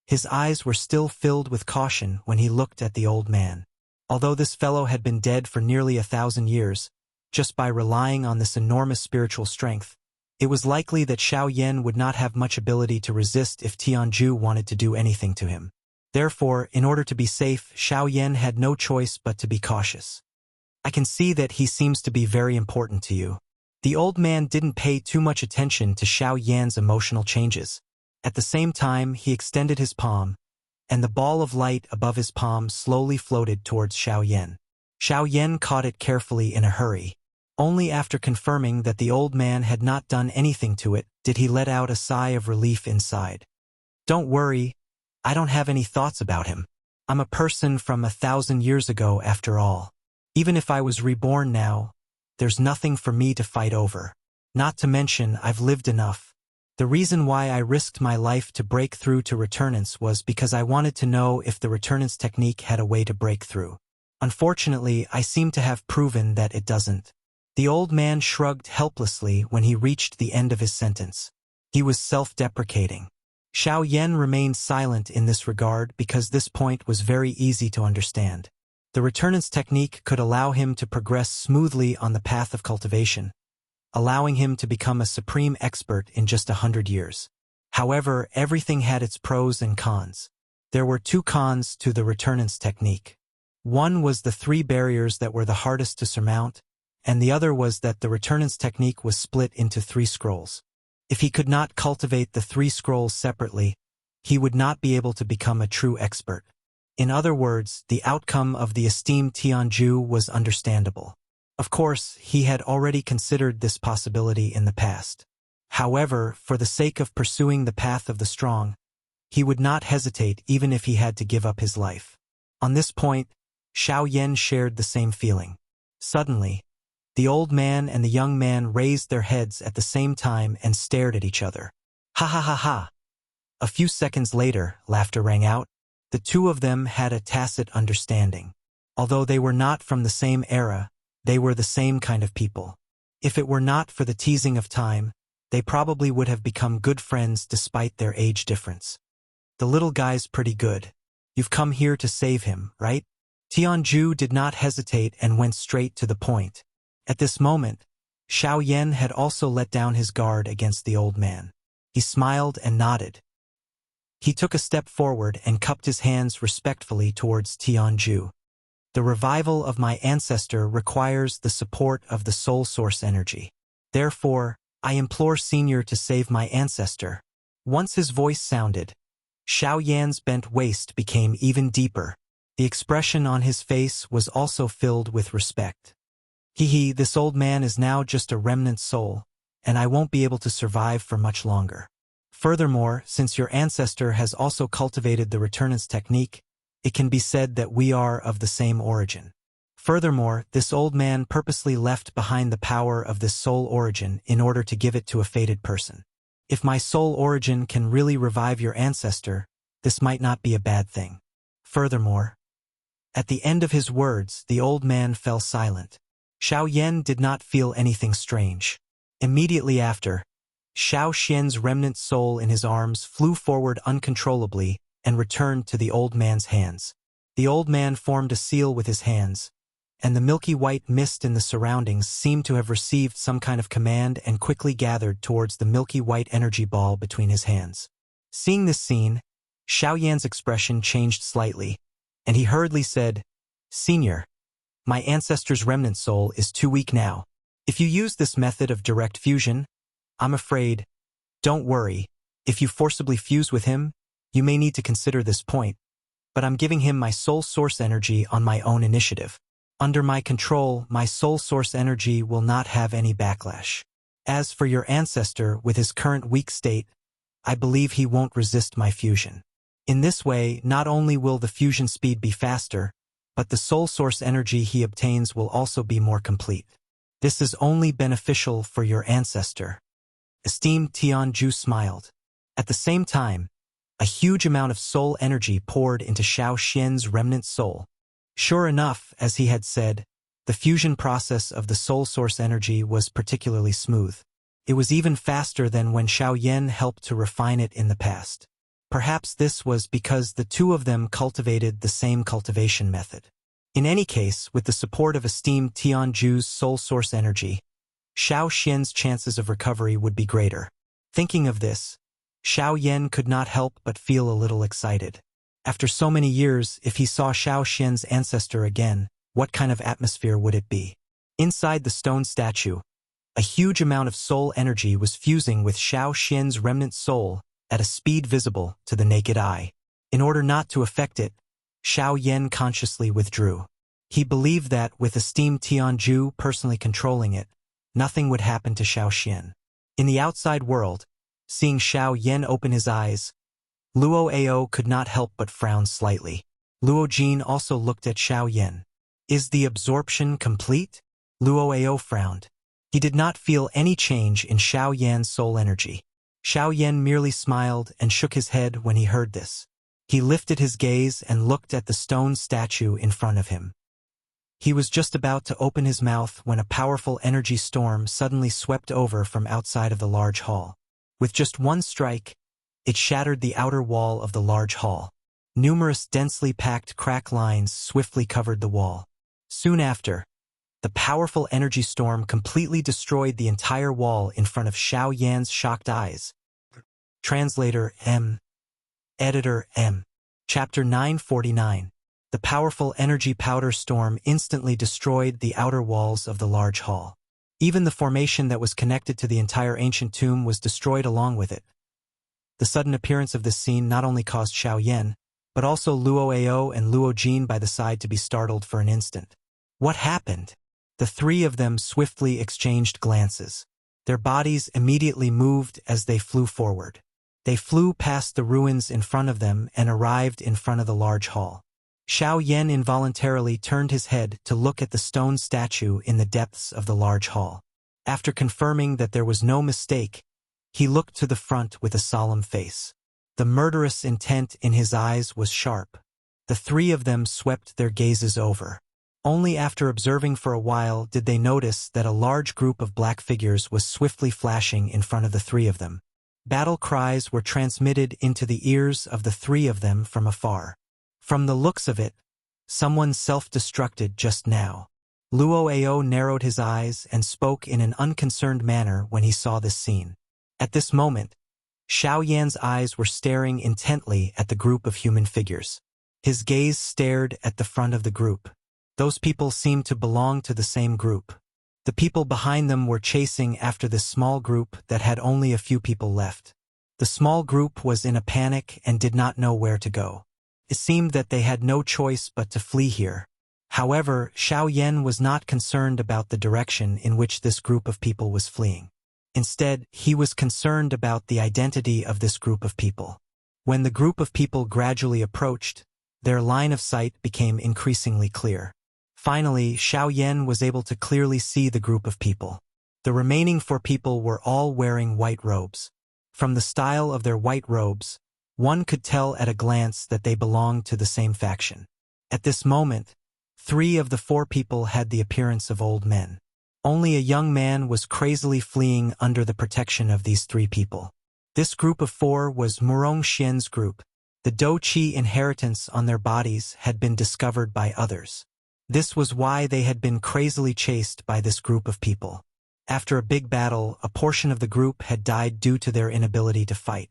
his eyes were still filled with caution when he looked at the old man. Although this fellow had been dead for nearly 1,000 years, just by relying on this enormous spiritual strength, it was likely that Xiao Yan would not have much ability to resist if Tianju wanted to do anything to him. Therefore, in order to be safe, Xiao Yan had no choice but to be cautious. I can see that he seems to be very important to you. The old man didn't pay too much attention to Xiao Yan's emotional changes. At the same time, he extended his palm, and the ball of light above his palm slowly floated towards Xiao Yan. Xiao Yan caught it carefully in a hurry. Only after confirming that the old man had not done anything to it did he let out a sigh of relief inside. Don't worry, I don't have any thoughts about him. I'm a person from 1,000 years ago after all. Even if I was reborn now, there's nothing for me to fight over. Not to mention, I've lived enough. The reason why I risked my life to break through to Returnance was because I wanted to know if the Returnance technique had a way to break through. Unfortunately, I seem to have proven that it doesn't. The old man shrugged helplessly when he reached the end of his sentence. He was self-deprecating. Xiao Yan remained silent in this regard because this point was very easy to understand. The Returnance technique could allow him to progress smoothly on the path of cultivation, allowing him to become a supreme expert in just 100 years. However, everything had its pros and cons. There were 2 cons to the Returnance technique. One was the 3 barriers that were the hardest to surmount, and the other was that the Returnance technique was split into 3 scrolls. If he could not cultivate the 3 scrolls separately, he would not be able to become a true expert. In other words, the outcome of the esteemed Tianju was understandable. Of course, he had already considered this possibility in the past. However, for the sake of pursuing the path of the strong, he would not hesitate even if he had to give up his life. On this point, Xiao Yan shared the same feeling. Suddenly, the old man and the young man raised their heads at the same time and stared at each other. Ha ha ha ha! A few seconds later, laughter rang out. The 2 of them had a tacit understanding. Although they were not from the same era, they were the same kind of people. If it were not for the teasing of time, they probably would have become good friends despite their age difference. The little guy's pretty good. You've come here to save him, right? Tianju did not hesitate and went straight to the point. At this moment, Xiao Yan had also let down his guard against the old man. He smiled and nodded. He took a step forward and cupped his hands respectfully towards Tianju. The revival of my ancestor requires the support of the soul source energy. Therefore, I implore Senior to save my ancestor. Once his voice sounded, Xiao Yan's bent waist became even deeper. The expression on his face was also filled with respect. Hee, this old man is now just a remnant soul, and I won't be able to survive for much longer. Furthermore, since your ancestor has also cultivated the Returnance technique, it can be said that we are of the same origin. Furthermore, this old man purposely left behind the power of this soul origin in order to give it to a fated person. If my soul origin can really revive your ancestor, this might not be a bad thing. Furthermore, at the end of his words, the old man fell silent. Xiao Yan did not feel anything strange. Immediately after, Xiao Xian's remnant soul in his arms flew forward uncontrollably and returned to the old man's hands. The old man formed a seal with his hands, and the milky white mist in the surroundings seemed to have received some kind of command and quickly gathered towards the milky white energy ball between his hands. Seeing this scene, Xiao Yan's expression changed slightly, and he hurriedly said, "Senior, my ancestor's remnant soul is too weak now. If you use this method of direct fusion, I'm afraid, don't worry, if you forcibly fuse with him, you may need to consider this point, but I'm giving him my soul source energy on my own initiative. Under my control, my soul source energy will not have any backlash. As for your ancestor with his current weak state, I believe he won't resist my fusion. In this way, not only will the fusion speed be faster, but the soul source energy he obtains will also be more complete. This is only beneficial for your ancestor." Esteemed Tianju smiled. At the same time, a huge amount of soul energy poured into Xiao Xian's remnant soul. Sure enough, as he had said, the fusion process of the soul source energy was particularly smooth. It was even faster than when Xiao Yan helped to refine it in the past. Perhaps this was because the two of them cultivated the same cultivation method. In any case, with the support of esteemed Tianju's soul source energy, Xiao Xian's chances of recovery would be greater. Thinking of this, Xiao Yan could not help but feel a little excited. After so many years, if he saw Xiao Xian's ancestor again, what kind of atmosphere would it be? Inside the stone statue, a huge amount of soul energy was fusing with Xiao Xian's remnant soul at a speed visible to the naked eye. In order not to affect it, Xiao Yan consciously withdrew. He believed that, with esteemed Tianju personally controlling it, nothing would happen to Xiao Xian. In the outside world, seeing Xiao Yan open his eyes, Luo Ao could not help but frown slightly. Luo Jin also looked at Xiao Yan. "Is the absorption complete?" Luo Ao frowned. He did not feel any change in Xiao Yan's soul energy. Xiao Yan merely smiled and shook his head when he heard this. He lifted his gaze and looked at the stone statue in front of him. He was just about to open his mouth when a powerful energy storm suddenly swept over from outside of the large hall. With just one strike, it shattered the outer wall of the large hall. Numerous densely packed crack lines swiftly covered the wall. Soon after, the powerful energy storm completely destroyed the entire wall in front of Xiao Yan's shocked eyes. Translator M. Editor M. Chapter 949. The powerful energy powder storm instantly destroyed the outer walls of the large hall. Even the formation that was connected to the entire ancient tomb was destroyed along with it. The sudden appearance of this scene not only caused Xiao Yan, but also Luo Ao and Luo Jin by the side to be startled for an instant. What happened? The three of them swiftly exchanged glances. Their bodies immediately moved as they flew forward. They flew past the ruins in front of them and arrived in front of the large hall. Xiao Yan involuntarily turned his head to look at the stone statue in the depths of the large hall. After confirming that there was no mistake, he looked to the front with a solemn face. The murderous intent in his eyes was sharp. The three of them swept their gazes over. Only after observing for a while did they notice that a large group of black figures was swiftly flashing in front of the three of them. Battle cries were transmitted into the ears of the three of them from afar. From the looks of it, someone self-destructed just now. Luo Ao narrowed his eyes and spoke in an unconcerned manner when he saw this scene. At this moment, Xiao Yan's eyes were staring intently at the group of human figures. His gaze stared at the front of the group. Those people seemed to belong to the same group. The people behind them were chasing after this small group that had only a few people left. The small group was in a panic and did not know where to go. It seemed that they had no choice but to flee here. However, Xiao Yan was not concerned about the direction in which this group of people was fleeing. Instead, he was concerned about the identity of this group of people. When the group of people gradually approached, their line of sight became increasingly clear. Finally, Xiao Yan was able to clearly see the group of people. The remaining four people were all wearing white robes. From the style of their white robes, one could tell at a glance that they belonged to the same faction. At this moment, three of the four people had the appearance of old men. Only a young man was crazily fleeing under the protection of these three people. This group of four was Murong Xian's group. The Douqi inheritance on their bodies had been discovered by others. This was why they had been crazily chased by this group of people. After a big battle, a portion of the group had died due to their inability to fight.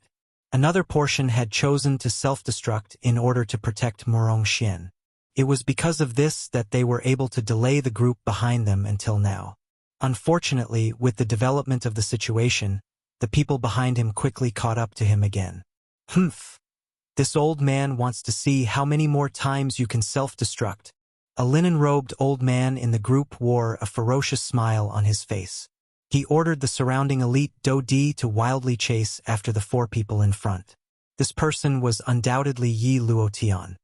Another portion had chosen to self-destruct in order to protect Murongxian. It was because of this that they were able to delay the group behind them until now. Unfortunately, with the development of the situation, the people behind him quickly caught up to him again. Humph! This old man wants to see how many more times you can self-destruct. A linen-robed old man in the group wore a ferocious smile on his face. He ordered the surrounding elite Dodi to wildly chase after the 4 people in front. This person was undoubtedly Yi Luotian.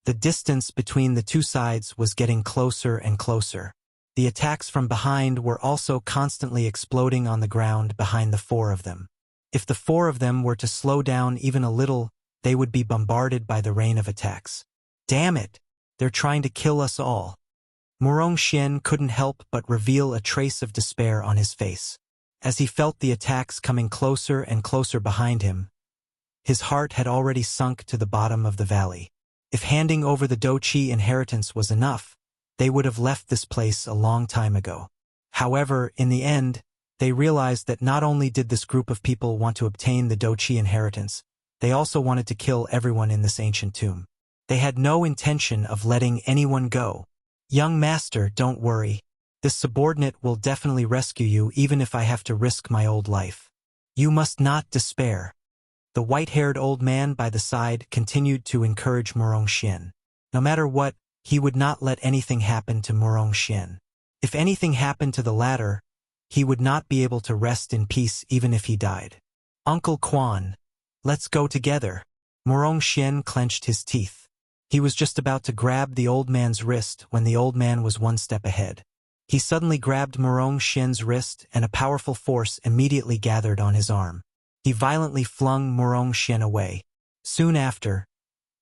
The distance between the two sides was getting closer and closer. The attacks from behind were also constantly exploding on the ground behind the 4 of them. If the 4 of them were to slow down even a little, they would be bombarded by the rain of attacks. Damn it! They're trying to kill us all. Murongxian couldn't help but reveal a trace of despair on his face. As he felt the attacks coming closer and closer behind him, his heart had already sunk to the bottom of the valley. If handing over the Douqi inheritance was enough, they would have left this place a long time ago. However, in the end, they realized that not only did this group of people want to obtain the Douqi inheritance, they also wanted to kill everyone in this ancient tomb. They had no intention of letting anyone go. Young master, don't worry. This subordinate will definitely rescue you even if I have to risk my old life. You must not despair. The white-haired old man by the side continued to encourage Murongxian. No matter what, he would not let anything happen to Murongxian. If anything happened to the latter, he would not be able to rest in peace even if he died. Uncle Quan, let's go together. Murongxian clenched his teeth. He was just about to grab the old man's wrist when the old man was one step ahead. He suddenly grabbed Murongxian's wrist and a powerful force immediately gathered on his arm. He violently flung Murongxian away. Soon after,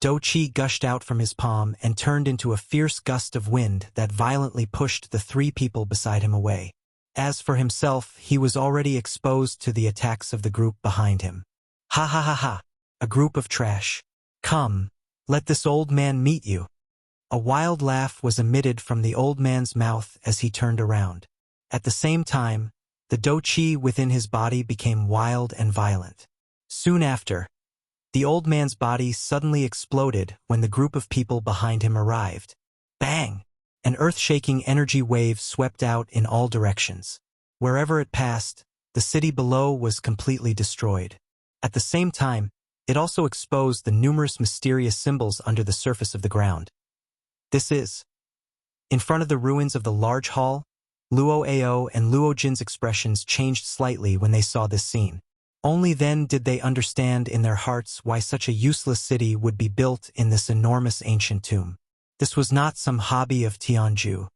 Douqi gushed out from his palm and turned into a fierce gust of wind that violently pushed the 3 people beside him away. As for himself, he was already exposed to the attacks of the group behind him. Ha ha ha ha! A group of trash. Come, let this old man meet you. A wild laugh was emitted from the old man's mouth as he turned around. At the same time, the Douqi within his body became wild and violent. Soon after, the old man's body suddenly exploded when the group of people behind him arrived. Bang! An earth-shaking energy wave swept out in all directions. Wherever it passed, the city below was completely destroyed. At the same time, it also exposed the numerous mysterious symbols under the surface of the ground. This is. In front of the ruins of the large hall, Luo Ao and Luo Jin's expressions changed slightly when they saw this scene. Only then did they understand in their hearts why such a useless city would be built in this enormous ancient tomb. This was not some hobby of Tianju.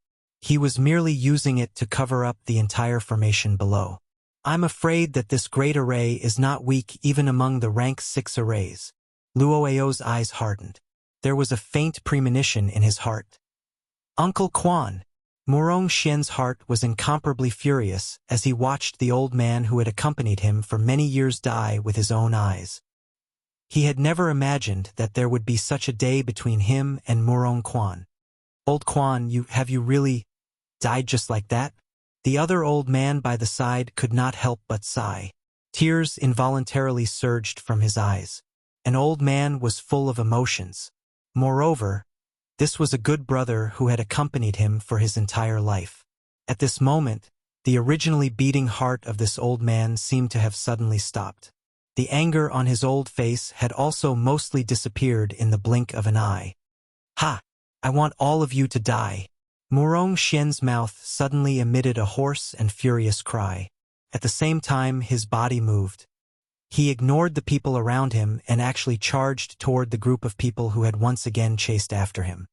He was merely using it to cover up the entire formation below. I'm afraid that this great array is not weak even among the rank 6 arrays. Luo Ao's eyes hardened. There was a faint premonition in his heart. Uncle Quan! Murongxian's heart was incomparably furious as he watched the old man who had accompanied him for many years die with his own eyes. He had never imagined that there would be such a day between him and Murong Quan. Old Quan, have you really died just like that? The other old man by the side could not help but sigh. Tears involuntarily surged from his eyes. An old man was full of emotions. Moreover, this was a good brother who had accompanied him for his entire life. At this moment, the originally beating heart of this old man seemed to have suddenly stopped. The anger on his old face had also mostly disappeared in the blink of an eye. Ha! I want all of you to die. Murongxian's mouth suddenly emitted a hoarse and furious cry. At the same time, his body moved. He ignored the people around him and actually charged toward the group of people who had once again chased after him.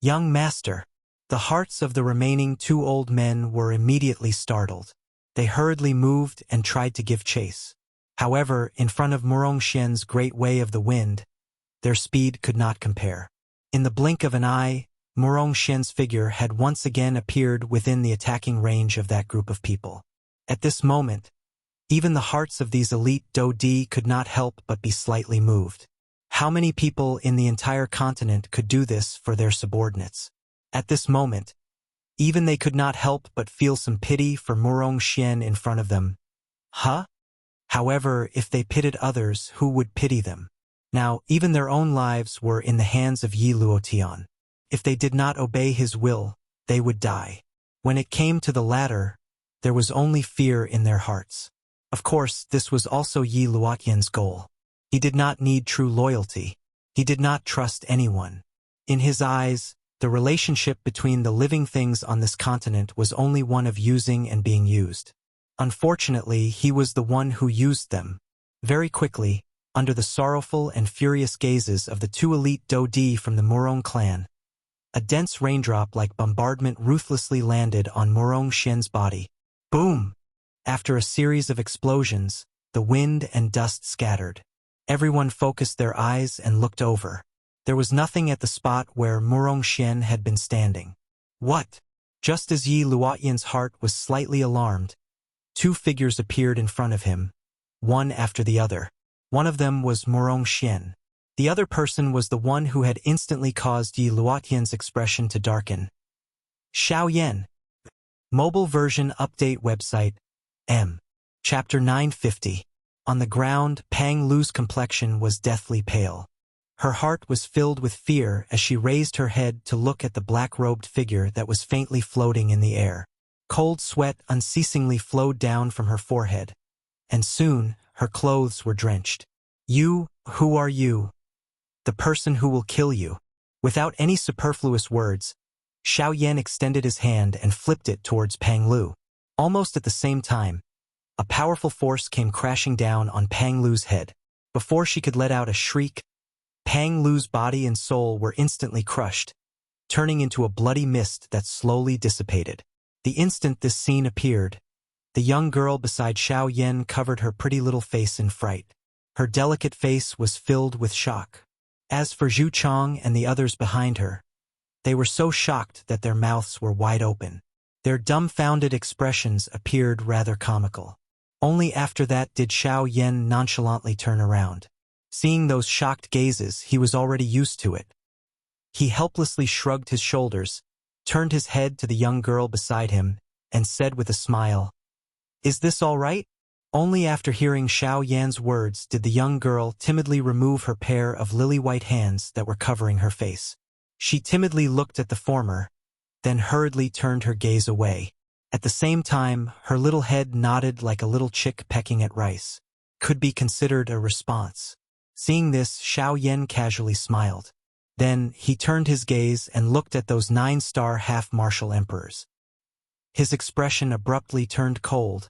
Young master! The hearts of the remaining 2 old men were immediately startled. They hurriedly moved and tried to give chase. However, in front of Murongxian's great way of the wind, their speed could not compare. In the blink of an eye, Murongxian's figure had once again appeared within the attacking range of that group of people. At this moment, even the hearts of these elite Dodi could not help but be slightly moved. How many people in the entire continent could do this for their subordinates? At this moment, even they could not help but feel some pity for Murong Xian in front of them. Huh? However, if they pitied others, who would pity them? Now, even their own lives were in the hands of Yi Luotian. If they did not obey his will, they would die. When it came to the latter, there was only fear in their hearts. Of course, this was also Yi Luotian's goal. He did not need true loyalty. He did not trust anyone. In his eyes, the relationship between the living things on this continent was only one of using and being used. Unfortunately, he was the one who used them. Very quickly, under the sorrowful and furious gazes of the two elite Dodi from the Murong clan, a dense raindrop like bombardment ruthlessly landed on Murong Xian's body. Boom! After a series of explosions, the wind and dust scattered. Everyone focused their eyes and looked over. There was nothing at the spot where Murong Xian had been standing. What? Just as Yi Luotian's heart was slightly alarmed, two figures appeared in front of him, one after the other. One of them was Murong Xian. The other person was the one who had instantly caused Yi Luotian's expression to darken. Xiao Yan. Mobile version update website. M. Chapter 950. On the ground, Pang Lu's complexion was deathly pale. Her heart was filled with fear as she raised her head to look at the black-robed figure that was faintly floating in the air. Cold sweat unceasingly flowed down from her forehead, and soon her clothes were drenched. You, who are you? The person who will kill you. Without any superfluous words, Xiao Yan extended his hand and flipped it towards Pang Lu. Almost at the same time, a powerful force came crashing down on Pang Lu's head. Before she could let out a shriek, Pang Lu's body and soul were instantly crushed, turning into a bloody mist that slowly dissipated. The instant this scene appeared, the young girl beside Xiao Yan covered her pretty little face in fright. Her delicate face was filled with shock. As for Zhu Chong and the others behind her, they were so shocked that their mouths were wide open. Their dumbfounded expressions appeared rather comical. Only after that did Xiao Yan nonchalantly turn around. Seeing those shocked gazes, he was already used to it. He helplessly shrugged his shoulders, turned his head to the young girl beside him, and said with a smile, "Is this all right?" Only after hearing Xiao Yan's words did the young girl timidly remove her pair of lily-white hands that were covering her face. She timidly looked at the former, then hurriedly turned her gaze away. At the same time, her little head nodded like a little chick pecking at rice. Could be considered a response. Seeing this, Xiao Yan casually smiled. Then, he turned his gaze and looked at those 9-star half-martial emperors. His expression abruptly turned cold,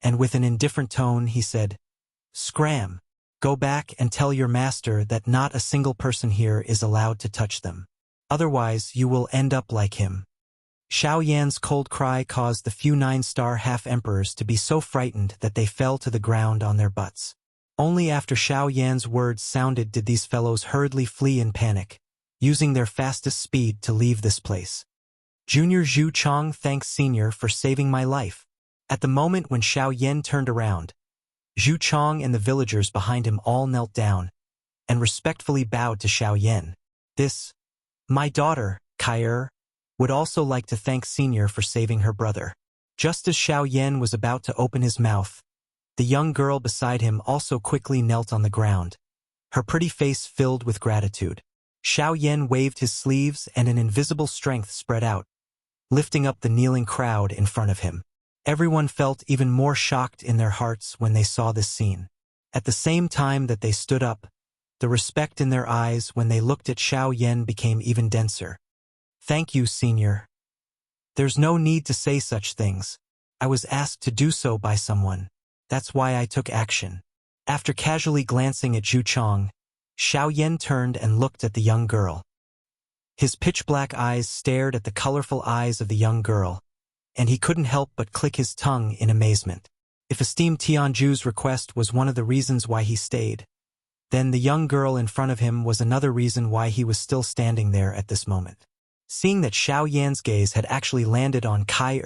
and with an indifferent tone he said, "Scram! Go back and tell your master that not a single person here is allowed to touch them. Otherwise, you will end up like him." Xiao Yan's cold cry caused the few 9-star half-emperors to be so frightened that they fell to the ground on their butts. Only after Xiao Yan's words sounded did these fellows hurriedly flee in panic, using their fastest speed to leave this place. Junior Zhu Chong thanks Senior for saving my life. At the moment when Xiao Yan turned around, Zhu Chong and the villagers behind him all knelt down and respectfully bowed to Xiao Yan. My daughter, Kai would also like to thank Senior for saving her brother. Just as Xiao Yan was about to open his mouth, the young girl beside him also quickly knelt on the ground, her pretty face filled with gratitude. Xiao Yan waved his sleeves and an invisible strength spread out, lifting up the kneeling crowd in front of him. Everyone felt even more shocked in their hearts when they saw this scene. At the same time that they stood up, the respect in their eyes when they looked at Xiao Yan became even denser. "Thank you, Senior. There's no need to say such things. I was asked to do so by someone. That's why I took action." After casually glancing at Zhu Chong, Xiao Yan turned and looked at the young girl. His pitch-black eyes stared at the colorful eyes of the young girl, and he couldn't help but click his tongue in amazement. If esteemed Tianju's request was one of the reasons why he stayed, then the young girl in front of him was another reason why he was still standing there at this moment. Seeing that Xiao Yan's gaze had actually landed on Kai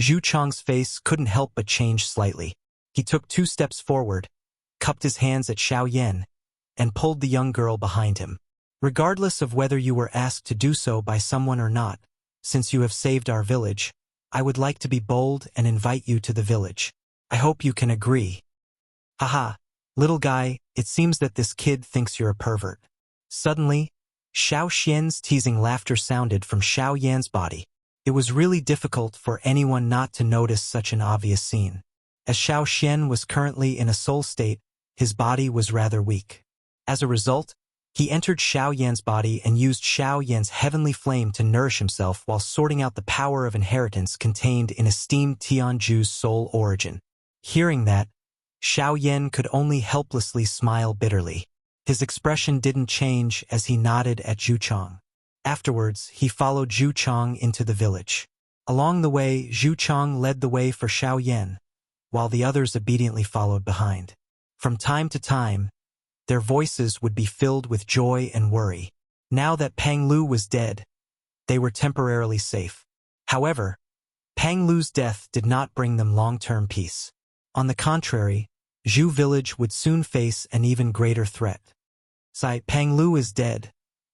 Zhu Chong's face couldn't help but change slightly. He took 2 steps forward, cupped his hands at Xiao Yan, and pulled the young girl behind him. Regardless of whether you were asked to do so by someone or not, since you have saved our village, I would like to be bold and invite you to the village. I hope you can agree. Haha, little guy, it seems that this kid thinks you're a pervert. Suddenly, Xiao Xian's teasing laughter sounded from Xiao Yan's body. It was really difficult for anyone not to notice such an obvious scene. As Xiao Xian was currently in a soul state, his body was rather weak. As a result, he entered Xiao Yan's body and used Xiao Yan's heavenly flame to nourish himself while sorting out the power of inheritance contained in esteemed Tianju's soul origin. Hearing that, Xiao Yan could only helplessly smile bitterly. His expression didn't change as he nodded at Zhu Chang. Afterwards, he followed Zhu Chang into the village. Along the way, Zhu Chang led the way for Xiao Yan, while the others obediently followed behind. From time to time, their voices would be filled with joy and worry. Now that Pang Lu was dead, they were temporarily safe. However, Pang Lu's death did not bring them long-term peace. On the contrary, Zhu village would soon face an even greater threat. Pang Lu is dead,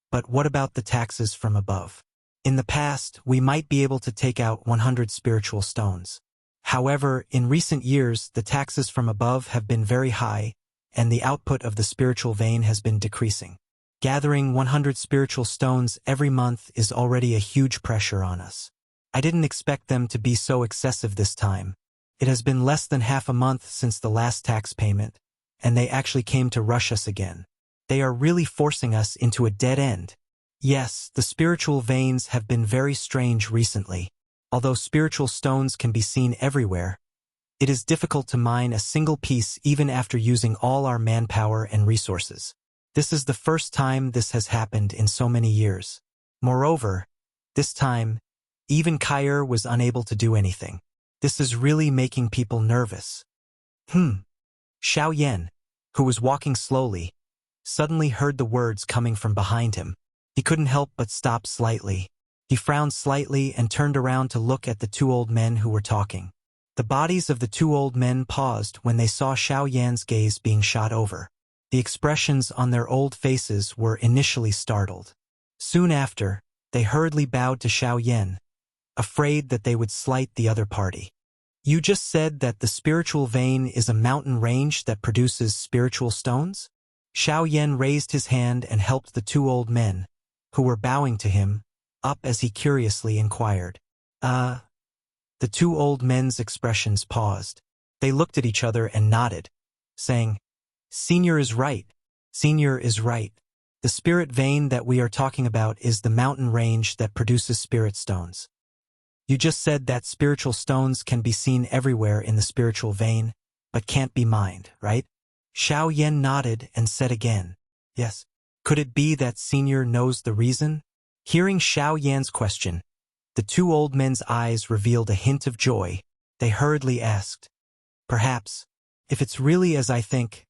but what about the taxes from above? In the past, we might be able to take out 100 spiritual stones. However, in recent years, the taxes from above have been very high, and the output of the spiritual vein has been decreasing. Gathering 100 spiritual stones every month is already a huge pressure on us. I didn't expect them to be so excessive this time. It has been less than half a month since the last tax payment, and they actually came to rush us again. They are really forcing us into a dead end. Yes, the spiritual veins have been very strange recently. Although spiritual stones can be seen everywhere, it is difficult to mine a single piece even after using all our manpower and resources. This is the first time this has happened in so many years. Moreover, this time, even Kair was unable to do anything. This is really making people nervous. Xiao Yan, who was walking slowly, suddenly heard the words coming from behind him. He couldn't help but stop slightly. He frowned slightly and turned around to look at the two old men who were talking. The bodies of the two old men paused when they saw Xiao Yan's gaze being shot over. The expressions on their old faces were initially startled. Soon after, they hurriedly bowed to Xiao Yan, afraid that they would slight the other party. You just said that the spiritual vein is a mountain range that produces spiritual stones? Xiao Yan raised his hand and helped the two old men, who were bowing to him, up as he curiously inquired. The two old men's expressions paused. They looked at each other and nodded, saying, Senior is right. Senior is right. The spirit vein that we are talking about is the mountain range that produces spirit stones. You just said that spiritual stones can be seen everywhere in the spiritual vein, but can't be mined, right? Xiao Yan nodded and said again, Yes. Could it be that Senior knows the reason? Hearing Xiao Yan's question, the two old men's eyes revealed a hint of joy. They hurriedly asked, Perhaps, if it's really as I think,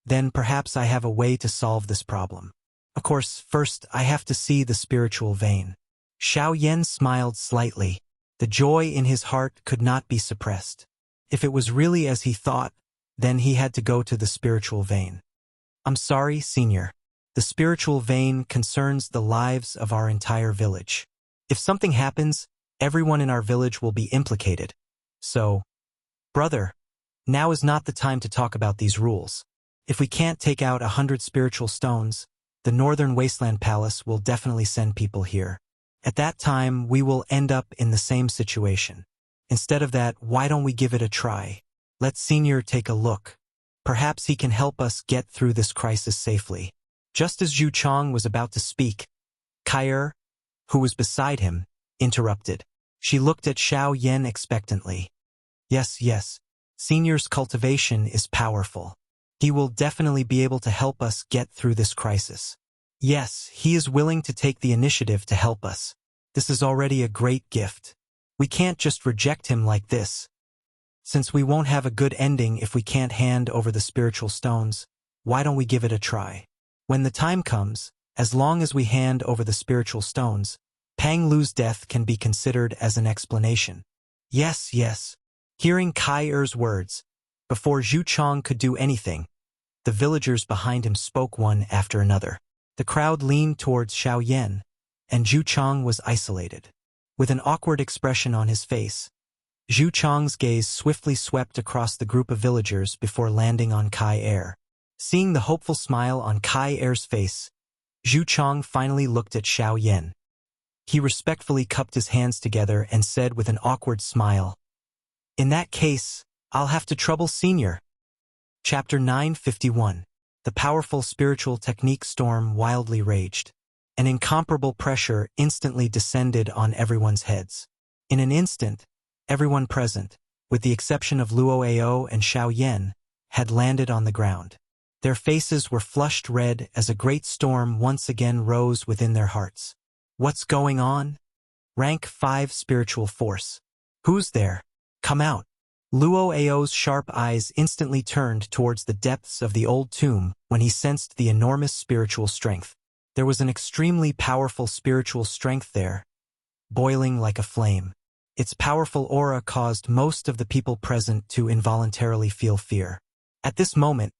then perhaps I have a way to solve this problem. Of course, first I have to see the spiritual vein. Xiao Yan smiled slightly. The joy in his heart could not be suppressed. If it was really as he thought, then he had to go to the spiritual vein. I'm sorry, Senior. The spiritual vein concerns the lives of our entire village. If something happens, everyone in our village will be implicated. So, brother, now is not the time to talk about these rules. If we can't take out 100 spiritual stones, the Northern Wasteland Palace will definitely send people here. At that time, we will end up in the same situation. Instead of that, why don't we give it a try? Let Senior take a look. Perhaps he can help us get through this crisis safely. Just as Zhu Chang was about to speak, Kair, who was beside him, interrupted. She looked at Xiao Yan expectantly. Yes, Senior's cultivation is powerful. He will definitely be able to help us get through this crisis. Yes, he is willing to take the initiative to help us. This is already a great gift. We can't just reject him like this. Since we won't have a good ending if we can't hand over the spiritual stones, why don't we give it a try? When the time comes, as long as we hand over the spiritual stones, Pang Lu's death can be considered as an explanation. Yes. Hearing Kai Er's words, before Zhu Chang could do anything, The villagers behind him spoke one after another. The crowd leaned towards Xiao Yan, and Zhu Chang was isolated. With an awkward expression on his face, Zhu Chang's gaze swiftly swept across the group of villagers before landing on Kai Er. Seeing the hopeful smile on Kai Er's face, Zhu Chang finally looked at Xiao Yan. He respectfully cupped his hands together and said with an awkward smile, "In that case, I'll have to trouble Senior." Chapter 951. The powerful spiritual technique storm wildly raged. An incomparable pressure instantly descended on everyone's heads. In an instant, everyone present, with the exception of Luo Ao and Xiao Yan, had landed on the ground. Their faces were flushed red as a great storm once again rose within their hearts. "What's going on? Rank 5 spiritual force. Who's there? Come out." Luo Ao's sharp eyes instantly turned towards the depths of the old tomb when he sensed the enormous spiritual strength. There was an extremely powerful spiritual strength there, boiling like a flame. Its powerful aura caused most of the people present to involuntarily feel fear. At this moment,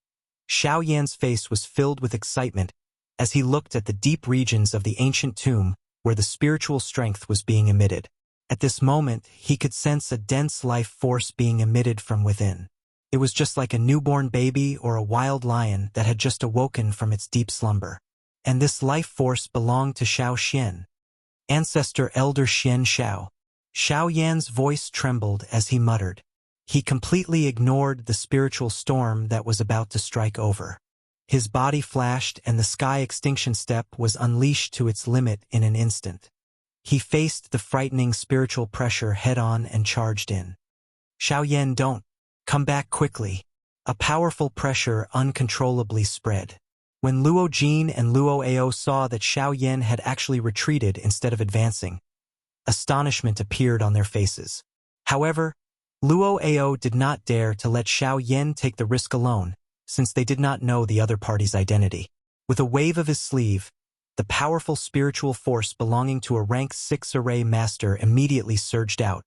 Xiao Yan's face was filled with excitement as he looked at the deep regions of the ancient tomb where the spiritual strength was being emitted. At this moment, he could sense a dense life force being emitted from within. It was just like a newborn baby or a wild lion that had just awoken from its deep slumber. And this life force belonged to Xiao Xian, ancestor Elder Xian Xiao. Xiao Yan's voice trembled as he muttered. He completely ignored the spiritual storm that was about to strike over. His body flashed and the sky extinction step was unleashed to its limit in an instant. He faced the frightening spiritual pressure head-on and charged in. "Xiao Yan, don't. Come back quickly." A powerful pressure uncontrollably spread. When Luo Jin and Luo Ao saw that Xiao Yan had actually retreated instead of advancing, astonishment appeared on their faces. However, Luo Ao did not dare to let Xiao Yan take the risk alone, since they did not know the other party's identity. With a wave of his sleeve, the powerful spiritual force belonging to a rank 6 array master immediately surged out,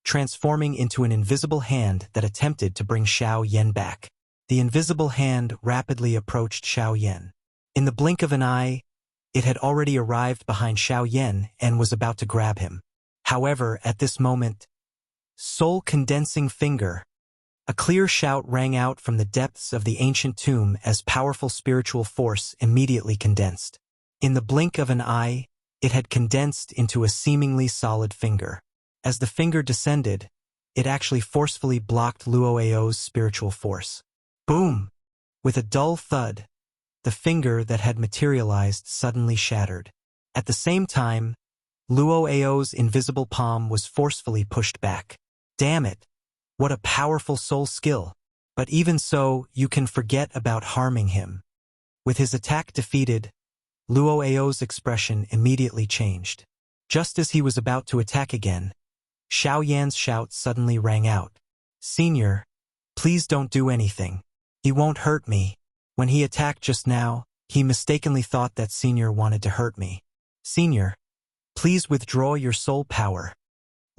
transforming into an invisible hand that attempted to bring Xiao Yan back. The invisible hand rapidly approached Xiao Yan. In the blink of an eye, it had already arrived behind Xiao Yan and was about to grab him. However, at this moment, soul-condensing finger. A clear shout rang out from the depths of the ancient tomb as powerful spiritual force immediately condensed. In the blink of an eye, it had condensed into a seemingly solid finger. As the finger descended, it actually forcefully blocked Luo Ao's spiritual force. Boom! With a dull thud, the finger that had materialized suddenly shattered. At the same time, Luo Ao's invisible palm was forcefully pushed back. Damn it! What a powerful soul skill! But even so, you can forget about harming him. With his attack defeated, Luo Ao's expression immediately changed. Just as he was about to attack again, Xiao Yan's shout suddenly rang out. "Senior, please don't do anything. He won't hurt me." When he attacked just now, he mistakenly thought that Senior wanted to hurt me. "Senior, please withdraw your soul power."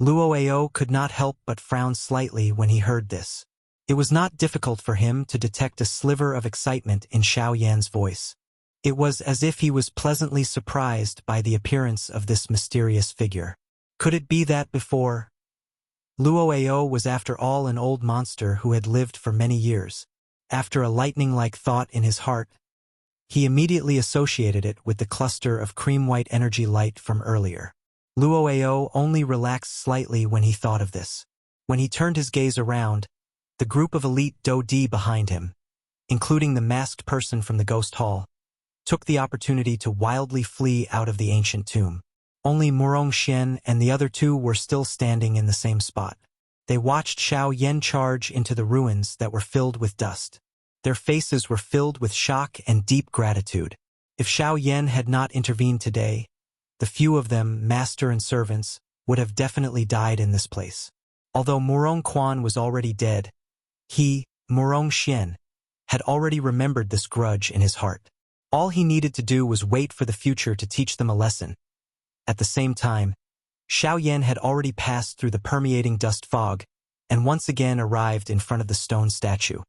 Luo Ao could not help but frown slightly when he heard this. It was not difficult for him to detect a sliver of excitement in Xiao Yan's voice. It was as if he was pleasantly surprised by the appearance of this mysterious figure. Could it be that before? Luo Ao was after all an old monster who had lived for many years. After a lightning-like thought in his heart, he immediately associated it with the cluster of cream-white energy light from earlier. Luo Ao only relaxed slightly when he thought of this. When he turned his gaze around, the group of elite Do Di behind him, including the masked person from the ghost hall, took the opportunity to wildly flee out of the ancient tomb. Only Murong Xian and the other two were still standing in the same spot. They watched Xiao Yan charge into the ruins that were filled with dust. Their faces were filled with shock and deep gratitude. If Xiao Yan had not intervened today, the few of them, master and servants, would have definitely died in this place. Although Murong Quan was already dead, he, Murong Xian, had already remembered this grudge in his heart. All he needed to do was wait for the future to teach them a lesson. At the same time, Xiao Yan had already passed through the permeating dust fog and once again arrived in front of the stone statue.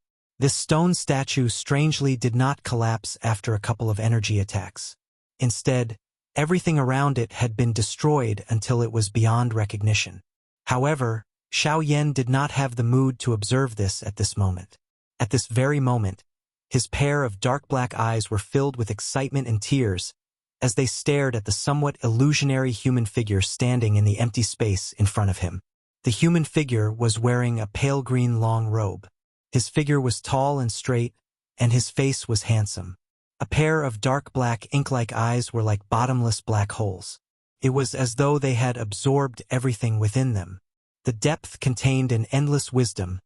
This stone statue strangely did not collapse after a couple of energy attacks. Instead, everything around it had been destroyed until it was beyond recognition. However, Xiao Yan did not have the mood to observe this at this moment. At this very moment, his pair of dark black eyes were filled with excitement and tears as they stared at the somewhat illusionary human figure standing in the empty space in front of him. The human figure was wearing a pale green long robe. His figure was tall and straight, and his face was handsome. A pair of dark black ink-like eyes were like bottomless black holes. It was as though they had absorbed everything within them. The depth contained an endless wisdom,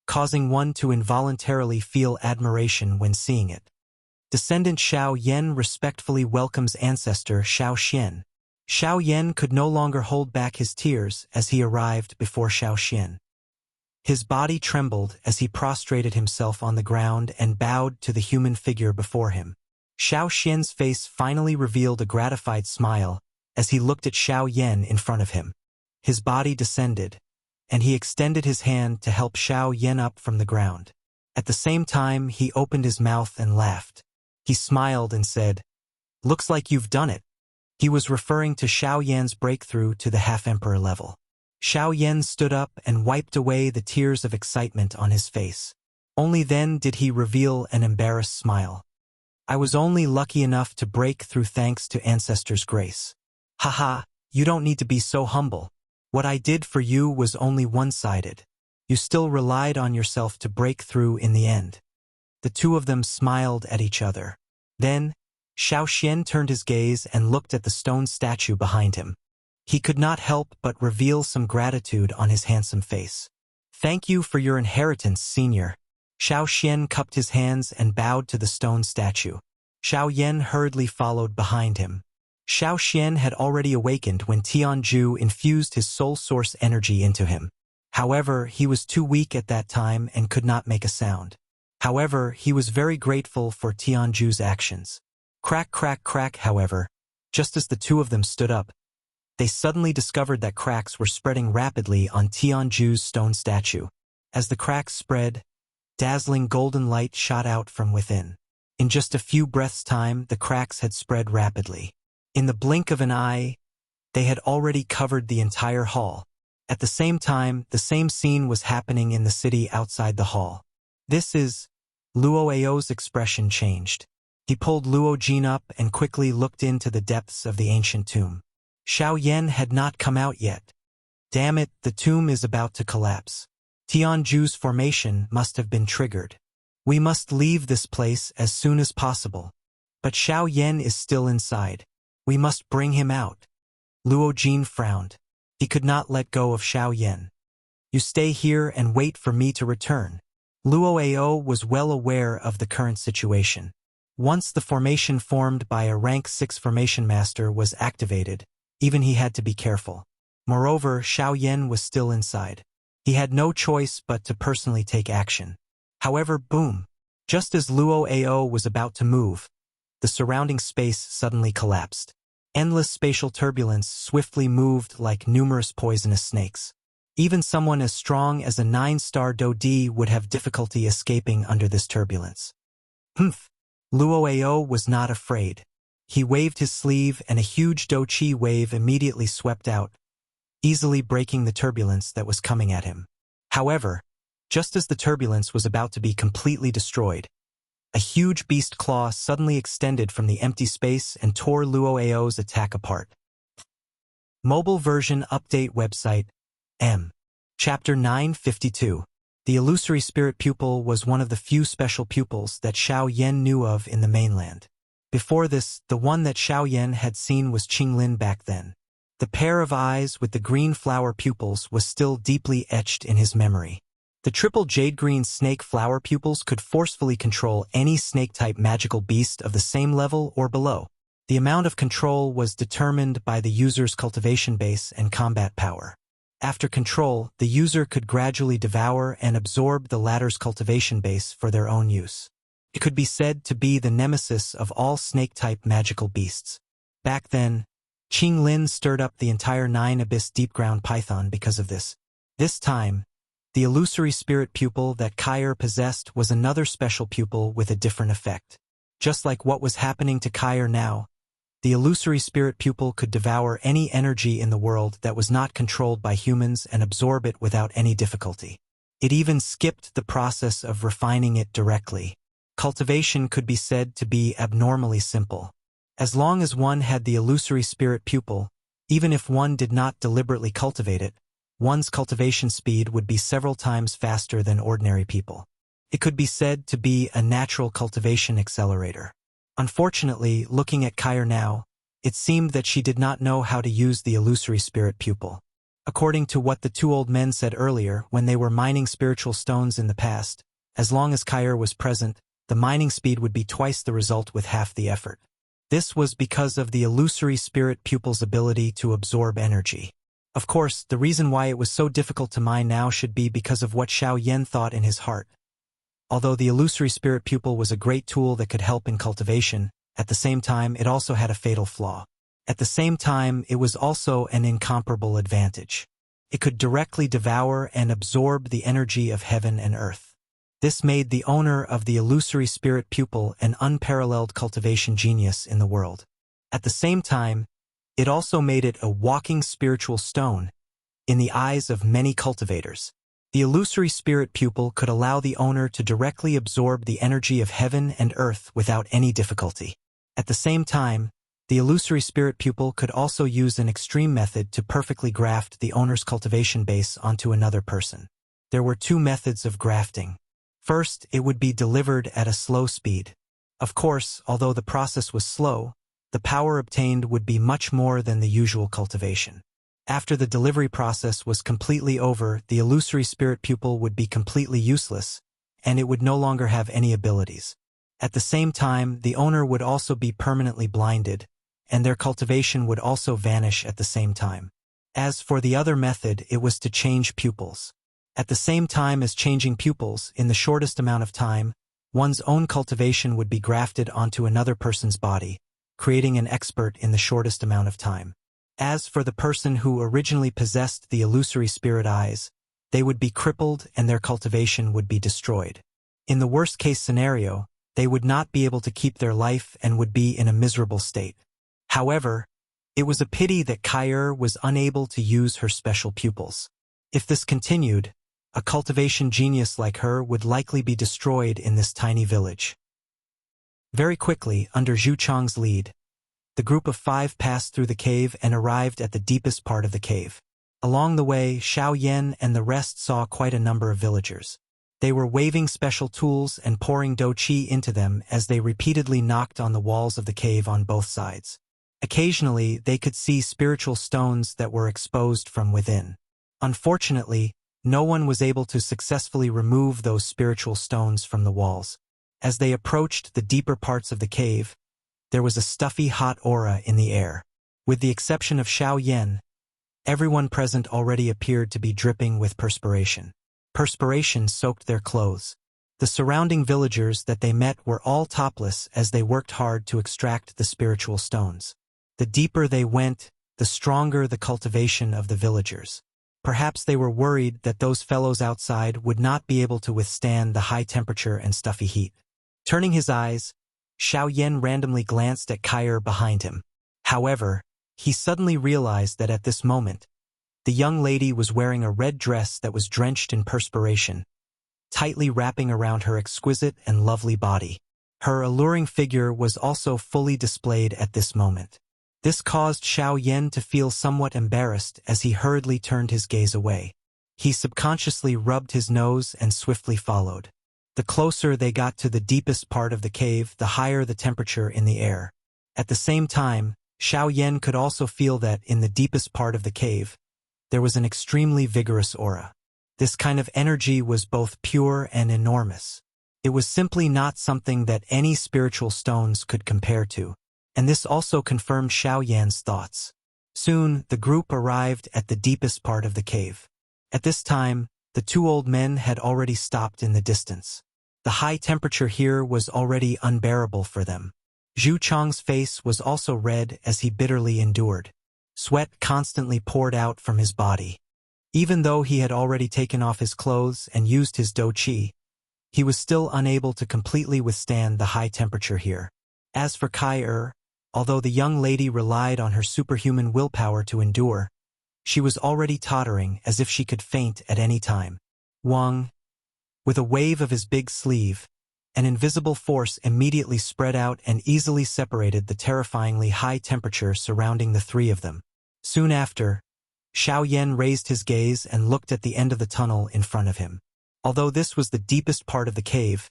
causing one to involuntarily feel admiration when seeing it. Descendant Xiao Yan respectfully welcomes ancestor Xiao Xian. Xiao Yan could no longer hold back his tears as he arrived before Xiao Xian. His body trembled as he prostrated himself on the ground and bowed to the human figure before him. Xiao Xian's face finally revealed a gratified smile as he looked at Xiao Yan in front of him. His body descended, and he extended his hand to help Xiao Yan up from the ground. At the same time, he opened his mouth and laughed. He smiled and said, "Looks like you've done it." He was referring to Xiao Yan's breakthrough to the half-emperor level. Xiao Yan stood up and wiped away the tears of excitement on his face. Only then did he reveal an embarrassed smile. "I was only lucky enough to break through thanks to ancestors' grace." "Haha, you don't need to be so humble. What I did for you was only one-sided. You still relied on yourself to break through in the end." The two of them smiled at each other. Then, Xiao Xian turned his gaze and looked at the stone statue behind him. He could not help but reveal some gratitude on his handsome face. "Thank you for your inheritance, senior." Xiao Xian cupped his hands and bowed to the stone statue. Xiao Yan hurriedly followed behind him. Xiao Xian had already awakened when Tianju infused his soul source energy into him. However, he was too weak at that time and could not make a sound. However, he was very grateful for Tianju's actions. Crack, crack, crack, however, just as the two of them stood up, they suddenly discovered that cracks were spreading rapidly on Tianju's stone statue. As the cracks spread, dazzling golden light shot out from within. In just a few breaths' time, the cracks had spread rapidly. In the blink of an eye, they had already covered the entire hall. At the same time, the same scene was happening in the city outside the hall. "This is..." Luo Ao's expression changed. He pulled Luo Jin up and quickly looked into the depths of the ancient tomb. Xiao Yan had not come out yet. Damn it, the tomb is about to collapse. Tianju's formation must have been triggered. We must leave this place as soon as possible. But Xiao Yan is still inside. We must bring him out. Luo Jin frowned. He could not let go of Xiao Yan. "You stay here and wait for me to return." Luo Ao was well aware of the current situation. Once the formation formed by a rank 6 formation master was activated, even he had to be careful. Moreover, Xiao Yan was still inside. He had no choice but to personally take action. However, boom! Just as Luo Ao was about to move, the surrounding space suddenly collapsed. Endless spatial turbulence swiftly moved like numerous poisonous snakes. Even someone as strong as a 9-star Do-D would have difficulty escaping under this turbulence. Humph! Luo Ao was not afraid. He waved his sleeve and a huge Do-Chi wave immediately swept out, easily breaking the turbulence that was coming at him. However, just as the turbulence was about to be completely destroyed, a huge beast claw suddenly extended from the empty space and tore Luo Ao's attack apart. Mobile version update website M. Chapter 952. The illusory spirit pupil was one of the few special pupils that Xiao Yan knew of in the mainland. Before this, the one that Xiao Yan had seen was Qinglin back then. The pair of eyes with the green flower pupils was still deeply etched in his memory. The triple jade-green snake flower pupils could forcefully control any snake-type magical beast of the same level or below. The amount of control was determined by the user's cultivation base and combat power. After control, the user could gradually devour and absorb the latter's cultivation base for their own use. It could be said to be the nemesis of all snake-type magical beasts. Back then, Qinglin stirred up the entire 9 Abyss Deep Ground Python because of this. This time, The illusory spirit pupil that Kair possessed was another special pupil with a different effect. Just like what was happening to Kair now, the illusory spirit pupil could devour any energy in the world that was not controlled by humans and absorb it without any difficulty. It even skipped the process of refining it directly. Cultivation could be said to be abnormally simple. As long as one had the illusory spirit pupil, even if one did not deliberately cultivate it, one's cultivation speed would be several times faster than ordinary people. It could be said to be a natural cultivation accelerator. Unfortunately, looking at Kair now, it seemed that she did not know how to use the illusory spirit pupil. According to what the two old men said earlier, when they were mining spiritual stones in the past, as long as Kair was present, the mining speed would be twice the result with half the effort. This was because of the illusory spirit pupil's ability to absorb energy. Of course, the reason why it was so difficult to mine now should be because of what Xiao Yan thought in his heart. Although the illusory spirit pupil was a great tool that could help in cultivation, at the same time it also had a fatal flaw. At the same time, it was also an incomparable advantage. It could directly devour and absorb the energy of heaven and earth. This made the owner of the illusory spirit pupil an unparalleled cultivation genius in the world. At the same time, it also made it a walking spiritual stone in the eyes of many cultivators. The illusory spirit pupil could allow the owner to directly absorb the energy of heaven and earth without any difficulty. At the same time, the illusory spirit pupil could also use an extreme method to perfectly graft the owner's cultivation base onto another person. There were two methods of grafting. First, it would be delivered at a slow speed. Of course, although the process was slow, the power obtained would be much more than the usual cultivation. After the delivery process was completely over, the illusory spirit pupil would be completely useless, and it would no longer have any abilities. At the same time, the owner would also be permanently blinded, and their cultivation would also vanish at the same time. As for the other method, it was to change pupils. At the same time as changing pupils, in the shortest amount of time, one's own cultivation would be grafted onto another person's body, creating an expert in the shortest amount of time. As for the person who originally possessed the illusory spirit eyes, they would be crippled and their cultivation would be destroyed. In the worst-case scenario, they would not be able to keep their life and would be in a miserable state. However, it was a pity that Kair was unable to use her special pupils. If this continued, a cultivation genius like her would likely be destroyed in this tiny village. Very quickly, under Zhu Chang's lead, the group of 5 passed through the cave and arrived at the deepest part of the cave. Along the way, Xiao Yan and the rest saw quite a number of villagers. They were waving special tools and pouring dou qi into them as they repeatedly knocked on the walls of the cave on both sides. Occasionally, they could see spiritual stones that were exposed from within. Unfortunately, no one was able to successfully remove those spiritual stones from the walls. As they approached the deeper parts of the cave, there was a stuffy hot aura in the air. With the exception of Xiao Yan, everyone present already appeared to be dripping with perspiration. Perspiration soaked their clothes. The surrounding villagers that they met were all topless as they worked hard to extract the spiritual stones. The deeper they went, the stronger the cultivation of the villagers. Perhaps they were worried that those fellows outside would not be able to withstand the high temperature and stuffy heat. Turning his eyes, Xiao Yan randomly glanced at Kair behind him. However, he suddenly realized that at this moment, the young lady was wearing a red dress that was drenched in perspiration, tightly wrapping around her exquisite and lovely body. Her alluring figure was also fully displayed at this moment. This caused Xiao Yan to feel somewhat embarrassed as he hurriedly turned his gaze away. He subconsciously rubbed his nose and swiftly followed. The closer they got to the deepest part of the cave, the higher the temperature in the air. At the same time, Xiao Yan could also feel that in the deepest part of the cave, there was an extremely vigorous aura. This kind of energy was both pure and enormous. It was simply not something that any spiritual stones could compare to, and this also confirmed Xiao Yan's thoughts. Soon, the group arrived at the deepest part of the cave. At this time, the two old men had already stopped in the distance. The high temperature here was already unbearable for them. Zhu Chang's face was also red as he bitterly endured. Sweat constantly poured out from his body. Even though he had already taken off his clothes and used his do qi, he was still unable to completely withstand the high temperature here. As for Kai, although the young lady relied on her superhuman willpower to endure, she was already tottering as if she could faint at any time. Wang, with a wave of his big sleeve, an invisible force immediately spread out and easily separated the terrifyingly high temperature surrounding the three of them. Soon after, Xiaoyan raised his gaze and looked at the end of the tunnel in front of him. Although this was the deepest part of the cave,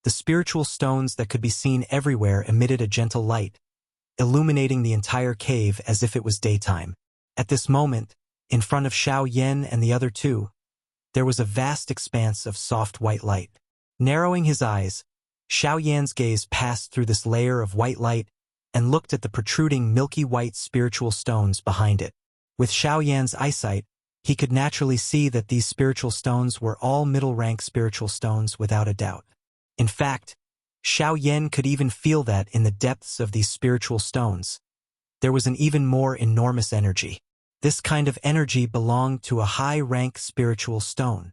the spiritual stones that could be seen everywhere emitted a gentle light, illuminating the entire cave as if it was daytime. At this moment, in front of Xiaoyan and the other two, there was a vast expanse of soft white light. Narrowing his eyes, Xiaoyan's gaze passed through this layer of white light and looked at the protruding milky white spiritual stones behind it. With Xiaoyan's eyesight, he could naturally see that these spiritual stones were all middle-rank spiritual stones without a doubt. In fact, Xiaoyan could even feel that in the depths of these spiritual stones, there was an even more enormous energy. This kind of energy belonged to a high-rank spiritual stone.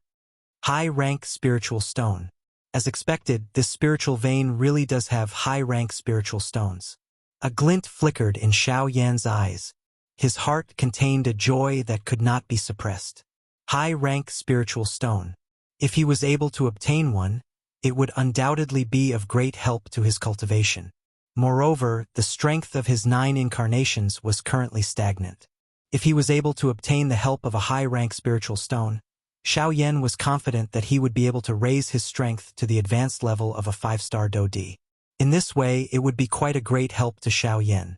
High-rank spiritual stone. As expected, this spiritual vein really does have high-rank spiritual stones. A glint flickered in Xiaoyan's eyes. His heart contained a joy that could not be suppressed. High-rank spiritual stone. If he was able to obtain one, it would undoubtedly be of great help to his cultivation. Moreover, the strength of his 9 incarnations was currently stagnant. If he was able to obtain the help of a high-rank spiritual stone, Xiaoyan was confident that he would be able to raise his strength to the advanced level of a 5-star Do Di. In this way, it would be quite a great help to Xiaoyan.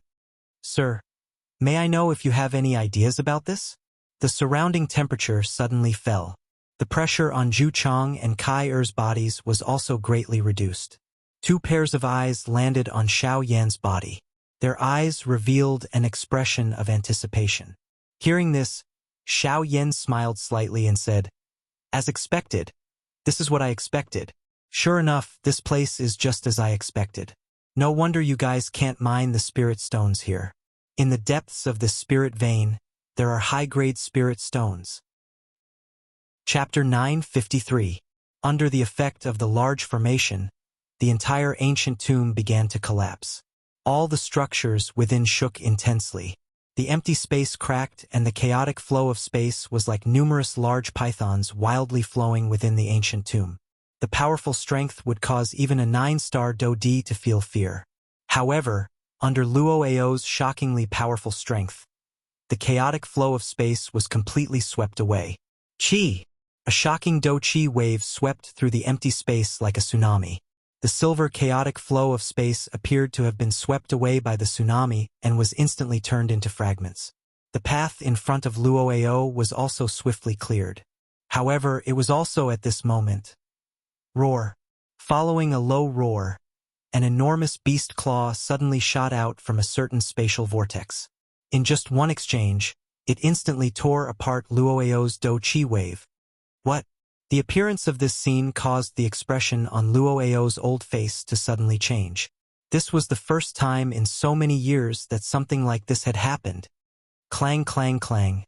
Sir, may I know if you have any ideas about this? The surrounding temperature suddenly fell. The pressure on Zhu Chang and Kai Er's bodies was also greatly reduced. 2 pairs of eyes landed on Xiaoyan's body. Their eyes revealed an expression of anticipation. Hearing this, Xiaoyan smiled slightly and said, "As expected. This is what I expected. Sure enough, this place is just as I expected. No wonder you guys can't mine the spirit stones here. In the depths of this spirit vein, there are high-grade spirit stones." Chapter 953. Under the effect of the large formation, the entire ancient tomb began to collapse. All the structures within shook intensely. The empty space cracked, and the chaotic flow of space was like numerous large pythons wildly flowing within the ancient tomb. The powerful strength would cause even a 9-star Do Di to feel fear. However, under Luo Ao's shockingly powerful strength, the chaotic flow of space was completely swept away. Qi! A shocking Do Qi wave swept through the empty space like a tsunami. The silver chaotic flow of space appeared to have been swept away by the tsunami and was instantly turned into fragments. The path in front of Luo Ao was also swiftly cleared. However, it was also at this moment. Roar. Following a low roar, an enormous beast claw suddenly shot out from a certain spatial vortex. In just one exchange, it instantly tore apart Luo Ao's Do Qi wave. What? The appearance of this scene caused the expression on Luo Ao's old face to suddenly change. This was the first time in so many years that something like this had happened. Clang, clang, clang.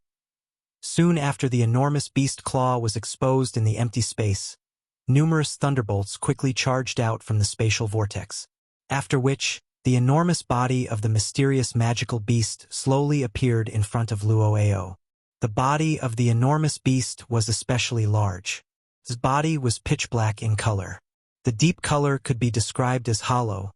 Soon after the enormous beast claw was exposed in the empty space, numerous thunderbolts quickly charged out from the spatial vortex. After which, the enormous body of the mysterious magical beast slowly appeared in front of Luo Ao. The body of the enormous beast was especially large. His body was pitch black in color. The deep color could be described as hollow,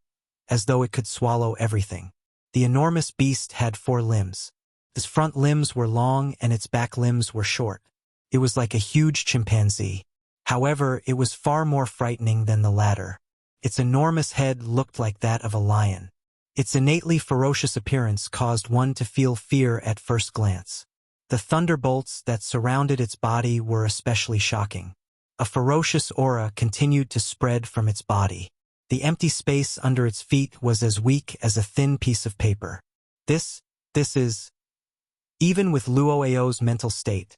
as though it could swallow everything. The enormous beast had 4 limbs. Its front limbs were long and its back limbs were short. It was like a huge chimpanzee. However, it was far more frightening than the latter. Its enormous head looked like that of a lion. Its innately ferocious appearance caused one to feel fear at first glance. The thunderbolts that surrounded its body were especially shocking. A ferocious aura continued to spread from its body. The empty space under its feet was as weak as a thin piece of paper. This is... Even with Luo Ao's mental state,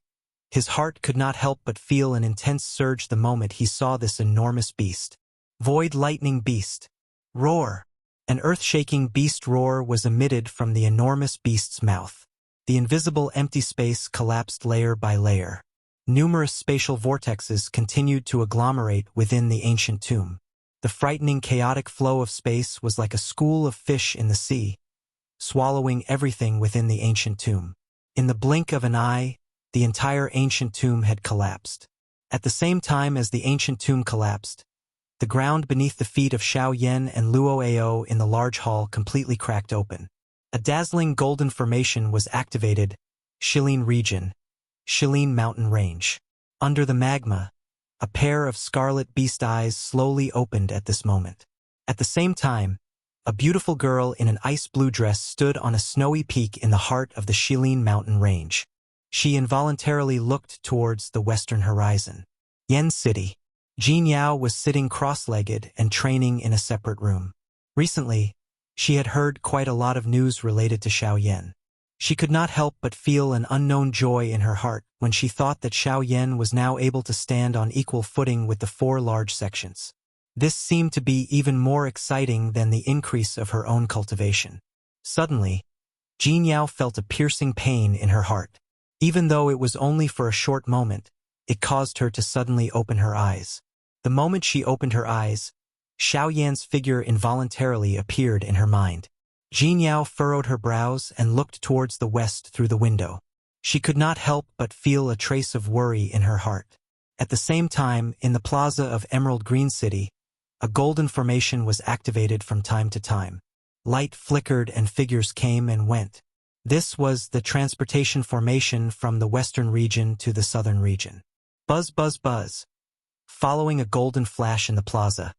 his heart could not help but feel an intense surge the moment he saw this enormous beast. Void lightning beast. Roar! An earth-shaking beast roar was emitted from the enormous beast's mouth. The invisible empty space collapsed layer by layer. Numerous spatial vortexes continued to agglomerate within the ancient tomb. The frightening, chaotic flow of space was like a school of fish in the sea, swallowing everything within the ancient tomb. In the blink of an eye, the entire ancient tomb had collapsed. At the same time as the ancient tomb collapsed, the ground beneath the feet of Xiao Yan and Luo Ao in the large hall completely cracked open. A dazzling golden formation was activated, Shilin region, Shilin mountain range. Under the magma, a pair of scarlet beast eyes slowly opened at this moment. At the same time, a beautiful girl in an ice blue dress stood on a snowy peak in the heart of the Shilin mountain range. She involuntarily looked towards the western horizon. Yen City. Jin Yao was sitting cross-legged and training in a separate room. Recently, she had heard quite a lot of news related to Xiao Yan. She could not help but feel an unknown joy in her heart when she thought that Xiao Yan was now able to stand on equal footing with the 4 large sections. This seemed to be even more exciting than the increase of her own cultivation. Suddenly, Jin Yao felt a piercing pain in her heart. Even though it was only for a short moment, it caused her to suddenly open her eyes. The moment she opened her eyes, Xiao Yan's figure involuntarily appeared in her mind. Jin Yao furrowed her brows and looked towards the west through the window. She could not help but feel a trace of worry in her heart. At the same time, in the plaza of Emerald Green City, a golden formation was activated from time to time. Light flickered and figures came and went. This was the transportation formation from the western region to the southern region. Buzz, buzz, buzz. Following a golden flash in the plaza,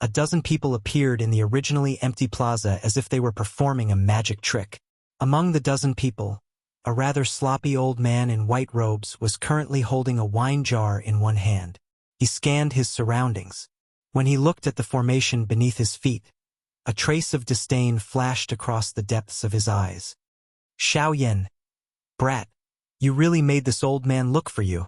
a dozen people appeared in the originally empty plaza as if they were performing a magic trick. Among the dozen people, a rather sloppy old man in white robes was currently holding a wine jar in one hand. He scanned his surroundings. When he looked at the formation beneath his feet, a trace of disdain flashed across the depths of his eyes. Xiao Yan, brat, you really made this old man look for you.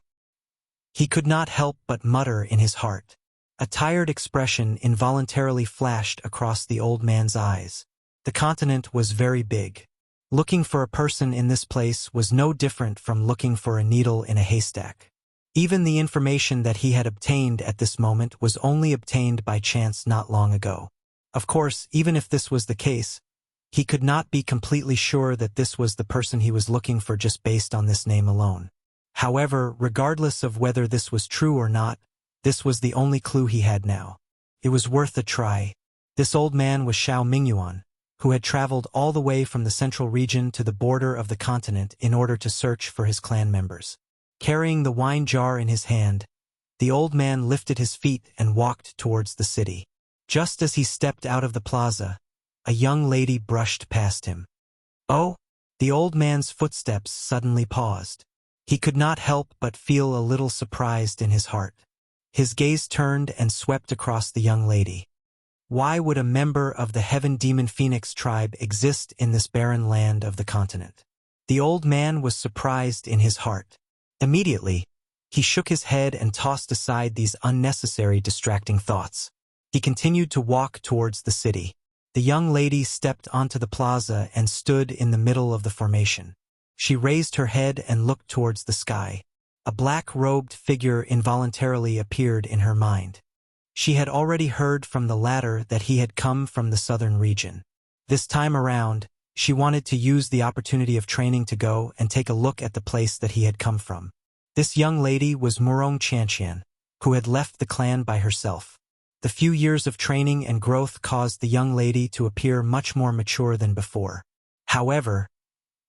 He could not help but mutter in his heart. A tired expression involuntarily flashed across the old man's eyes. The continent was very big. Looking for a person in this place was no different from looking for a needle in a haystack. Even the information that he had obtained at this moment was only obtained by chance not long ago. Of course, even if this was the case, he could not be completely sure that this was the person he was looking for just based on this name alone. However, regardless of whether this was true or not, this was the only clue he had now. It was worth a try. This old man was Xiao Mingyuan, who had traveled all the way from the central region to the border of the continent in order to search for his clan members. Carrying the wine jar in his hand, the old man lifted his feet and walked towards the city. Just as he stepped out of the plaza, a young lady brushed past him. Oh! The old man's footsteps suddenly paused. He could not help but feel a little surprised in his heart. His gaze turned and swept across the young lady. Why would a member of the Heaven Demon Phoenix tribe exist in this barren land of the continent? The old man was surprised in his heart. Immediately, he shook his head and tossed aside these unnecessary distracting thoughts. He continued to walk towards the city. The young lady stepped onto the plaza and stood in the middle of the formation. She raised her head and looked towards the sky. A black-robed figure involuntarily appeared in her mind. She had already heard from the latter that he had come from the southern region. This time around, she wanted to use the opportunity of training to go and take a look at the place that he had come from. This young lady was Murong Chanqian, who had left the clan by herself. The few years of training and growth caused the young lady to appear much more mature than before. However,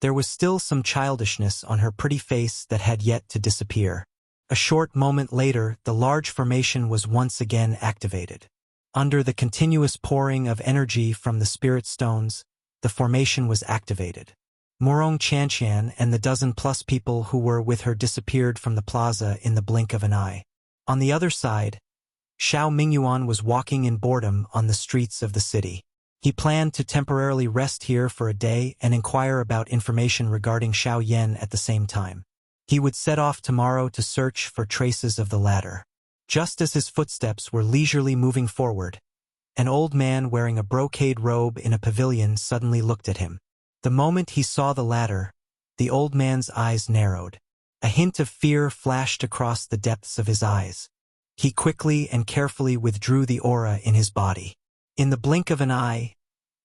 there was still some childishness on her pretty face that had yet to disappear. A short moment later, the large formation was once again activated. Under the continuous pouring of energy from the spirit stones, the formation was activated. Murong Chanqian and the dozen-plus people who were with her disappeared from the plaza in the blink of an eye. On the other side, Xiao Mingyuan was walking in boredom on the streets of the city. He planned to temporarily rest here for a day and inquire about information regarding Xiao Yan at the same time. He would set off tomorrow to search for traces of the latter. Just as his footsteps were leisurely moving forward, an old man wearing a brocade robe in a pavilion suddenly looked at him. The moment he saw the latter, the old man's eyes narrowed. A hint of fear flashed across the depths of his eyes. He quickly and carefully withdrew the aura in his body. In the blink of an eye,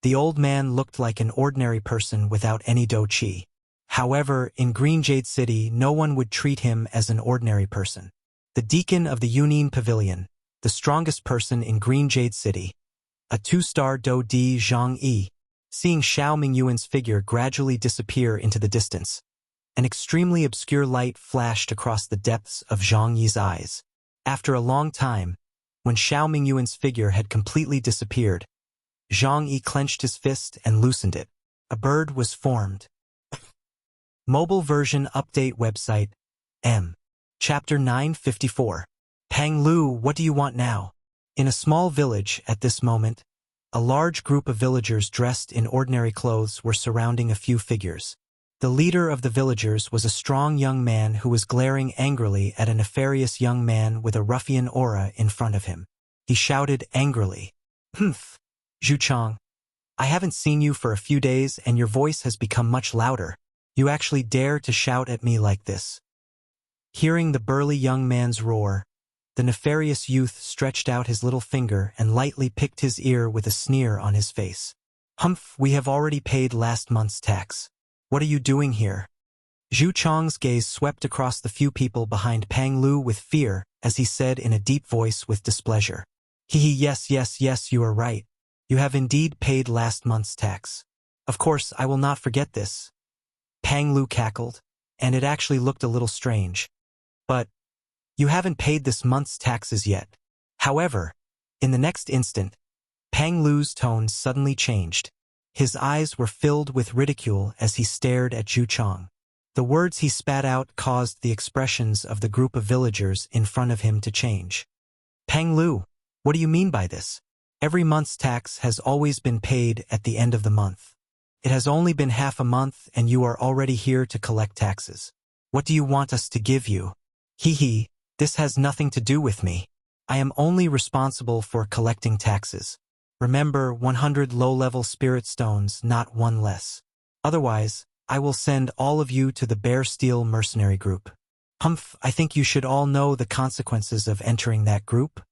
the old man looked like an ordinary person without any do chi. However, in Green Jade City, no one would treat him as an ordinary person. The deacon of the Union Pavilion, the strongest person in Green Jade City, a 2-star Do Di Zhang Yi, seeing Xiao Mingyuan's figure gradually disappear into the distance. An extremely obscure light flashed across the depths of Zhang Yi's eyes. After a long time, when Xiao Mingyuan's figure had completely disappeared, Zhang Yi clenched his fist and loosened it. A bird was formed. Mobile version update website, M. Chapter 954. Pang Lu, what do you want now? In a small village at this moment, a large group of villagers dressed in ordinary clothes were surrounding a few figures. The leader of the villagers was a strong young man who was glaring angrily at a nefarious young man with a ruffian aura in front of him. He shouted angrily, "Humph, Zhu Chang, I haven't seen you for a few days and your voice has become much louder. You actually dare to shout at me like this." Hearing the burly young man's roar, the nefarious youth stretched out his little finger and lightly picked his ear with a sneer on his face. "Humph, we have already paid last month's tax. What are you doing here?" Zhu Chang's gaze swept across the few people behind Pang Lu with fear as he said in a deep voice with displeasure, Yes, you are right. You have indeed paid last month's tax. Of course, I will not forget this." Pang Lu cackled, and it actually looked a little strange. "But you haven't paid this month's taxes yet." However, in the next instant, Pang Lu's tone suddenly changed. His eyes were filled with ridicule as he stared at Zhu Chang. The words he spat out caused the expressions of the group of villagers in front of him to change. "Pang Lu, what do you mean by this? Every month's tax has always been paid at the end of the month. It has only been half a month and you are already here to collect taxes. What do you want us to give you?" This has nothing to do with me. I am only responsible for collecting taxes. Remember, 100 low-level spirit stones, not one less. Otherwise, I will send all of you to the Bear Steel mercenary group. Humph, I think you should all know the consequences of entering that group.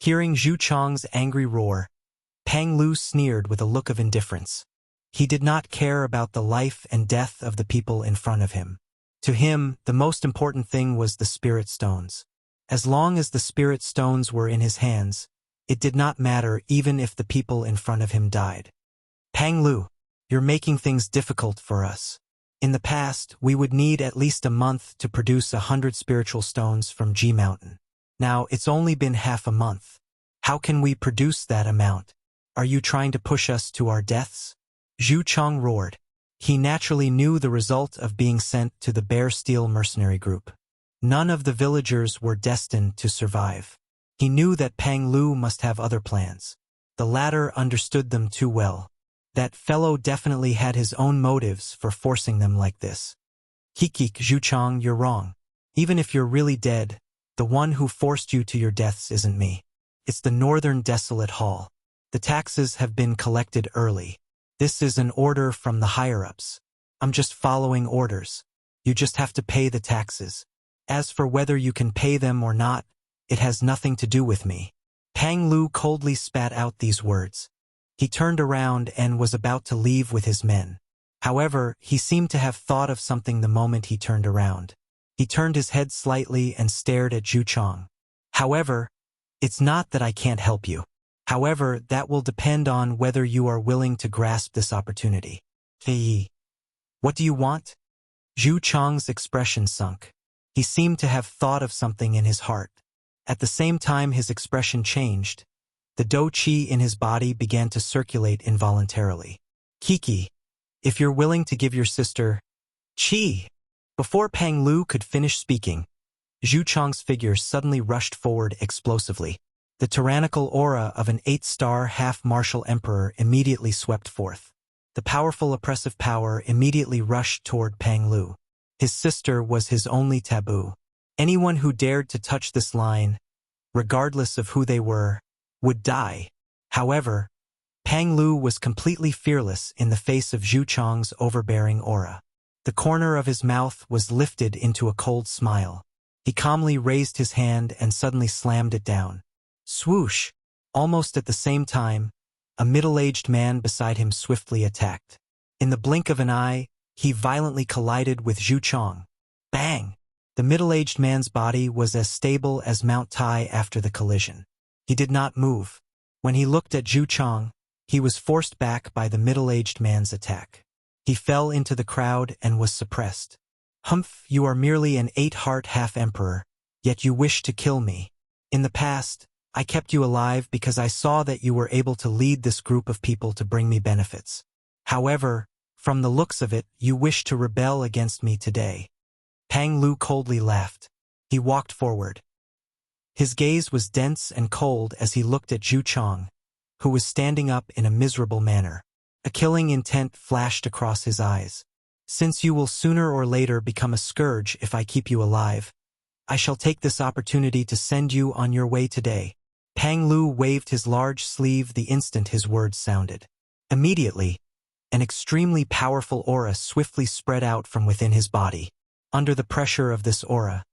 Hearing Zhu Chang's angry roar, Pang Lu sneered with a look of indifference. He did not care about the life and death of the people in front of him. To him, the most important thing was the spirit stones. As long as the spirit stones were in his hands, it did not matter even if the people in front of him died. "Pang Lu, you're making things difficult for us. In the past, we would need at least a month to produce 100 spiritual stones from G Mountain. Now, it's only been half a month. How can we produce that amount? Are you trying to push us to our deaths?" Zhu Chang roared. He naturally knew the result of being sent to the Bear Steel mercenary group. None of the villagers were destined to survive. He knew that Pang Lu must have other plans. The latter understood them too well. That fellow definitely had his own motives for forcing them like this. Zhu Chang, you're wrong. Even if you're really dead, the one who forced you to your deaths isn't me. It's the Northern Desolate Hall. The taxes have been collected early. This is an order from the higher-ups. I'm just following orders. You just have to pay the taxes. As for whether you can pay them or not, it has nothing to do with me. Pang Lu coldly spat out these words. He turned around and was about to leave with his men. However, he seemed to have thought of something the moment he turned around. He turned his head slightly and stared at Zhu Chang. "However, it's not that I can't help you. However, that will depend on whether you are willing to grasp this opportunity." What do you want?" Zhu Chang's expression sunk. He seemed to have thought of something in his heart. At the same time his expression changed, the do chi in his body began to circulate involuntarily. If you're willing to give your sister chi." Before Pang Lu could finish speaking, Zhu Chang's figure suddenly rushed forward explosively. The tyrannical aura of an 8-star half-martial emperor immediately swept forth. The powerful oppressive power immediately rushed toward Pang Lu. His sister was his only taboo. Anyone who dared to touch this line, regardless of who they were, would die. However, Pang Lu was completely fearless in the face of Zhu Chang's overbearing aura. The corner of his mouth was lifted into a cold smile. He calmly raised his hand and suddenly slammed it down. Swoosh! Almost at the same time, a middle-aged man beside him swiftly attacked. In the blink of an eye, he violently collided with Zhu Chong. Bang! The middle-aged man's body was as stable as Mount Tai after the collision. He did not move. When he looked at Zhu Chong, he was forced back by the middle-aged man's attack. He fell into the crowd and was suppressed. Humph, you are merely an 8-heart half-emperor, yet you wish to kill me. In the past, I kept you alive because I saw that you were able to lead this group of people to bring me benefits. However, from the looks of it, you wish to rebel against me today. Pang Lu coldly laughed. He walked forward. His gaze was dense and cold as he looked at Zhu Chong, who was standing up in a miserable manner. A killing intent flashed across his eyes. Since you will sooner or later become a scourge if I keep you alive, I shall take this opportunity to send you on your way today. Pang Lu waved his large sleeve the instant his words sounded. Immediately, an extremely powerful aura swiftly spread out from within his body. Under the pressure of this aura,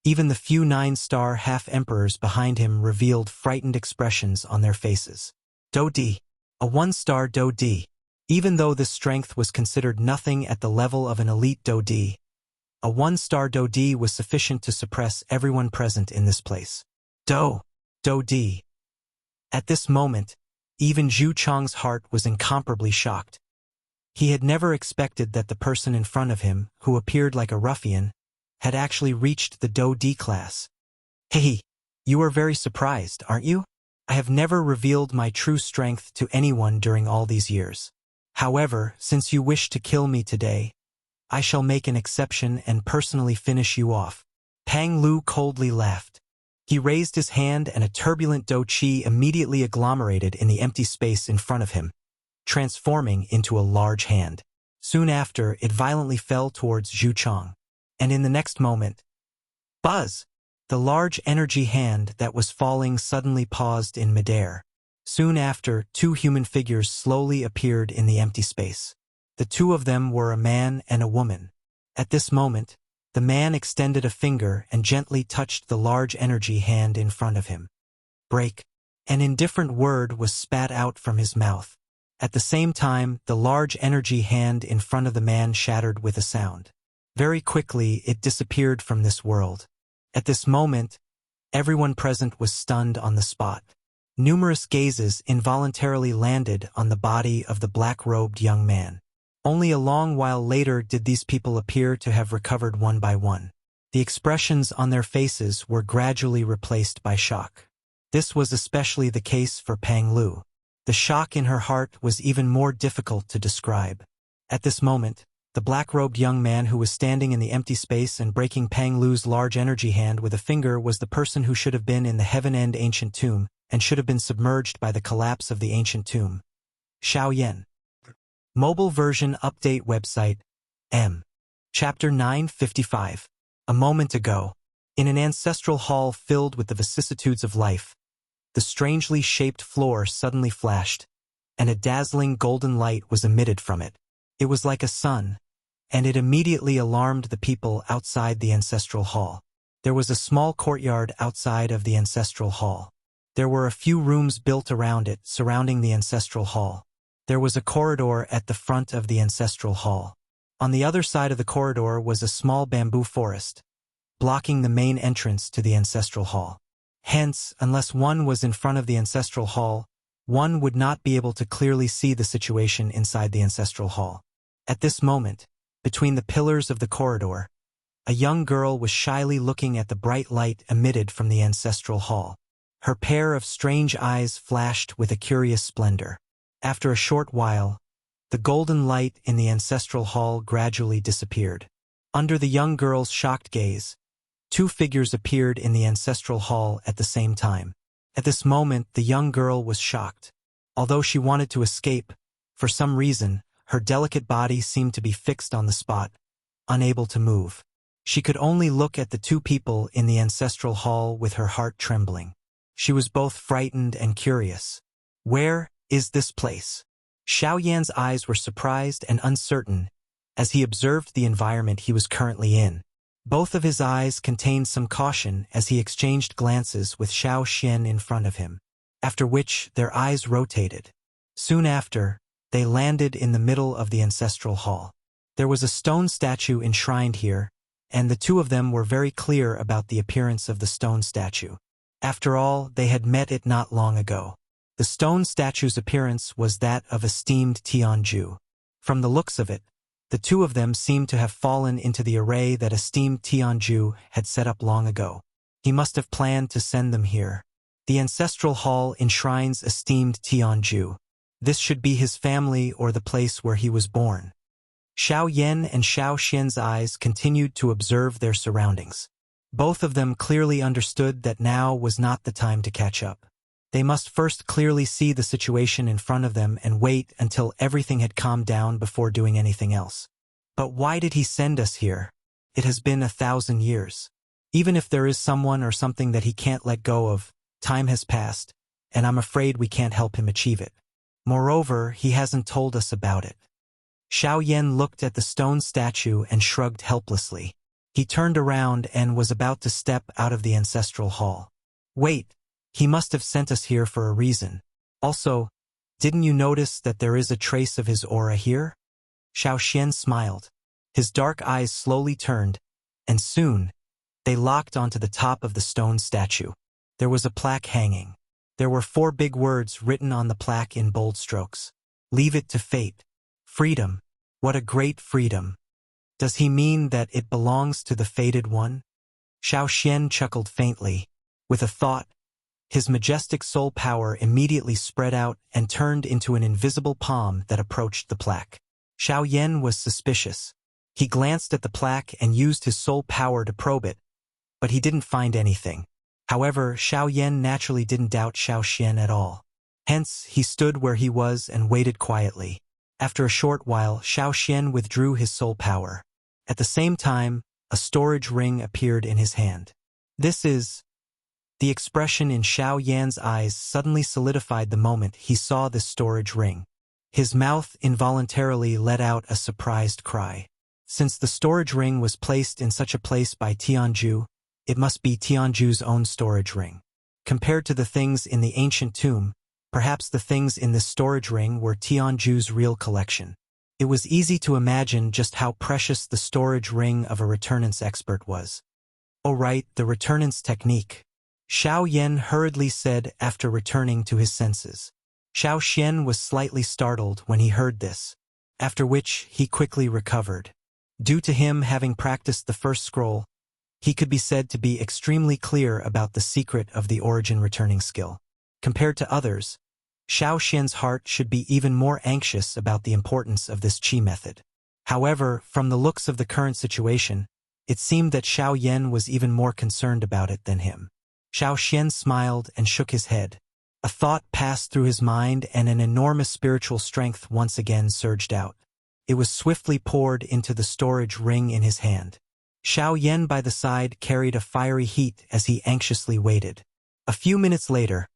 even the few 9-star half-emperors behind him revealed frightened expressions on their faces. Do Di. A 1-star Do Di. Even though this strength was considered nothing at the level of an elite Do Di, a 1-star Do Di was sufficient to suppress everyone present in this place. Do Di. At this moment, even Zhu Chong's heart was incomparably shocked. He had never expected that the person in front of him, who appeared like a ruffian, had actually reached the Do Di class. Hey, you are very surprised, aren't you? I have never revealed my true strength to anyone during all these years. However, since you wish to kill me today, I shall make an exception and personally finish you off. Pang Lu coldly laughed. He raised his hand and a turbulent Do Chi immediately agglomerated in the empty space in front of him, transforming into a large hand. Soon after, it violently fell towards Zhu Chong. And in the next moment, buzz! The large energy hand that was falling suddenly paused in midair. Soon after, 2 human figures slowly appeared in the empty space. The 2 of them were a man and a woman. At this moment, the man extended a finger and gently touched the large energy hand in front of him. Break. An indifferent word was spat out from his mouth. At the same time, the large energy hand in front of the man shattered with a sound. Very quickly, it disappeared from this world. At this moment, everyone present was stunned on the spot. Numerous gazes involuntarily landed on the body of the black-robed young man. Only a long while later did these people appear to have recovered one by one. The expressions on their faces were gradually replaced by shock. This was especially the case for Pang Lu. The shock in her heart was even more difficult to describe. At this moment, the black-robed young man who was standing in the empty space and breaking Pang Lu's large energy hand with a finger was the person who should have been in the Heaven End ancient tomb and should have been submerged by the collapse of the ancient tomb. Xiao Yan. Mobile version update website. M. Chapter 955. A moment ago, in an ancestral hall filled with the vicissitudes of life, the strangely shaped floor suddenly flashed, and a dazzling golden light was emitted from it. It was like a sun, and it immediately alarmed the people outside the ancestral hall. There was a small courtyard outside of the ancestral hall. There were a few rooms built around it, surrounding the ancestral hall. There was a corridor at the front of the ancestral hall. On the other side of the corridor was a small bamboo forest, blocking the main entrance to the ancestral hall. Hence, unless one was in front of the ancestral hall, one would not be able to clearly see the situation inside the ancestral hall. At this moment, between the pillars of the corridor, a young girl was shyly looking at the bright light emitted from the ancestral hall. Her pair of strange eyes flashed with a curious splendor. After a short while, the golden light in the ancestral hall gradually disappeared. Under the young girl's shocked gaze, 2 figures appeared in the ancestral hall at the same time. At this moment, the young girl was shocked. Although she wanted to escape, for some reason, her delicate body seemed to be fixed on the spot, unable to move. She could only look at the 2 people in the ancestral hall with her heart trembling. She was both frightened and curious. Where is this place? Xiao Yan's eyes were surprised and uncertain as he observed the environment he was currently in. Both of his eyes contained some caution as he exchanged glances with Xiao Xian in front of him, after which their eyes rotated. Soon after, they landed in the middle of the ancestral hall. There was a stone statue enshrined here, and the two of them were very clear about the appearance of the stone statue. After all, they had met it not long ago. The stone statue's appearance was that of esteemed Tianju. From the looks of it, the two of them seemed to have fallen into the array that esteemed Tianju had set up long ago. He must have planned to send them here. The ancestral hall enshrines esteemed Tianju. This should be his family or the place where he was born. Xiao Yan and Xiao Xian's eyes continued to observe their surroundings. Both of them clearly understood that now was not the time to catch up. They must first clearly see the situation in front of them and wait until everything had calmed down before doing anything else. But why did he send us here? It has been 1,000 years. Even if there is someone or something that he can't let go of, time has passed, and I'm afraid we can't help him achieve it. Moreover, he hasn't told us about it. Xiao Yan looked at the stone statue and shrugged helplessly. He turned around and was about to step out of the ancestral hall. Wait, he must have sent us here for a reason. Also, didn't you notice that there is a trace of his aura here? Xiao Xian smiled. His dark eyes slowly turned, and soon, they locked onto the top of the stone statue. There was a plaque hanging. There were 4 big words written on the plaque in bold strokes. Leave it to fate. Freedom. What a great freedom. Does he mean that it belongs to the fated one? Xiao Xian chuckled faintly. With a thought, his majestic soul power immediately spread out and turned into an invisible palm that approached the plaque. Xiao Yan was suspicious. He glanced at the plaque and used his soul power to probe it, but he didn't find anything. However, Xiao Yan naturally didn't doubt Xiao Xian at all. Hence, he stood where he was and waited quietly. After a short while, Xiao Xian withdrew his soul power. At the same time, a storage ring appeared in his hand. This is... The expression in Xiao Yan's eyes suddenly solidified the moment he saw this storage ring. His mouth involuntarily let out a surprised cry. Since the storage ring was placed in such a place by Tianju, it must be Tianju's own storage ring. Compared to the things in the ancient tomb, perhaps the things in this storage ring were Tianju's real collection. It was easy to imagine just how precious the storage ring of a returnance expert was. Oh right, the returnance technique. Xiao Yan hurriedly said after returning to his senses. Xiao Xian was slightly startled when he heard this, after which he quickly recovered. Due to him having practiced the first scroll, he could be said to be extremely clear about the secret of the origin returning skill. Compared to others, Xiao Xian's heart should be even more anxious about the importance of this qi method. However, from the looks of the current situation, it seemed that Xiao Yan was even more concerned about it than him. Xiao Xian smiled and shook his head. A thought passed through his mind and an enormous spiritual strength once again surged out. It was swiftly poured into the storage ring in his hand. Xiao Yan by the side carried a fiery heat as he anxiously waited. A few minutes later,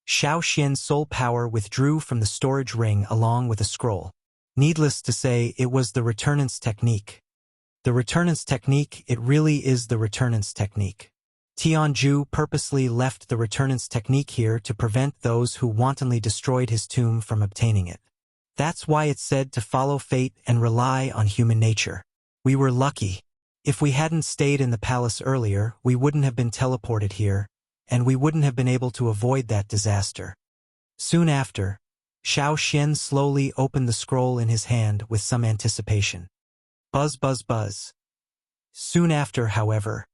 Xiao Xian's soul power withdrew from the storage ring along with a scroll. Needless to say, it was the returnance technique. The returnance technique, it really is the returnance technique. Tianju purposely left the returnance technique here to prevent those who wantonly destroyed his tomb from obtaining it. That's why it's said to follow fate and rely on human nature. We were lucky. If we hadn't stayed in the palace earlier, we wouldn't have been teleported here, and we wouldn't have been able to avoid that disaster. Soon after, Xiao Xian slowly opened the scroll in his hand with some anticipation. Buzz, buzz, buzz. Soon after, however,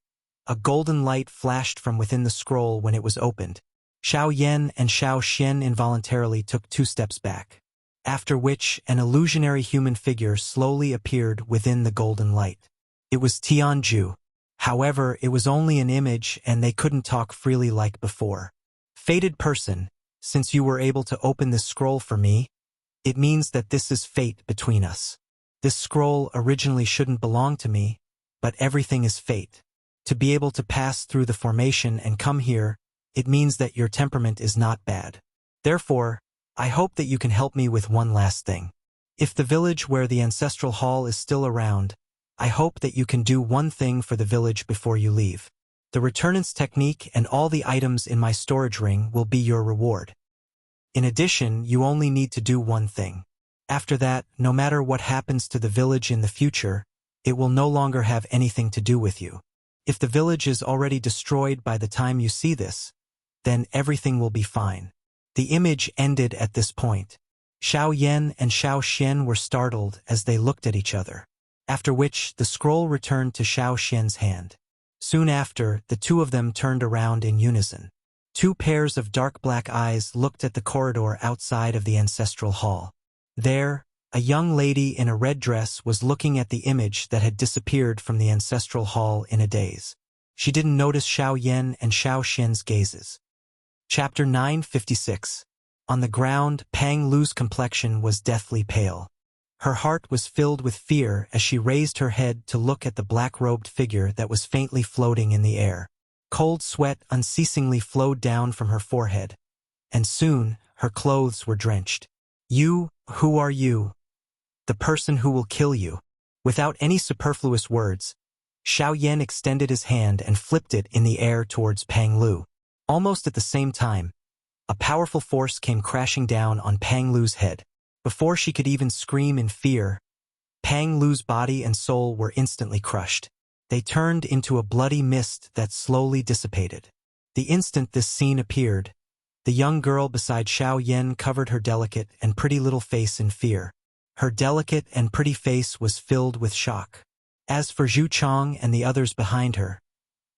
a golden light flashed from within the scroll when it was opened. Xiao Yan and Xiao Xian involuntarily took 2 steps back, after which an illusionary human figure slowly appeared within the golden light. It was Tianju. However, it was only an image and they couldn't talk freely like before. Fated person, since you were able to open this scroll for me, it means that this is fate between us. This scroll originally shouldn't belong to me, but everything is fate. To be able to pass through the formation and come here, it means that your temperament is not bad. Therefore, I hope that you can help me with one last thing. If the village where the ancestral hall is still around, I hope that you can do one thing for the village before you leave. The returnance technique and all the items in my storage ring will be your reward. In addition, you only need to do one thing. After that, no matter what happens to the village in the future, it will no longer have anything to do with you. If the village is already destroyed by the time you see this, then everything will be fine. The image ended at this point. Xiao Yan and Xiao Xian were startled as they looked at each other, after which the scroll returned to Xiao Xian's hand. Soon after, the two of them turned around in unison. Two pairs of dark black eyes looked at the corridor outside of the ancestral hall. There, a young lady in a red dress was looking at the image that had disappeared from the ancestral hall in a daze. She didn't notice Xiao Yan and Xiao Xian's gazes. Chapter 956. On the ground, Pang Lu's complexion was deathly pale. Her heart was filled with fear as she raised her head to look at the black-robed figure that was faintly floating in the air. Cold sweat unceasingly flowed down from her forehead, and soon her clothes were drenched. "You, who are you?" "The person who will kill you." Without any superfluous words, Xiao Yan extended his hand and flipped it in the air towards Pang Lu. Almost at the same time, a powerful force came crashing down on Pang Lu's head. Before she could even scream in fear, Pang Lu's body and soul were instantly crushed. They turned into a bloody mist that slowly dissipated. The instant this scene appeared, the young girl beside Xiao Yan covered her delicate and pretty little face in fear. Her delicate and pretty face was filled with shock. As for Zhu Chong and the others behind her,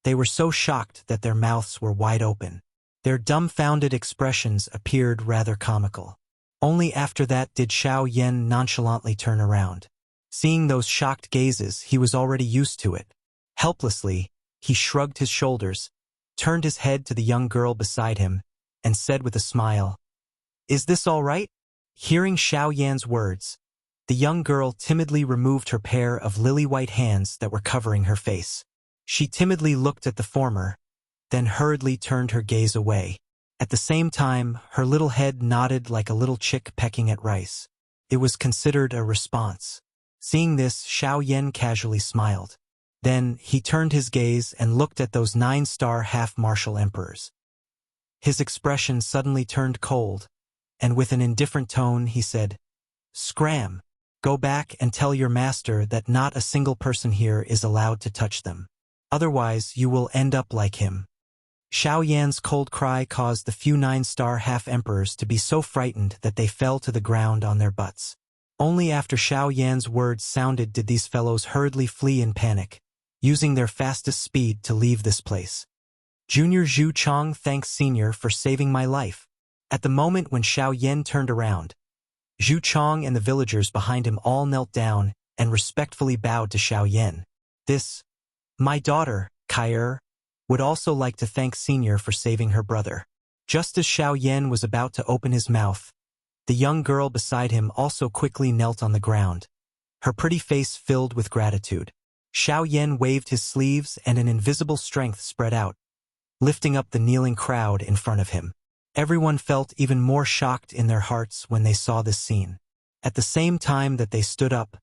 they were so shocked that their mouths were wide open. Their dumbfounded expressions appeared rather comical. Only after that did Xiao Yan nonchalantly turn around. Seeing those shocked gazes, he was already used to it. Helplessly, he shrugged his shoulders, turned his head to the young girl beside him, and said with a smile, "Is this all right?" Hearing Xiao Yan's words, the young girl timidly removed her pair of lily-white hands that were covering her face. She timidly looked at the former, then hurriedly turned her gaze away. At the same time, her little head nodded like a little chick pecking at rice. It was considered a response. Seeing this, Xiao Yan casually smiled. Then, he turned his gaze and looked at those 9-star half-martial emperors. His expression suddenly turned cold, and with an indifferent tone he said, "Scram! Go back and tell your master that not a single person here is allowed to touch them. Otherwise, you will end up like him." Xiao Yan's cold cry caused the few 9-star half-emperors to be so frightened that they fell to the ground on their butts. Only after Xiao Yan's words sounded did these fellows hurriedly flee in panic, using their fastest speed to leave this place. Junior Zhu Chong thanks Senior for saving my life. At the moment when Xiao Yan turned around, Zhu Chong and the villagers behind him all knelt down and respectfully bowed to Xiao Yan. My daughter, Kai would also like to thank Senior for saving her brother. Just as Xiao Yan was about to open his mouth, the young girl beside him also quickly knelt on the ground, her pretty face filled with gratitude. Xiao Yan waved his sleeves and an invisible strength spread out, lifting up the kneeling crowd in front of him. Everyone felt even more shocked in their hearts when they saw this scene. At the same time that they stood up,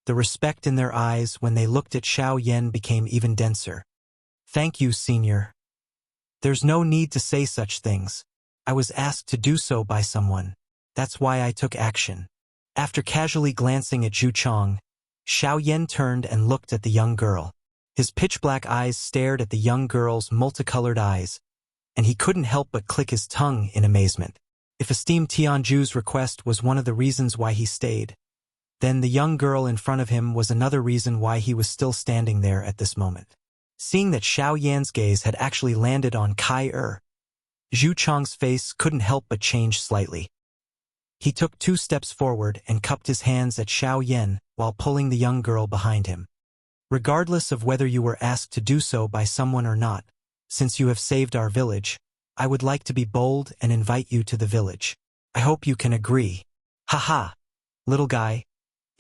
the respect in their eyes when they looked at Xiao Yan became even denser. "Thank you, Senior. There's no need to say such things. I was asked to do so by someone. That's why I took action." After casually glancing at Zhu Chong, Xiao Yan turned and looked at the young girl. His pitch-black eyes stared at the young girl's multicolored eyes, and he couldn't help but click his tongue in amazement. If esteemed Tianju's request was one of the reasons why he stayed, then the young girl in front of him was another reason why he was still standing there at this moment. Seeing that Xiao Yan's gaze had actually landed on Kai Zhu Chong's face couldn't help but change slightly. He took 2 steps forward and cupped his hands at Xiao Yan while pulling the young girl behind him. "Regardless of whether you were asked to do so by someone or not, since you have saved our village, I would like to be bold and invite you to the village. I hope you can agree." "Haha, little guy.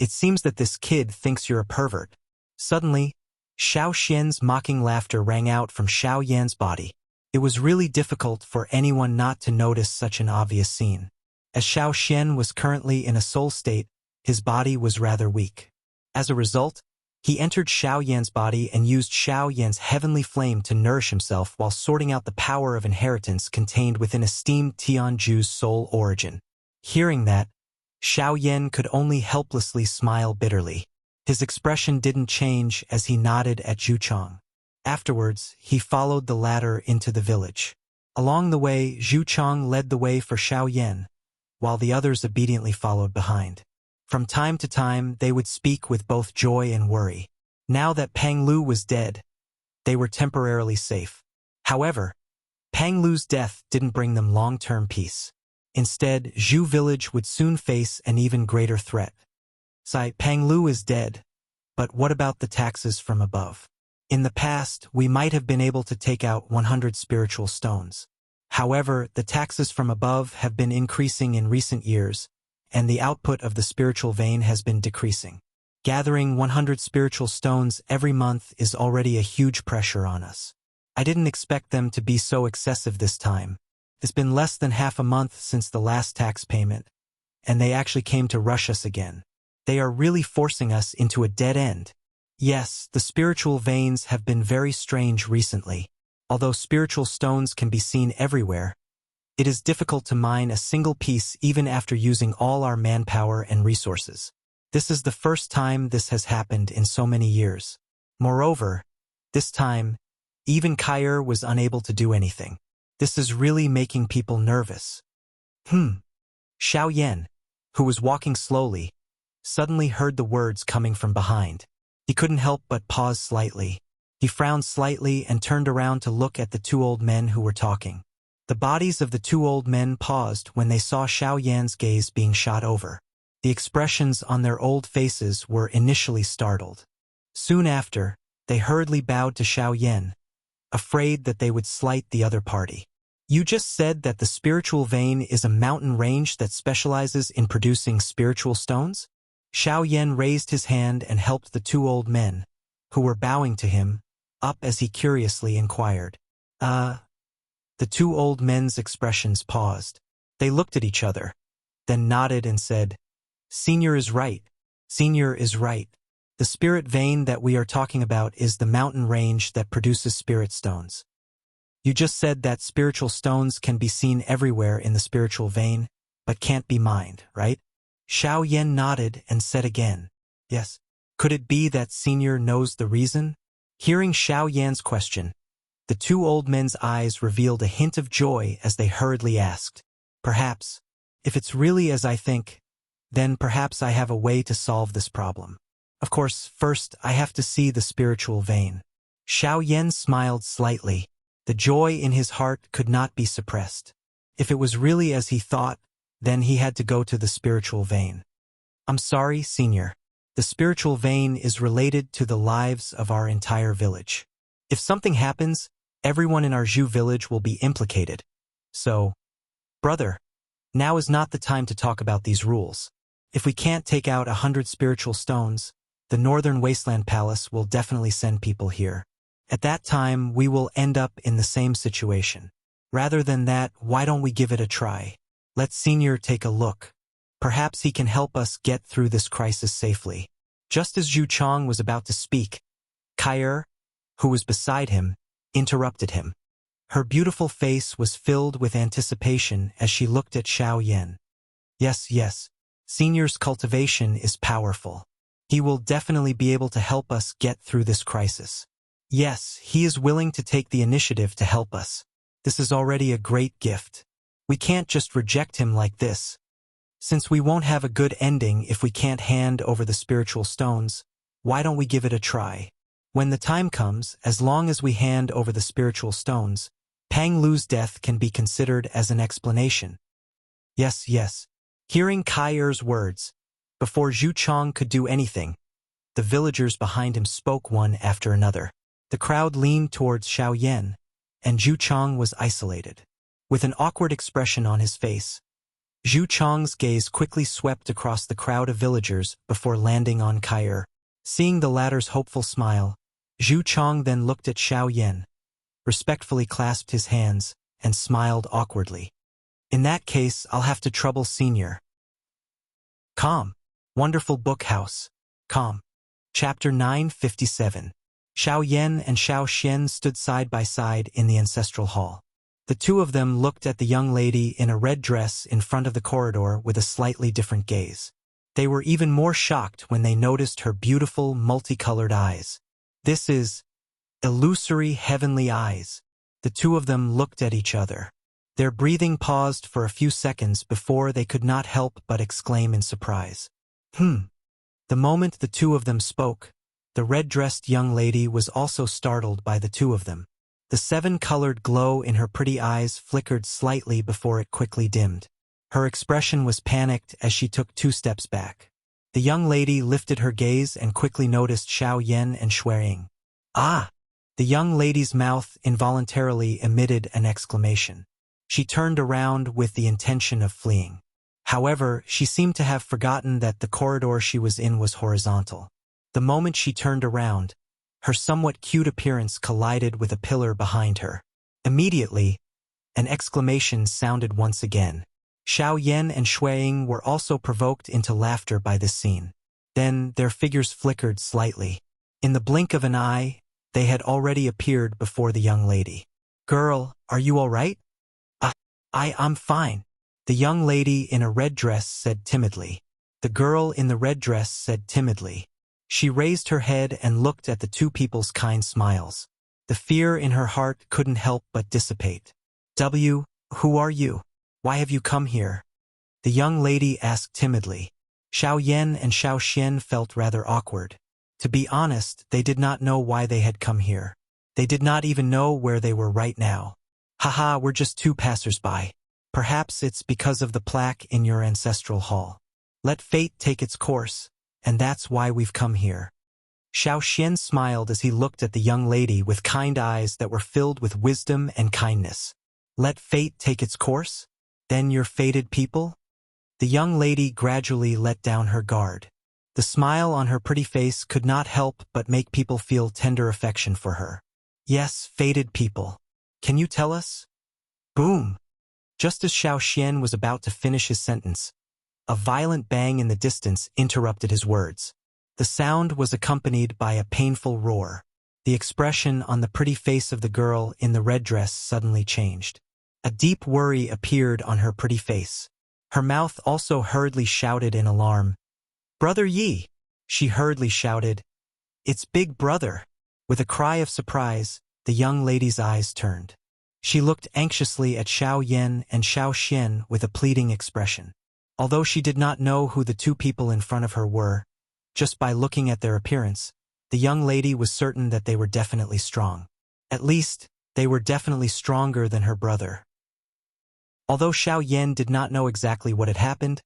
It seems that this kid thinks you're a pervert." Suddenly, Xiao Xian's mocking laughter rang out from Xiao Yan's body. It was really difficult for anyone not to notice such an obvious scene. As Xiao Xian was currently in a soul state, His body was rather weak. As a result, he entered Xiao Yan's body and used Xiao Yan's heavenly flame to nourish himself while sorting out the power of inheritance contained within esteemed Tianju's soul origin. Hearing that, Xiao Yan could only helplessly smile bitterly. His expression didn't change as he nodded at Zhu Chang. Afterwards, he followed the latter into the village. Along the way, Zhu Chang led the way for Xiao Yan, while the others obediently followed behind. From time to time, they would speak with both joy and worry. Now that Pang Lu was dead, they were temporarily safe. However, Pang Lu's death didn't bring them long-term peace. Instead, Zhu village would soon face an even greater threat. Pang Lu is dead, but what about the taxes from above? In the past, we might have been able to take out 100 spiritual stones. However, the taxes from above have been increasing in recent years, and the output of the spiritual vein has been decreasing. Gathering 100 spiritual stones every month is already a huge pressure on us. I didn't expect them to be so excessive this time. It's been less than half a month since the last tax payment, and they actually came to rush us again. They are really forcing us into a dead end. Yes, the spiritual veins have been very strange recently. Although spiritual stones can be seen everywhere, it is difficult to mine a single piece even after using all our manpower and resources. This is the first time this has happened in so many years. Moreover, this time, even Kair was unable to do anything. This is really making people nervous. Xiao Yan, who was walking slowly, suddenly heard the words coming from behind. He couldn't help but pause slightly. He frowned slightly and turned around to look at the two old men who were talking. The bodies of the two old men paused when they saw Xiao Yan's gaze being shot over. The expressions on their old faces were initially startled. Soon after, they hurriedly bowed to Xiao Yan, afraid that they would slight the other party. You just said that the spiritual vein is a mountain range that specializes in producing spiritual stones? Xiao Yan raised his hand and helped the two old men, who were bowing to him, up as he curiously inquired. The two old men's expressions paused. They looked at each other, then nodded and said, Senior is right. Senior is right. The spirit vein that we are talking about is the mountain range that produces spirit stones. You just said that spiritual stones can be seen everywhere in the spiritual vein, but can't be mined, right? Xiao Yan nodded and said again, Yes. Could it be that Senior knows the reason? Hearing Xiao Yan's question, the two old men's eyes revealed a hint of joy as they hurriedly asked, Perhaps, if it's really as I think, then perhaps I have a way to solve this problem. Of course, first I have to see the spiritual vein. Xiao Yan smiled slightly. The joy in his heart could not be suppressed. If it was really as he thought, then he had to go to the spiritual vein. I'm sorry, Senior. The spiritual vein is related to the lives of our entire village. If something happens, everyone in our Zhu village will be implicated. So, brother, now is not the time to talk about these rules. If we can't take out 100 spiritual stones, the Northern Wasteland Palace will definitely send people here. At that time, we will end up in the same situation. Rather than that, why don't we give it a try? Let Senior take a look. Perhaps he can help us get through this crisis safely. Just as Zhu Chang was about to speak, Kair, who was beside him, interrupted him. Her beautiful face was filled with anticipation as she looked at Xiao Yan. Yes, Senior's cultivation is powerful. He will definitely be able to help us get through this crisis. Yes, he is willing to take the initiative to help us. This is already a great gift. We can't just reject him like this. Since we won't have a good ending if we can't hand over the spiritual stones, why don't we give it a try? When the time comes, as long as we hand over the spiritual stones, Pang Lu's death can be considered as an explanation. Yes. Hearing Kair's words, before Zhu Chang could do anything, the villagers behind him spoke one after another. The crowd leaned towards Xiao Yan, and Zhu Chang was isolated. With an awkward expression on his face, Zhu Chang's gaze quickly swept across the crowd of villagers before landing on Kair. Seeing the latter's hopeful smile, Zhu Chang then looked at Xiao Yan, respectfully clasped his hands, and smiled awkwardly. In that case, I'll have to trouble Senior. Calm. Wonderful Book House. Com. Chapter 957. Xiao Yan and Xiao Xian stood side by side in the ancestral hall. The two of them looked at the young lady in a red dress in front of the corridor with a slightly different gaze. They were even more shocked when they noticed her beautiful, multicolored eyes. This is illusory heavenly eyes. The two of them looked at each other. Their breathing paused for a few seconds before they could not help but exclaim in surprise. The moment the two of them spoke, the red-dressed young lady was also startled by the two of them. The seven-colored glow in her pretty eyes flickered slightly before it quickly dimmed. Her expression was panicked as she took 2 steps back. The young lady lifted her gaze and quickly noticed Xiao Yan and Xueying. Ah! The young lady's mouth involuntarily emitted an exclamation. She turned around with the intention of fleeing. However, she seemed to have forgotten that the corridor she was in was horizontal. The moment she turned around, her somewhat cute appearance collided with a pillar behind her. Immediately, an exclamation sounded once again. Xiao Yan and Xueying were also provoked into laughter by this scene. Then their figures flickered slightly. In the blink of an eye, they had already appeared before the young lady. "Girl, are you all right?" I'm fine," the young lady in a red dress said timidly. The girl in the red dress said timidly. She raised her head and looked at the two people's kind smiles. The fear in her heart couldn't help but dissipate. Who are you? Why have you come here?" the young lady asked timidly. Xiao Yan and Xiao Xian felt rather awkward. To be honest, they did not know why they had come here. They did not even know where they were right now. "Haha, we're just 2 passers-by. Perhaps it's because of the plaque in your ancestral hall. Let fate take its course, and that's why we've come here." Xiao Xian smiled as he looked at the young lady with kind eyes that were filled with wisdom and kindness. "Let fate take its course? Then you're fated people?" The young lady gradually let down her guard. The smile on her pretty face could not help but make people feel tender affection for her. "Yes, fated people. Can you tell us?" Boom! Just as Xiao Xian was about to finish his sentence, a violent bang in the distance interrupted his words. The sound was accompanied by a painful roar. The expression on the pretty face of the girl in the red dress suddenly changed. A deep worry appeared on her pretty face. Her mouth also hurriedly shouted in alarm. "Brother Yi!" She hurriedly shouted. "It's Big Brother!" With a cry of surprise, the young lady's eyes turned. She looked anxiously at Xiao Yan and Xiao Xian with a pleading expression. Although she did not know who the two people in front of her were, just by looking at their appearance, the young lady was certain that they were definitely strong. At least, they were definitely stronger than her brother. Although Xiao Yan did not know exactly what had happened,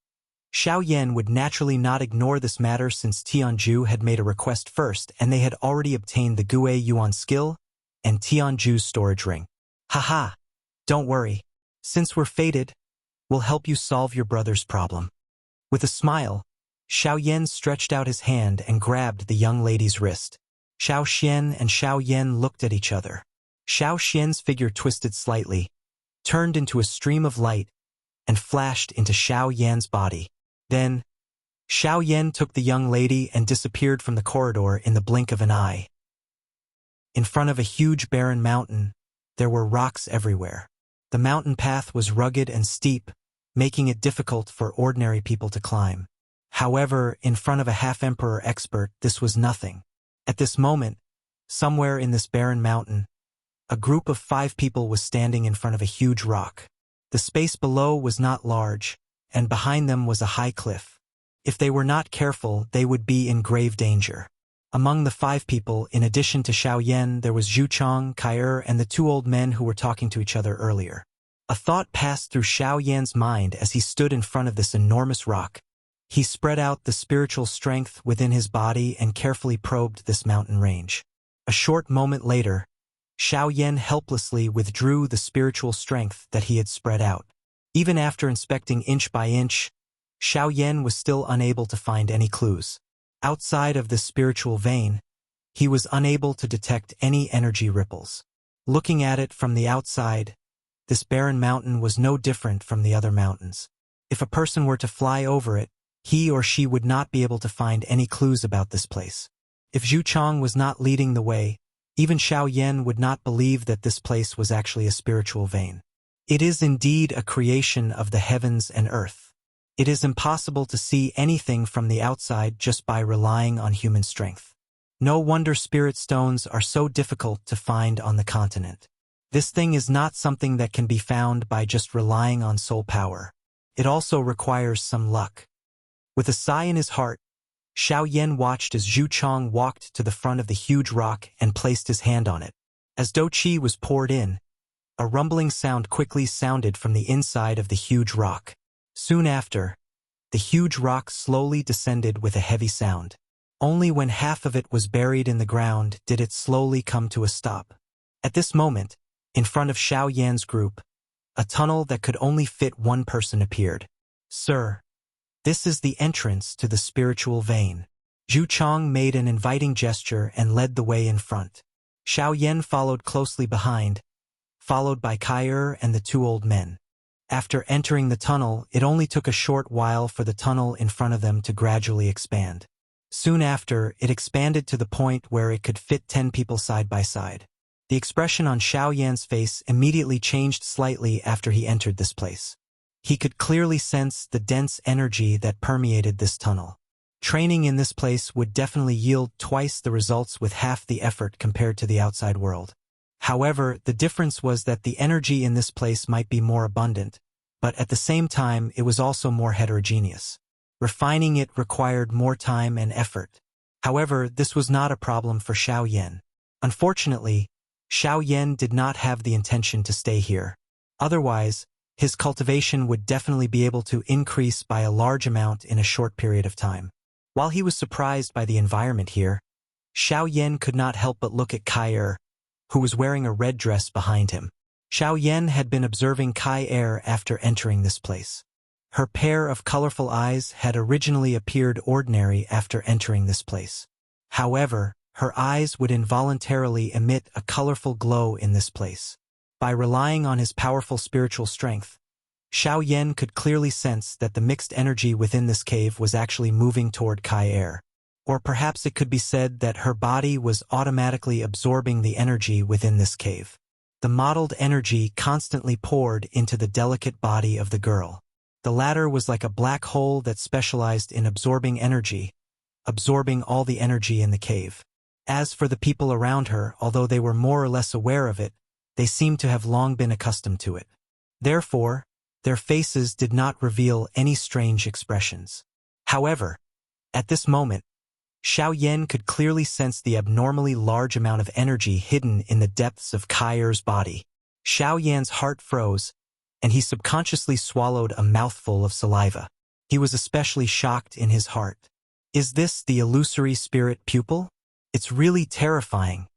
Xiao Yan would naturally not ignore this matter since Tianju had made a request first and they had already obtained the Gue Yuan skill and Tianju's storage ring. "Haha, don't worry. Since we're fated, we'll help you solve your brother's problem." With a smile, Xiao Yan stretched out his hand and grabbed the young lady's wrist. Xiao Xian and Xiao Yan looked at each other. Xiao Xian's figure twisted slightly, turned into a stream of light, and flashed into Xiao Yan's body. Then, Xiao Yan took the young lady and disappeared from the corridor in the blink of an eye. In front of a huge barren mountain, there were rocks everywhere. The mountain path was rugged and steep, making it difficult for ordinary people to climb. However, in front of a half-emperor expert, this was nothing. At this moment, somewhere in this barren mountain, a group of 5 people was standing in front of a huge rock. The space below was not large, and behind them was a high cliff. If they were not careful, they would be in grave danger. Among the 5 people, in addition to Xiao Yan, there was Zhu Chong, Kai and the 2 old men who were talking to each other earlier. A thought passed through Xiao Yan's mind as he stood in front of this enormous rock. He spread out the spiritual strength within his body and carefully probed this mountain range. A short moment later, Xiao Yan helplessly withdrew the spiritual strength that he had spread out. Even after inspecting inch by inch, Xiao Yan was still unable to find any clues. Outside of this spiritual vein, he was unable to detect any energy ripples. Looking at it from the outside, this barren mountain was no different from the other mountains. If a person were to fly over it, he or she would not be able to find any clues about this place. If Zhu Chong was not leading the way, even Xiao Yan would not believe that this place was actually a spiritual vein. It is indeed a creation of the heavens and earth. It is impossible to see anything from the outside just by relying on human strength. No wonder spirit stones are so difficult to find on the continent. This thing is not something that can be found by just relying on soul power. It also requires some luck. With a sigh in his heart, Xiao Yan watched as Zhu Chong walked to the front of the huge rock and placed his hand on it. As Dou Qi was poured in, a rumbling sound quickly sounded from the inside of the huge rock. Soon after, the huge rock slowly descended with a heavy sound. Only when half of it was buried in the ground did it slowly come to a stop. At this moment, in front of Xiao Yan's group, a tunnel that could only fit one person appeared. "Sir, this is the entrance to the spiritual vein." Zhu Chong made an inviting gesture and led the way in front. Xiao Yan followed closely behind, followed by Kai and the two old men. After entering the tunnel, it only took a short while for the tunnel in front of them to gradually expand. Soon after, it expanded to the point where it could fit 10 people side by side. The expression on Xiao Yan's face immediately changed slightly after he entered this place. He could clearly sense the dense energy that permeated this tunnel. Training in this place would definitely yield twice the results with half the effort compared to the outside world. However, the difference was that the energy in this place might be more abundant, but at the same time it was also more heterogeneous. Refining it required more time and effort. However, this was not a problem for Xiao Yan. Unfortunately, Xiao Yan did not have the intention to stay here. Otherwise, his cultivation would definitely be able to increase by a large amount in a short period of time. While he was surprised by the environment here, Xiao Yan could not help but look at Kai who was wearing a red dress behind him. Xiao Yan had been observing Kai after entering this place. Her pair of colorful eyes had originally appeared ordinary after entering this place. However, her eyes would involuntarily emit a colorful glow in this place. By relying on his powerful spiritual strength, Xiao Yan could clearly sense that the mixed energy within this cave was actually moving toward Kai. Or perhaps it could be said that her body was automatically absorbing the energy within this cave. The modeled energy constantly poured into the delicate body of the girl. The latter was like a black hole that specialized in absorbing energy, absorbing all the energy in the cave. As for the people around her, although they were more or less aware of it, they seemed to have long been accustomed to it. Therefore, their faces did not reveal any strange expressions. However, at this moment, Xiao Yan could clearly sense the abnormally large amount of energy hidden in the depths of Kai's body. Xiao Yan's heart froze, and he subconsciously swallowed a mouthful of saliva. He was especially shocked in his heart. Is this the illusory spirit pupil? It's really terrifying.